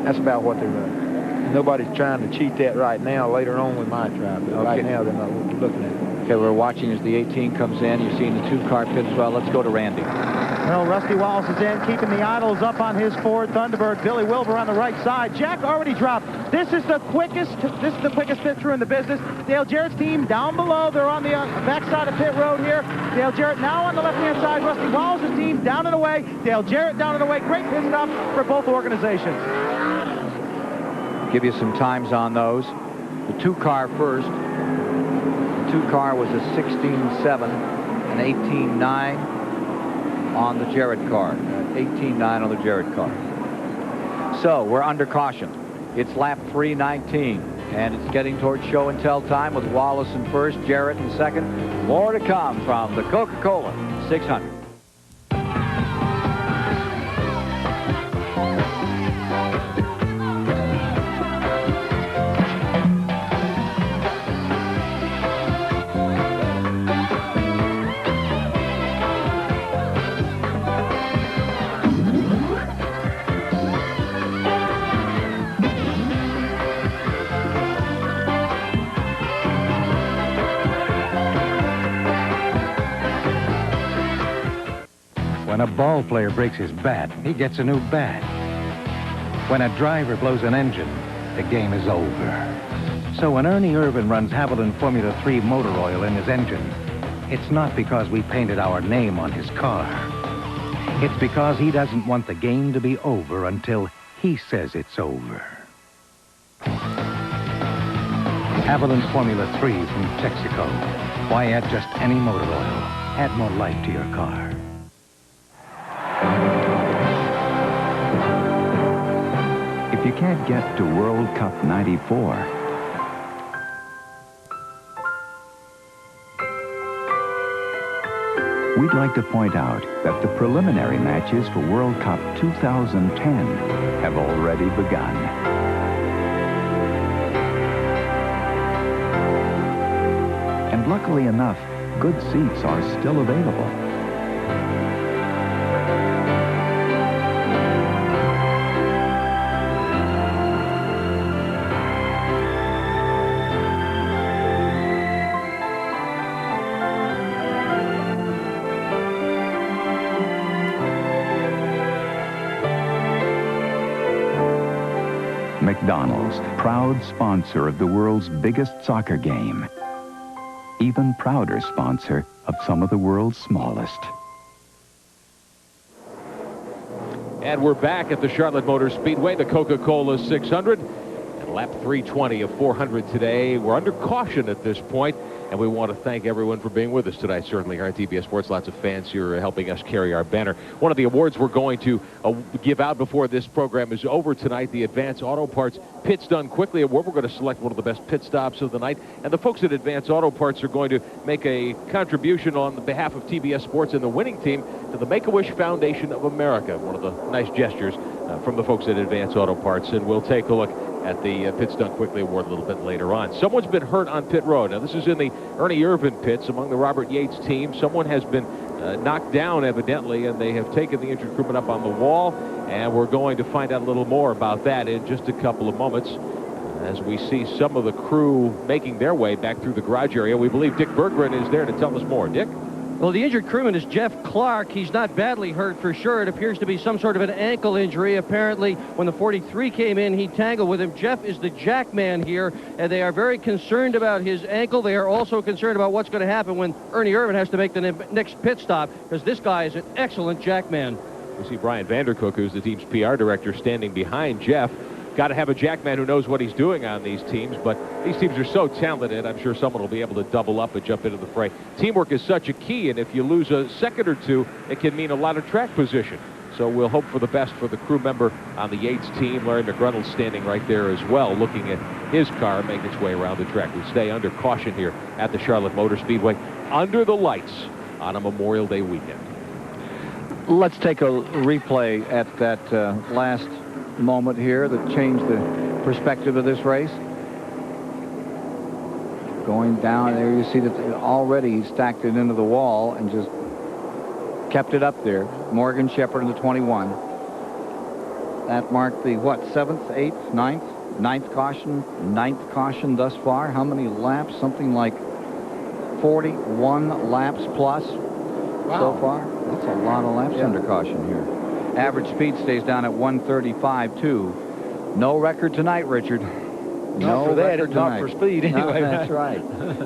That's about what they run. Nobody's trying to cheat that right now. Later on we might try, but right now they're not looking at it. Okay, we're watching as the 18 comes in. You're seeing the 2-car pit as well. Let's go to Randy. Well, Rusty Wallace is in, keeping the idles up on his Ford Thunderbird. Billy Wilbur on the right side. Jack already dropped. This is the quickest pit through in the business. Dale Jarrett's team down below. They're on the backside of pit road here. Dale Jarrett now on the left-hand side. Rusty Wallace's team down and away. Dale Jarrett down and away. Great pit stop for both organizations. Give you some times on those. The 2-car first. The 2-car was a 16.7 and 18.9 on the Jarrett car. 18.9 on the Jarrett car. So we're under caution. It's lap 319, and it's getting towards show and tell time with Wallace in first, Jarrett in second. More to come from the Coca-Cola 600. When a ball player breaks his bat, he gets a new bat. When a driver blows an engine, the game is over. So when Ernie Irvin runs Haviland Formula 3 motor oil in his engine, it's not because we painted our name on his car. It's because he doesn't want the game to be over until he says it's over. Haviland Formula 3 from Texaco. Why add just any motor oil? Add more life to your car. if you can't get to World Cup 94, we'd like to point out that the preliminary matches for World Cup 2010 have already begun. And luckily enough, good seats are still available. McDonald's, proud sponsor of the world's biggest soccer game. Even prouder sponsor of some of the world's smallest. And we're back at the Charlotte Motor Speedway, the Coca-Cola 600. And lap 320 of 400 today. We're under caution at this point, and we want to thank everyone for being with us tonight, certainly here on TBS Sports. Lots of fans here helping us carry our banner. One of the awards we're going to give out before this program is over tonight, the Advance Auto Parts Pits Done Quickly Award. We're going to select one of the best pit stops of the night, and the folks at Advance Auto Parts are going to make a contribution on behalf of TBS Sports and the winning team to the Make-A-Wish Foundation of America. One of the nice gestures from the folks at Advance Auto Parts, and we'll take a look at the Pits Done Quickly Award a little bit later on. Someone's been hurt on pit road. Now, this is in the Ernie Irvin pits among the Robert Yates team. Someone has been knocked down, evidently, and they have taken the injured crewman up on the wall, and we're going to find out a little more about that in just a couple of moments as we see some of the crew making their way back through the garage area. We believe Dick Berggren is there to tell us more. Dick? Well, the injured crewman is Jeff Clark. He's not badly hurt for sure. It appears to be some sort of an ankle injury. Apparently, when the 43 came in, he tangled with him. Jeff is the jack man here, and they are very concerned about his ankle. They are also concerned about what's going to happen when Ernie Irvin has to make the next pit stop, because this guy is an excellent jack man. We see Brian Vandercook, who's the team's PR director, standing behind Jeff. Got to have a jackman who knows what he's doing on these teams, but these teams are so talented, I'm sure someone will be able to double up and jump into the fray. Teamwork is such a key, and if you lose a second or two, it can mean a lot of track position. So we'll hope for the best for the crew member on the Yates team. Larry McReynolds standing right there as well, looking at his car making its way around the track. We stay under caution here at the Charlotte Motor Speedway, under the lights on a Memorial Day weekend. Let's take a replay at that last moment here that changed the perspective of this race. Going down there, you see that already he stacked it into the wall and just kept it up there. Morgan Shepherd in the 21. That marked the, what, 7th, 8th, 9th? 9th caution, 9th caution thus far. How many laps? Something like 41 laps plus so far. That's a lot of laps under caution here. Average speed stays down at 135.2. No record tonight, Richard. Not for that, it's not for speed anyway. No, that's right.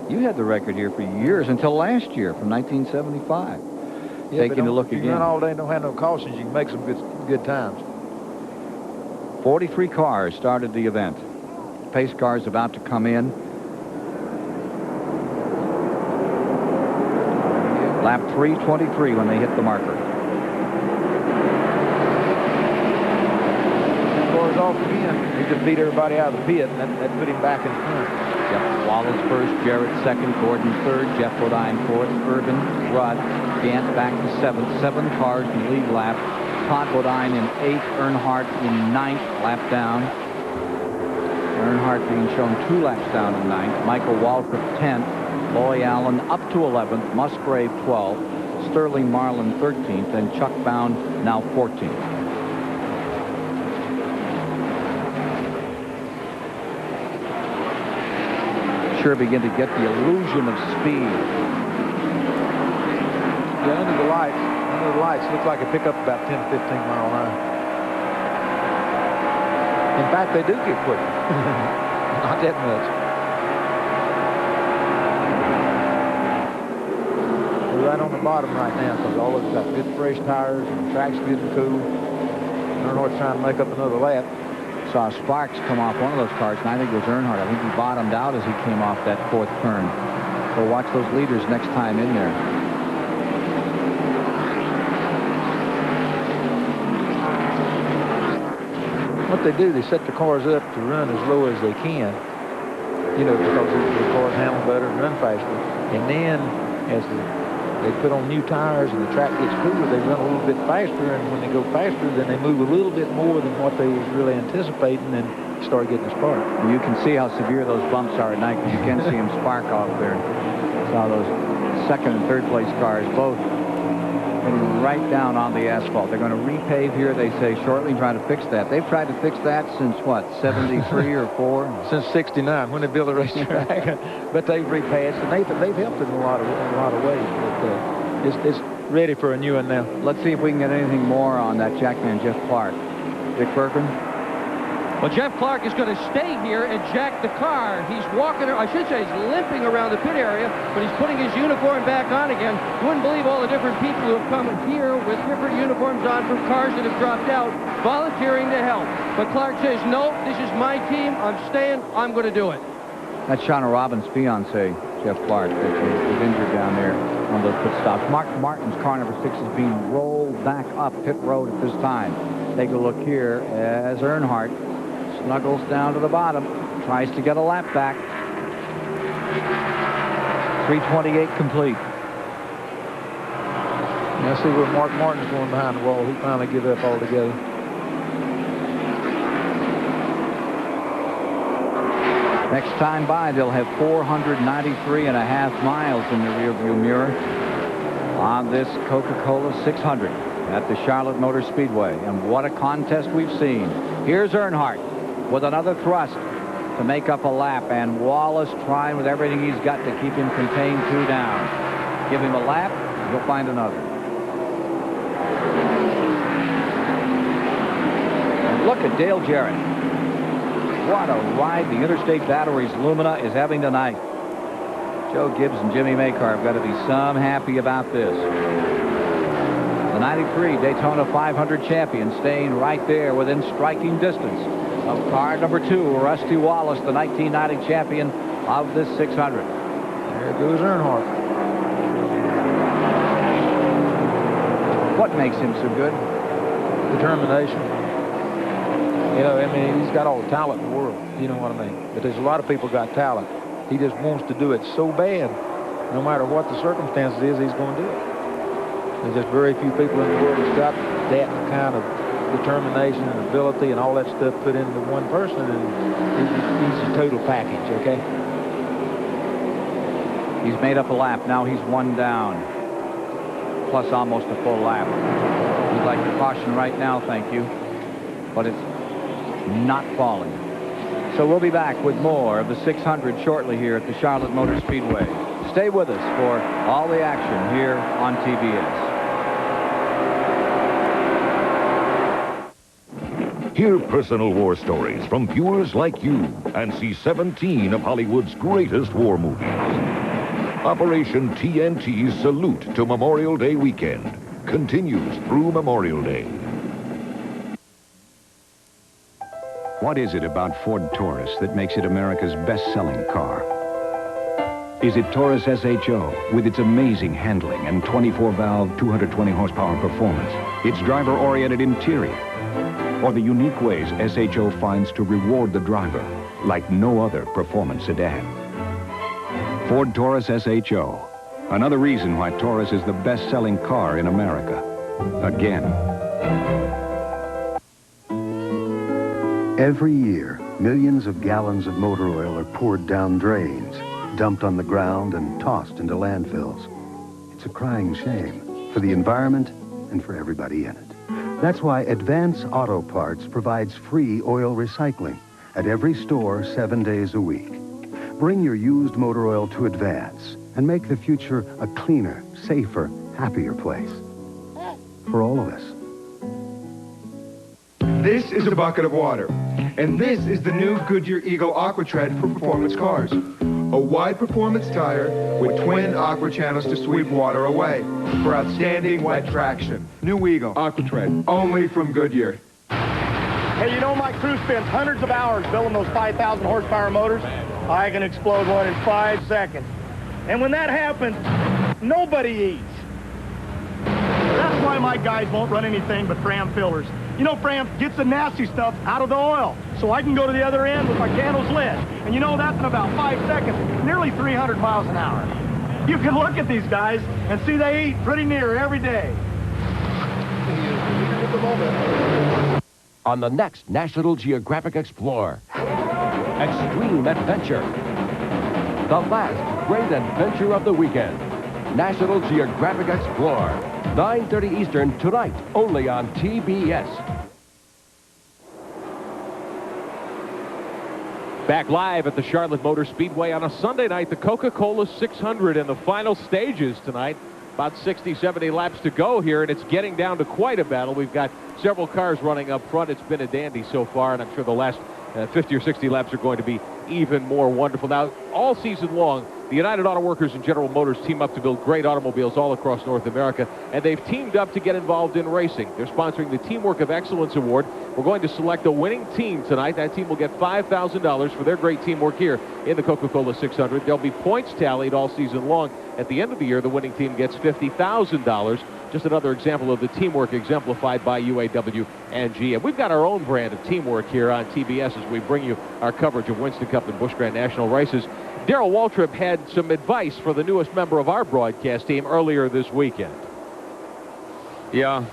You had the record here for years, until last year, from 1975. Taking a look again. If you run all day and don't have no cautions, you can make some good times. 43 cars started the event. Pace cars about to come in. Lap 323 when they hit the marker. Scores off again. He just beat everybody out of the pit, and that put him back in front. Jeff Wallace first, Jarrett second, Gordon third, Jeff Bodine fourth, Irvin, Rudd, Gant back to seventh. 7 cars in the lead lap. Todd Bodine in 8th, Earnhardt in 9th, lap down. Earnhardt being shown 2 laps down in 9th. Michael Waltrip 10th. Loy Allen up to 11th. Musgrave 12th. Sterling Marlin 13th. And Chuck Bound now 14th. Sure begin to get the illusion of speed. Yeah, under the lights, looks like a pickup about 10, 15 mile an hour. In fact, they do get quicker. Not that much. We're right on the bottom right now because all of it's got good fresh tires and the track's good and cool. Earnhardt's trying to make up another lap. Saw Sparks come off one of those cars, and I think it was Earnhardt. I think he bottomed out as he came off that 4th turn. So watch those leaders next time in there. what they do, they set the cars up to run as low as they can, you know, because the cars handle better and run faster. And then as they put on new tires and the track gets cooler, they run a little bit faster, and when they go faster, then they move a little bit more than what they was really anticipating and start getting a spark. You can see how severe those bumps are at night, because you can see them spark off there. Saw those second and third place cars both getting right down on the asphalt. They're going to repave here, they say, shortly, trying to fix that. They've tried to fix that since, what, 73 or 4? Since 69, when they built the racetrack. But they've repaved, and they've helped it in a lot of ways. But it's ready for a new one now. Let's see if we can get anything more on that jackman, Jeff Clark. Dick Bergen? Well, Jeff Clark is going to stay here and jack the car. He's walking, I should say he's limping around the pit area, but he's putting his uniform back on again. You wouldn't believe all the different people who have come here with different uniforms on from cars that have dropped out, volunteering to help. But Clark says, no, this is my team. I'm staying. I'm going to do it. That's Shauna Robbins' fiancé, Jeff Clark, that was injured down there on those pit stops. Mark Martin's car number 6 is being rolled back up pit road at this time. Take a look here as Earnhardt snuggles down to the bottom, tries to get a lap back. 3:28 complete. Now see where Mark Martin's going behind the wall. He finally give up altogether. Next time by, they'll have 493.5 miles in the rearview mirror on this Coca-Cola 600 at the Charlotte Motor Speedway. And what a contest we've seen. Here's Earnhardt with another thrust to make up a lap, and Wallace trying with everything he's got to keep him contained 2 down. Give him a lap, he'll find another. And look at Dale Jarrett. What a ride the Interstate Batteries Lumina is having tonight. Joe Gibbs and Jimmy Makar have got to be some happy about this. The 93 Daytona 500 champion staying right there within striking distance of car number 2, Rusty Wallace, the 1990 champion of this 600. There goes Earnhardt. What makes him so good? Determination. You know, I mean, he's got all the talent in the world. You know what I mean? But there's a lot of people got talent. He just wants to do it so bad. No matter what the circumstances is, he's going to do it. There's just very few people in the world that's got that kind of determination and ability and all that stuff put into one person, and he's a total package, okay? He's made up a lap. Now he's 1 down, plus almost a full lap. He'd like to caution right now, thank you, but it's not falling. So we'll be back with more of the 600 shortly here at the Charlotte Motor Speedway. Stay with us for all the action here on TBS. Hear personal war stories from viewers like you and see 17 of Hollywood's greatest war movies. Operation TNT's Salute to Memorial Day weekend continues through Memorial Day. What is it about Ford Taurus that makes it America's best-selling car? Is it Taurus SHO with its amazing handling and 24-valve, 220-horsepower performance, its driver-oriented interior, or the unique ways SHO finds to reward the driver like no other performance sedan? Ford Taurus SHO, another reason why Taurus is the best-selling car in America. Again. Every year, millions of gallons of motor oil are poured down drains, dumped on the ground, and tossed into landfills. It's a crying shame for the environment and for everybody in it. That's why Advance Auto Parts provides free oil recycling at every store 7 days a week. Bring your used motor oil to Advance and make the future a cleaner, safer, happier place. For all of us. This is a bucket of water, and this is the new Goodyear Eagle AquaTread for performance cars. A wide performance tire with twin aqua channels to sweep water away for outstanding wet traction. New Eagle AquaTread, only from Goodyear. Hey, you know my crew spends hundreds of hours building those 5,000 horsepower motors. I can explode one in 5 seconds. And when that happens, nobody eats. That's why why my guys won't run anything but Fram fillers. You know, Fram gets the nasty stuff out of the oil, so I can go to the other end with my candles lit. And you know, that's in about 5 seconds, nearly 300 miles an hour. You can look at these guys and see they eat pretty near every day. On the next National Geographic Explorer, Extreme Adventure. The last great adventure of the weekend. National Geographic Explorer. 9:30 Eastern tonight, only on TBS. Back live at the Charlotte Motor Speedway on a Sunday night, the Coca-Cola 600 in the final stages tonight. About 60, 70 laps to go here, and it's getting down to quite a battle. We've got several cars running up front. It's been a dandy so far, and I'm sure the last 50 or 60 laps are going to be even more wonderful. Now, all season long, the United Auto Workers and General Motors team up to build great automobiles all across North America, and they've teamed up to get involved in racing. They're sponsoring the Teamwork of Excellence Award. We're going to select a winning team tonight. That team will get $5,000 for their great teamwork here in the Coca-Cola 600. There'll be points tallied all season long. At the end of the year, the winning team gets $50,000. Just another example of the teamwork exemplified by UAW and GM. We've got our own brand of teamwork here on TBS as we bring you our coverage of Winston Cup and Busch Grand National races. Darrell Waltrip had some advice for the newest member of our broadcast team earlier this weekend. Yeah,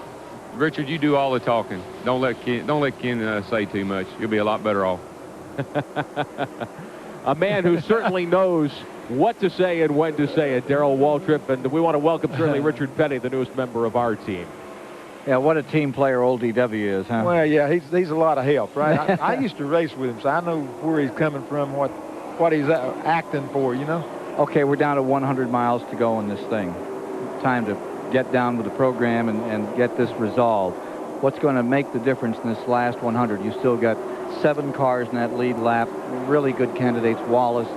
Richard, you do all the talking. Don't let Ken say too much. You'll be a lot better off. A man who certainly knows what to say and when to say it, Darrell Waltrip, and we want to welcome certainly Richard Petty, the newest member of our team. Yeah, what a team player old DW is, huh? Well, yeah, he's a lot of help, right? I used to race with him, so I know where he's coming from, what he's acting for, you know? Okay, we're down to 100 miles to go in this thing. Time to get down with the program and get this resolved. What's going to make the difference in this last 100? You still got 7 cars in that lead lap, really good candidates. Wallace,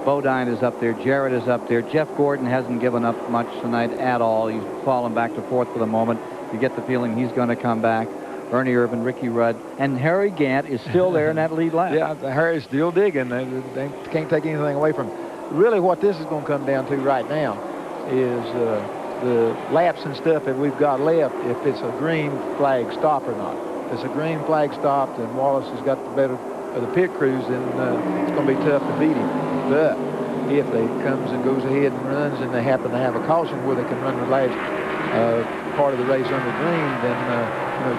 Bodine is up there, Jarrett is up there. Jeff Gordon hasn't given up much tonight at all. He's fallen back to fourth for the moment. You get the feeling he's going to come back. Ernie Irvin, Ricky Rudd, and Harry Gant is still there in that lead lap. Yeah, Harry's still digging. They can't take anything away from him. Really, what this is going to come down to right now is the laps and stuff that we've got left, if it's a green flag stop or not. If it's a green flag stop, then Wallace has got the better of the pit crews, then it's going to be tough to beat him. But if they comes and goes ahead and runs and they happen to have a caution where they can run the last part of the race under green, then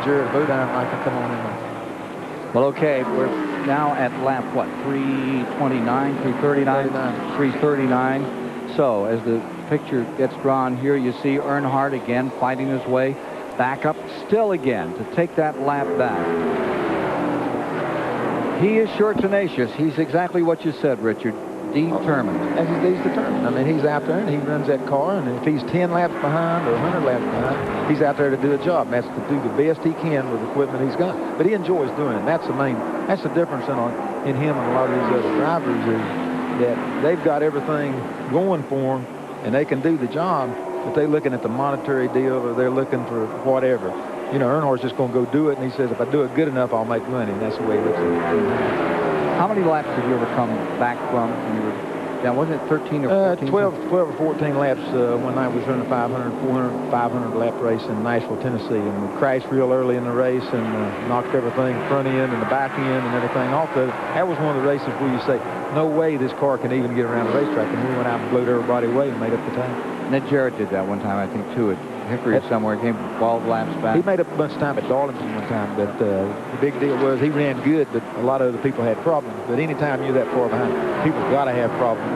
Jared Bodine might can come on in. Well, okay, we're now at lap, what, 329, 339? 339. So as the picture gets drawn here, you see Earnhardt again fighting his way back up still again to take that lap back. He is sure tenacious. He's exactly what you said, Richard. Determined. And he's determined. I mean, he's out there and he runs that car, and if he's 10 laps behind or 100 laps behind, he's out there to do a job. And that's to do the best he can with the equipment he's got. But he enjoys doing it. That's the difference in him and a lot of these other drivers, is that they've got everything going for them and they can do the job, but they're looking at the monetary deal, or they're looking for whatever. You know, Earnhardt's just going to go do it, and he says, if I do it good enough, I'll make money. And that's the way he looks at it. How many laps did you ever come back from when you were down? Wasn't it 13 or 14? 12 or 14 laps one night. Was running 500 lap race in Nashville, Tennessee, and we crashed real early in the race and knocked everything front end and the back end and everything off of it. That was one of the races where you say, no way this car can even get around the racetrack, and we went out and blew everybody away and made up the time. Ned Jarrett did that one time, I think, too, at Hickory somewhere. Came 12 laps back. He made up a bunch of time at Darlington one time, but the big deal was he ran good, but a lot of other people had problems. But anytime you're that far behind, people got to have problems.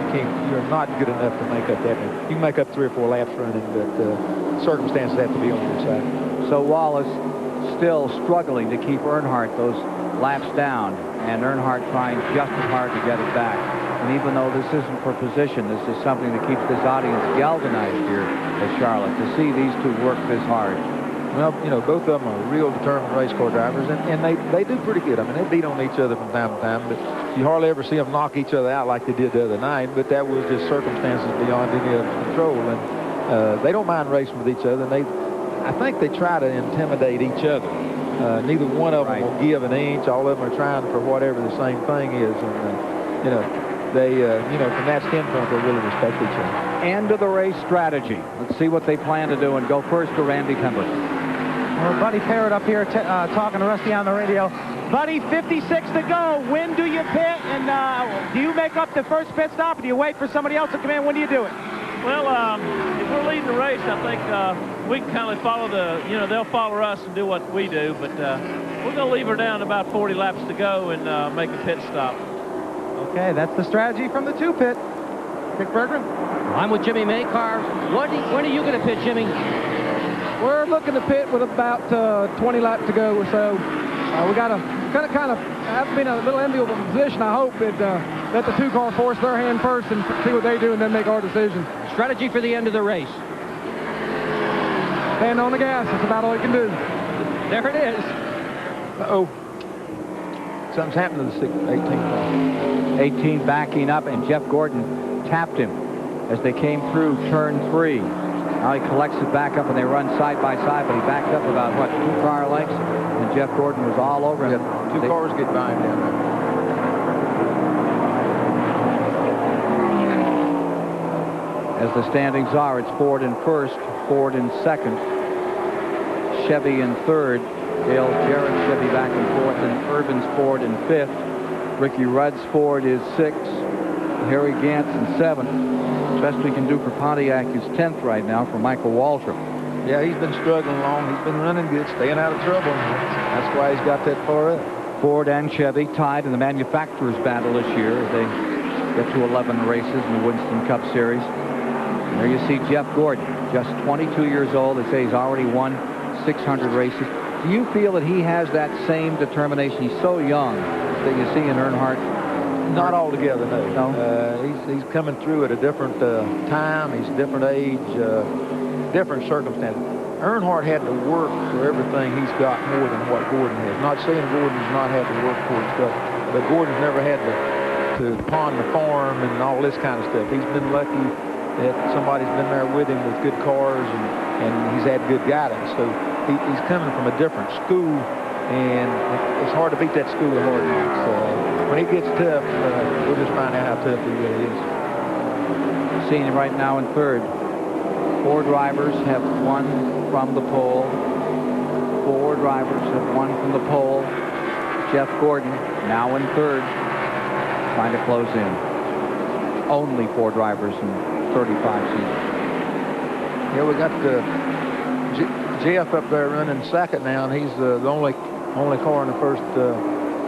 You're not good enough to make up that many. You can make up 3 or 4 laps running, but circumstances have to be on your side. So Wallace still struggling to keep Earnhardt those laps down, and Earnhardt trying just as hard to get it back. And even though this isn't for position, this is something that keeps this audience galvanized here at Charlotte, to see these two work this hard. Well, you know, both of them are real determined race car drivers, and they do pretty good. I mean, they beat on each other from time to time, but you hardly ever see them knock each other out like they did the other night, but that was just circumstances beyond any other control. And they don't mind racing with each other, and I think they try to intimidate each other. Neither one of them will give an inch. All of them are trying for whatever the same thing is, and, from that standpoint, they really respect each other. End of the race strategy. Let's see what they plan to do, and go first to Randy Pemberton. Well, Buddy Parrott up here talking to Rusty on the radio. Buddy, 56 to go. When do you pit? And do you make up the first pit stop, or do you wait for somebody else to come in? When do you do it? Well, if we're leading the race, I think we can kind of follow they'll follow us and do what we do. But we're going to leave her down about 40 laps to go and make a pit stop. Okay, that's the strategy from the 2-pit. Dick Bergman? I'm with Jimmy Makar. When are you going to pit, Jimmy? We're looking to pit with about 20 laps to go or so. We got to kind of have to be in a little enviable position, I hope, that let the 2-car force their hand first and see what they do and then make our decision. Strategy for the end of the race. Stand on the gas. That's about all you can do. There it is. Uh-oh. Something's happened to the 18 car. 18 backing up, and Jeff Gordon tapped him as they came through turn 3. Now he collects it back up, and they run side by side, but he backed up about, 2 car lengths, and Jeff Gordon was all over him. Yeah, 2 cars get by him down there. As the standings are, it's Ford in first, Ford in second, Chevy in third, Dale Jarrett's Chevy back and forth, and Urban's Ford in fifth. Ricky Rudd's Ford is sixth, Harry Gantz in seventh. Best we can do for Pontiac is 10th right now for Michael Waltrip. Yeah, he's been struggling along. He's been running good, staying out of trouble. That's why he's got that far up. Ford and Chevy tied in the manufacturers' battle this year as they get to 11 races in the Winston Cup Series. And there you see Jeff Gordon, just 22 years old. They say he's already won 600 races. Do you feel that he has that same determination? He's so young that you see in Earnhardt. Not altogether, no. He's coming through at a different time. He's different age, different circumstances. Earnhardt had to work for everything he's got more than what Gordon has. Not saying Gordon's not had to work for his stuff, but Gordon's never had to pawn the farm and all this kind of stuff. He's been lucky that somebody's been there with him with good cars, and he's had good guidance. So he's coming from a different school, and it's hard to beat that school of hard knocks. When he gets tough, we'll just find out how tough he really is. Seeing him right now in third. 4 drivers have won from the pole. 4 drivers have won from the pole. Jeff Gordon now in third, trying to close in. Only 4 drivers in 35 seasons. Yeah, we got Jeff up there running second now, and he's the only car in the first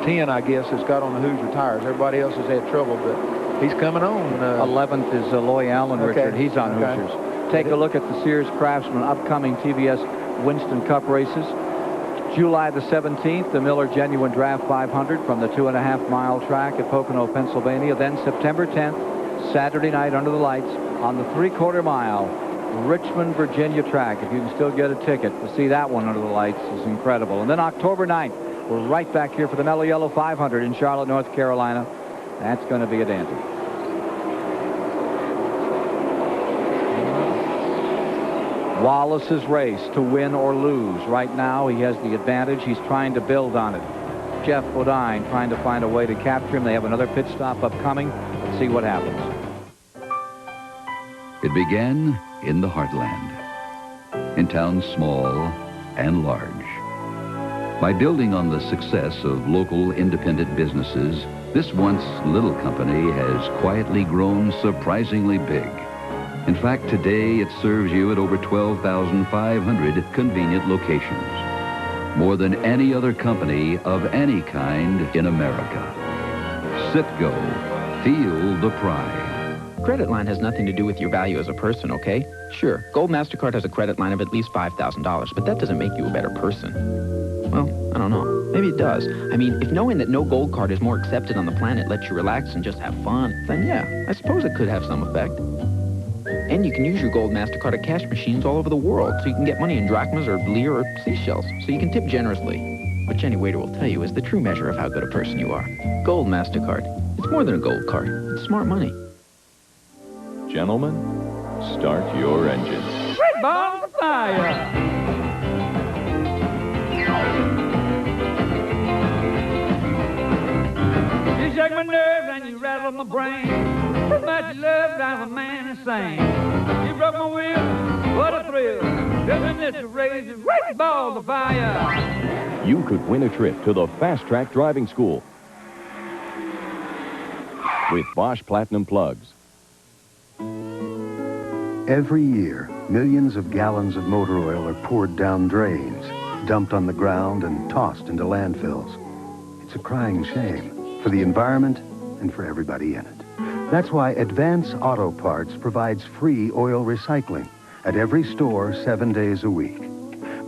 10, I guess, has got on the Hoosier tires. Everybody else has had trouble, but he's coming on. 11th is Loy Allen, okay. Richard. He's on Hoosiers. Take a look at the Sears Craftsman upcoming TVS Winston Cup races. July the 17th, the Miller Genuine Draft 500 from the 2.5-mile track at Pocono, Pennsylvania. Then September 10th, Saturday night under the lights on the 3/4-mile Richmond, Virginia track. If you can still get a ticket to see that one under the lights, is incredible. And then October 9th, we're right back here for the Mellow Yellow 500 in Charlotte, North Carolina. That's going to be a dandy. Wallace's race to win or lose. Right now, he has the advantage. He's trying to build on it. Jeff Bodine trying to find a way to capture him. They have another pit stop upcoming. Let's see what happens. It began in the heartland, in towns small and large. By building on the success of local independent businesses, this once little company has quietly grown surprisingly big. In fact, today it serves you at over 12,500 convenient locations. More than any other company of any kind in America. Citgo, feel the pride. Credit line has nothing to do with your value as a person, okay? Sure, Gold MasterCard has a credit line of at least $5,000, but that doesn't make you a better person. Well, I don't know. Maybe it does. I mean, if knowing that no Gold card is more accepted on the planet lets you relax and just have fun, then yeah, I suppose it could have some effect. And you can use your Gold MasterCard at cash machines all over the world, so you can get money in drachmas or lire or seashells, so you can tip generously. Which any waiter will tell you is the true measure of how good a person you are. Gold MasterCard. It's more than a gold card. It's smart money. Gentlemen, start your engines. Red ball of fire! You shake my nerves and you rattle my brain. Much love drives a man insane. You broke my will, What a thrill. Living this race, race ball of fire. You could win a trip to the Fast Track Driving School with Bosch Platinum Plugs. Every year, millions of gallons of motor oil are poured down drains, dumped on the ground, and tossed into landfills. It's a crying shame for the environment and for everybody in it. That's why Advance Auto Parts provides free oil recycling at every store 7 days a week.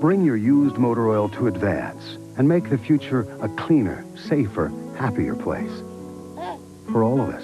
Bring your used motor oil to Advance and make the future a cleaner, safer, happier place. For all of us.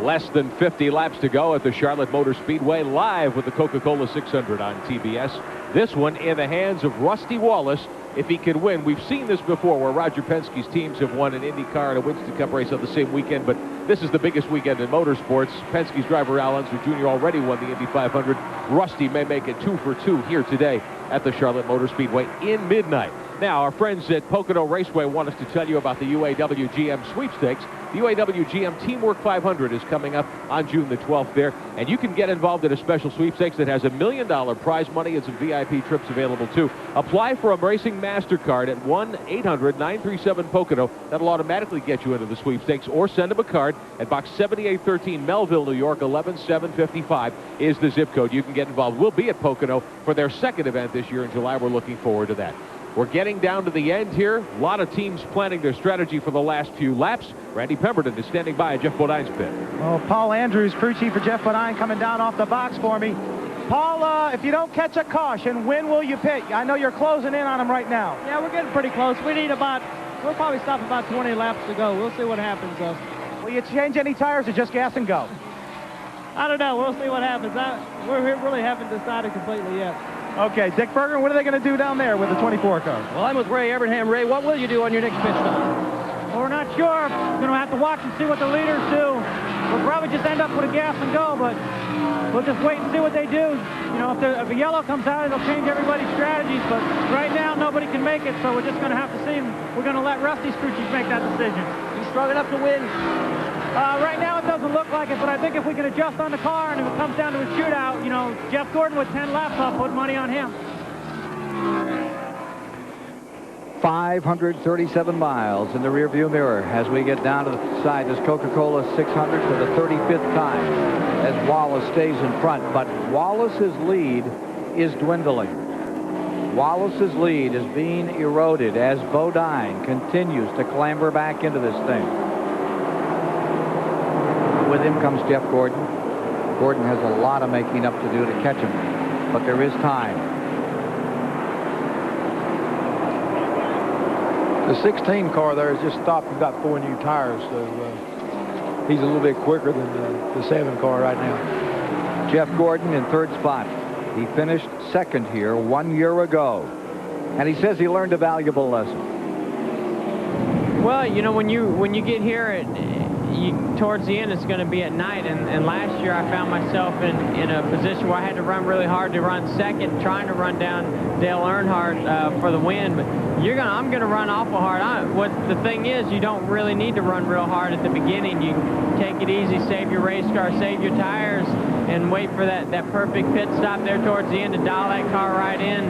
Less than 50 laps to go at the Charlotte Motor Speedway, live with the Coca-Cola 600 on TBS. This one in the hands of Rusty Wallace. If he could win, we've seen this before where Roger Penske's teams have won an IndyCar and a Winston Cup race on the same weekend, but this is the biggest weekend in motorsports. Penske's driver Al Unser Jr. already won the Indy 500. Rusty may make it 2 for 2 here today at the Charlotte Motor Speedway in midnight. Now, our friends at Pocono Raceway want us to tell you about the UAW GM sweepstakes. The UAW GM Teamwork 500 is coming up on June the 12th there, and you can get involved in a special sweepstakes that has $1 million prize money and some VIP trips available too. Apply for a racing MasterCard at 1-800-937-POCONO. That'll automatically get you into the sweepstakes, or send them a card at Box 7813, Melville, New York, 11755 is the zip code. You can get involved. We'll be at Pocono for their second event this year in July. We're looking forward to that. We're getting down to the end here. A lot of teams planning their strategy for the last few laps. Randy Pemberton is standing by at Jeff Bodine's pit. Well, Paul Andrews, crew chief for Jeff Bodine, coming down off the box for me. Paul, if you don't catch a caution, when will you pit? I know you're closing in on him right now. Yeah, we're getting pretty close. We'll probably stop about 20 laps to go. We'll see what happens, though. Will you change any tires or just gas and go? I don't know. We'll see what happens. We really haven't decided completely yet. Okay, Dick Berger, what are they going to do down there with the 24 car? Well, I'm with Ray Abraham. Ray, what will you do on your next pit stop? Well, we're not sure. We're going to have to watch and see what the leaders do. We'll probably just end up with a gas and go, but we'll just wait and see what they do. You know, if a yellow comes out, it'll change everybody's strategies, but right now nobody can make it, so we're just going to have to see. We're going to let Rusty's crew chief make that decision. He's strong enough to win. Right now it doesn't look like it, but I think if we can adjust on the car and if it comes down to a shootout, you know, Jeff Gordon with 10 laps, I'll put money on him. 537 miles in the rearview mirror as we get down to the side this Coca-Cola 600 for the 35th time as Wallace stays in front, but Wallace's lead is dwindling. Wallace's lead is being eroded as Bodine continues to clamber back into this thing. With him comes Jeff Gordon. Gordon has a lot of making up to do to catch him, but there is time. The 16 car there has just stopped and got 4 new tires, so he's a little bit quicker than the 7 car right now. Jeff Gordon in third spot. He finished second here 1 year ago, and he says he learned a valuable lesson. Well, you know, when you get here, towards the end, it's going to be at night, and last year I found myself in a position where I had to run really hard to run second, trying to run down Dale Earnhardt for the win. But I'm going to run awful hard. The thing is, you don't really need to run real hard at the beginning. You take it easy, save your race car, save your tires, and wait for that perfect pit stop there towards the end to dial that car right in.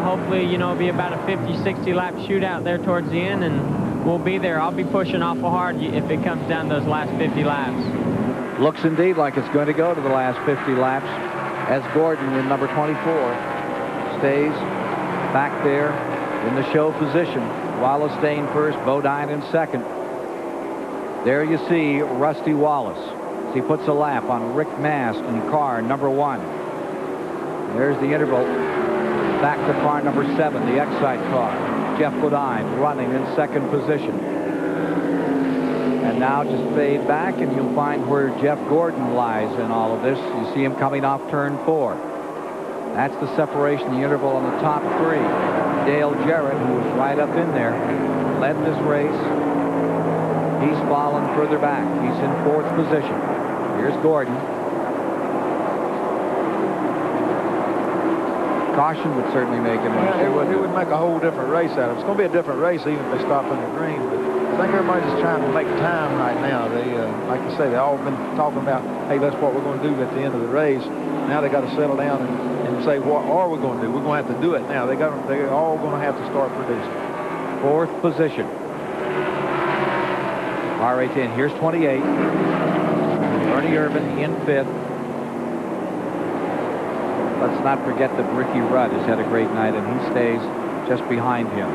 Hopefully, you know, it'll be about a 50, 60 lap shootout there towards the end, and we'll be there. I'll be pushing awful hard if it comes down to those last 50 laps. Looks indeed like it's going to go to the last 50 laps as Gordon in number 24 stays back there in the show position. Wallace staying first, Bodine in second. There you see Rusty Wallace as he puts a lap on Rick Mast in car number 1. There's the interval. Back to car number 7, the Excite car. Jeff Bodine running in second position. And now just fade back and you'll find where Jeff Gordon lies in all of this. You see him coming off turn 4. That's the separation, the interval on the top 3. Dale Jarrett, who was right up in there, led this race. He's fallen further back. He's in 4th position. Here's Gordon. Caution would certainly make it. It would make a whole different race out of it. It's going to be a different race even if they stop in the green. But I think everybody's just trying to make time right now. They, like I say, they all been talking about, hey, that's what we're going to do at the end of the race. Now they got to settle down and say, what are we going to do? We're going to have to do it now. They're all going to have to start producing. Fourth position. R18. Here's 28. Ernie Irvin in fifth. Let's not forget that Ricky Rudd has had a great night, and he stays just behind him.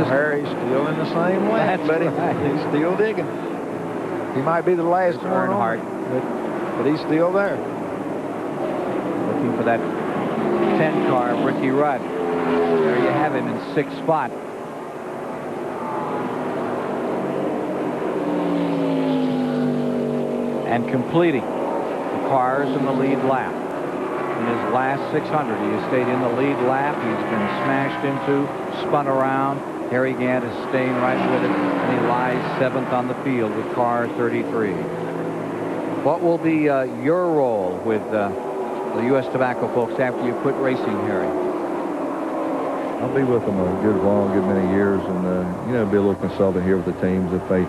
Harry's still in the same lane, buddy. Right. He's still digging. He might be the last one, Earnhardt, but he's still there. Looking for that 10 car, Ricky Rudd. There you have him in 6th spot. And completing the cars in the lead lap. In his last 600, he has stayed in the lead lap. He's been smashed into, spun around. Harry Gant is staying right with it, and he lies 7th on the field with car 33. What will be your role with the U.S. Tobacco folks after you quit racing, Harry? I'll be with them a good many years, and you know, be a little consultant here with the teams if they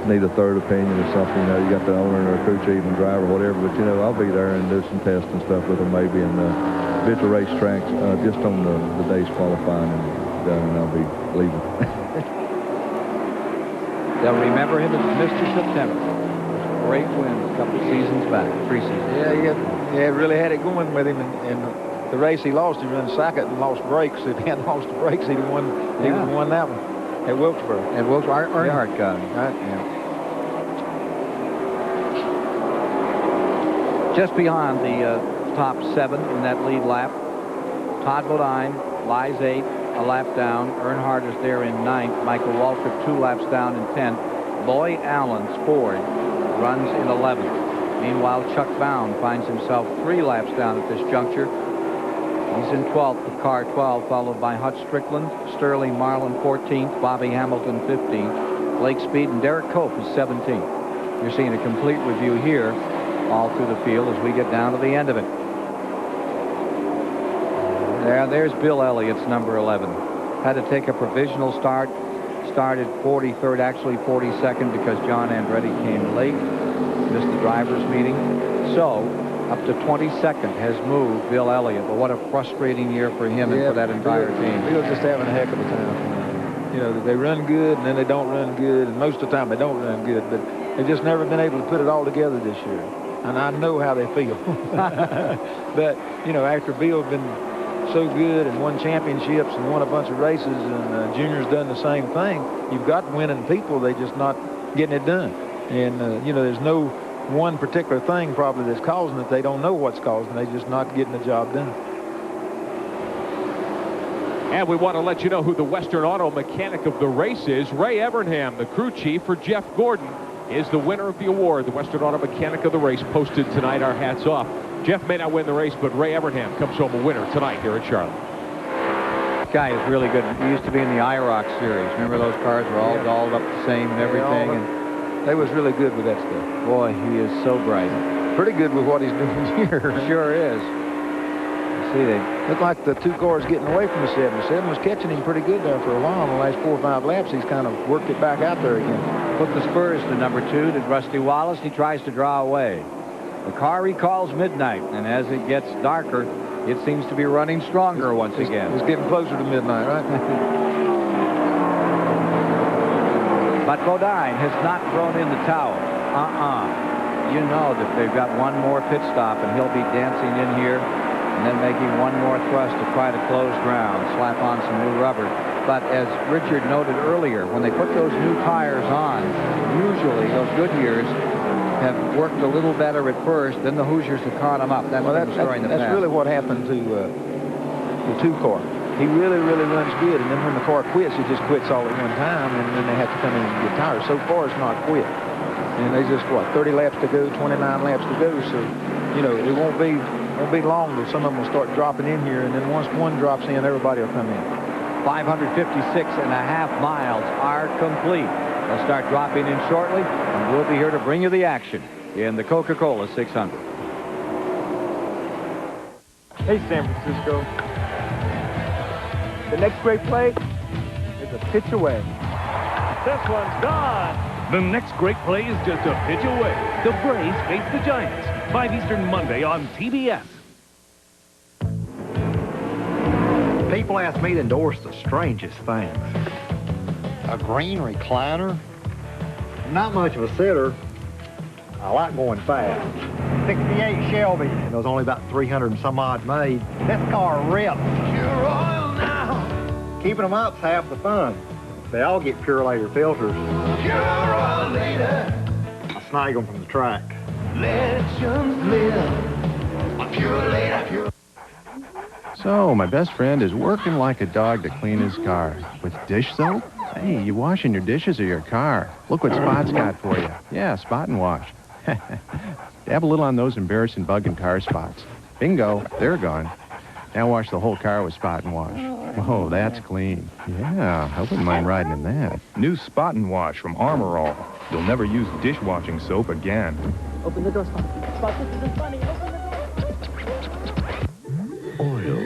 need a third opinion or something. You know, you got the owner or crew chief and driver, whatever. But you know, I'll be there and do some tests and stuff with them, maybe, and visit the racetracks just on the days qualifying and done, and I'll be leaving. They'll remember him as Mr. September. Great win a couple seasons back, preseason. Yeah, he really had it going with him, and the race he lost, he ran second and lost brakes. If he hadn't lost the brakes, he'd have won. He would have won that one at Wilkesboro. At Wilkesboro, Earnhardt got him. Right. Yeah. Just beyond the top 7 in that lead lap, Todd Bodine lies 8th, a lap down. Earnhardt is there in 9th. Michael Waltrip 2 laps down in 10th. Lloyd Allen's Ford runs in 11th. Meanwhile, Chuck Bound finds himself 3 laps down at this juncture. He's in 12th with car 12, followed by Hutch Strickland, Sterling Marlin 14th, Bobby Hamilton 15th, Blake Speed, and Derek Cope is 17th. You're seeing a complete review here all through the field as we get down to the end of it. There's Bill Elliott's number 11. Had to take a provisional start. Started 43rd, actually 42nd, because John Andretti came late. Missed the drivers' meeting. So, up to 22nd has moved Bill Elliott. But what a frustrating year for him and for that entire team. Bill's just having a heck of a time. You know, they run good, and then they don't run good, and most of the time they don't run good, but they've just never been able to put it all together this year. And I know how they feel. But, you know, after Bill's been so good and won championships and won a bunch of races, and Junior's done the same thing, you've got winning people, they're just not getting it done. And, you know, there's no one particular thing probably that's causing it. They don't know what's causing it. They're just not getting the job done. And we want to let you know who the Western Auto Mechanic of the race is. Ray Evernham, the crew chief for Jeff Gordon, is the winner of the award. The Western Auto Mechanic of the race posted tonight. Our hats off. Jeff may not win the race, but Ray Evernham comes home a winner tonight here at Charlotte. This guy is really good. He used to be in the IROC series. Remember those cars were all dolled up the same and everything? And they was really good with that stuff. Boy, he is so bright. Pretty good with what he's doing here. Sure is. See, they look like the 2 cars getting away from the 7. The 7 was catching him pretty good there for a while. In the last 4 or 5 laps, he's kind of worked it back out there again. Put the spurs to number 2 to Rusty Wallace. He tries to draw away. The car recalls midnight, and as it gets darker, it seems to be running stronger once again. It's getting closer to midnight, right? But Bodine has not thrown in the towel. You know that they've got one more pit stop, and he'll be dancing in here and then making one more thrust to try to close ground, slap on some new rubber. But as Richard noted earlier, when they put those new tires on, usually those Goodyears have worked a little better at first, then the Hoosiers have caught them up. That's really what happened to the 2 car. He really, really runs good, and then when the car quits, he just quits all at one time, and then they have to come in and get tires. So far, it's not quit. And they just, 30 laps to go, 29 laps to go, so, you know, it won't be long till some of them will start dropping in here, and then once one drops in, everybody will come in. 556.5 miles are complete. They'll start dropping in shortly, and we'll be here to bring you the action in the Coca-Cola 600. Hey, San Francisco. The next great play is a pitch away. This one's gone. The next great play is just a pitch away. The Braves face the Giants. 5 Eastern Monday on TBS. People ask me to endorse the strangest things. A green recliner? Not much of a sitter. I like going fast. 68 Shelby, and there's only about 300 and some odd made. This car rips. Pure oil now. Keeping them up's half the fun. They all get Pure Later filters. Pure oil later. I snag them from the track. Legends live. Pure Later. Pure. So, my best friend is working like a dog to clean his car. With dish soap? Hey, you washing your dishes or your car? Look what Spot's got for you. Yeah, Spot and Wash. Dab a little on those embarrassing bug and tar spots. Bingo, they're gone. Now wash the whole car with Spot and Wash. Oh, that's clean. Yeah, I wouldn't mind riding in that. New Spot and Wash from Armor All. You'll never use dishwashing soap again. Open the door, Spot. Spot, this is funny. Open the door. Oil.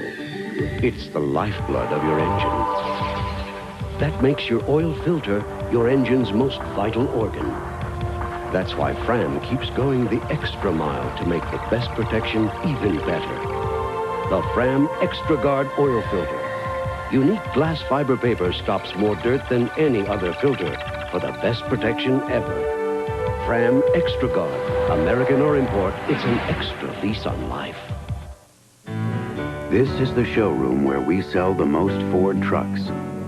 It's the lifeblood of your engine. That makes your oil filter your engine's most vital organ. That's why Fram keeps going the extra mile to make the best protection even better. The Fram Extra Guard oil filter. Unique glass fiber paper stops more dirt than any other filter for the best protection ever. Fram Extra Guard. American or import, it's an extra lease on life. This is the showroom where we sell the most Ford trucks.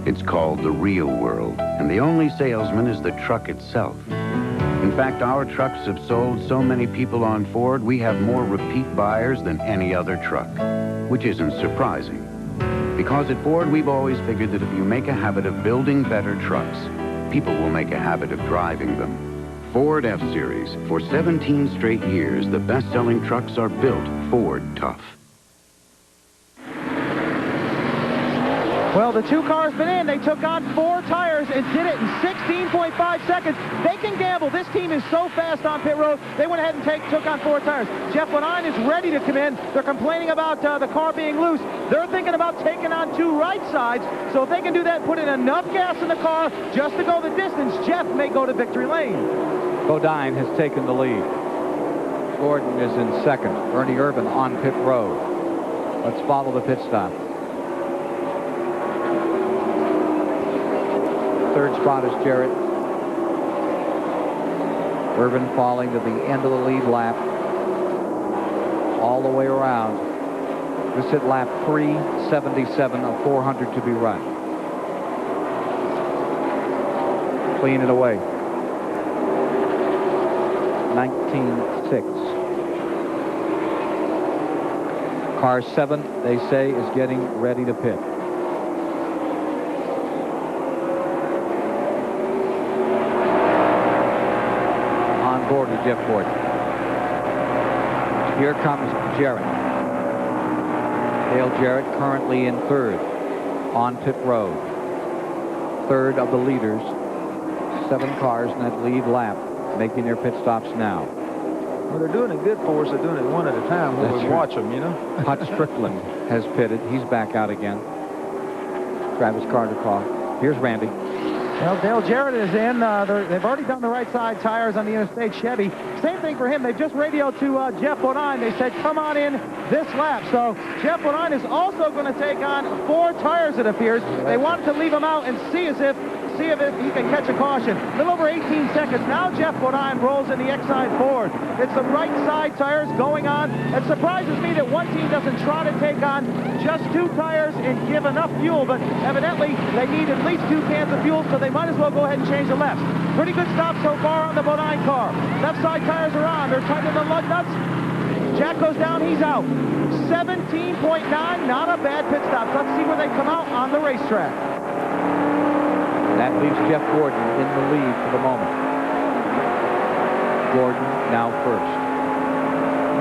It's called the real world, and the only salesman is the truck itself. In fact, our trucks have sold so many people on Ford, we have more repeat buyers than any other truck, which isn't surprising. Because at Ford, we've always figured that if you make a habit of building better trucks, people will make a habit of driving them. Ford F-Series. For 17 straight years, the best-selling trucks are built Ford tough. Well, the two cars been in. They took on 4 tires and did it in 16.5 seconds. They can gamble. This team is so fast on pit road. They went ahead and took on 4 tires. Jeff Lenine is ready to come in. They're complaining about the car being loose. They're thinking about taking on 2 right sides. So if they can do that, put in enough gas in the car just to go the distance, Jeff may go to victory lane. Bodine has taken the lead. Gordon is in second. Ernie Irvin on pit road. Let's follow the pit stop. Third spot is Jarrett. Irvin falling to the end of the lead lap. All the way around. This at lap 377 of 400 to be run. Clean it away. 19.6. Car 7, they say, is getting ready to pit. Board with Jeff Gordon. Here comes Jarrett. Dale Jarrett currently in third on pit road. Third of the leaders. 7 cars in that lead lap making their pit stops now. Well, they're doing it good for us. They're doing it one at a time when we watch them, you know. Hutch Strickland has pitted. He's back out again. Travis Carter car. Here's Randy. Well, Dale Jarrett is in. They've already done the right side tires on the Interstate Chevy. Same thing for him. They've just radioed to Jeff Bodine. They said, come on in this lap. So Jeff Bodine is also going to take on 4 tires, it appears. They wanted to leave him out and see if he can catch a caution. A little over 18 seconds. Now Jeff Bodine rolls in the X-side Ford. It's the right side tires going on. It surprises me that one team doesn't try to take on just 2 tires and give enough fuel, but evidently they need at least 2 cans of fuel, so they might as well go ahead and change the lefts. Pretty good stop so far on the Bodine car. Left side tires are on. They're tightening the lug nuts. Jack goes down. He's out. 17.9. Not a bad pit stop. Let's see where they come out on the racetrack. That leaves Jeff Gordon in the lead for the moment. Gordon now first.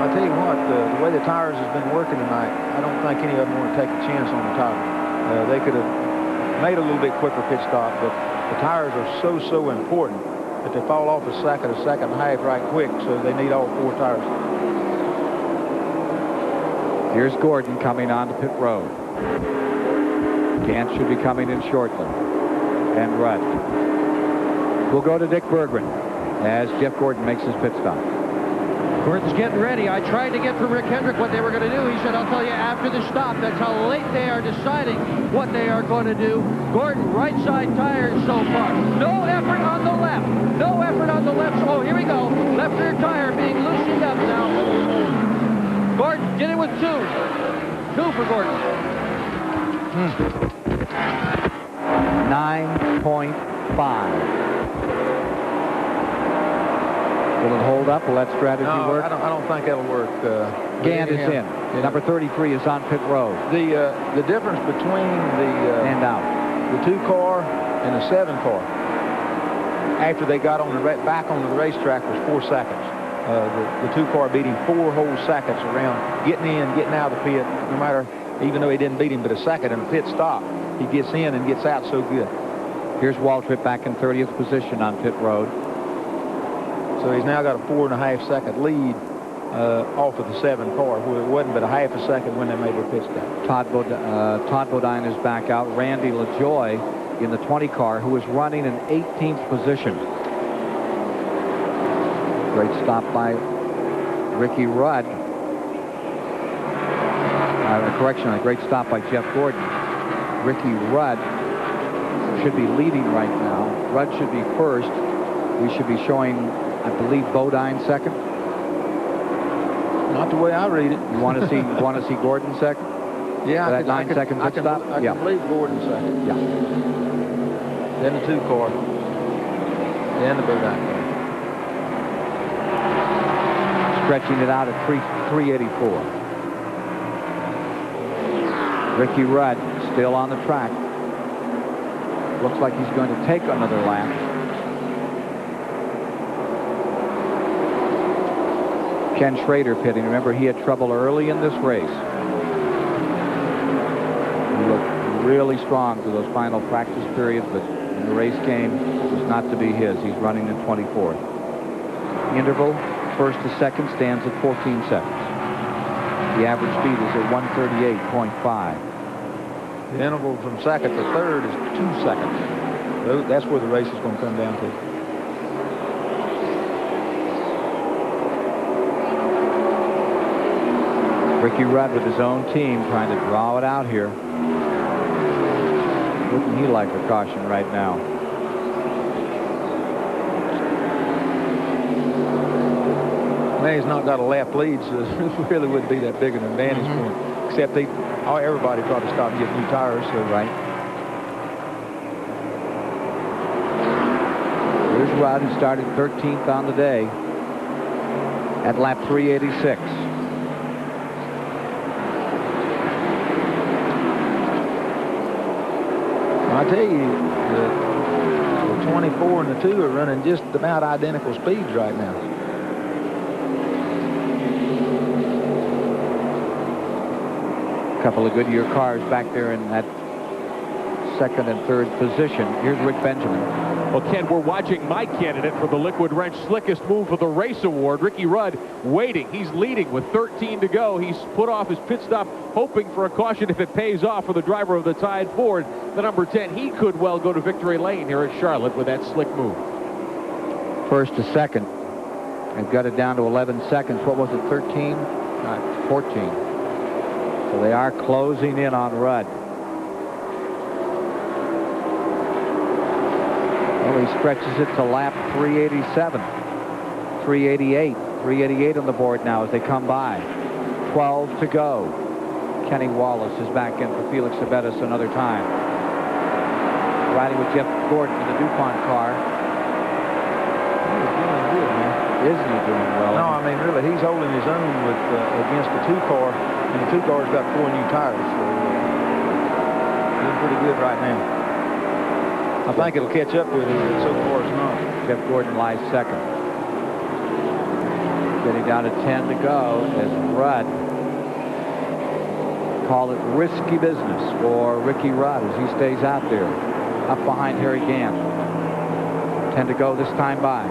I'll tell you what, the way the tires has been working tonight, I don't think any of them want to take a chance on the tire. They could have made a little bit quicker pit stop, but the tires are so important that they fall off a second and a half right quick, so they need all 4 tires. Here's Gordon coming onto pit road. Gant should be coming in shortly. And Rudd. We'll go to Dick Berggren as Jeff Gordon makes his pit stop. Gordon's getting ready. I tried to get from Rick Hendrick what they were going to do. He said, I'll tell you after the stop. That's how late they are deciding what they are going to do. Gordon, right side tires so far. No effort on the left. No effort on the left. Oh, here we go. Left rear tire being loosened up now. Gordon, get it with 2. 2 for Gordon. 9.5. Will it hold up? Will that strategy work? I don't think that'll work. Gant is in. Yeah. Number 33 is on pit road. The difference between and out the 2 car and the 7 car after they got on the back onto the racetrack was 4 seconds. The 2 car beat him 4 whole seconds around getting in, getting out of the pit. No matter, even though he didn't beat him but a second in the pit stop, he gets in and gets out so good. Here's Waltrip back in 30th position on pit road. So he's now got a 4.5 second lead off of the 7 car, where it wasn't but a half a second when they made their pit stop. Todd Bodine is back out. Randy LaJoy in the 20 car, who is running in 18th position. Great stop by Ricky Rudd. Correction, a great stop by Jeff Gordon. Ricky Rudd should be leading right now. Rudd should be first. We should be showing, I believe, Bodine second. Not the way I read it. You want to see Gordon second? Yeah, that 9 second pit stop. I can believe Gordon second. Yeah. Then the 2 car. Then the Bodine car. Stretching it out at 384. Ricky Rudd still on the track. Looks like he's going to take another lap. Ken Schrader pitting. Remember, he had trouble early in this race. He looked really strong through those final practice periods, but in the race game, it was not to be his. He's running in 24th. Interval, first to second, stands at 14 seconds. The average speed is at 138.5. The interval from second to third is 2 seconds. That's where the race is going to come down to. Ricky Rudd with his own team trying to draw it out here. Wouldn't he like a caution right now? Man, he's not got a lap lead, so it really wouldn't be that big an advantage for him. Except everybody probably stopped and get new tires, so right. Here's Rudd, who started 13th on the day at lap 386. I tell you, the 24 and the 2 are running just about identical speeds right now. A couple of Goodyear cars back there in that second and third position. Here's Rick Benjamin. Well, Ken, we're watching my candidate for the Liquid Wrench Slickest Move of the Race Award, Ricky Rudd, waiting. He's leading with 13 to go. He's put off his pit stop, hoping for a caution if it pays off for the driver of the Tide Ford, the number 10. He could well go to victory lane here at Charlotte with that slick move. First to second. And got it down to 11 seconds. What was it, 13? 14. So they are closing in on Rudd. Well, he stretches it to lap 387. 388. 388 on the board now as they come by. 12 to go. Kenny Wallace is back in for Felix Sabetis another time. Riding with Jeff Gordon in the DuPont car. He's doing good, man. Isn't he doing well? No, I mean, really, he's holding his own with against the 2 car, and the 2 car's got 4 new tires, so doing pretty good right now. I think it'll catch up with him, but so far it's not. Jeff Gordon lies second. Getting down to 10 to go as Rudd, call it risky business for Ricky Rudd as he stays out there, up behind Harry Gant. 10 to go this time by.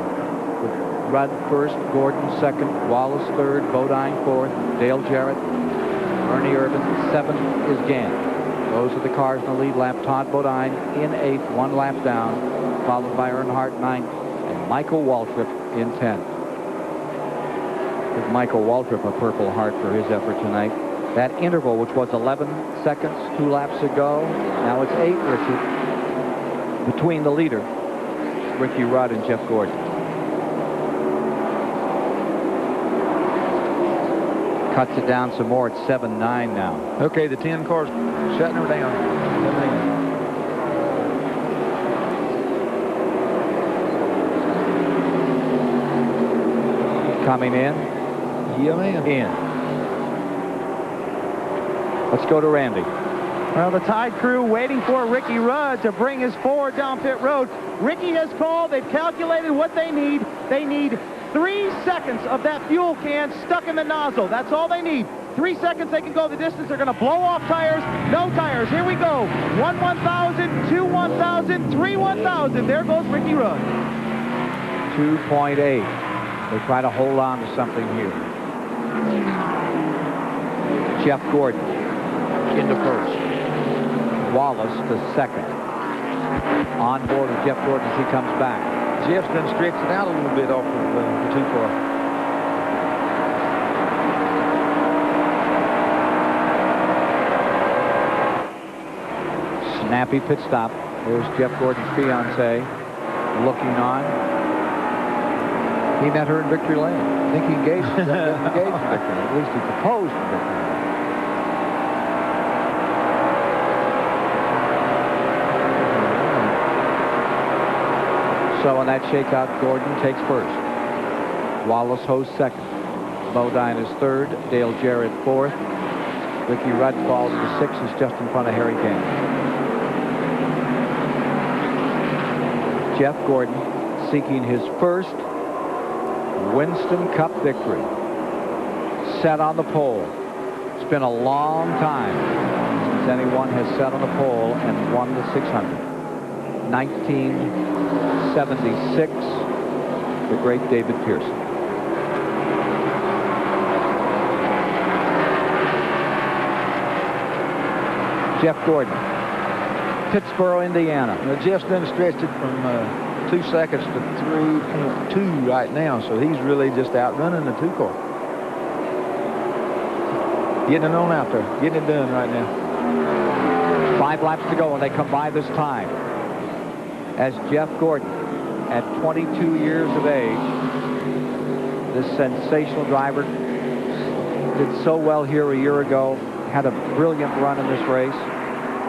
With Rudd first, Gordon second, Wallace third, Bodine fourth, Dale Jarrett, Ernie Irvin, 7th is Gant. Those are the cars in the lead lap. Todd Bodine in 8th, 1 lap down. followed by Earnhardt 9th, and Michael Waltrip in 10th. Give Michael Waltrip a Purple Heart for his effort tonight. That interval, which was 11 seconds 2 laps ago, now it's 8, Richard, between the leader, Ricky Rudd, and Jeff Gordon. Cuts it down some more at 7-9 now. Okay, the 10 cars shutting her down. Coming in. Yeah, man. In. Let's go to Randy. Well, the Tide crew waiting for Ricky Rudd to bring his Ford down pit road. Ricky has called. They've calculated what they need. They need 3 seconds of that fuel can stuck in the nozzle. That's all they need. 3 seconds, they can go the distance. They're going to blow off tires. No tires. Here we go. 1 1,000, 2 1,000, 3 1,000. There goes Ricky Rudd. 2.8. They try to hold on to something here. Jeff Gordon into first. Wallace to second. On board with Jeff Gordon as he comes back. Jeff's done stretched it out a little bit off of the 2 car. Snappy pit stop. There's Jeff Gordon's fiancée looking on. He met her in Victory Lane. I think he engaged in Victory Lane. At least he proposed in Victory Lane. So in that shakeout, Gordon takes first. Wallace Hose second. Bodine is third. Dale Jarrett fourth. Ricky Rudd falls to 6th. Is just in front of Harry Kane. Jeff Gordon seeking his first Winston Cup victory. Set on the pole. It's been a long time since anyone has sat on the pole and won the 600. 1976, the great David Pearson. Jeff Gordon, Pittsboro, Indiana. Well, Jeff's done stretched it from 2 seconds to 3.2 right now, so he's really just outrunning the 2 car. Getting it on out there, getting it done right now. 5 laps to go, and they come by this time. As Jeff Gordon, at 22 years of age, this sensational driver, did so well here a year ago, had a brilliant run in this race,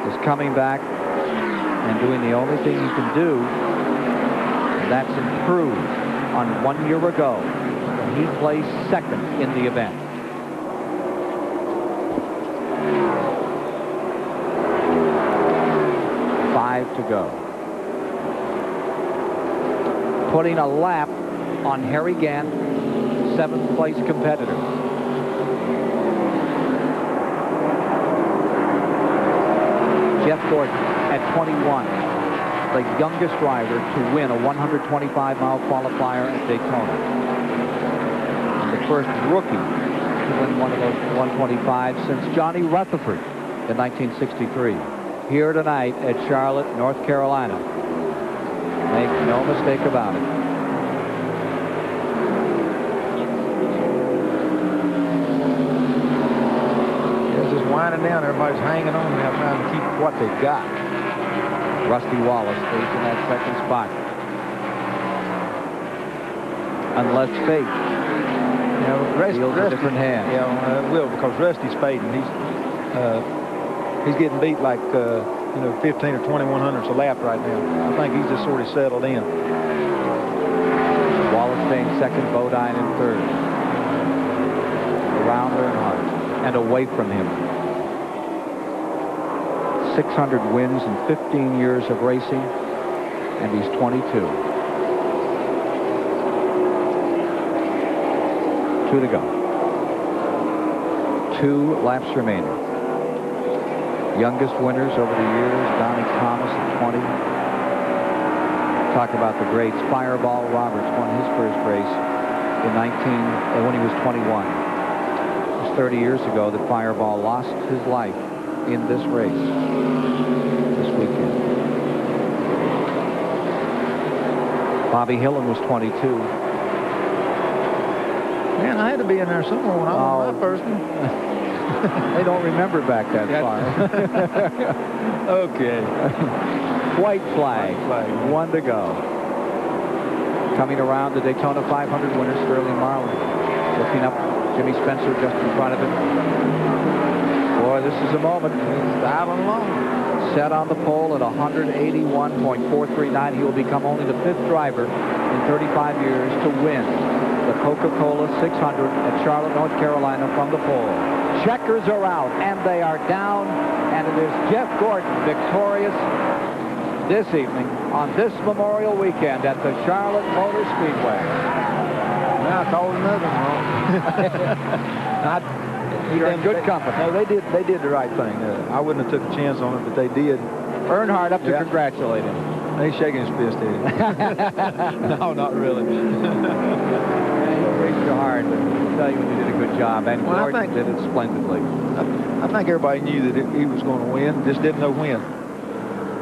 is coming back and doing the only thing he can do, and that's improve on 1 year ago when he placed second in the event. Five to go. Putting a lap on Harry Gant, 7th place competitor. Jeff Gordon at 21, the youngest driver to win a 125-mile qualifier at Daytona. And the first rookie to win one of those 125 since Johnny Rutherford in 1963. Here tonight at Charlotte, North Carolina. Make no mistake about it. It's just winding down. Everybody's hanging on now, trying to keep what they've got. Rusty Wallace stays in that second spot. Unless fate deals a different hand. Yeah, it will, because Rusty's fading. He's getting beat like 15 or 21 hundredths a lap right now. I think he's just sort of settled in. Wallace staying second, Bodine in third. Around Earnhardt and away from him. 600 wins in 15 years of racing, and he's 22. 2 to go. 2 laps remaining. Youngest winners over the years, Donnie Thomas at 20. Talk about the greats. Fireball Roberts won his first race when he was 21. It was 30 years ago that Fireball lost his life in this race this weekend. Bobby Hillen was 22. Man, I had to be in there somewhere when I won my first one. They don't remember back that far. Okay. White flag. 1 to go. Coming around the Daytona 500 winner, Sterling Marlin. Looking up, Jimmy Spencer just in front of him. Boy, this is a moment. He's dialing along. Set on the pole at 181.439. He will become only the 5th driver in 35 years to win the Coca-Cola 600 at Charlotte, North Carolina from the pole. Checkers are out, and they are down, and it is Jeff Gordon victorious this evening on this Memorial Weekend at the Charlotte Motor Speedway. Now it's all another You're in good company. No, they did the right thing. I wouldn't have took a chance on it, but they did. Earnhardt up to congratulate him. He's shaking his fist at him. No, not really. He'll race you hard, but he'll tell you when you did a good job. And Gordon did it splendidly. I think everybody knew that he was going to win, just didn't know when.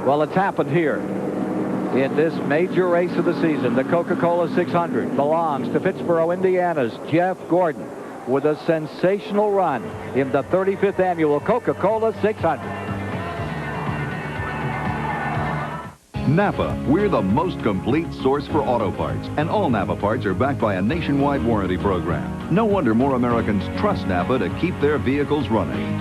Well, it's happened here. In this major race of the season, the Coca-Cola 600 belongs to Pittsboro, Indiana's Jeff Gordon with a sensational run in the 35th annual Coca-Cola 600. Napa, we're the most complete source for auto parts, and all Napa parts are backed by a nationwide warranty program. No wonder more Americans trust Napa to keep their vehicles running.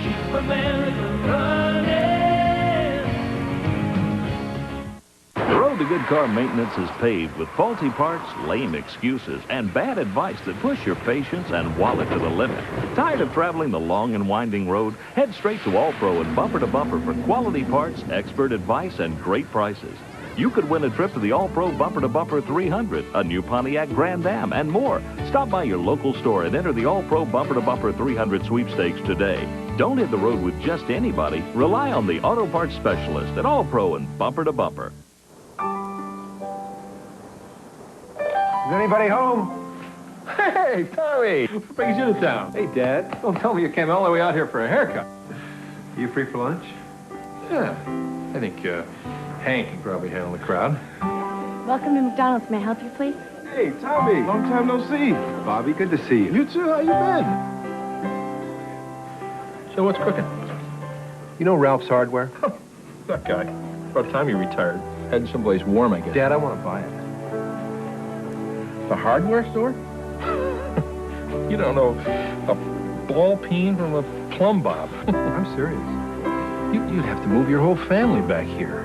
The road to good car maintenance is paved with faulty parts, lame excuses, and bad advice that push your patience and wallet to the limit. Tired of traveling the long and winding road? Head straight to All Pro and Bumper to Bumper for quality parts, expert advice, and great prices. You could win a trip to the All Pro Bumper to Bumper 300, a new Pontiac Grand Am, and more. Stop by your local store and enter the All Pro Bumper to Bumper 300 sweepstakes today. Don't hit the road with just anybody. Rely on the auto parts specialist at All Pro and Bumper to Bumper. Is anybody home? Hey, Tommy! What brings you to town? Hey, Dad. Don't tell me you came all the way out here for a haircut. You free for lunch? Yeah. I think Hank can probably handle the crowd. Welcome to McDonald's. May I help you, please? Hey, Tommy. Long time no see. Bobby, good to see you. You too. How you been? So what's cooking? You know Ralph's Hardware? That guy. About time he retired. Heading someplace warm, I guess. Dad, I want to buy it. The hardware store? You don't know a ball peen from a plumb bob. I'm serious. You'd have to move your whole family back here.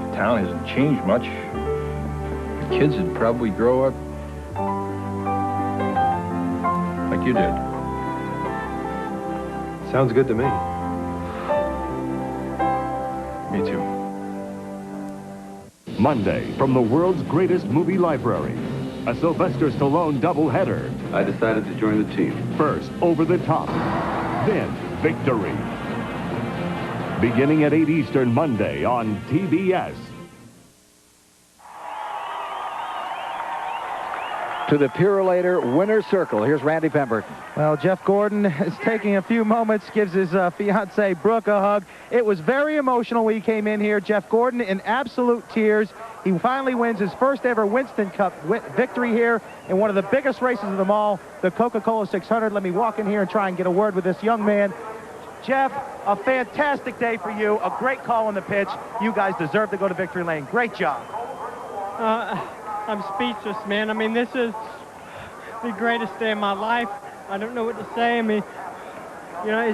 The town hasn't changed much. The kids would probably grow up like you did. Sounds good to me. Me too. Monday, from the world's greatest movie library. A Sylvester Stallone doubleheader. I decided to join the team. First, Over the Top. Then, Victory. Beginning at 8 Eastern Monday on TBS. To the Purolator winner's circle. Here's Randy Pemberton. Well, Jeff Gordon is taking a few moments, gives his fiancée Brooke a hug. It was very emotional when he came in here. Jeff Gordon in absolute tears. He finally wins his first ever Winston Cup victory here in one of the biggest races of them all, the Coca-Cola 600. Let me walk in here and try and get a word with this young man. Jeff, a fantastic day for you. A great call on the pitch. You guys deserve to go to victory lane. Great job. I'm speechless, man. I mean, this is the greatest day of my life. I don't know what to say. I mean, you know,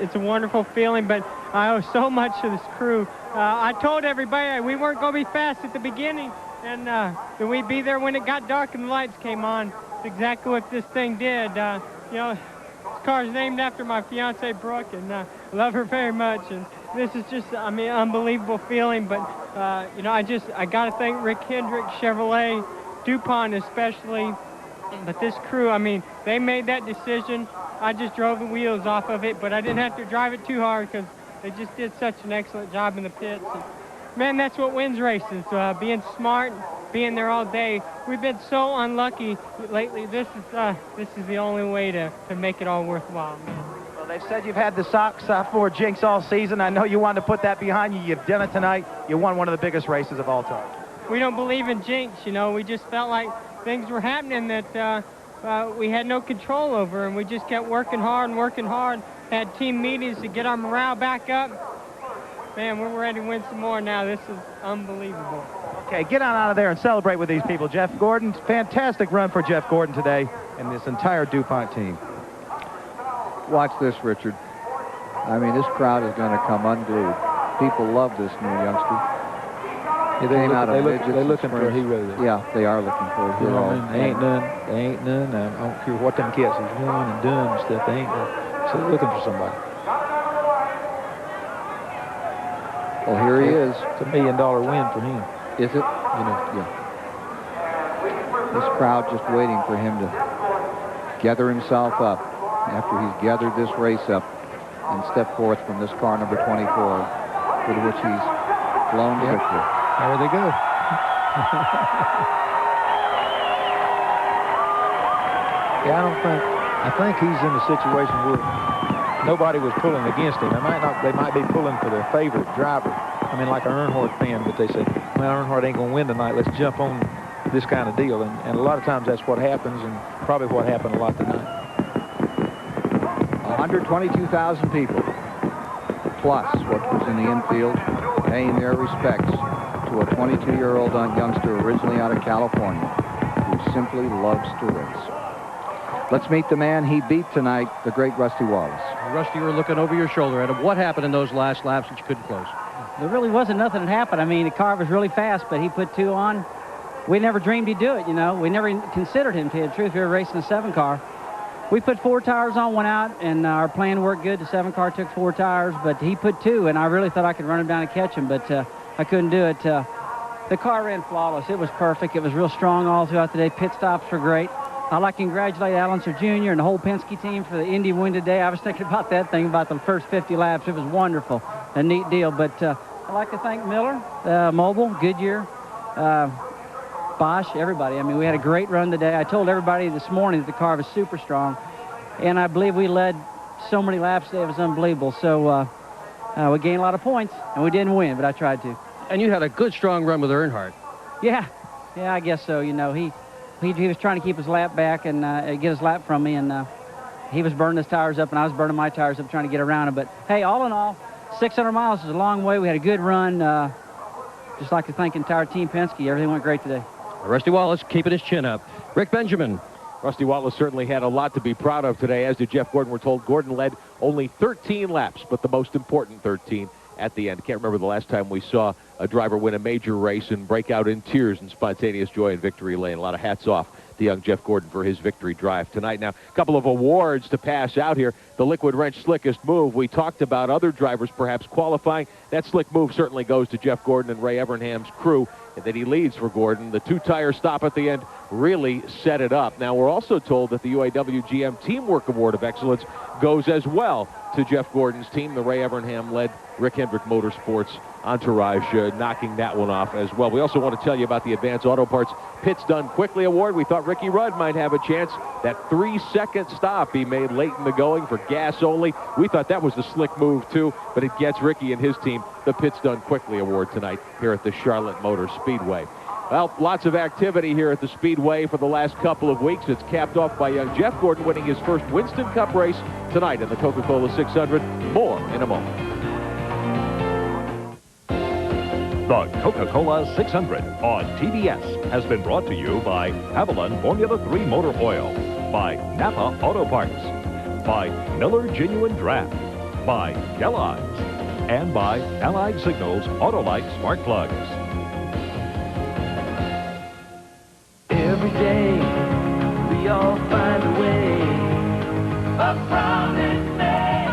it's a wonderful feeling, but I owe so much to this crew. I told everybody we weren't going to be fast at the beginning, and that we'd be there when it got dark and the lights came on. It's exactly what this thing did. You know, this car's named after my fiancée, Brooke, and I love her very much. And this is just, I mean, unbelievable feeling. But, you know, I got to thank Rick Hendrick, Chevrolet, DuPont especially. But this crew, I mean, they made that decision. I just drove the wheels off of it, but I didn't have to drive it too hard because they just did such an excellent job in the pits. And, man, that's what wins races, being smart, being there all day. We've been so unlucky lately. This is the only way to make it all worthwhile, man. Well, they've said you've had the socks for jinx all season. I know you wanted to put that behind you. You've done it tonight. You won one of the biggest races of all time. we don't believe in jinx, you know. We just felt like things were happening that we had no control over, and we just kept working hard and working hard. Had team meetings to get our morale back up. Man, we're ready to win some more now. This is unbelievable. Okay, get on out of there and celebrate with these people. Jeff Gordon, fantastic run for Jeff Gordon today and this entire DuPont team. Watch this, Richard. I mean, this crowd is going to come unglued. People love this new youngster. Yeah, they're looking for a hero there. Yeah, they are looking for a hero. You know what I mean? They ain't none. I don't care what them kids is doing and doing and stuff. They ain't none. So they're looking for somebody. Well, here he is. It's $1 million win for him. Is it? You know, yeah. This crowd just waiting for him to gather himself up after he's gathered this race up and step forth from this car number 24, with which he's flown to victory. There they go. Yeah, I think he's in a situation where nobody was pulling against him. They might be pulling for their favorite driver. I mean, like an Earnhardt fan, but they say, well, Earnhardt ain't going to win tonight. Let's jump on this kind of deal. And a lot of times that's what happens, and probably what happened a lot tonight. 122,000 people, plus what was in the infield, paying their respects to a 22-year-old youngster originally out of California who simply loves to race. Let's meet the man he beat tonight, the great Rusty Wallace. Rusty, you were looking over your shoulder at him. What happened in those last laps that you couldn't close? There really wasn't nothing that happened. I mean, the car was really fast, but he put 2 on. We never dreamed he'd do it, you know. We never considered him, to tell you the truth. We were racing a 7 car. We put 4 tires on, went out, and our plan worked good. The 7 car took 4 tires, but he put 2, and I really thought I could run him down and catch him, but I couldn't do it. The car ran flawless. It was perfect. It was real strong all throughout the day. Pit stops were great. I'd like to congratulate Alonso Jr. and the whole Penske team for the Indy win today. I was thinking about that thing about the first 50 laps. It was wonderful, a neat deal. But I'd like to thank Miller, Mobile, Goodyear, Bosch, everybody. I mean, we had a great run today. I told everybody this morning that the car was super strong, and I believe we led so many laps today. It was unbelievable. So we gained a lot of points, and we didn't win, but I tried to. And you had a good, strong run with Earnhardt. Yeah, I guess so. You know, he was trying to keep his lap back and get his lap from me, and he was burning his tires up, and I was burning my tires up trying to get around him. But, hey, all in all, 600 miles is a long way. We had a good run. Just like to thank the entire Team Penske. Everything went great today. Rusty Wallace keeping his chin up. Rick Benjamin. Rusty Wallace certainly had a lot to be proud of today, as did Jeff Gordon. We're told Gordon led only 13 laps, but the most important 13 at the end. Can't remember the last time we saw a driver win a major race and break out in tears and spontaneous joy in victory lane. A lot of hats off to young Jeff Gordon for his victory drive tonight. Now, a couple of awards to pass out here. The Liquid Wrench Slickest Move. We talked about other drivers perhaps qualifying. That slick move certainly goes to Jeff Gordon and Ray Evernham's crew, and that he leads for Gordon. The 2-tire stop at the end really set it up. Now, we're also told that the UAW GM Teamwork Award of Excellence goes as well to Jeff Gordon's team. The Ray Evernham-led Rick Hendrick Motorsports entourage knocking that one off as well. We also want to tell you about the Advance Auto Parts Pits Done Quickly Award. We thought Ricky Rudd might have a chance. That 3-second stop he made late in the going for gas only. We thought that was the slick move too, but it gets Ricky and his team the Pits Done Quickly Award tonight here at the Charlotte Motor Speedway. Well, lots of activity here at the Speedway for the last couple of weeks. It's capped off by young Jeff Gordon winning his first Winston Cup race tonight in the Coca-Cola 600. More in a moment. The Coca-Cola 600 on TBS has been brought to you by Avalon Formula 3 Motor Oil, by Napa Auto Parts, by Miller Genuine Draft, by Kellogg's, and by Allied Signals Autolite Spark Plugs. Every day, we all find a way. A promise made,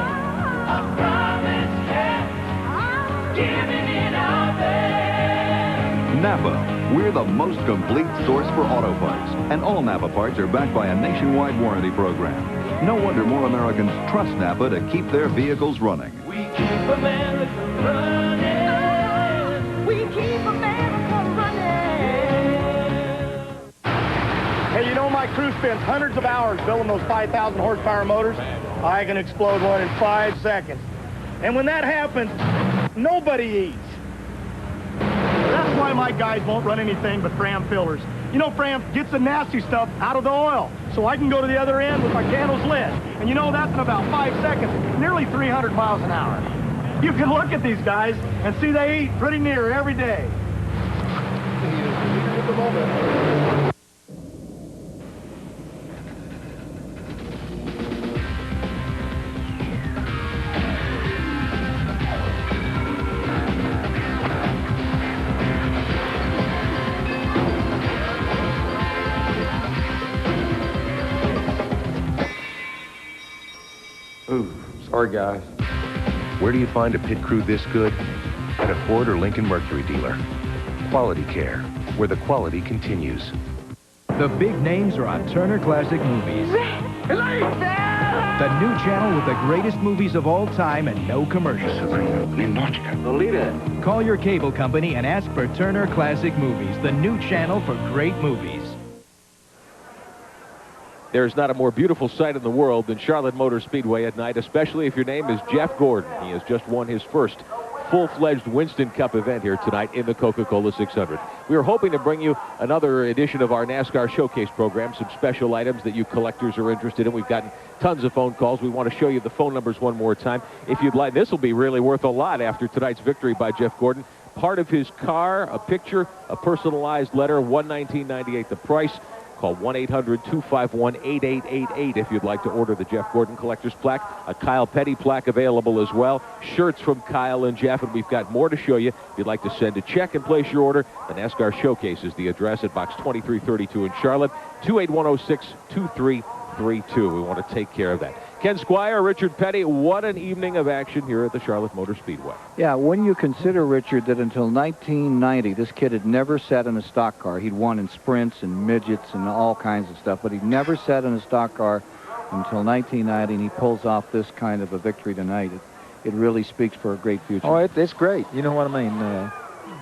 a promise kept, giving in our best. Napa, we're the most complete source for auto parts. And all Napa parts are backed by a nationwide warranty program. No wonder more Americans trust Napa to keep their vehicles running. We keep America running. We keep America running. Hey, you know my crew spends hundreds of hours building those 5,000 horsepower motors. I can explode one in 5 seconds. And when that happens, nobody eats. That's why my guys won't run anything but Fram fillers. You know, Fram gets the nasty stuff out of the oil, so I can go to the other end with my candles lit. And you know, that's in about 5 seconds, nearly 300 miles an hour. You can look at these guys and see they eat pretty near every day. Ooh, sorry, guys. Where do you find a pit crew this good? At a Ford or Lincoln Mercury dealer. Quality Care, where the quality continues. The big names are on Turner Classic Movies. The new channel with the greatest movies of all time and no commercials. Believe it. Call your cable company and ask for Turner Classic Movies, the new channel for great movies. There's not a more beautiful sight in the world than Charlotte Motor Speedway at night, especially if your name is Jeff Gordon. He has just won his first full-fledged Winston Cup event here tonight in the Coca-Cola 600. We are hoping to bring you another edition of our NASCAR Showcase program, some special items that you collectors are interested in. We've gotten tons of phone calls. We want to show you the phone numbers one more time. If you'd like, this will be really worth a lot after tonight's victory by Jeff Gordon. Part of his car, a picture, a personalized letter, $119.98 the price. Call 1-800-251-8888 if you'd like to order the Jeff Gordon Collector's Plaque. A Kyle Petty plaque available as well. Shirts from Kyle and Jeff, and we've got more to show you. If you'd like to send a check and place your order, the NASCAR Showcase is the address at Box 2332 in Charlotte, 28106-2332. We want to take care of that. Ken Squire, Richard Petty, what an evening of action here at the Charlotte Motor Speedway. Yeah, when you consider, Richard, that until 1990, this kid had never sat in a stock car. He'd won in sprints and midgets and all kinds of stuff, but he'd never sat in a stock car until 1990, and he pulls off this kind of a victory tonight. It really speaks for a great future. Oh, it's great. You know what I mean?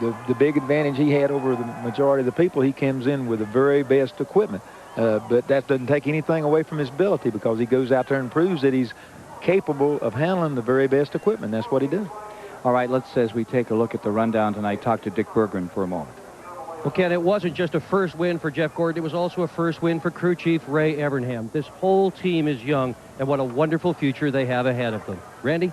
The big advantage he had over the majority of the people, he comes in with the very best equipment. But that doesn't take anything away from his ability, because he goes out there and proves that he's capable of handling the very best equipment. That's what he does. All right, let's, as we take a look at the rundown tonight, talk to Dick Berggren for a moment. Well, Ken, it wasn't just a first win for Jeff Gordon. It was also a first win for crew chief Ray Evernham. This whole team is young, and what a wonderful future they have ahead of them. Randy?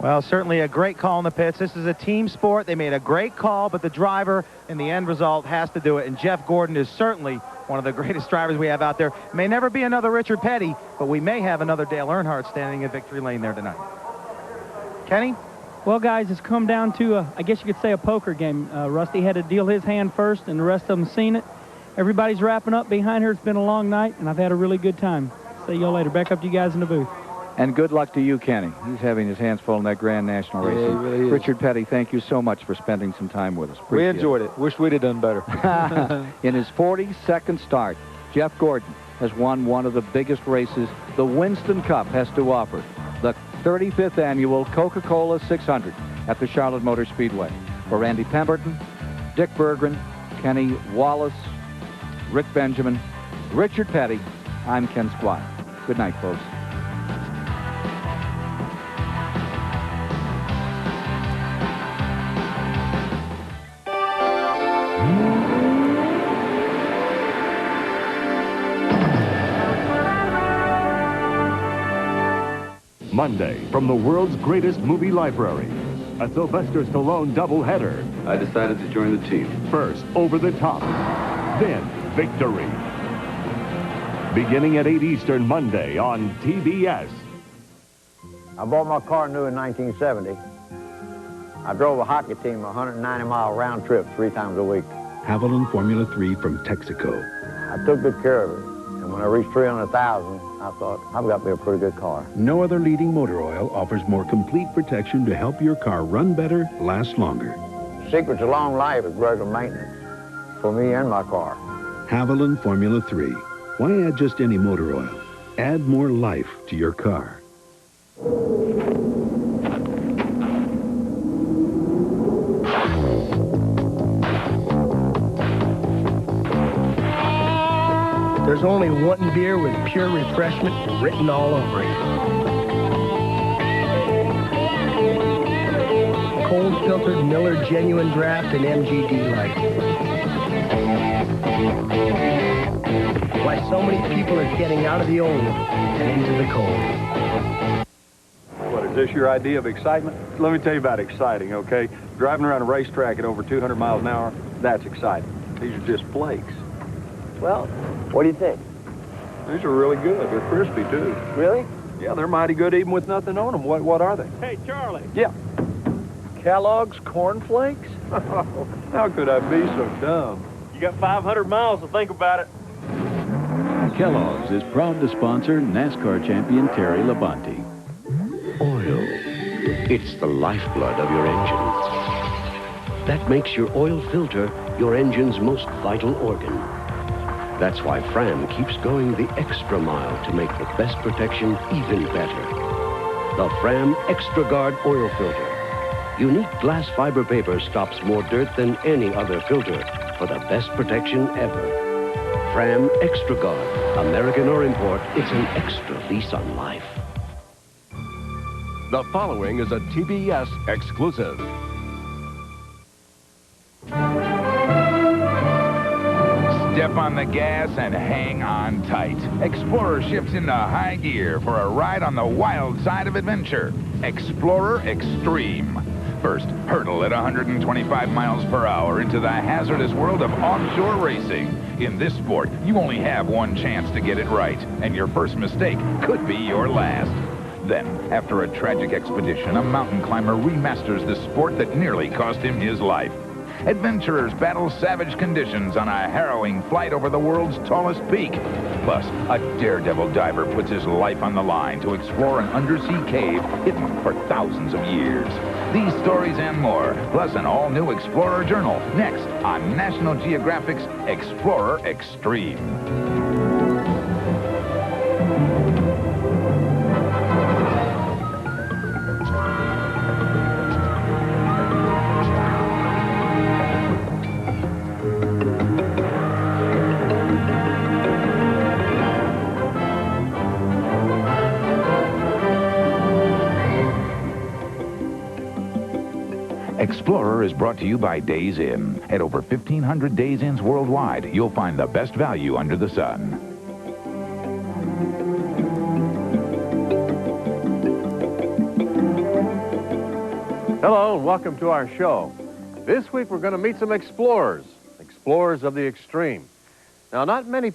Well, certainly a great call in the pits. This is a team sport. They made a great call, but the driver in the end result has to do it. And Jeff Gordon is certainly one of the greatest drivers we have out there. May never be another Richard Petty, but we may have another Dale Earnhardt standing in victory lane there tonight. Kenny? Well, guys, it's come down to, I guess you could say, a poker game. Rusty had to deal his hand first, and the rest of them seen it. Everybody's wrapping up behind here. It's been a long night, and I've had a really good time. See y'all later. Back up to you guys in the booth. And good luck to you, Kenny. He's having his hands full in that Grand National race. Yeah, he really is. Richard Petty, thank you so much for spending some time with us. We enjoyed it. Wish we'd have done better. In his 42nd start, Jeff Gordon has won one of the biggest races the Winston Cup has to offer, the 35th annual Coca-Cola 600 at the Charlotte Motor Speedway. For Randy Pemberton, Dick Berggren, Kenny Wallace, Rick Benjamin, Richard Petty, I'm Ken Squire. Good night, folks. Monday, from the world's greatest movie library, a Sylvester Stallone doubleheader. I decided to join the team. First, Over the Top, then Victory. Beginning at 8 Eastern Monday on TBS. I bought my car new in 1970. I drove a hockey team a 190-mile round trip 3 times a week. Haviland Formula 3 from Texaco. I took good care of it. And when I reached 300,000, I thought, I've got to be a pretty good car. No other leading motor oil offers more complete protection to help your car run better, last longer. Secret to long life is regular maintenance for me and my car. Haviland Formula 3. Why add just any motor oil? Add more life to your car. There's only one beer with pure refreshment written all over it. Cold filter unfiltered Miller Genuine Draft and MGD Light. Why so many people are getting out of the old and into the cold. What, is this your idea of excitement? Let me tell you about exciting, okay? Driving around a racetrack at over 200 miles an hour, that's exciting. These are just flakes. Well, what do you think? These are really good. They're crispy, too. Really? Yeah, they're mighty good even with nothing on them. What are they? Hey, Charlie. Yeah. Kellogg's Corn Flakes? How could I be so dumb? You got 500 miles to think about it. Kellogg's is proud to sponsor NASCAR champion Terry Labonte. Oil. It's the lifeblood of your engine. That makes your oil filter your engine's most vital organ. That's why Fram keeps going the extra mile to make the best protection even better. The Fram Extra Guard oil filter. Unique glass fiber paper stops more dirt than any other filter for the best protection ever. Fram Extra Guard, American or import, it's an extra lease on life. The following is a TBS exclusive. Step on the gas and hang on tight. Explorer shifts into high gear for a ride on the wild side of adventure. Explorer Extreme. First, hurtle at 125 miles per hour into the hazardous world of offshore racing. In this sport, you only have one chance to get it right, and your first mistake could be your last. Then, after a tragic expedition, a mountain climber remasters the sport that nearly cost him his life. Adventurers battle savage conditions on a harrowing flight over the world's tallest peak. Plus, a daredevil diver puts his life on the line to explore an undersea cave hidden for thousands of years. These stories and more, plus an all-new Explorer Journal, next on National Geographic's Explorer Extreme. Explorer is brought to you by Days Inn. At over 1,500 Days Inns worldwide, you'll find the best value under the sun. Hello, and welcome to our show. This week we're going to meet some explorers of the extreme. Now, not many people